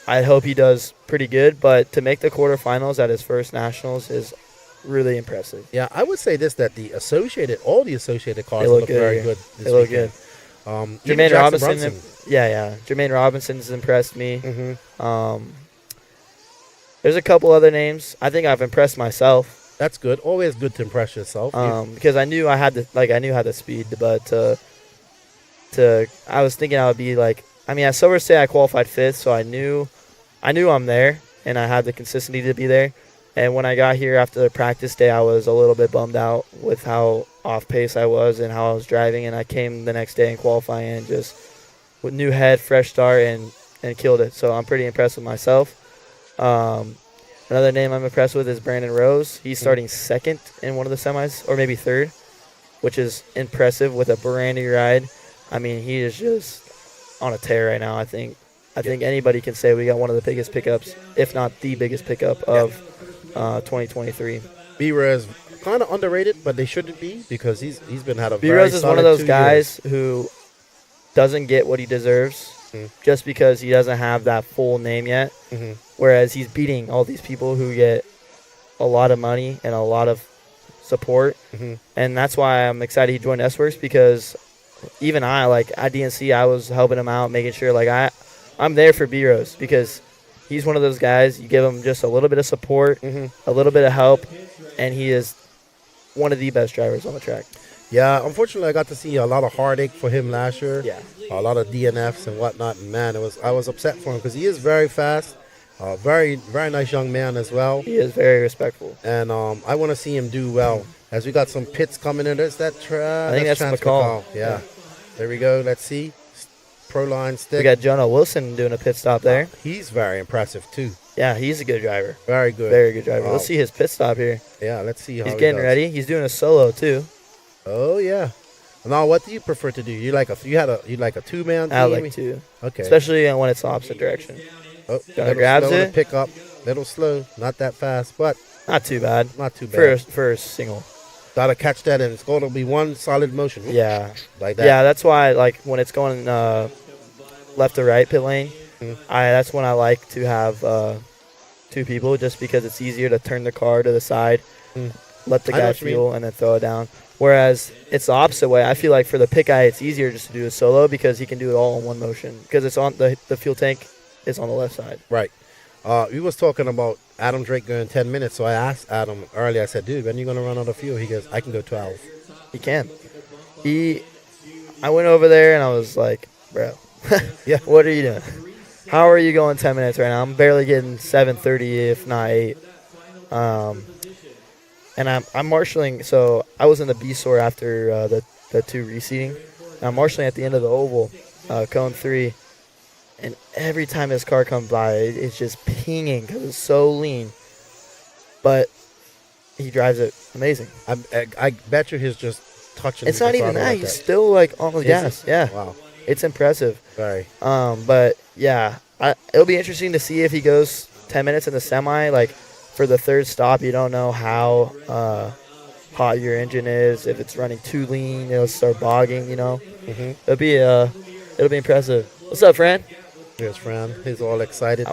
I hope he does pretty good. But to make the quarterfinals at his first nationals is really impressive. Yeah, I would say this, that all the Associated cars look very good this They look weekend. good. Jermaine Robinson. Yeah. Jermaine Robinson's impressed me. Mm-hmm. There's a couple other names. I think I've impressed myself. That's good. Always good to impress yourself. Because I knew I had the speed, but I was thinking I would be like. I mean, at Silver State I qualified 5th, so I knew I'm there, and I had the consistency to be there. And when I got here after the practice day, I was a little bit bummed out with how off pace I was and how I was driving. And I came the next day and qualifying and just with new head, fresh start, and killed it. So I'm pretty impressed with myself. Another name I'm impressed with is Brandon Rose. He's starting 2nd in one of the semis, or maybe 3rd, which is impressive with a brand new ride. I mean, he is just on a tear right now. I think anybody can say we got one of the biggest pickups, if not the biggest pickup of 2023. B-Rez kind of underrated, but they shouldn't be because he's been had a B-Rez is one of those guys who doesn't get what he deserves just because he doesn't have that full name yet. Mm-hmm. whereas he's beating all these people who get a lot of money and a lot of support. And that's why I'm excited he joined S-Works, because even like at DNC, I was helping him out, making sure like I'm there for B-Rose, because he's one of those guys, you give him just a little bit of support, a little bit of help, and he is one of the best drivers on the track. Yeah, unfortunately, I got to see a lot of heartache for him last year. Yeah. A lot of DNFs and whatnot. And man, I was upset for him because he is very fast. Very, very nice young man as well. He is very respectful. And I want to see him do well. As we got some pits coming in. There's that I think that's McCall. Yeah. There we go. Let's see. Proline stick. We got Jonah Wilson doing a pit stop there. He's very impressive, too. Yeah, he's a good driver. Very good. Very good driver. Let's see his pit stop here. Yeah, let's see how he's getting ready. He's doing a solo, too. Oh, yeah. Now, what do you prefer to do? You like a two-man team? I like two. Okay. Especially when it's the opposite direction. Oh, Jonah grabs it. Pick up. Little slow. Not that fast, but not too bad. Not too bad. For a single. Gotta catch that, and it's going to be one solid motion. Yeah. Like that. Yeah, that's why, like, when it's going left to right pit lane, that's when I like to have two people, just because it's easier to turn the car to the side, let the guy fuel, and then throw it down. Whereas it's the opposite way. I feel like for the pit guy, it's easier just to do a solo, because he can do it all in one motion, because it's on the fuel tank is on the left side. Right. We was talking about Adam Drake going 10 minutes, so I asked Adam earlier, I said, dude, when are you going to run out of fuel? He goes, I can go 12. He can. I went over there, and I was like, bro, yeah, what are you doing? How are you going 10 minutes right now? I'm barely getting 7:30, if not 8. And I'm marshalling. So I was in the B-Sore after the two reseating. I'm marshalling at the end of the oval, cone 3. And every time his car comes by, it's just pinging because it's so lean. But he drives it amazing. I bet you he's just touching. It's not even that. He's still like on the gas. Yeah. Wow. It's impressive. Very. But yeah, it'll be interesting to see if he goes 10 minutes in the semi. Like for the third stop, you don't know how hot your engine is. If it's running too lean, it'll start bogging. You know. It'll be impressive. What's up, Fran? Here's Fran. He's all excited.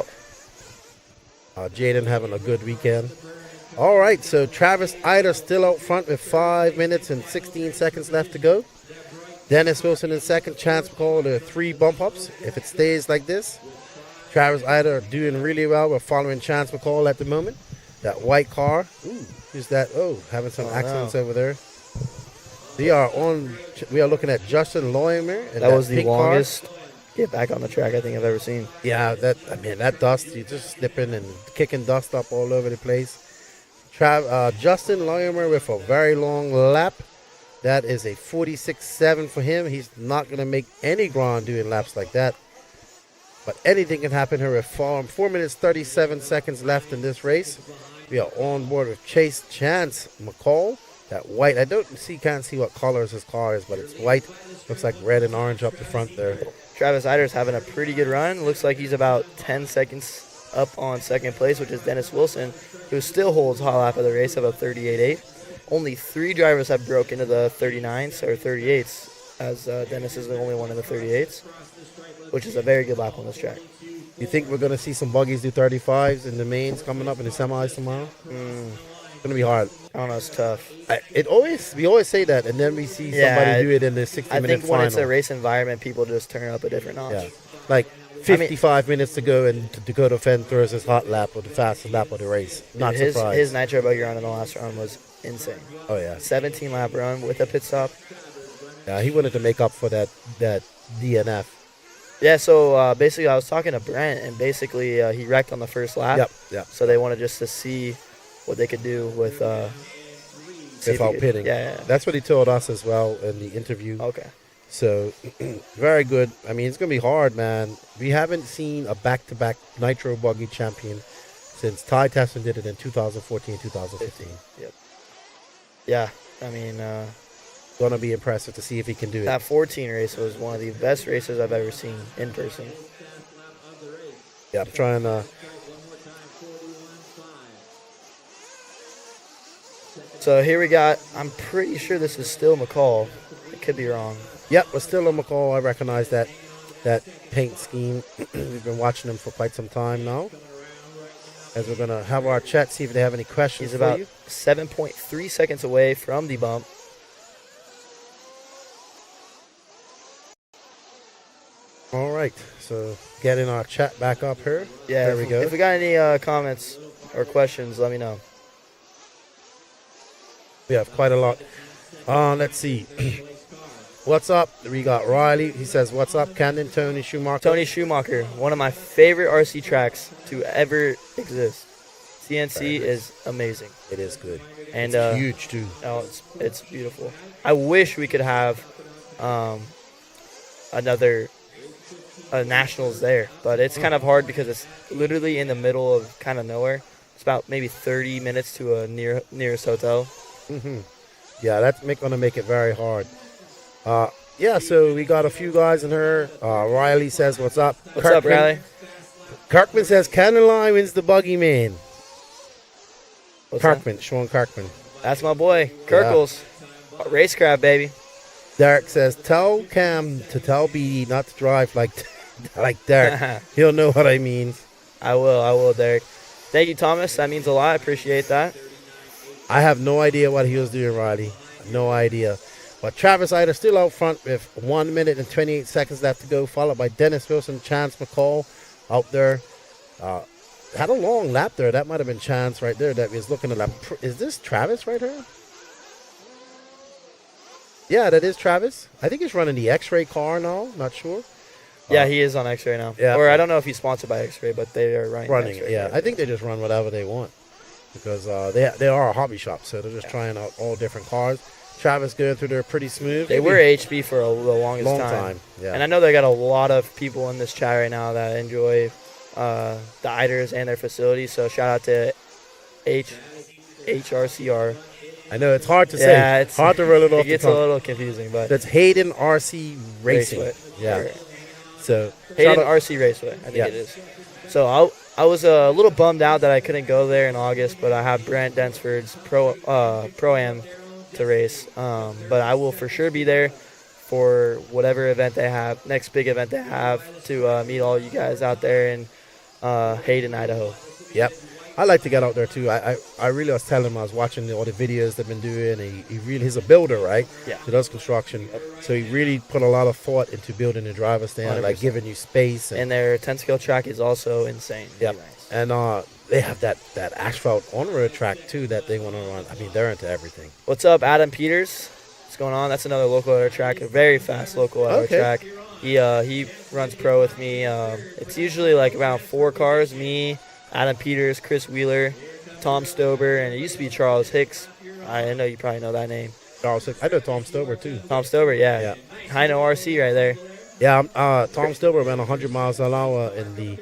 Jaden having a good weekend. All right, so Travis Ida still out front with 5 minutes and 16 seconds left to go. Dennis Wilson in second. Chance McCall to 3 bump ups. If it stays like this, Travis Ida are doing really well. We're following Chance McCall at the moment. That white car. Ooh, who's that? Oh, having some accidents over there. We are looking at Justin Loymer. That was the longest get back on the track I think I've ever seen. Yeah, that dust, you just slipping and kicking dust up all over the place. Justin Loymer with a very long lap. That is a 46.7 for him. He's not going to make any ground doing laps like that. But anything can happen here with 4 minutes 37 seconds left in this race. We are on board with Chase Chance McCall. That white, can't see what colors his car is, but it's white. Looks like red and orange up the front there. Travis Ider's having a pretty good run. Looks like he's about 10 seconds up on second place, which is Dennis Wilson, who still holds hot lap of the race of a 38.8. Only 3 drivers have broken into the 39s or 38s, as Dennis is the only one in the 38s, which is a very good lap on this track. You think we're going to see some buggies do 35s in the mains coming up in the semis tomorrow? It's going to be hard. I don't know. It's tough. We always say that, and then we see somebody do it in the 60-minute final. I think when it's a race environment, people just turn up a different notch. Yeah. Like 55 minutes to go, and Dakota Fenn throws his hot lap or the fastest lap of the race. Not surprised. His Nitro Buggy run in the last run was insane. Oh, yeah. 17-lap run with a pit stop. Yeah, he wanted to make up for that DNF. Yeah, so basically I was talking to Brent, and basically he wrecked on the first lap. Yep. So they wanted just to see what they could do without pitting. Yeah. That's what he told us as well in the interview. Okay. So, very good. I mean, it's going to be hard, man. We haven't seen a back-to-back Nitro Buggy champion since Ty Tesson did it in 2014, 2015. Yep. Yeah, I mean... going to be impressive to see if he can do it. That 14 race was one of the best races I've ever seen in person. Yeah, I'm trying to... So here we got, I'm pretty sure this is still McCall. I could be wrong. Yep, we're still on McCall. I recognize that paint scheme. We've been watching him for quite some time now. as we're going to have our chat, see if they have any questions He's for about you. 7.3 seconds away from the bump. All right, so getting our chat back up here. Yeah, there we go. If we got any comments or questions, let me know. We have quite a lot. Let's see. What's up? We got Riley. He says, what's up, Camden? Tony Schumacher. Tony Schumacher, one of my favorite RC tracks to ever exist. CNC is amazing. It is good. And it's huge, too. Oh, it's beautiful. I wish we could have another nationals there, but it's kind of hard because it's literally in the middle of kind of nowhere. It's about maybe 30 minutes to a nearest hotel. Mm-hmm. Yeah, that's going to make it very hard. Yeah, so we got a few guys in here. Riley says, what's up? What's up, Riley? Kirkman says, Cannon Line wins the Buggy Man. Kirkman, Sean Kirkman. That's my boy, Kirkles. Yeah. Racecraft, baby. Derek says, tell Cam to tell BD not to drive like Derek. He'll know what I mean. I will, Derek. Thank you, Thomas. That means a lot. I appreciate that. I have no idea what he was doing, Riley. No idea. But Travis Eider still out front with 1 minute and 28 seconds left to go, followed by Dennis Wilson, Chance McCall out there. Had a long lap there. That might have been Chance right there that was looking at lap. Is this Travis right here? Yeah, that is Travis. I think he's running the X-Ray car now. Not sure. Yeah, he is on X-Ray now. Yeah. Or I don't know if he's sponsored by X-Ray, but they are running X-Ray. Yeah, I think they just run whatever they want because they are a hobby shop, so they're just trying out all different cars. Travis going through there pretty smooth. They were HB for the longest time. Yeah. And I know they got a lot of people in this chat right now that enjoy the Eiders and their facility. So shout out to HRCR. I know it's hard to say. Yeah, it's hard to roll it off. It gets a little confusing, but that's Hayden RC Racing. Raceway. Yeah. So Hayden RC Raceway, I think it is. So I was a little bummed out that I couldn't go there in August, but I have Brent Densford's Pro-Am to race. But I will for sure be there for whatever event they have, next big event they have, to meet all you guys out there in Hayden, Idaho. Yep. I like to get out there too. I really was telling him, I was watching all the videos they've been doing. He's a builder, right? Yeah. He does construction. Yep. So he really put a lot of thought into building the driver stand, 100%. like giving you space. And their 10-scale track is also insane. Yep. Nice. And they have that asphalt on-road track too that they want to run. I mean, they're into everything. What's up, Adam Peters? What's going on? That's another local air track, a very fast local air track. He runs pro with me. It's usually like around 4 cars, me, Adam Peters, Chris Wheeler, Tom Stober, and it used to be Charles Hicks. I know you probably know that name. Charles Hicks. I know Tom Stober too. Tom Stober, yeah. Hino RC right there. Yeah, Tom Stober ran 100 miles an hour in the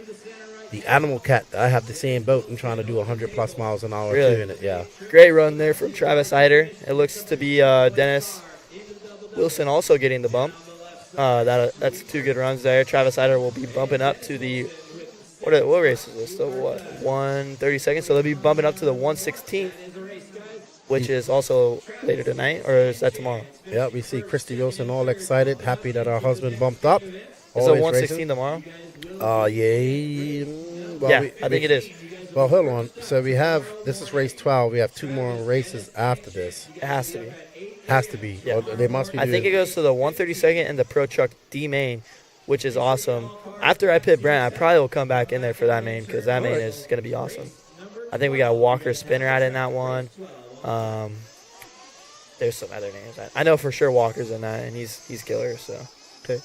Animal Cat. I have the same boat. I'm trying to do 100 plus miles an hour too in it. Yeah. Great run there from Travis Eider. It looks to be Dennis Wilson also getting the bump. That's 2 good runs there. Travis Eider will be bumping up to the what race is this? So 132nd. So they'll be bumping up to the 116th, which is also later tonight, or is that tomorrow? Yeah, we see Christy Wilson all excited, happy that our husband bumped up. Is it 116 tomorrow? Yeah. Well, yeah, I think it is. Well, hold on. So this is race 12. We have 2 more races after this. It has to be. Has to be. Yeah. Well, they must be. I think it goes to the 132nd and the Pro Truck D main, which is awesome. After I pit Brent, I probably will come back in there for that main because that main is going to be awesome. I think we got a Walker spinner out in that one. There's some other names. I know for sure Walker's in that, and he's killer. So, okay.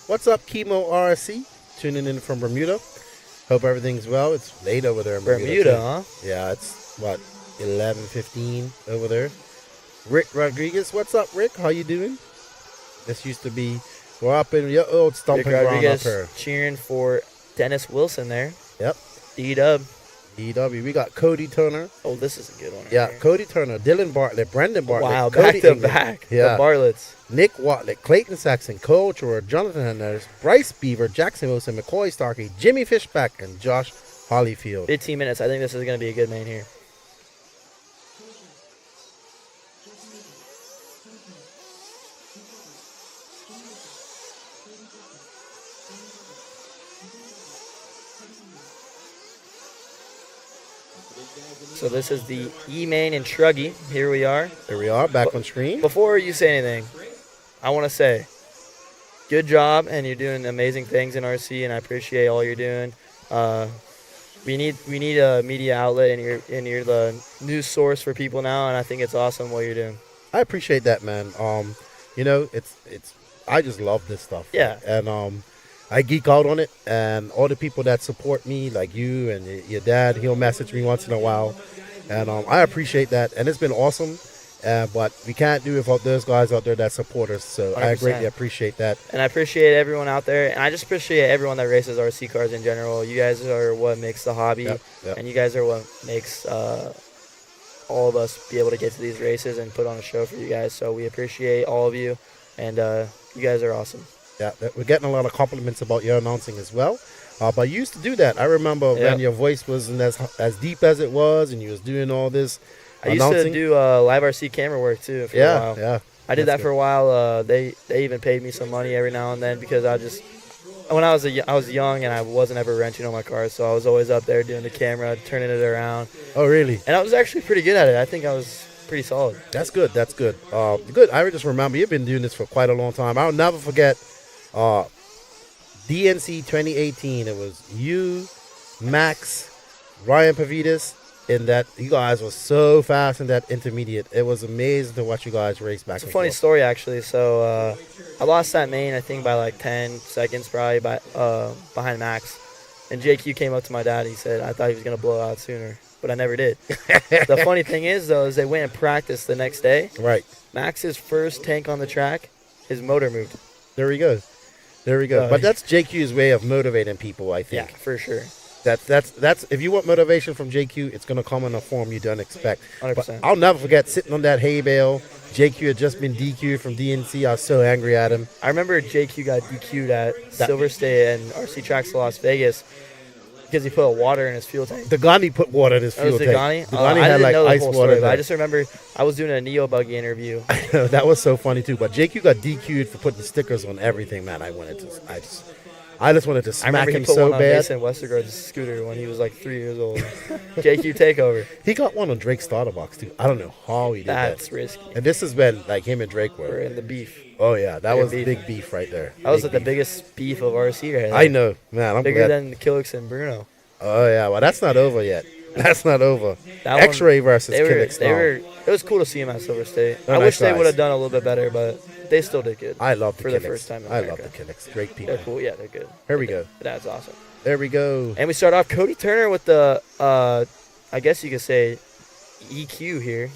What's up, Chemo RC? Tuning in from Bermuda. Hope everything's well. It's late over there in Bermuda, huh? Yeah, it's 11:15 over there. Rick Rodriguez, what's up, Rick? How you doing? This used to be. We're up in your old stomping ground up here. Cheering for Dennis Wilson there. Yep. D-Dub. DW. We got Cody Turner. Oh, this is a good one. Yeah, Cody Turner, Dylan Bartlett, Brendan Bartlett. Wow, Cody back to England. back. Yeah. The Bartletts. Nick Watlett, Clayton Saxon, Cole Troyer, Jonathan Hernandez, Bryce Beaver, Jackson Wilson, McCoy Starkey, Jimmy Fishback, and Josh Hollyfield. 15 minutes. I think this is going to be a good main here. So this is the E-Main and Truggy. Here we are. Here we are, back on screen. Before you say anything, I want to say, good job, and you're doing amazing things in RC, and I appreciate all you're doing. We need a media outlet, and you're the news source for people now, and I think it's awesome what you're doing. I appreciate that, man. You know, it's I just love this stuff. Yeah. And I geek out on it, and all the people that support me, like you and your dad, he'll message me once in a while, and I appreciate that, and it's been awesome. But we can't do it without those guys out there that support us, so 100%. I greatly appreciate that. And I appreciate everyone out there, and I just appreciate everyone that races RC cars in general. You guys are what makes the hobby, and you guys are what makes all of us be able to get to these races and put on a show for you guys. So we appreciate all of you, and you guys are awesome. Yeah, we're getting a lot of compliments about your announcing as well. But you used to do that. I remember when your voice wasn't as deep as it was, and you was doing all this I used to do live RC camera work too for a while. Yeah, I did that for a while. They even paid me some money every now and then because when I was young and I wasn't ever wrenching on my cars, so I was always up there doing the camera, turning it around. Oh, really? And I was actually pretty good at it. I think I was pretty solid. That's good. That's good. Good. I just remember you've been doing this for quite a long time. I'll never forget DNC 2018. It was you, Max, Ryan Pavitas. In that, you guys were so fast in that intermediate. It was amazing to watch you guys race back. It's a funny story, actually. So I lost that main, I think, by like 10 seconds probably behind Max. And JQ came up to my dad. And he said, I thought he was going to blow out sooner, but I never did. The funny thing is, though, is they went and practiced the next day. Right. Max's first tank on the track, his motor moved. There we go. There we go. But that's JQ's way of motivating people, I think. Yeah, for sure. That's if you want motivation from JQ, it's gonna come in a form you don't expect. 100%. But I'll never forget sitting on that hay bale. JQ had just been DQ'd from DNC. I was so angry at him. I remember JQ got DQ'd at Silver State and RC Tracks of Las Vegas because he put water in his fuel tank. Dagani put water in his fuel tank. Dagani had like ice water. I just remember I was doing a Neo Buggy interview. That was so funny too. But JQ got DQ'd for putting stickers on everything. Man, I just wanted to smack him so bad. I remember he put one on Mason Westergaard's scooter when he was like 3 years old. JQ takeover. He got one on Drake's starter box too. I don't know how he did that. That's risky. And this has been like him and Drake were in the beef. Oh yeah, that was big beef right there. That was like the biggest beef of RC right there. I know, man. I'm bigger than Killix and Bruno. Oh yeah, well that's not over yet. That's not over. X-Ray versus Killix. It was cool to see him at Silver State. I wish they would have done a little bit better, but they still did good. I love for the first time in America. I love the Killix. Great people. They're cool. Yeah, they're good. Here we go. That's awesome. There we go. And we start off Cody Turner with the, I guess you could say, EQ here.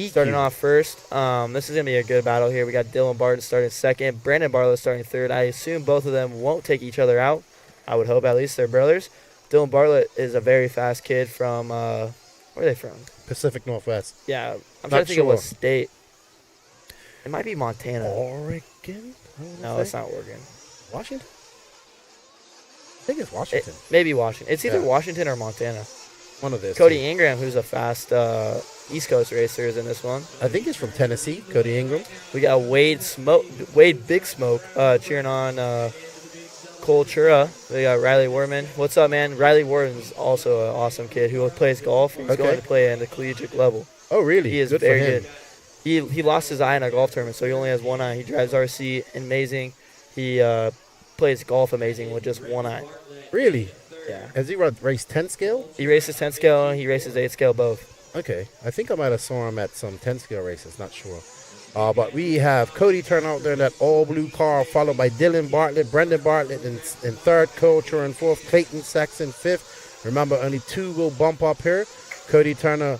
Starting off first. This is going to be a good battle here. We got Dylan Barton starting second. Brandon Bartlett starting third. I assume both of them won't take each other out. I would hope at least they're brothers. Dylan Bartlett is a very fast kid from, where are they from? Pacific Northwest. Yeah. I'm trying to think of what state. It might be Montana. Oregon? No, it's not Oregon. Washington? I think it's Washington. Maybe Washington. It's either Washington or Montana. One of those. Cody Ingram, who's a fast East Coast racer, is in this one. I think he's from Tennessee, Cody Ingram. We got Wade Big Smoke cheering on Cole Chura. We got Riley Warman. What's up, man? Riley Warman's also an awesome kid who plays golf. He's going to play at the collegiate level. Oh, really? He is very good. He lost his eye in a golf tournament, so he only has one eye. He drives RC amazing. He plays golf amazing with just one eye. Really? Yeah. Has he raced 10 scale? He races 10 scale and he races 8 scale both. Okay. I think I might have saw him at some 10 scale races. Not sure. But we have Cody Turner out there in that all-blue car, followed by Dylan Bartlett, Brendan Bartlett in third, Culture in fourth, Clayton Saxon fifth. Remember, only two will bump up here. Cody Turner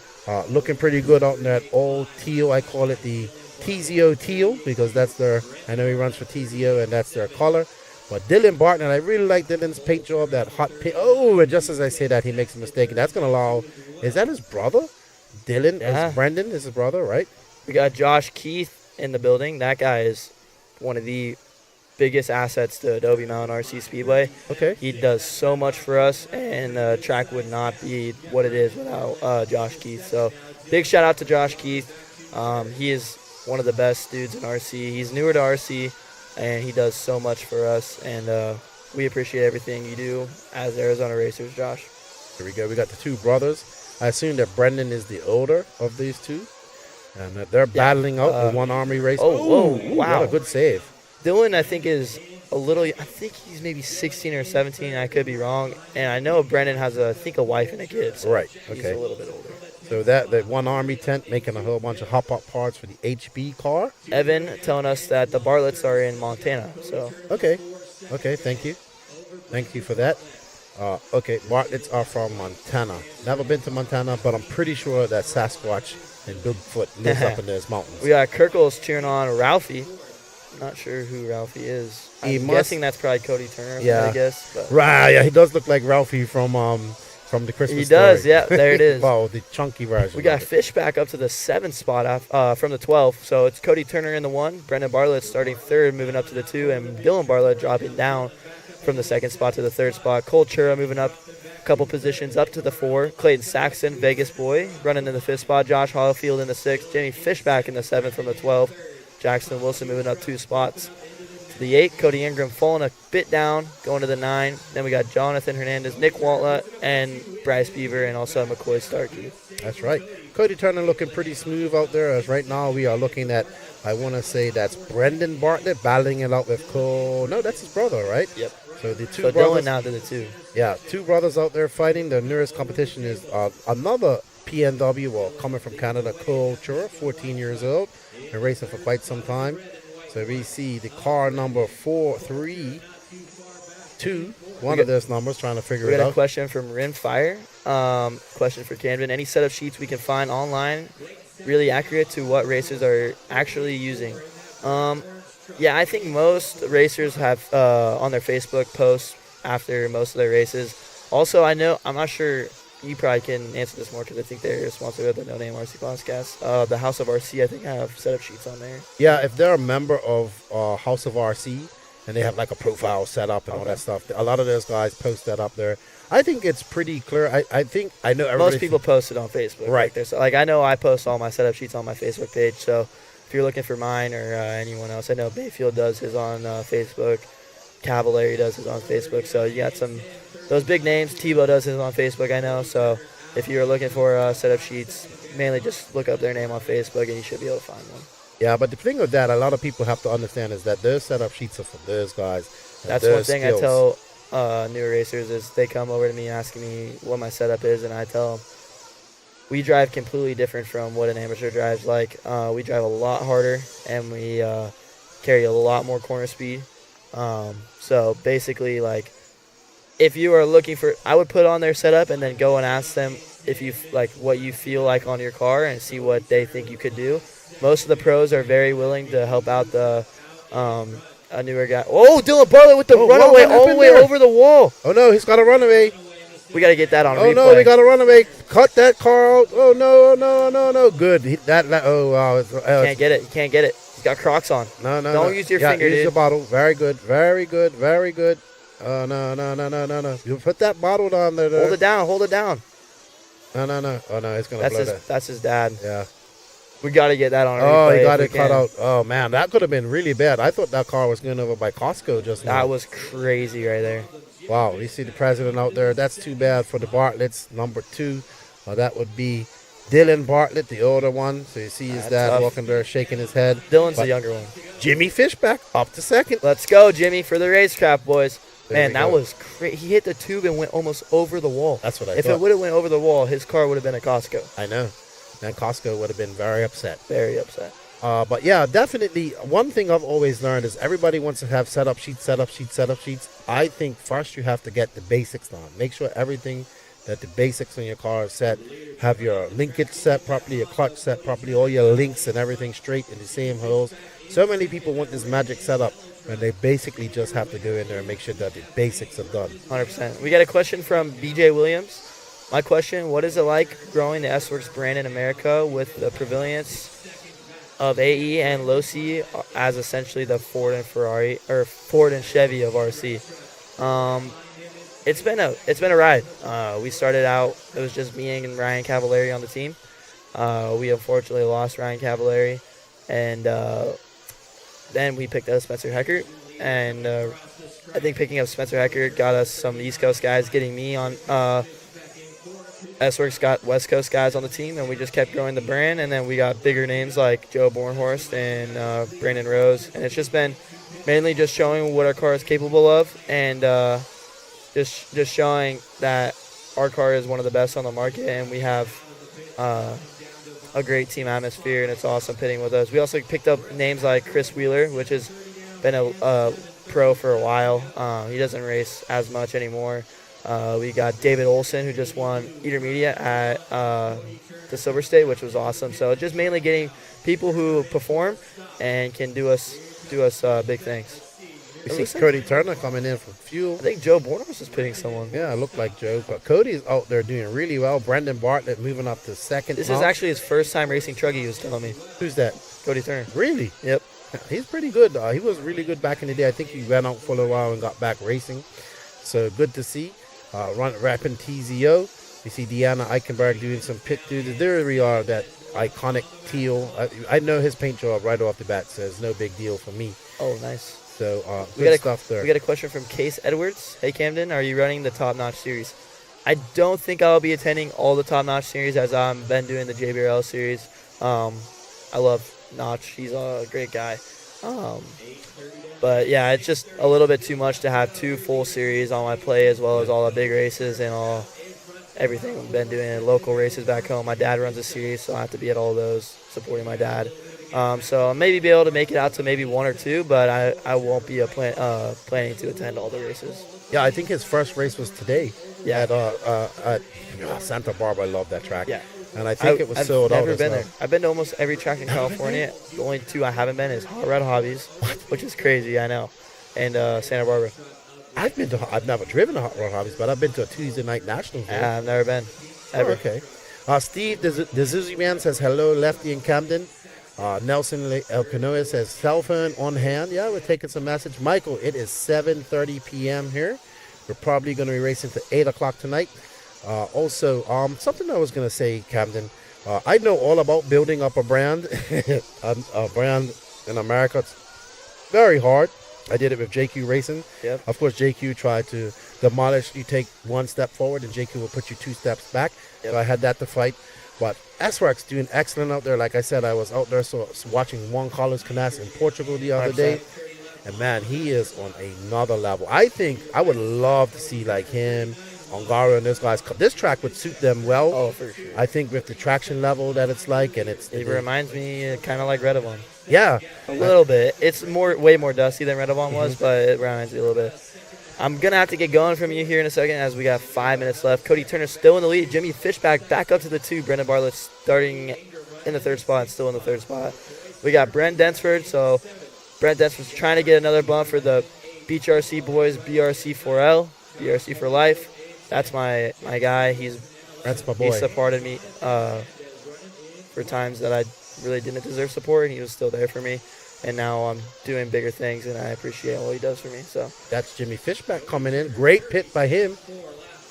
looking pretty good out in that all teal. I call it the TZO teal because that's I know he runs for TZO and that's their color. But Dylan Bartlett, I really like Dylan's paint job, that hot paint. Oh, and just as I say that, he makes a mistake. And that's going to allow, is that his brother? Dylan, Brendan is his brother, right? We got Josh Keith in the building. That guy is one of the biggest assets to Adobe Mountain RC Speedway. Okay. He does so much for us, and the track would not be what it is without Josh Keith. So big shout out to Josh Keith. He is one of the best dudes in RC. He's newer to RC, and he does so much for us, and we appreciate everything you do as Arizona racers, Josh. Here we go. We got the two brothers. I assume that Brendan is the older of these two. And they're battling out in one army race. Whoa, wow. What a good save. Dylan, I think, is a little, I think he's maybe 16 or 17. I could be wrong. And I know Brendan has, I think, a wife and a kid. So right. He's Okay. a little bit older. So that one army tent making a whole bunch of hop-up parts for the HB car. Evan telling us that the Bartletts are in Montana. So Okay. Thank you. Thank you for that. Okay, Bartletts are from Montana. Never been to Montana, but I'm pretty sure that Sasquatch and Bigfoot lives up in those mountains. We got Kirkles cheering on Ralphie. Not sure who Ralphie is. I'm guessing that's probably Cody Turner. Yeah. I guess. But. Right. Yeah, he does look like Ralphie from the Christmas He does. Story. Yeah, there it is. Wow, the chunky version. We got Fish back up to the 7th spot from the 12th. So it's Cody Turner in the 1, Brendan Bartlett starting 3rd, moving up to the 2, and Dylan Bartlett dropping down from the 2nd spot to the 3rd spot. Cole Chura moving up a couple positions up to the 4. Clayton Saxon, Vegas boy, running in the 5th spot. Josh Hollifield in the 6th. Jamie Fishback in the 7th from the 12. Jackson Wilson moving up 2 spots to the 8. Cody Ingram falling a bit down, going to the 9. Then we got Jonathan Hernandez, Nick Waltla, and Bryce Beaver, and also McCoy Starkey. That's right. Cody Turner looking pretty smooth out there. As right now we are looking at, I want to say that's Brendan Bartlett battling it out with Cole. No, that's his brother, right? Yep. So the two So brothers. Dylan now to the 2. Yeah, two brothers out there fighting. The nearest competition is another PNW, well, coming from Canada, Cole Chura, 14 years old, been racing for quite some time. So we see the car number 432, one of those numbers, trying to figure We it got a out. question from Rin Fire. Question for Canvin. Any setup sheets we can find online really accurate to what racers are actually using? Yeah, I think most racers have on their Facebook posts after most of their races. Also, I'm not sure, you probably can answer this more because I think they're sponsored with the No Name RC podcast. The House of RC, I think, have setup sheets on there. Yeah, if they're a member of House of RC and they have like a profile set up and all that stuff, a lot of those guys post that up there. I think it's pretty clear. I think I know everybody. Most people post it on Facebook. Right. I know I post all my setup sheets on my Facebook page. So if you're looking for mine or anyone else, I know Bayfield does his on Facebook. Cavallari does his on Facebook. So you got those big names. Tebow does his on Facebook, I know. So if you're looking for setup sheets, mainly just look up their name on Facebook and you should be able to find one. Yeah, but the thing with that, a lot of people have to understand is that those setup sheets are for those guys. That's one thing I tell newer racers is they come over to me asking me what my setup is, and I tell them we drive completely different from what an amateur drives like. We drive a lot harder, and we carry a lot more corner speed. So basically, like, if you are looking for, I would put on their setup and then go and ask them if you like what you feel like on your car and see what they think you could do. Most of the pros are very willing to help out a newer guy. Oh, Dylan Bartlett with the runaway all the way over the wall. Oh no, he's got a runaway. We got to get that on replay. Oh no, we got a runaway. Cut that car out. Oh no, no. Good. Oh wow. Can't get it. You can't get it. He's got Crocs on. No. Don't use your finger, use dude. your bottle. Very good. Oh no. You put that bottle down there. Hold it down. No. Oh no, it's gonna blow that. That's his dad. Yeah. We got to get that on replay. Oh, he got if it we cut can. out. Oh man, that could have been really bad. I thought that car was going over by Costco just now. That was crazy right there. Wow, you see the president out there. That's too bad for the Bartletts. Number 2, that would be Dylan Bartlett, the older one. So you see his dad tough. walking there, shaking his head. Dylan's But the younger one. Jimmy Fishback up to 2nd. Let's go, Jimmy, for the racetrack, boys. There Man, we that go. was crazy. He hit the tube and went almost over the wall. That's what I If thought. it would have went over the wall, his car would have been a Costco. I know. And Costco would have been very upset. Very upset. But yeah, definitely. One thing I've always learned is everybody wants to have setup sheets. I think first you have to get the basics done. Make sure everything that the basics on your car is set. Have your linkage set properly, your clutch set properly, all your links and everything straight in the same holes. So many people want this magic setup when they basically just have to go in there and make sure that the basics are done. 100%. We got a question from BJ Williams. My question, what is it like growing the S-Works brand in America with the prevalence of AE and Losi as essentially the Ford and Chevy of RC? It's been a ride. We started out, it was just me and Ryan Cavallari on the team. We unfortunately lost Ryan Cavallari, and then we picked up Spencer Heckert, and I think picking up Spencer Heckert got us some East Coast guys, getting me on S-Works got West Coast guys on the team, and we just kept growing the brand. And then we got bigger names like Joe Bornhorst and Brandon Rose. And it's just been mainly just showing what our car is capable of, and just showing that our car is one of the best on the market, and we have a great team atmosphere, and it's awesome pitting with us. We also picked up names like Chris Wheeler, which has been a pro for a while. He doesn't race as much anymore. We got David Olson, who just won Intermediate at the Silver State, which was awesome. So just mainly getting people who perform and can do us big things. We see Cody Turner coming in from Fuel. I think Joe Bornos is pitting someone. Yeah, it looked like Joe. But Cody's out there doing really well. Brendan Bartlett moving up to second. This is actually his first time racing Truggy, he was telling me. Who's that? Cody Turner. Really? Yep. He's pretty good. He was really good back in the day. I think he ran out for a while and got back racing. So good to see. Rapping TZO. You see Deanna Eichenberg doing some pit duties. There we are, that iconic teal. I know his paint job right off the bat, so it's no big deal for me. Oh, nice. So good stuff there. We got a question from Case Edwards. Hey, Camden, are you running the Top Notch series? I don't think I'll be attending all the Top Notch series, as I've been doing the JBRL series. I love Notch. He's a great guy. But yeah, it's just a little bit too much to have 2 full series on my plate, as well as all the big races and everything I've been doing, local races back home. My dad runs a series, so I have to be at all those supporting my dad. So I'll maybe be able to make it out to maybe 1 or 2, but I won't be planning to attend all the races. Yeah, I think his first race was today. Yeah. At Santa Barbara. I love that track. Yeah. And I think it was sold out. I've never been there. I've been to almost every track in California. The only 2 I haven't been is Hot Rod Hobbies, which is crazy, I know, and Santa Barbara. I've never driven a Hot Rod Hobbies, but I've been to a Tuesday night national. Yeah, I've never been. Ever. Oh, okay. Steve, the Zuzi Man says hello, Lefty in Camden. Nelson El Canoa says cell phone on hand. Yeah, we're taking some message. Michael, it is 7:30 p.m. here. We're probably going to be racing to 8 o'clock tonight. Also, something I was going to say, Camden. I know all about building up a brand. a brand in America. It's very hard. I did it with JQ Racing. Yep. Of course, JQ tried to demolish. You take 1 step forward, and JQ will put you 2 steps back. Yep. So I had that to fight. But S-Works doing excellent out there. Like I said, I was out there watching Juan Carlos Canas in Portugal the other 100%. day. And, man, he is on another level. I think I would love to see, like him, Ongaro, and those guys. This track would suit them well. Oh, for sure. I think with the traction level that it's like. And it reminds me kind of like Redavon. Yeah. A little bit. It's way more dusty than Redavon was, but it reminds me a little bit. I'm going to have to get going from you here in a second, as we got 5 minutes left. Cody Turner still in the lead. Jimmy Fishback back up to the 2. Brendan Bartlett starting in the 3rd spot, still in the 3rd spot. We got Brent Densford. So Brent Densford's trying to get another bump for the Beach RC boys, BRC4L, BRC for life. That's my guy. That's my boy. He supported me for times that I really didn't deserve support, and he was still there for me. And now I'm doing bigger things, and I appreciate all he does for me. So that's Jimmy Fishback coming in. Great pit by him.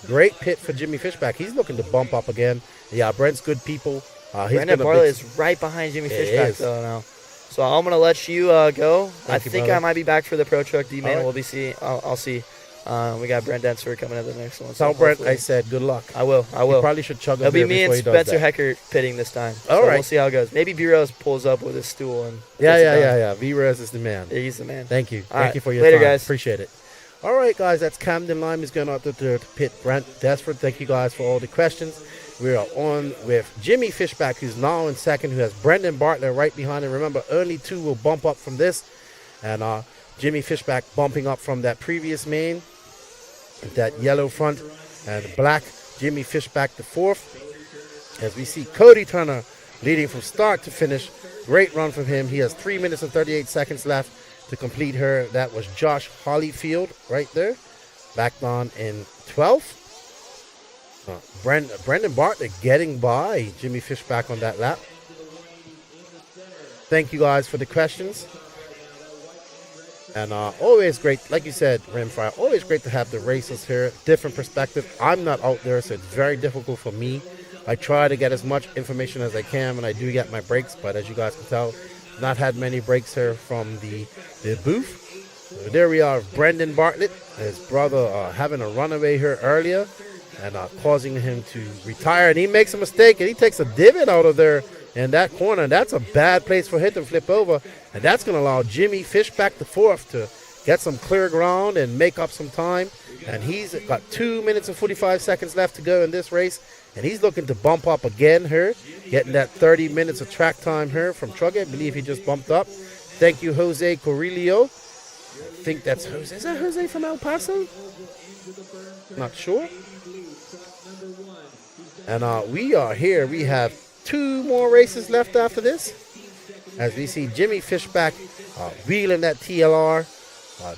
Great pit for Jimmy Fishback. He's looking to bump up again. Yeah, Brent's good people. Brandon Bartlett is right behind Jimmy Fishback, though, now. So I'm going to let you go. I think I might be back for the Pro Truck D-Main. Right. We'll be see. I'll see. We got Brent Densford coming in the next one. Tell Brent I said good luck. I will. You probably should chug a It'll beer be me and Spencer Heckert pitting this time. All right. We'll see how it goes. Maybe B-Rose pulls up with his stool. And yeah. V-Rose is the man. Yeah, he's the man. Thank you. Thank you for your time. Later, guys. Appreciate it. All right, guys. That's Camden Lime. He's going out to pit Brent Densford. Thank you, guys, for all the questions. We are on with Jimmy Fishback, who's now in 2nd, who has Brendan Bartlett right behind him. Remember, only 2 will bump up from this. And Jimmy Fishback bumping up from that previous main. That yellow front and black. Jimmy Fishback the 4th. As we see Cody Turner leading from start to finish. Great run from him. He has 3 minutes and 38 seconds left to complete her. That was Josh Hollyfield right there. Back on in 12th. Brendan Bartlett getting by Jimmy Fishback on that lap. Thank you guys for the questions. And always great, like you said, Rimfire, always great to have the racers here. Different perspective. I'm not out there, so it's very difficult for me. I try to get as much information as I can when I do get my breaks, but as you guys can tell, not had many breaks here from the booth. So there we are, Brendan Bartlett, his brother having a runaway here earlier. and causing him to retire. And he makes a mistake, and he takes a divot out of there in that corner. That's a bad place for him to flip over, and that's going to allow Jimmy Fishback the fourth to get some clear ground and make up some time. And he's got 2 minutes and 45 seconds left to go in this race, and he's looking to bump up again here, getting that 30 minutes of track time here from Truggy. I believe he just bumped up. Thank you, Jose Corrillo. I think that's Jose. Is that Jose from El Paso? Not sure. And we are here. We have 2 more races left after this, as we see Jimmy Fishback wheeling that TLR.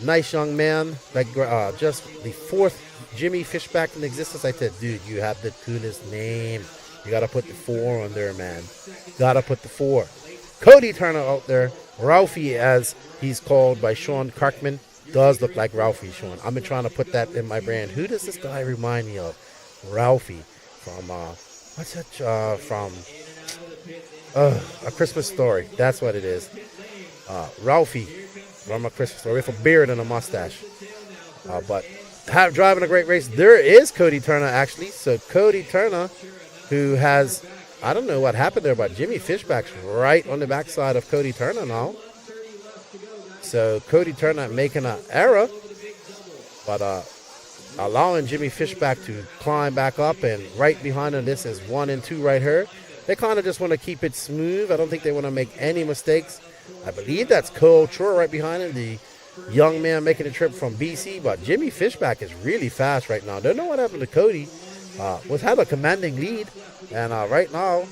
Nice young man, like just the 4th Jimmy Fishback in existence. I said, dude, you have the coolest name. You got to put the 4 on there, man. Got to put the 4. Cody Turner out there. Ralphie, as he's called by Sean Kirkman, does look like Ralphie, Sean. I've been trying to put that in my brain. Who does this guy remind me of? Ralphie from, what's that, from A Christmas Story. That's what it is. Ralphie from A Christmas Story with a beard and a mustache. But driving a great race. There is Cody Turner, actually. So Cody Turner, who has, I don't know what happened there, but Jimmy Fishback's right on the backside of Cody Turner now. So Cody Turner making an error, but allowing Jimmy Fishback to climb back up, and right behind him, this is 1 and 2 right here. They kind of just want to keep it smooth. I don't think they want to make any mistakes. I believe that's Cole Chur right behind him, the young man making the trip from BC, but Jimmy Fishback is really fast right now. Don't know what happened to Cody. Had a commanding lead, and right now,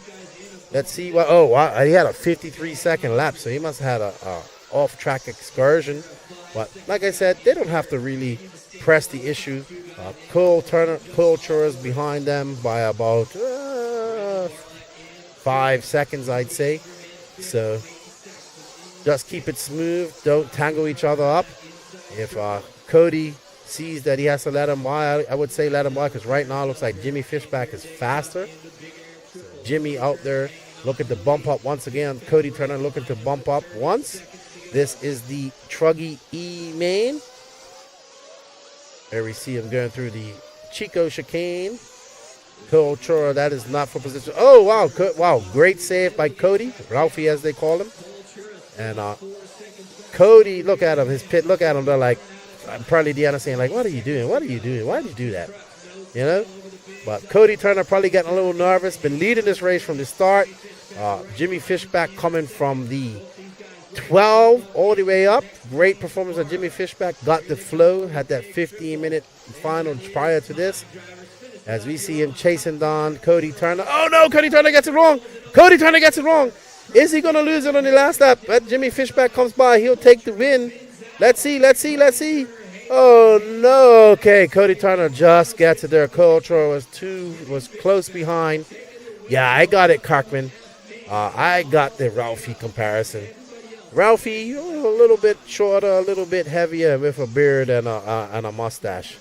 let's see what. Wow, he had a 53-second lap, so he must have had a off-track excursion. But like I said, they don't have to really press the issue. Cole Chur is behind them by about 5 seconds, I'd say. So just keep it smooth. Don't tangle each other up. If Cody sees that he has to let him by, I would say let him by, because right now it looks like Jimmy Fishback is faster. So Jimmy out there looking to bump up once again. Cody Turner looking to bump up once. This is the Truggy E main. There we see him going through the Chico chicane. Cole Chura, that is not for position. Oh, wow. Wow, great save by Cody. Ralphie, as they call him. And Cody, look at him. His pit, look at him. They're like, probably Deanna saying, like, what are you doing? What are you doing? Why did you do that? You know? But Cody Turner probably getting a little nervous. Been leading this race from the start. Jimmy Fishback coming from the 12 all the way up. Great performance of Jimmy Fishback. Got the flow. Had that 15-minute final prior to this. As we see him chasing down Cody Turner. Oh, no, Cody Turner gets it wrong. Cody Turner gets it wrong. Is he going to lose it on the last lap? But Jimmy Fishback comes by. He'll take the win. Let's see. Oh, no. Okay, Cody Turner just gets it there. Cole Troy was close behind. Yeah, I got it, Kirkman. I got the Ralphie comparison. Ralphie, a little bit shorter, a little bit heavier, with a beard and a mustache.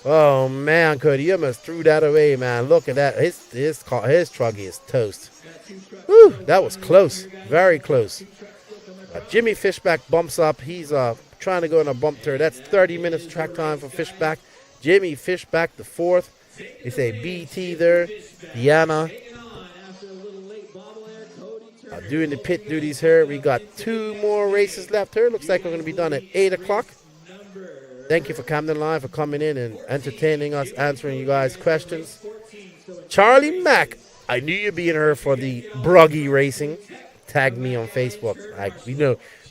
Oh, man, Cody, you almost threw that away, man. Look at that. His Truggy is toast. Whew, that was close. Very close. Jimmy Fishback bumps up. He's trying to go in a bump turn. That's 30 minutes track time for Fishback. Jimmy Fishback, the fourth. It's a BT there. Deanna. Doing the pit duties here. We got 2 more races left here. Looks like we're going to be done at 8 o'clock. Thank you for Camden Live for coming in and entertaining us, answering you guys' questions. Charlie Mack, I knew you'd be in here for the Buggy racing. Tag me on Facebook.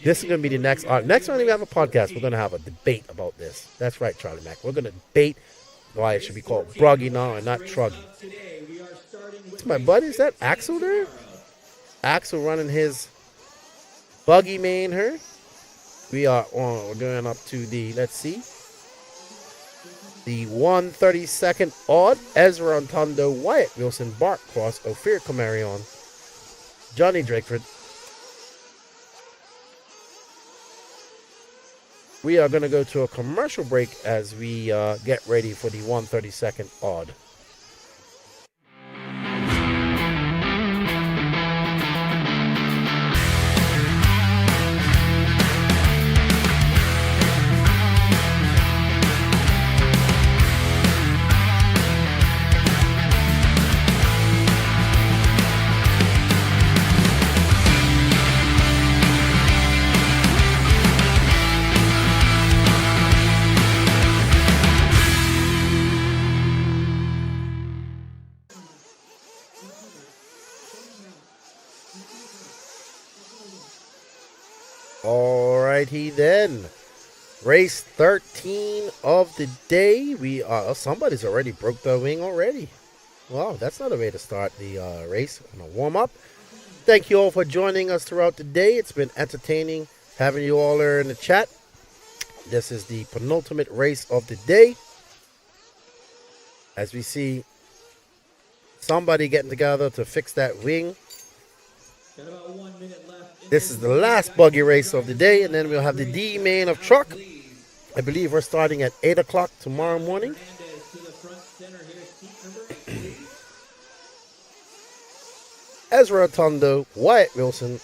This is going to be the next. Next time we have a podcast, we're going to have a debate about this. That's right, Charlie Mack. We're going to debate why it should be called Buggy now and not Truggy. It's my buddy. Is that Axel there? Axel running his Buggy main here. We're going up to the, let's see, the 132nd odd. Ezra Antondo, Wyatt Wilson, Bart Cross, Ophir Camarion, Johnny Drakeford. We are going to go to a commercial break as we get ready for the 132nd odd. righty then. Race 13 of the day. Somebody's already broke their wing already. Wow, that's not a way to start the race on a warm-up. Thank you all for joining us throughout the day. It's been entertaining having you all there in the chat. This is the penultimate race of the day. As we see somebody getting together to fix that wing. Got about 1 minute left. This is the last buggy race of the day, and then we'll have the D main of truck. I believe we're starting at 8 o'clock tomorrow morning. Ezra Tondo, Wyatt Wilson,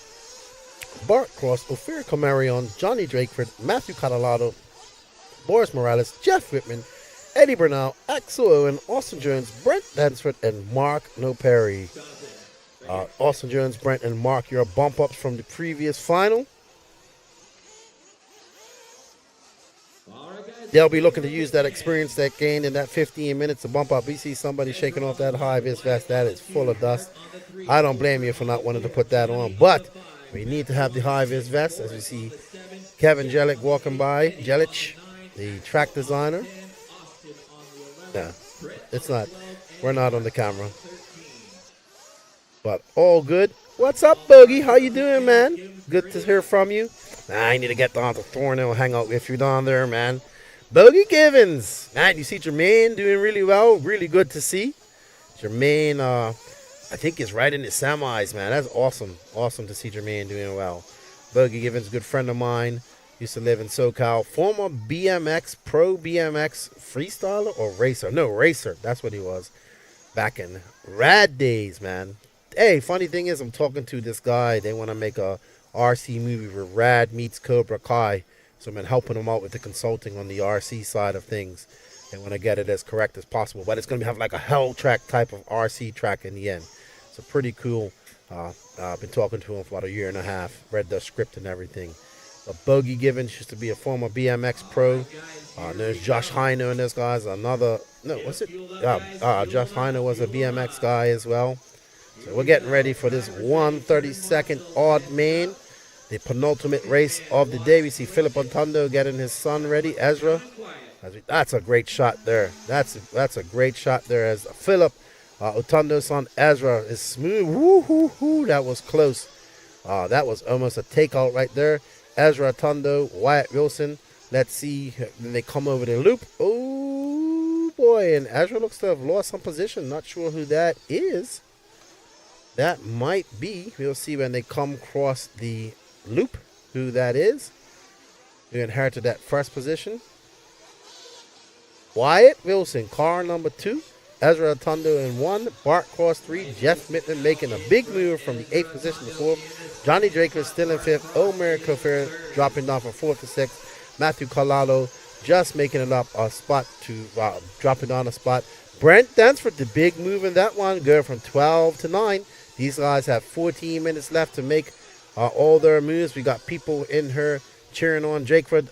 Bart Cross, Ophir Camarion, Johnny Drakeford, Matthew Catalado, Boris Morales, Jeff Whitman, Eddie Bernal, Axel Owen, Austin Jones, Brent Dansford, and Mark Noperi. Austin Jones, Brent, and Mark, your bump ups from the previous final. They'll be looking to use that experience that gained in that 15 minutes to bump up. We see somebody shaking off that high-vis vest. That is full of dust. I don't blame you for not wanting to put that on, but we need to have the high-vis vest, as we see Kevin Jelic walking by. Jelic, the track designer. Yeah, it's not. We're not on the camera. But all good. What's up, Buggy? How you doing, man? Good to hear from you. I need to get down to Thornhill, hang out with you down there, man. Bogey Givens. Man, you see Jermaine doing really well. Really good to see. Jermaine, I think is right in the semis, man. That's awesome. Awesome to see Jermaine doing well. Bogey Givens, good friend of mine. Used to live in SoCal. Former BMX, pro BMX freestyler or racer? No, racer. That's what he was. Back in rad days, man. Hey, funny thing is, I'm talking to this guy. They want to make a RC movie where Rad meets Cobra Kai. So I've been helping them out with the consulting on the RC side of things. They want to get it as correct as possible. But it's going to have like a hell track type of RC track in the end. So pretty cool. I've been talking to him for about a year and a half. Read the script and everything. But Bogey Givens used to be a former BMX pro. There's Josh Heino and this guy's another. No, what's it? Josh Heino was a BMX guy as well. So we're getting ready for this 132nd odd main. The penultimate race of the day. We see Philip Antondo getting his son ready. Ezra. That's a great shot there. That's a great shot there as Philip Otondo's son Ezra is smooth. Woo-hoo-hoo. That was close. That was almost a takeout right there. Ezra Otondo, Wyatt Wilson. Let's see when they come over the loop. Oh, boy. And Ezra looks to have lost some position. Not sure who that is. That might be. We'll see when they come across the loop who that is. Who inherited that first position. Wyatt Wilson, car number 2. Ezra Tondo in 1. Bart Cross 3. Jeff Mitton making a big move from the 8th position to 4th. Johnny Draker still in 5th. Omer Kofir dropping down from 4th to 6th. Matthew Colado just making it up a spot to dropping down a spot. Brent Dansford, the big move in that one, going from 12 to 9. These guys have 14 minutes left to make all their moves. We got people in here cheering on Drakeford.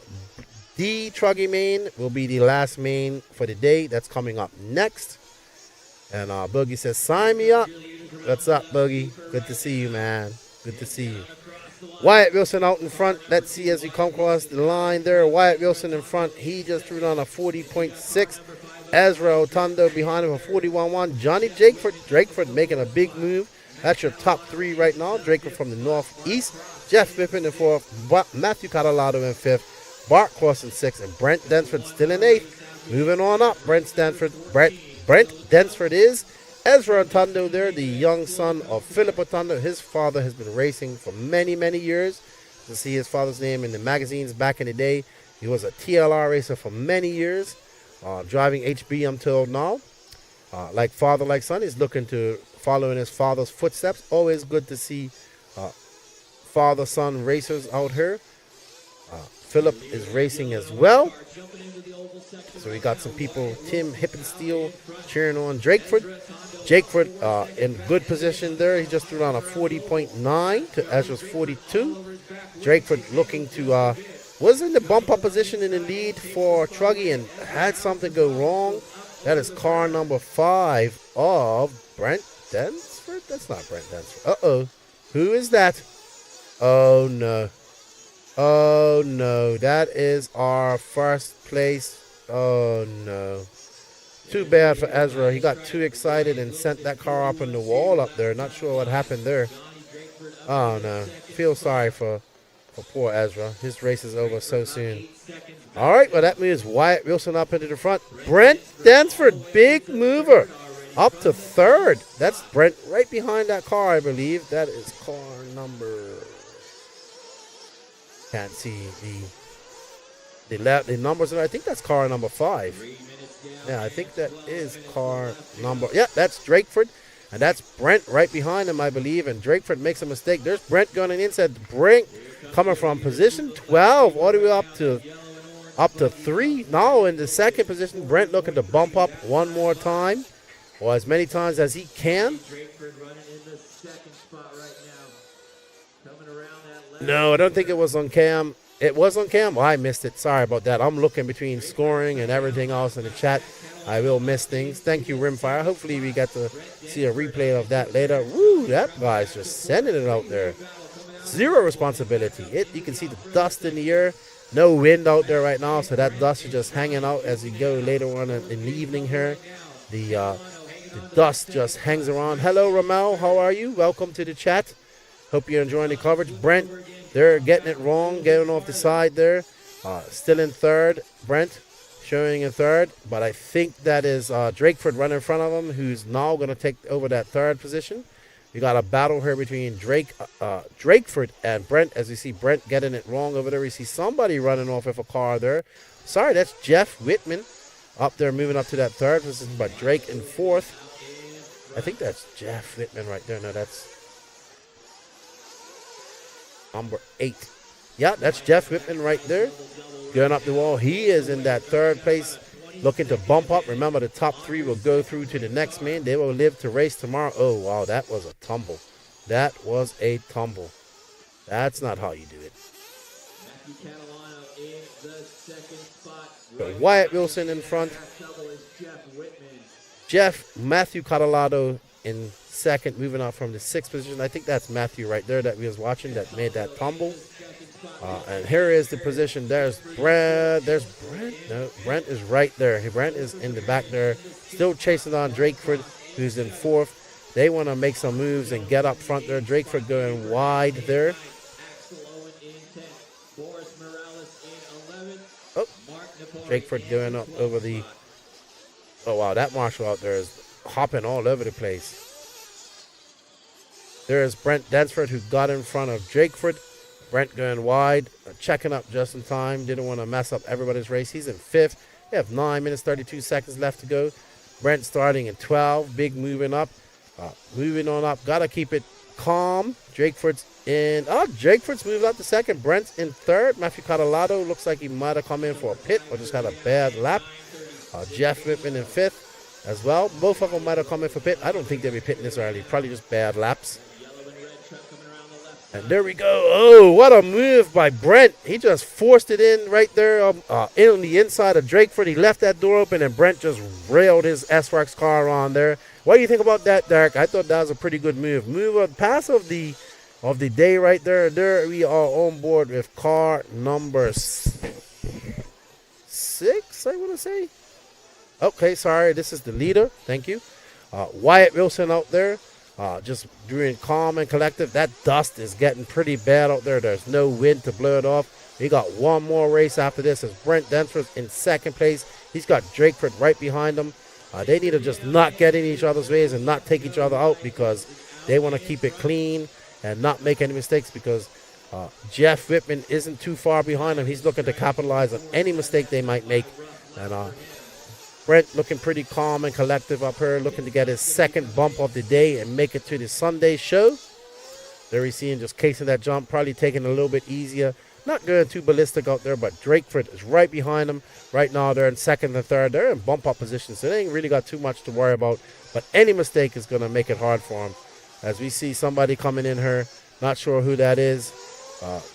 The Truggy main will be the last main for the day. That's coming up next. And Boogie says, sign me up. What's up, Boogie? Good to see you, man. Good to see you. Wyatt Wilson out in front. Let's see as we come across the line there. Wyatt Wilson in front. He just threw down a 40.6. Ezra Otondo behind him a 41.1. Johnny Drakeford making a big move. That's your top 3 right now. Drakeford from the northeast. Jeff Pippin in 4th. Matthew Catalado in 5th. Bart Cross in 6th. And Brent Dansford still in 8th. Moving on up. Brent Dansford is Ezra Otondo there, the young son of Philip Otondo. His father has been racing for many, many years. You see his father's name in the magazines back in the day. He was a TLR racer for many years, driving HB until now. Like father, like son, he's looking to follow in his father's footsteps. Always good to see father-son racers out here. Philip is racing as well. So we got some people, Tim Hippensteel cheering on Drakeford. Drakeford in good position there. He just threw down a 40.9 to Ezra's 42. Drakeford looking to, was in the bump up position in the lead for Truggy and had something go wrong. That is car number 5 of Brent Dansford. That's not Brent Dansford. Uh-oh. Who is that? Oh, no. Oh, no. That is our first place. Oh, no. Too bad for Ezra. He got too excited and sent that car up on the wall up there. Not sure what happened there. Oh, no. Feel sorry for poor Ezra. His race is over so soon. All right, well, that moves Wyatt Wilson up into the front. Brent Dansford, big mover, up to third. That's Brent right behind that car, I believe. That is car number... Can't see the numbers. I think that's car number 5. Yeah, I think that is car number... Yeah, that's Drakeford. And that's Brent right behind him, I believe. And Drakeford makes a mistake. There's Brent going inside. Brent coming from position 12 all the way up to 3. Now in the second position, Brent looking to bump up one more time, or as many times as he can. No, I don't think it was on cam. It was on cam. Well, I missed it. Sorry about that. I'm looking between scoring and everything else in the chat. I will miss things. Thank you, Rimfire. Hopefully we get to see a replay of that later. Woo, that guy's just sending it out there. Zero responsibility. You can see the dust in the air. No wind out there right now, so that dust is just hanging out as you go later on in the evening here. The dust just hangs around. Hello, Ramel. How are you? Welcome to the chat. Hope you're enjoying the coverage. Brent, they're getting it wrong, getting off the side there. Still in third. Brent showing in third, but I think that is Drakeford running in front of him, who's now going to take over that third position. We got a battle here between Drakeford and Brent. As you see Brent getting it wrong over there. We see somebody running off with a car there. Sorry, that's Jeff Whitman up there moving up to that third position, but Drake in fourth. I think that's Jeff Whitman right there. No, that's number 8. Yeah, that's Jeff Whitman right there. Going up the wall. He is in that third place, looking to bump up. Remember, the top 3 will go through to the next man. They will live to race tomorrow. Oh, wow, that was a tumble. That was a tumble. That's not how you do it. But Wyatt Wilson in front. Matthew Catalado in second, moving up from the 6th position. I think that's Matthew right there that we was watching that made that tumble. And here is the position. There's Brent. No, Brent is right there. Brent is in the back there, still chasing on Drakeford, who's in 4th. They want to make some moves and get up front there. Drakeford going wide there. Oh, Drakeford going up over the... Oh, wow, that marshal out there is hopping all over the place. There's Brent Dansford, who got in front of Drakeford. Brent going wide, checking up just in time. Didn't want to mess up everybody's race. He's in 5th. They have 9 minutes, 32 seconds left to go. Brent starting in 12. Big moving up. Moving on up. Got to keep it calm. Drakeford's in. Oh, Drakeford's moving up to 2nd. Brent's in 3rd. Matthew Catalado looks like he might have come in for a pit or just had a bad lap. Jeff Whitman in 5th as well. Both of them might have come in for pit. I don't think they'll be pitting this early. Probably just bad laps. And there we go. Oh, what a move by Brent. He just forced it in right there in on the inside of Drakeford. He left that door open, and Brent just railed his S-Works car on there. What do you think about that, Derek? I thought that was a pretty good move. Pass of the day right there. There we are on board with car number 6, I want to say. Okay, sorry. This is the leader. Thank you. Wyatt Wilson out there. Just doing calm and collective. That dust is getting pretty bad out there. There's no wind to blow it off. We got one more race after this. As Brent Dansford in 2nd place. He's got Drakeford right behind him. They need to just not get in each other's ways and not take each other out, because they want to keep it clean and not make any mistakes, because Jeff Whitman isn't too far behind him. He's looking to capitalize on any mistake they might make. And Brent looking pretty calm and collective up here, looking to get his 2nd bump of the day and make it to the Sunday show. There we see him just casing that jump, probably taking it a little bit easier. Not going too ballistic out there, but Drakeford is right behind him. Right now they're in 2nd and 3rd. They're in bump up position, so they ain't really got too much to worry about. But any mistake is going to make it hard for him. As we see somebody coming in here, not sure who that is.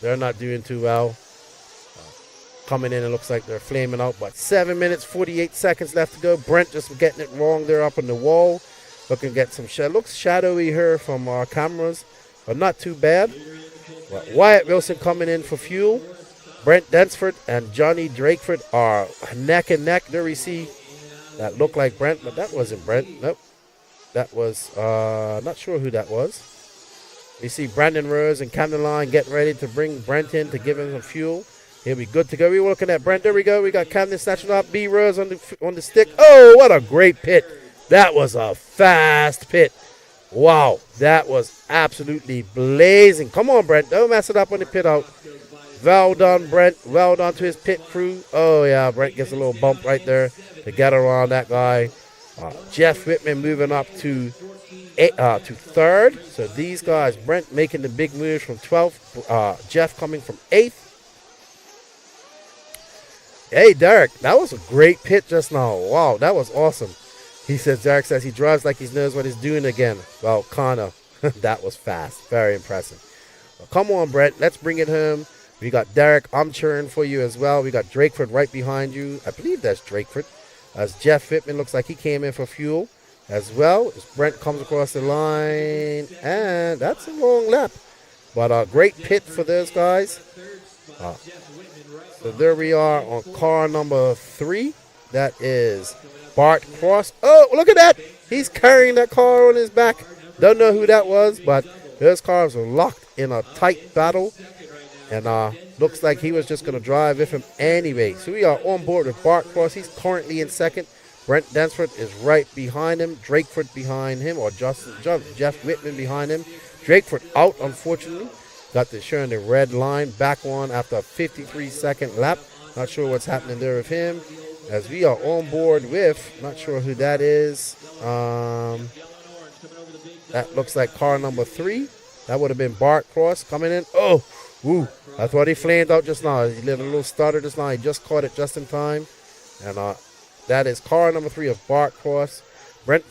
They're not doing too well. Coming in, it looks like they're flaming out, but 7 minutes, 48 seconds left to go. Brent just getting it wrong there up on the wall. Looking to get some shadow. Looks shadowy here from our cameras, but not too bad. Wyatt Wilson coming in for fuel. Brent Densford and Johnny Drakeford are neck and neck. There we see that looked like Brent, but that wasn't Brent. Nope. That was, not sure who that was. We see Brandon Rose and Camden Line getting ready to bring Brent in to give him some fuel. He'll be good to go. We're looking at Brent. There we go. We got Camden snatching up. B Rose on the stick. Oh, what a great pit. That was a fast pit. Wow. That was absolutely blazing. Come on, Brent. Don't mess it up on the pit out. Well done, Brent. Well done to his pit crew. Oh, yeah. Brent gets a little bump right there to get around that guy. Jeff Whitman moving up to third. So these guys, Brent making the big moves from 12th. Jeff coming from 8th. Hey, Derek, that was a great pit just now. Wow, that was awesome. He says, Derek says he drives like he knows what he's doing again. Well, Connor, that was fast. Very impressive. Well, come on, Brent. Let's bring it home. We got Derek. I'm cheering for you as well. We got Drakeford right behind you. I believe that's Drakeford. As Jeff Whitman looks like he came in for fuel as well. As Brent comes across the line. And that's a long lap. But a great pit for those guys. So there we are on car number 3. That is Bart Cross. Oh, look at that. He's carrying that car on his back. Don't know who that was, but those cars were locked in a tight battle. And looks like he was just going to drive with him anyway. So we are on board with Bart Cross. He's currently in second. Brent Densford is right behind him. Drakeford behind him, or Jeff Whitman behind him. Drakeford out, unfortunately. Got the showing the red line back on after a 53-second lap. Not sure what's happening there with him. As we are on board with, not sure who that is. That looks like car number 3. That would have been Bart Cross coming in. Oh, woo. I thought he flamed out just now. He did a little stutter just now. He just caught it just in time. And that is car number 3 of Bart Cross. Brent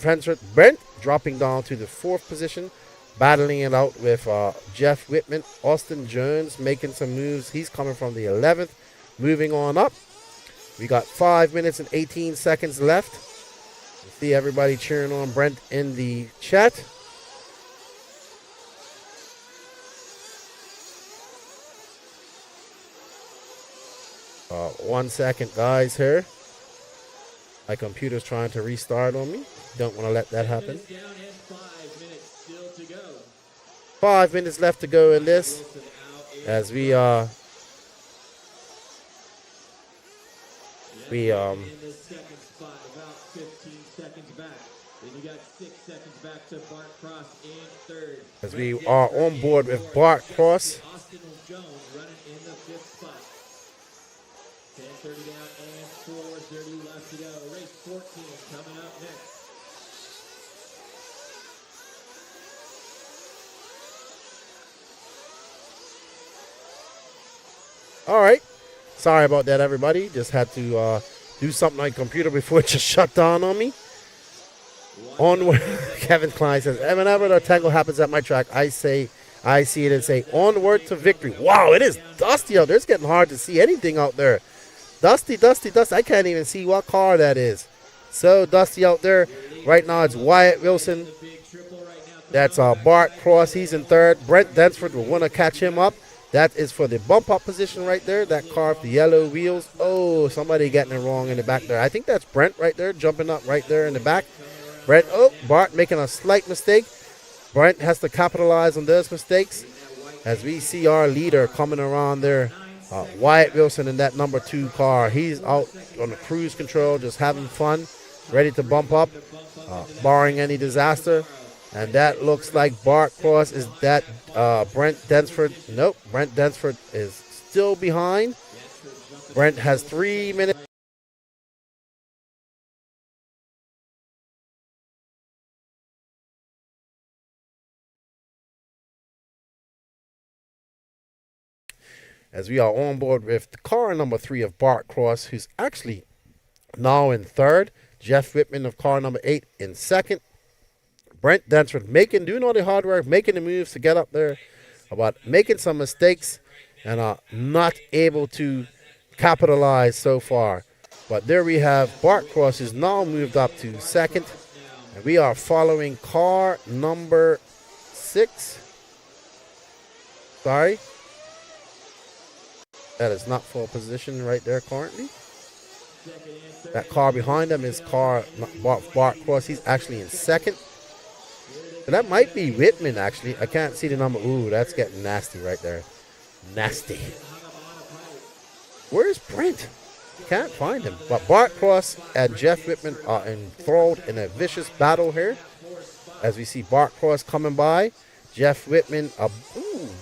dropping down to the 4th position. Battling it out with Jeff Whitman. Austin Jones making some moves. He's coming from the 11th. Moving on up. We got 5 minutes and 18 seconds left. You see everybody cheering on Brent in the chat. One second, guys, here. My computer's trying to restart on me. Don't want to let that happen. 5 minutes left to go in this, as we in the second spot, about 15 seconds back. Then you got 6 seconds back to Bart Cross in third. as we are on board with Bart Cross. Austin Jones running in the 5th spot. 10:30 down and 4:30 left to go. Race 14 coming up next. All right. Sorry about that, everybody. Just had to do something on my computer before it just shut down on me. Onward. Kevin Klein says, whenever a tangle happens at my track, I see it and say, onward to victory. Wow, it is dusty out there. It's getting hard to see anything out there. Dusty, dusty, dusty. I can't even see what car that is. So dusty out there. Right now it's Wyatt Wilson. That's Bart Cross. He's in third. Brent Densford will want to catch him up. That is for the bump up position right there. That car with the yellow wheels. Oh, somebody getting it wrong in the back there. I think that's Brent right there, jumping up right there in the back. Brent, Bart making a slight mistake. Brent has to capitalize on those mistakes as we see our leader coming around there. Wyatt Wilson in that number 2 car. He's out on the cruise control, just having fun, ready to bump up, barring any disaster. And that looks like Bart Cross. Is that Brent Densford? Nope, Brent Densford is still behind. Brent has 3 minutes. As we are on board with the car number 3 of Bart Cross, who's actually now in third. Jeff Whitman of car number 8 in second. Brent Densford doing all the hard work, making the moves to get up there, but making some mistakes and not able to capitalize so far. But there we have Bart Cross, who's now moved up to second. And we are following car number 6. Sorry. That is not full position right there currently. That car behind him is Bart Cross. He's actually in second. So that might be Whitman, actually. I can't see the number. Ooh, that's getting nasty right there. Nasty. Where's Brent? Can't find him. But Bart Cross and Jeff Whitman are enthralled in a vicious battle here. As we see Bart Cross coming by. Jeff Whitman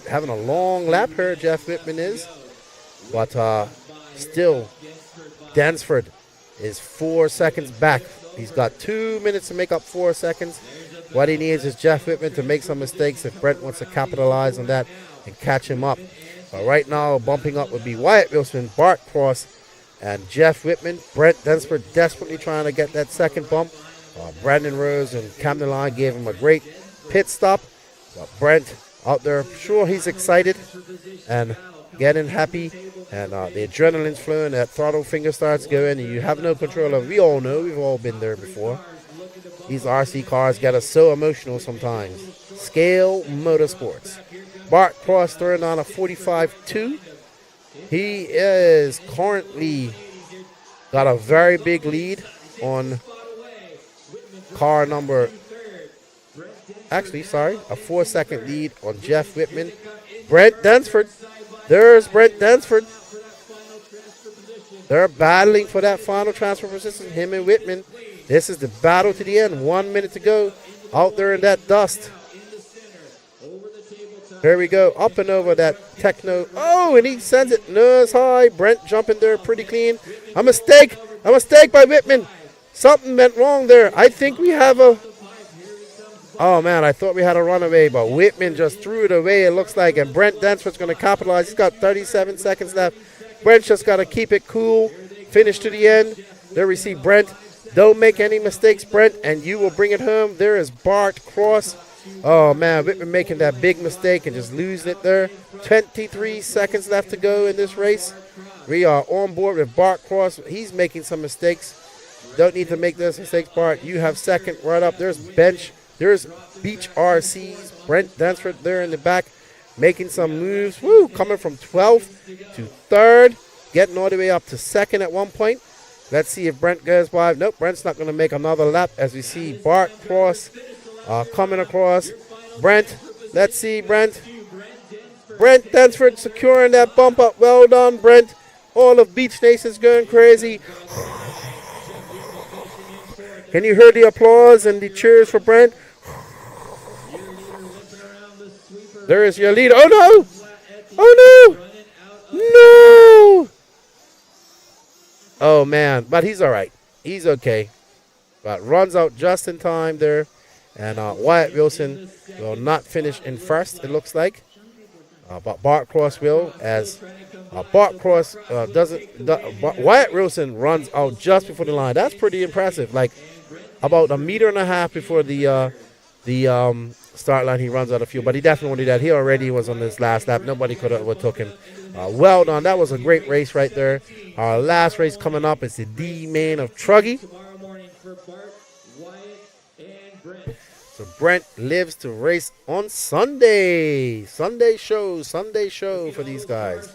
having a long lap here, Jeff Whitman is. But still, Dansford is 4 seconds back. He's got 2 minutes to make up 4 seconds. What he needs is Jeff Whitman to make some mistakes if Brent wants to capitalize on that and catch him up. But right now, bumping up would be Wyatt Wilson, Bart Cross, and Jeff Whitman. Brent Dansford desperately trying to get that second bump. Brandon Rose and Camden Line gave him a great pit stop. But Brent out there, sure he's excited and getting happy. And the adrenaline's flowing, that throttle finger starts going, and you have no control of it. We all know, we've all been there before. These RC cars get us so emotional sometimes. Scale Motorsports. Bart Cross throwing on a 45.2. He is currently got a very big lead on car number, actually, sorry, a 4-second lead on Jeff Whitman. Brent Dansford. There's Brent Dansford. They're battling for that final transfer position, him and Whitman. This is the battle to the end. 1 minute to go out there in that dust. Here we go, up and over that Techno. Oh, and he sends it nose high. Brent jumping there pretty clean. A mistake by Whitman. Something went wrong there. I think we have a, oh man, I thought we had a runaway, but Whitman just threw it away, it looks like, and Brent Dansford's going to capitalize. He's got 37 seconds left. Brent's just got to keep it cool, finish to the end. There we see Brent. Don't make any mistakes, Brent, and you will bring it home. There is Bart Cross. Oh man, Whitman making that big mistake and just losing it there. 23 seconds left to go in this race. We are on board with Bart Cross. He's making some mistakes. Don't need to make those mistakes, Bart. You have second right up. There's Bench. There's Beach RCs. Brent Dansford there in the back making some moves. Woo, coming from 12th to 3rd. Getting all the way up to 2nd at one point. Let's see if Brent goes by. Nope, Brent's not going to make another lap as we see Bart Cross coming across. Brent, let's see Brent. Brent Dansford securing that bump up. Well done, Brent. All of Beach Nation's going crazy. Can you hear the applause and the cheers for Brent? There is your leader. Oh no! Oh no! No! Oh man, but he's all right. He's okay. But runs out just in time there. And Wyatt Wilson will not finish in first, it looks like. But Bart Cross will, as Bart Cross Wyatt Wilson runs out just before the line. That's pretty impressive. Like about 1.5 meters before the start line, he runs out of fuel. But he definitely won't do that. He already was on this last lap. Nobody could have overtook him. Well done. That was a great race right there. Our last race coming up is the D-Main of Truggy. So Brent lives to race on Sunday. Sunday show for these guys.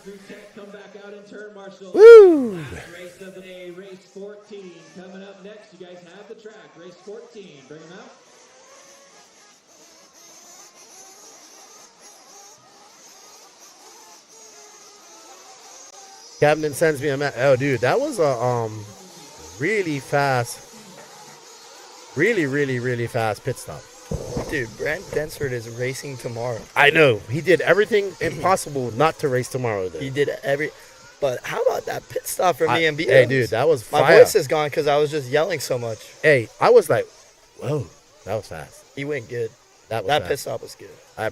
Woo! Race of the day, race 14. Coming up next, you guys have the track. Race 14. Bring them out. Camden sends me a message. Oh, dude, that was a really fast, really fast pit stop. Dude, Brent Dansford is racing tomorrow. I know. He did everything impossible not to race tomorrow. Though. He did But how about that pit stop for me and B? Hey, dude, that was fire. My voice is gone because I was just yelling so much. Hey, I was like, whoa, that was fast. He went good. That pit stop was good. I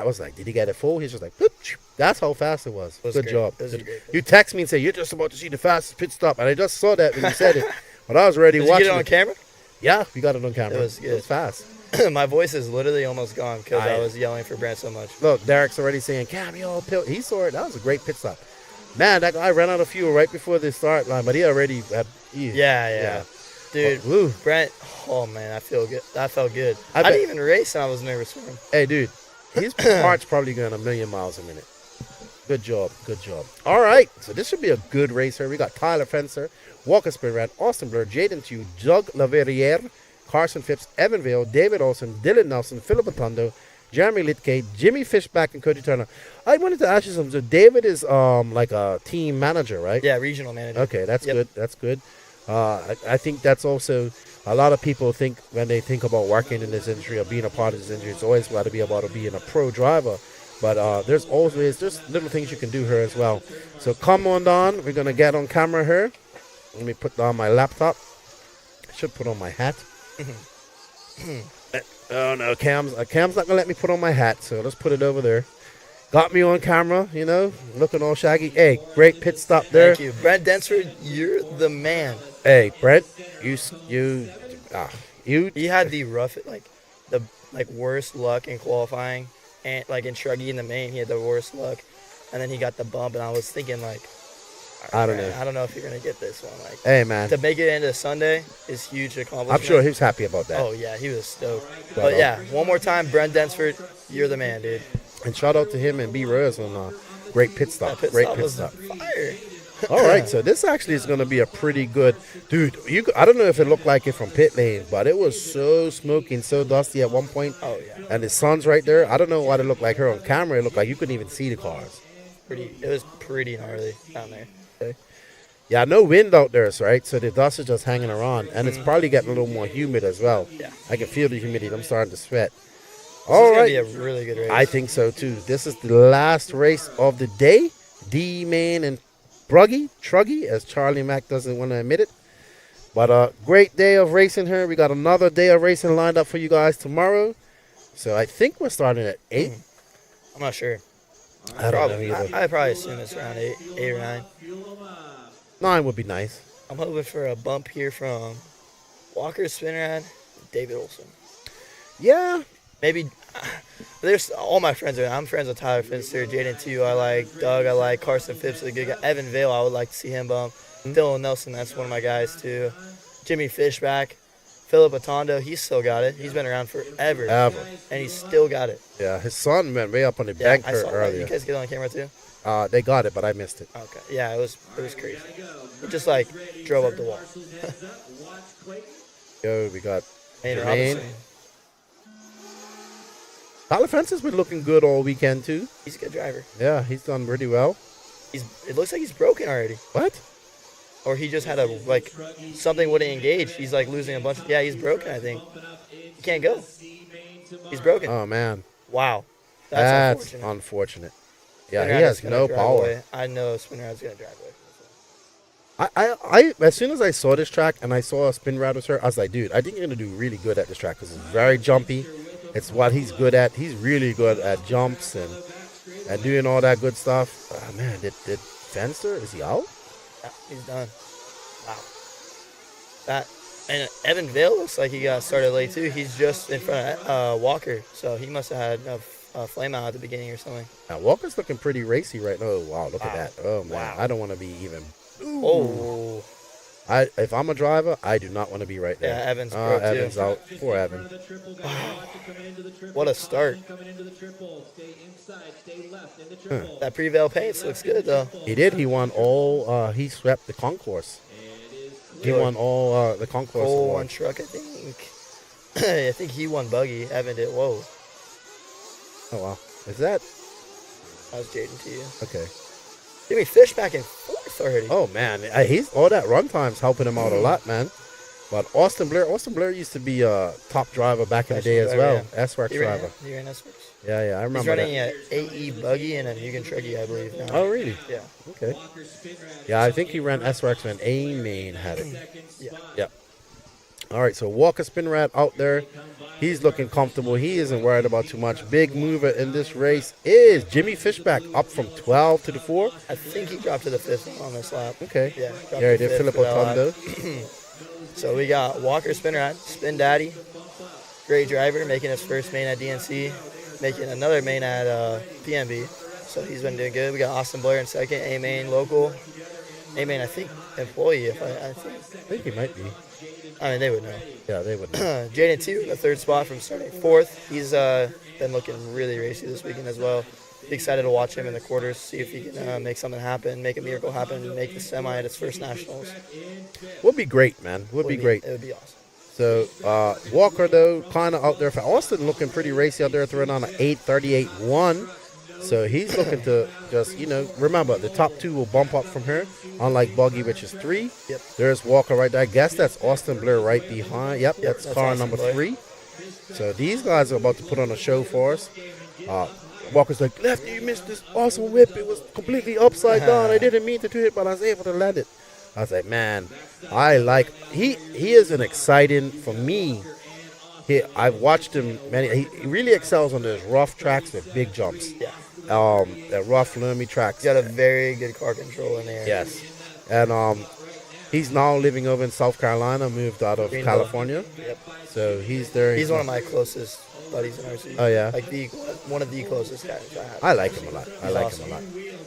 was like, did he get it full? He's just like, boop. That's how fast it was. Good great. job. Great. You text me and say, you're just about to see the fastest pit stop. And I just saw that when you said it. But I was already watching Did you get it on camera? Yeah, we got it on camera. It was good. It was fast. My voice is literally almost gone because I was yelling for Brent so much. Look, Derek's already saying, Cam, yo, he saw it. That was a great pit stop. Man, that guy ran out of fuel right before the start line, but he already had... Yeah. Dude, Brent, oh man, I feel good. That felt good. I didn't even race and I was nervous for him. Hey, dude, his heart's probably going 1,000,000 miles a minute. Good job. Good job. All right. So this should be a good race here. We got Tyler Fencer, Walker Spinrad, Austin Blair, Jaden Tew, Doug Laverriere, Carson Phipps, Evan Vale, David Olson, Dylan Nelson, Philip Atondo, Jeremy Litke, Jimmy Fishback, and Cody Turner. I wanted to ask you something. So David is like a team manager, right? Yeah, regional manager. Okay, that's good. That's good. I think that's also a lot of people think when they think about working in this industry or being a part of this industry, it's always got to be about being a pro driver. But there's always just little things you can do here as well. So come on down. We're gonna get on camera here. Let me put down my laptop. I should put on my hat. Oh no, Cam's not gonna let me put on my hat, so let's put it over there. Got me on camera, you know, looking all shaggy. Hey, great pit stop there. Thank you, Brent Densford. You're the man. Hey, Brent, you. He had the worst luck in qualifying, and like in Truggy in the main, he had the worst luck, and then he got the bump, and I was thinking like, I don't know if you're gonna get this one. Like, hey man, to make it into Sunday is huge accomplishment. I'm sure he was happy about that. Oh yeah, he was stoked. But yeah, one more time, Brent Densford, you're the man, dude. And shout out to him and B. Rose on great pit stop. Great pit stop. Fire. All right, so this actually is going to be a pretty good, dude. I don't know if it looked like it from pit lane, but it was so smoky and so dusty at one point. Oh yeah. And the sun's right there. I don't know what it looked like here on camera. It looked like you couldn't even see the cars. It was pretty gnarly down there. Okay. Yeah, no wind out there, right? So the dust is just hanging around, and it's probably getting a little more humid as well. Yeah. I can feel the humidity. I'm starting to sweat. This is gonna be a really good race. I think so too. This is the last race of the day. D-Main and Truggy, as Charlie Mack doesn't want to admit it. But a great day of racing here. We got another day of racing lined up for you guys tomorrow. So I think we're starting at 8. I'm not sure. I don't know either. I'd probably assume it's around 8 or 9. 9 would be nice. I'm hoping for a bump here from Walker Spinrad, David Olson. Yeah. Maybe there's all my friends. I'm friends with Tyler Finster, Jaden Tew. I like Doug. I like Carson Phipps, a good guy. Evan Vale, I would like to see him bump. Dylan Nelson, that's one of my guys too. Jimmy Fishback, Philip Atondo, he's still got it. He's been around forever. And he's still got it. Yeah, his son went way up on the bank I saw earlier. You guys get on camera too? They got it, but I missed it. Okay. Yeah, it was crazy. It just like drove up the wall. Yo, we got Jermaine. Tyler Fencer's been looking good all weekend too. He's a good driver. Yeah, he's done pretty well. It looks like he's broken already. What? Or he just had something wouldn't engage. He's like losing a bunch. Yeah, he's broken, I think. He can't go. He's broken. Oh man. Wow. That's unfortunate. Yeah, he has no power. Away. I know Spinrad's gonna drive away. I as soon as I saw this track and I saw a Spinrad was here, I was like, dude, I think you're gonna do really good at this track because it's very jumpy. It's what he's good at. He's really good at jumps and doing all that good stuff. Oh, man, did Fenster, is he out? Yeah, he's done. Wow. And Evan Vale looks like he got started late too. He's just in front of Walker, so he must have had a flame out at the beginning or something. Now Walker's looking pretty racy right now. Oh, wow, look at that. Oh man, wow. I don't want to be even. Ooh. Oh. If I'm a driver, I do not want to be right there. Yeah, Evan's broke Evan's too. out. Poor Evan. What a start. That Prevail paints looks good though. He did. He won all. He swept the concourse. He won all the concourse. Cole won truck, I think. I think he won Buggy. Evan did. Whoa. Oh wow. Is that? That was Jaden to you. Okay. Jimmy Fishback in 4th already. Oh man, he's all that run time's helping him out a lot, man. But Austin Blair used to be a top driver back in the day as well. Yeah. S-Works driver. He ran S-Works. Yeah, I remember. He's running an AE Buggy and a Mugen Truggy, I believe. Now. Oh really? Yeah. Okay. Yeah, I think he ran S-Works when A-Main had it. Yeah. All right, so Walker Spinrad out there. He's looking comfortable. He isn't worried about too much. Big mover in this race is Jimmy Fishback, up from 12 to the 4. I think he dropped to the 5th on this lap. Okay. Yeah, he did. Philip Otondo. So we got Walker Spinrad, Spin Daddy. Great driver, making his first main at DNC, making another main at PNB. So he's been doing good. We got Austin Blair in 2nd, A-Main local. A-Main, I think, employee. I think he might be. I mean, they would know. Yeah, they would know. Jaden Tew in the 3rd spot from starting 4th. He's been looking really racy this weekend as well. be excited to watch him in the quarters, see if he can make something happen, make a miracle happen, and make the semi at his first nationals. Would be great, man. Would be great. It would be awesome. So Walker, though, kind of out there for Austin, looking pretty racy out there, throwing on an 8:38.1. So he's looking to just, remember, the top 2 will bump up from here, unlike Buggy, which is 3. Yep. There's Walker right there. I guess that's Austin Blair right behind. Yep, that's car Austin number Blair. 3. So these guys are about to put on a show for us. Walker's like, Lefty, you missed this awesome whip. It was completely upside down. I didn't mean to do it, but I was able to land it. I was like, man, he is an exciting, for me, I've watched him he really excels on those rough tracks with big jumps. Yeah. The rough, loomy tracks. He's got a very good car control in there. Yes. And he's now living over in South Carolina, moved out of Greenville. California. Yep. So he's there. He's one of my closest buddies in RC. Oh, yeah? Like one of the closest guys I have. I like him a lot. He's awesome. Him a lot.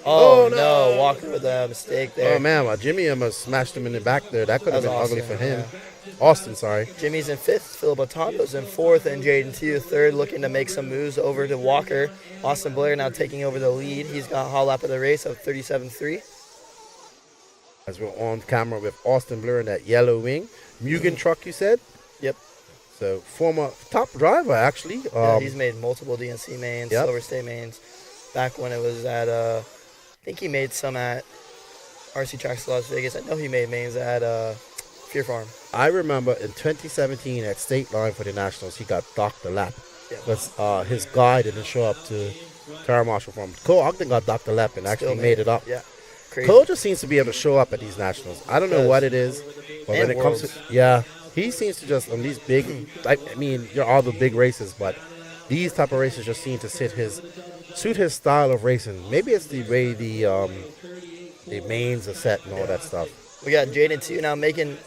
Oh, no. Walker with a mistake there. Oh, man. Jimmy almost smashed him in the back there. That could have been That was ugly awesome, for him. yeah. Austin, sorry. Jimmy's in 5th, Philip Otando's in 4th, and Jaden Tew 3rd, looking to make some moves over to Walker. Austin Blair now taking over the lead. He's got a hot lap of the race of 37.3. As we're on camera with Austin Blair in that yellow wing. Mugen truck, you said? Yep. So, former top driver, actually. Yeah, he's made multiple DNC mains, Yep. Silver State mains. Back when it was at, I think he made some at RC Tracks Las Vegas. I know he made mains at Fear Farm. I remember in 2017 at State Line for the Nationals, he got docked a lap. Yeah. Because his guy didn't show up to Terra Marshall Farm. Cole Ogden got docked a lap and actually made it up. Yeah. Crazy. Cole just seems to be able to show up at these Nationals. I don't know what it is. But when And it comes to, he seems to just, on these big, I mean, you're all the big races, but these type of races just seem to suit his style of racing. Maybe it's the way the mains are set and all that stuff. We got Jaden Tew now making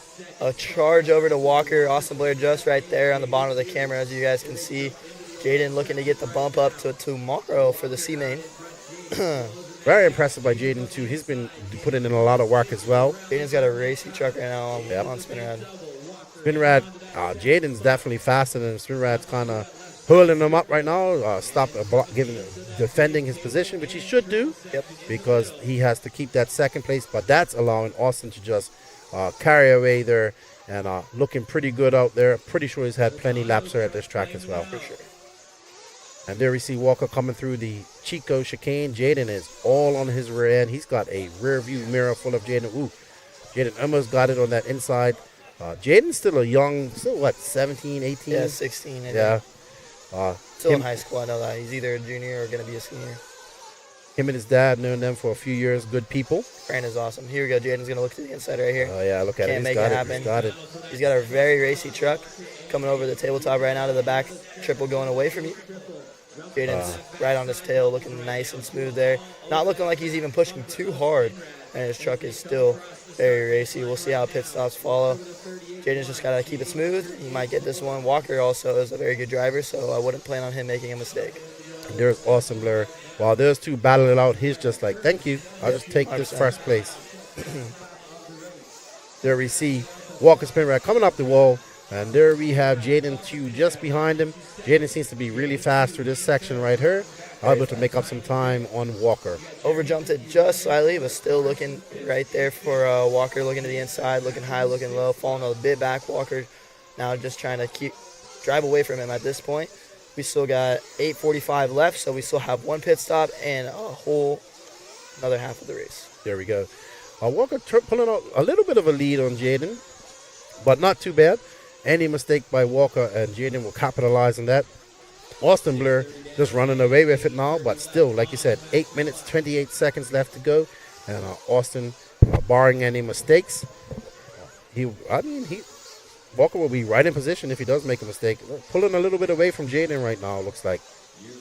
a charge over to Walker. Austin Blair just right there on the bottom of the camera, as you guys can see. Jaden looking to get the bump up to tomorrow for the C main. Very impressive by Jaden too. He's been putting in a lot of work as well. Jaden's got a racy truck right now on Spinrad. Spinrad, Jaden's definitely faster than Spinrad's kind of hurling him up right now. Defending his position, which he should do. Yep. Because he has to keep that second place. But that's allowing Austin to just carry away there and looking pretty good out there. Pretty sure he's had plenty laps there at this track as well. For sure. And there we see Walker coming through the Chico chicane. Jaden is all on his rear end. He's got a rear view mirror full of Jaden. Ooh, Jaden almost got it on that inside. Jaden's still a young, 17, 18? Yeah, 16. I Yeah. think. Still in high school, I know that. He's either a junior or going to be a senior. Him and his dad known them for a few years. Good people. Brandon's awesome. Here we go. Jaden's going to look to the inside right here. Oh, yeah, look at it. Can't He's make got it it. happen. He's got it. He's got a very racy truck coming over the tabletop right now to the back. Triple going away from you. Jaden's right on his tail, looking nice and smooth there. Not looking like he's even pushing too hard, and his truck is still very racy. We'll see how pit stops follow. Jaden's just got to keep it smooth. He might get this one. Walker also is a very good driver, so I wouldn't plan on him making a mistake. And there's Austin Blair. While those two battle it out, he's just like, thank you. I'll just take this 100%. first place. There we see Walker Spinrad coming up the wall. And there we have Jaden Tew just behind him. Jaden seems to be really fast through this section right here. Able to make up some time on Walker. Overjumped it just slightly, but still looking right there for Walker, looking to the inside, looking high, looking low, falling a bit back. Walker now just trying to drive away from him at this point. We still got 8:45 left, so we still have one pit stop and another half of the race. There we go. Walker pulling out a little bit of a lead on Jaden, but not too bad. Any mistake by Walker and Jaden will capitalize on that. Austin Blair just running away with it now, but still, like you said, 8 minutes, 28 seconds left to go. And Austin, barring any mistakes, Walker will be right in position if he does make a mistake. Pulling a little bit away from Jaden right now, looks like.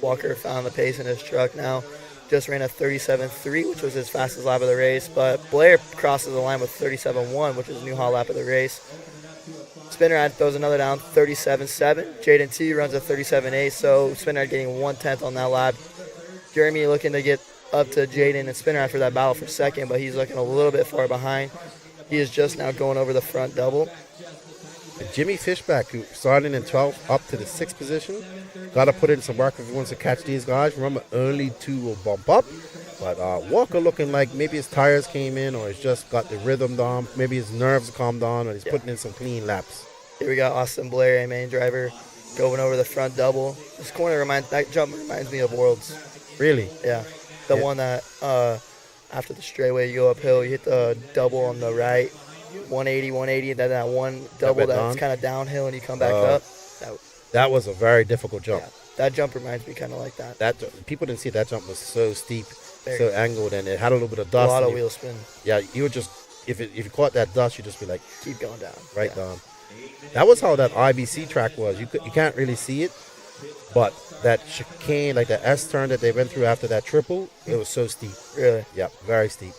Walker found the pace in his truck now. Just ran a 37.3, which was his fastest lap of the race. But Blair crosses the line with 37.1, which is a new hot lap of the race. Spinrad throws another down, 37.7. Jaden Tew runs a 37.8, so Spinrad getting 1/10 on that lap. Jeremy looking to get up to Jaden and Spinrad for that battle for second, but he's looking a little bit far behind. He is just now going over the front double. Jimmy Fishback, who started in 12th up to the 6th position. Got to put in some work if he wants to catch these guys. Remember, only 2 will bump up. But Walker looking like maybe his tires came in, or he's just got the rhythm down. Maybe his nerves calmed down, or he's putting in some clean laps. Here we got Austin Blair, a main driver, going over the front double. This that jump reminds me of Worlds. Really? Yeah. The one that after the straightaway you go uphill, you hit the double on the right, 180, and then that one double that's kind of downhill and you come back up. That was a very difficult jump. Yeah, that jump reminds me kind of like that. People didn't see that jump was so steep, so angled, and it had a little bit of dust. A lot of wheel spin. Yeah, you would just, if you caught that dust, you'd just be like, keep going down. Right down. That was how that IBC track was. You can't really see it, but that chicane, like the S turn that they went through after that triple, it was so steep. Really? Yep, very steep.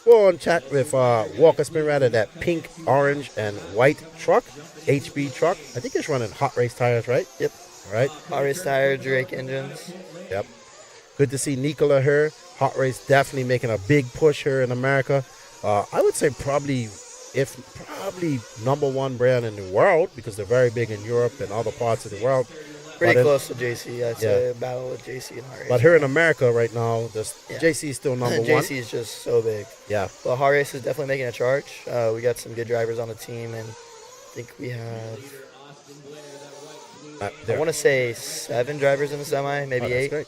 We're on chat with Walker Spinrad in that pink, orange, and white truck, HB truck. I think it's running hot race tires, right? Yep. All right. Hot race tire, Drake engines. Yep. Good to see Nicola here. Hot race definitely making a big push here in America. I would say probably number 1 brand in the world, because they're very big in Europe and other parts of the world. Pretty close to JC. I'd say a battle with JC and Hot Race. But here in America right now, JC is still number 1. JC is just so big. Yeah. But Hot Race is definitely making a charge. We got some good drivers on the team, and I think we have, I want to say 7 drivers in the semi, maybe 8. Great.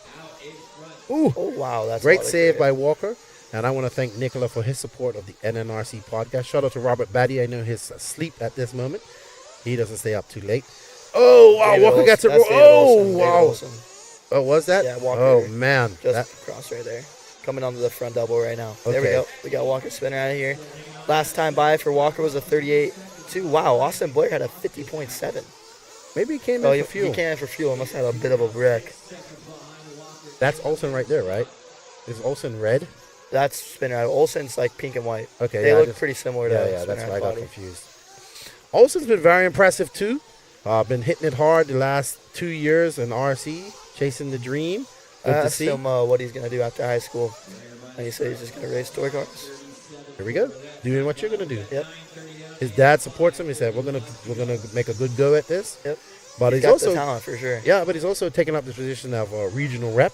Ooh. Oh, wow. That's great save by Walker. And I want to thank Nicola for his support of the NNRC podcast. Shout out to Robert Batty. I know he's asleep at this moment. He doesn't stay up too late. Oh, wow. David Walker gets it. Oh, wow. Oh, was that? Yeah, Walker. Oh, man. Just cross right there. Coming onto the front double right now. Okay. There we go. We got Walker spinning out of here. Last time by for Walker was a 38.2. Wow, Austin Blair had a 50.7. Maybe he came in for fuel. He came in for fuel. Must have had a bit of a wreck. That's Olsen right there, right? Is Olsen red? That's spinner out. Olsen's like pink and white. Okay. They look pretty similar to Yeah, that's why I got confused. Olsen's been very impressive, too. Been hitting it hard the last 2 years in RC, chasing the dream. Good to see. Asked him what he's going to do after high school. And he said he's just going to race toy cars. Here we go. Doing what you're going to do. Yep. His dad supports him. He said, we're gonna make a good go at this. Yep. But he's got also the talent for sure. Yeah, but he's also taking up the position of a regional rep,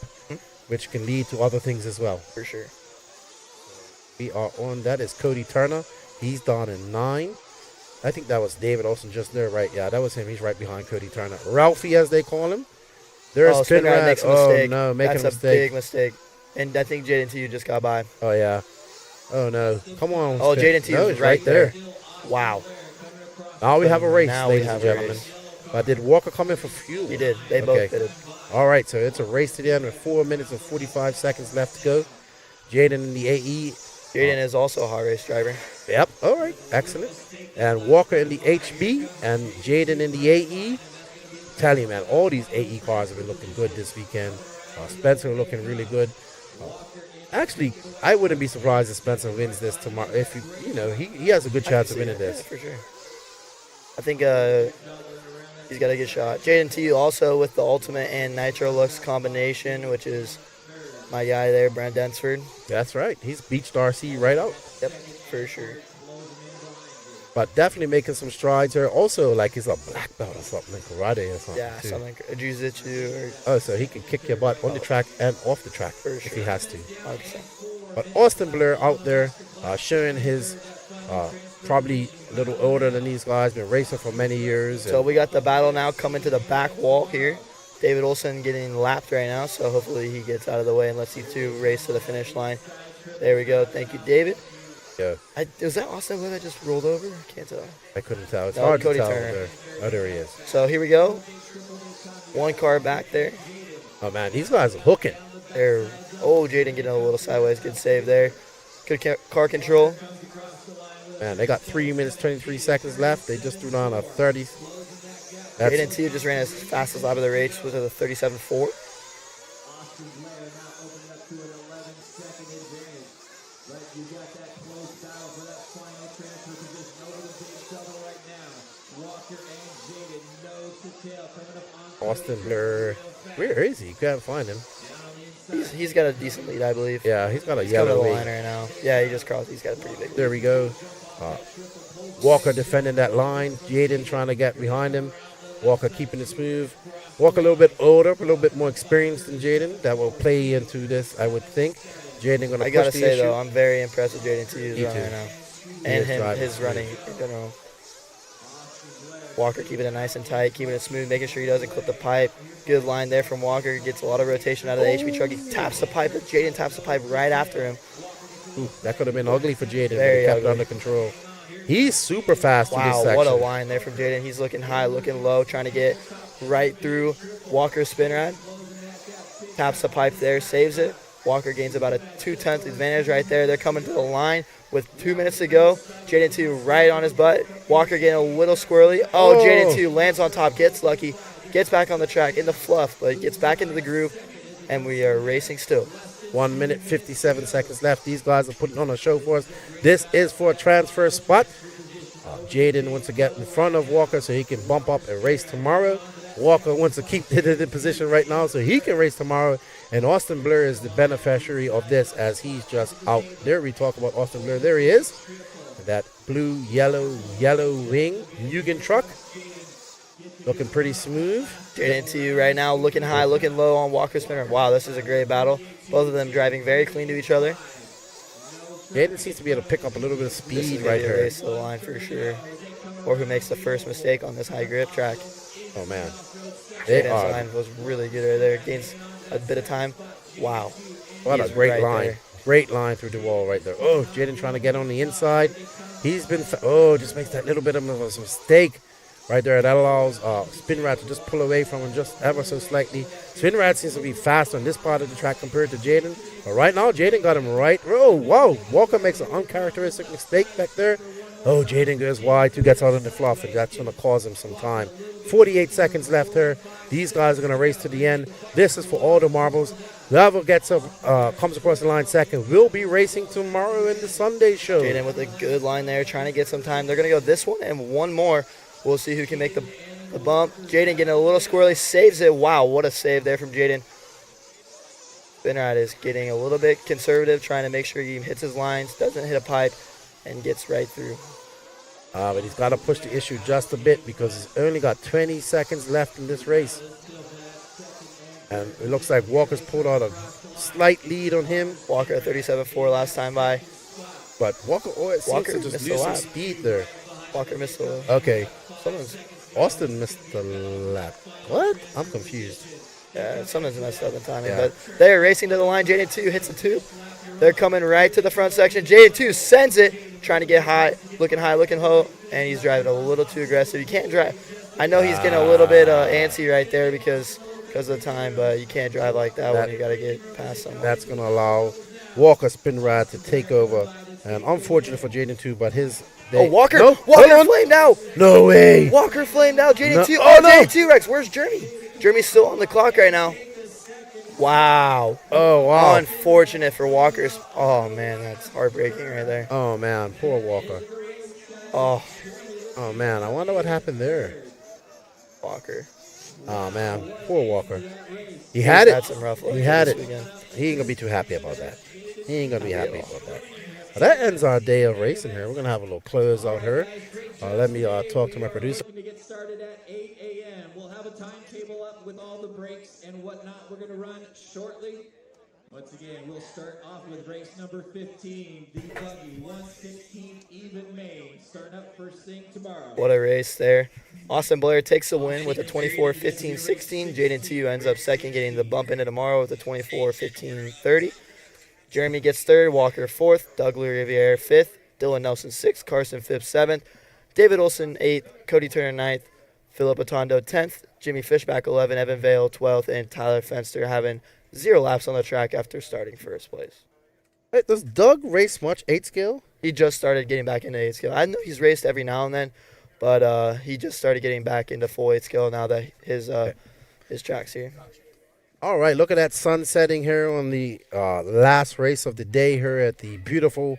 which can lead to other things as well. For sure. We are on. That is Cody Turner. He's down in 9. I think that was David Olsen just there, right? Yeah, that was him. He's right behind Cody Turner. Ralphie, as they call him. There's Spinrad. Makes a mistake. Oh, no, making a mistake. That's a big mistake. And I think Jaden T just got by. Oh, yeah. Oh, no. Come on. Oh, Jaden T is right there. Wow. Now we have a race, ladies and gentlemen. But did Walker come in for fuel? He did. They both did. All right, so it's a race to the end with 4 minutes and 45 seconds left to go. Jaden in the AE. Jaden is also a hot race driver. Yep. All right. Excellent. And Walker in the HB and Jaden in the AE. Tell you, man, all these AE cars have been looking good this weekend. Spencer looking really good. Actually, I wouldn't be surprised if Spencer wins this tomorrow. If he has a good chance of winning this. Yeah, for sure. I think he's got a good shot. Jaden T also with the Ultimate and Nitro Lux combination, which is my guy there, Brent Densford. That's right. He's beached RC right out. Yep, for sure. But definitely making some strides here. Also, like he's a black belt or something, like karate or something. Yeah, too. something like a jiu-jitsu. Oh, so he can kick your butt on the track and off the track for if sure. he has to. 100%. But Austin Blair out there showing his probably a little older than these guys, been racing for many years. So we got the battle now coming to the back wall here. David Olsen getting lapped right now, so hopefully he gets out of the way and lets you two race to the finish line. There we go. Thank you, David. Yeah. Was that Austin Blair that just rolled over? I can't tell. I couldn't tell. It's hard Cody to tell. Turner. Oh, there he is. So here we go. One car back there. Oh, man, these guys are hooking. Jaden getting a little sideways. Good save there. Good car control. Man, they got 3 minutes, 23 seconds left. They just threw down a 30. Jaden T just ran as fast as lap of the race with a 37.4. Austin Blair. Where is he? You can't find him. He's got a decent lead, I believe. Yeah, he's got a yellow got a lead. line right now. Yeah, he just crossed. He's got a pretty big lead. There we go. Walker defending that line. Jaden trying to get behind him. Walker keeping it smooth. Walker a little bit older, a little bit more experienced than Jaden. That will play into this, I would think. Jaden going to push the issue. I gotta say though, I'm very impressed with Jaden T's run right now, and his running in general. Walker keeping it nice and tight, keeping it smooth, making sure he doesn't clip the pipe. Good line there from Walker. Gets a lot of rotation out of the HB truck. He taps the pipe, but Jaden taps the pipe right after him. Ooh, that could have been ugly for Jaden, but he kept it under control. He's super fast in this section. Wow, what a line there from Jaden. He's looking high, looking low, trying to get right through Walker's spin rad. Taps the pipe there, saves it. Walker gains about a 2/10 advantage right there. They're coming to the line with 2 minutes to go. Jaden 2 right on his butt. Walker getting a little squirrely. Oh, Jaden 2 lands on top, gets lucky, gets back on the track in the fluff, but gets back into the groove, and we are racing still. 1 minute, 57 seconds left. These guys are putting on a show for us. This is for a transfer spot. Jaden wants to get in front of Walker so he can bump up and race tomorrow. Walker wants to keep the position right now so he can race tomorrow. And Austin Blair is the beneficiary of this as he's just out there. We talk about Austin Blair. There he is. That blue, yellow wing Mugen truck. Looking pretty smooth. Jaden 2 right now looking high, looking low on Walker's spinner. Wow, this is a great battle. Both of them driving very clean to each other. Jaden seems to be able to pick up a little bit of speed this is right here. Race to the line for sure. Or who makes the first mistake on this high grip track. Oh, man. Jaden's line was really good right there. Gains a bit of time. Wow. What a great line. There. Great line through the wall right there. Oh, Jaden trying to get on the inside. He's been, just makes that little bit of a mistake right there. That allows Spinrad to just pull away from him just ever so slightly. Spinrad seems to be fast on this part of the track compared to Jaden. But right now, Jaden got him right. Oh, wow. Walker makes an uncharacteristic mistake back there. Oh, Jaden goes wide, too, gets out of the fluff, and that's going to cause him some time. 48 seconds left here. These guys are going to race to the end. This is for all the marbles. Whoever gets up, comes across the line second, will be racing tomorrow in the Sunday show. Jaden with a good line there, trying to get some time. They're going to go this one and one more. We'll see who can make the bump. Jaden getting a little squirrely, saves it. Wow, what a save there from Jaden. Spinrad is getting a little bit conservative, trying to make sure he hits his lines, doesn't hit a pipe, and gets right through. But he's got to push the issue just a bit because he's only got 20 seconds left in this race. And it looks like Walker's pulled out a slight lead on him. Walker at 37.4 last time by. But Walker seems to just lose some speed there. Walker missed the lap. Okay. Austin missed the lap. What? I'm confused. Yeah, someone's messed up in timing. Yeah. But they're racing to the line. Jaden 2 hits the 2. They're coming right to the front section. Jaden 2 sends it, trying to get high, looking low, and he's driving a little too aggressive. You can't drive. I know he's getting a little bit antsy right there because of the time, but you can't drive like that when you got to get past someone. That's going to allow Walker Spinrad to take over. And unfortunate for Jaden 2, but his... Walker! No, Walker flamed out! No way! Walker flamed out. Jaden 2. Oh, no! Jaden 2 Rex. Where's Jeremy? Jeremy's still on the clock right now. Wow. Oh, wow. Unfortunate for Walker's. Oh, man, that's heartbreaking right there. Oh, man, poor Walker. Oh, man, I wonder what happened there. Walker. Oh, man, poor Walker. He had it. Had some rough luck. He had it. Weekend. He ain't going to be too happy about that. He ain't going to be happy about that. Well, that ends our day of racing here. We're going to have a little close out here. Let me talk to my producer. To get started at 8 a.m. We'll have a timetable up with all the breaks and whatnot we're going to run shortly. Once again, we'll start off with race number 15, the Buggy 116 even main, starting up first thing tomorrow. What a race there. Austin Blair takes the win with a 24-15-16. Jaden 2 ends up second, getting the bump into tomorrow with a 24-15-30. Jeremy gets third, Walker fourth, Doug Riviere fifth, Dylan Nelson sixth, Carson Phipps seventh, David Olson eighth, Cody Turner ninth, Philip Atondo 10th, Jimmy Fishback 11th, Evan Vale 12th, and Tyler Fenster having 0 laps on the track after starting first place. Hey, does Doug race much 8 scale? He just started getting back into 8 scale. I know he's raced every now and then, but he just started getting back into full 8 scale now that his track's here. All right, look at that sun setting here on the last race of the day here at the beautiful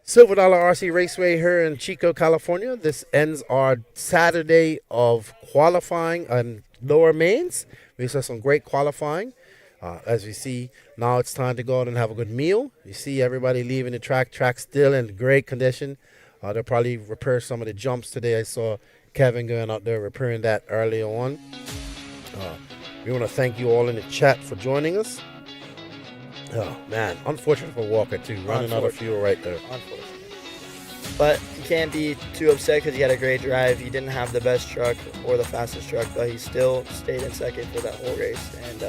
Silver Dollar RC Raceway here in Chico, California. This ends our Saturday of qualifying and lower mains. We saw some great qualifying. As we see, now it's time to go out and have a good meal. You see everybody leaving the track. Track's still in great condition. They'll probably repair some of the jumps today. I saw Kevin going out there repairing that earlier on. We want to thank you all in the chat for joining us. Oh, man. Unfortunate for Walker, too. Running out of fuel right there. Unfortunate. But you can't be too upset because he had a great drive. He didn't have the best truck or the fastest truck, but he still stayed in second for that whole race. And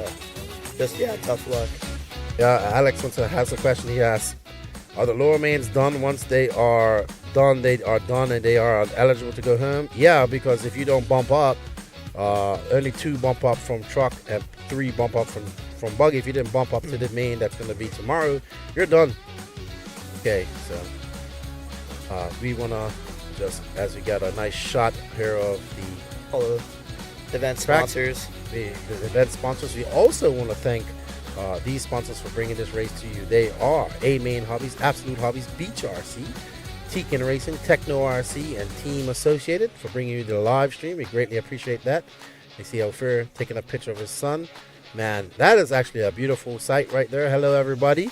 tough luck. Yeah, Alex has a question. He asks, are the lower mains done? Once they are done, and they are eligible to go home? Yeah, because if you don't bump up, only 2 bump up from truck and 3 bump up from Buggy. If you didn't bump up to the main that's going to be tomorrow, you're done. Okay, so we want to just, as we got a nice shot here of all the event sponsors. The event sponsors. We also want to thank these sponsors for bringing this race to you. They are A-Main Hobbies, Absolute Hobbies, Beach RC, Tekin Racing, Techno RC, and Team Associated for bringing you the live stream. We greatly appreciate that. You see Ophir taking a picture of his son. Man, that is actually a beautiful sight right there. Hello, everybody.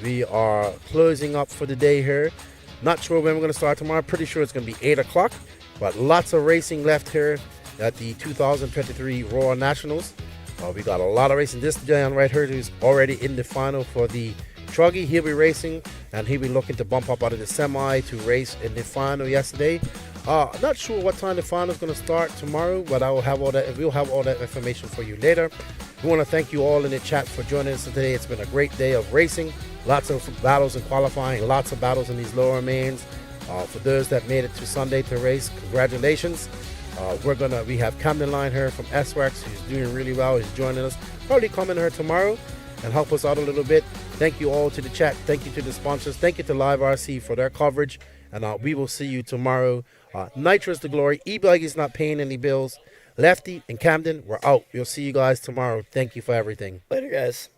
We are closing up for the day here. Not sure when we're going to start tomorrow. Pretty sure it's going to be 8 o'clock. But lots of racing left here at the 2023 Royal Nationals. We got a lot of racing. This gentleman right here is already in the final for the Truggy. He'll be racing, and he'll be looking to bump up out of the semi to race in the final yesterday. Not sure what time the final is going to start tomorrow, but we'll have all that information for you later. We want to thank you all in the chat for joining us today. It's been a great day of racing. Lots of battles in qualifying, lots of battles in these lower mains. For those that made it to Sunday to race, congratulations. We have Camden Line here from S-Works. He's doing really well. He's joining us. Probably coming here tomorrow and help us out a little bit. Thank you all to the chat. Thank you to the sponsors. Thank you to Live RC for their coverage. And we will see you tomorrow. Nitro is the glory. E-Buggy's not paying any bills. Lefty and Camden, we're out. We'll see you guys tomorrow. Thank you for everything. Later, guys.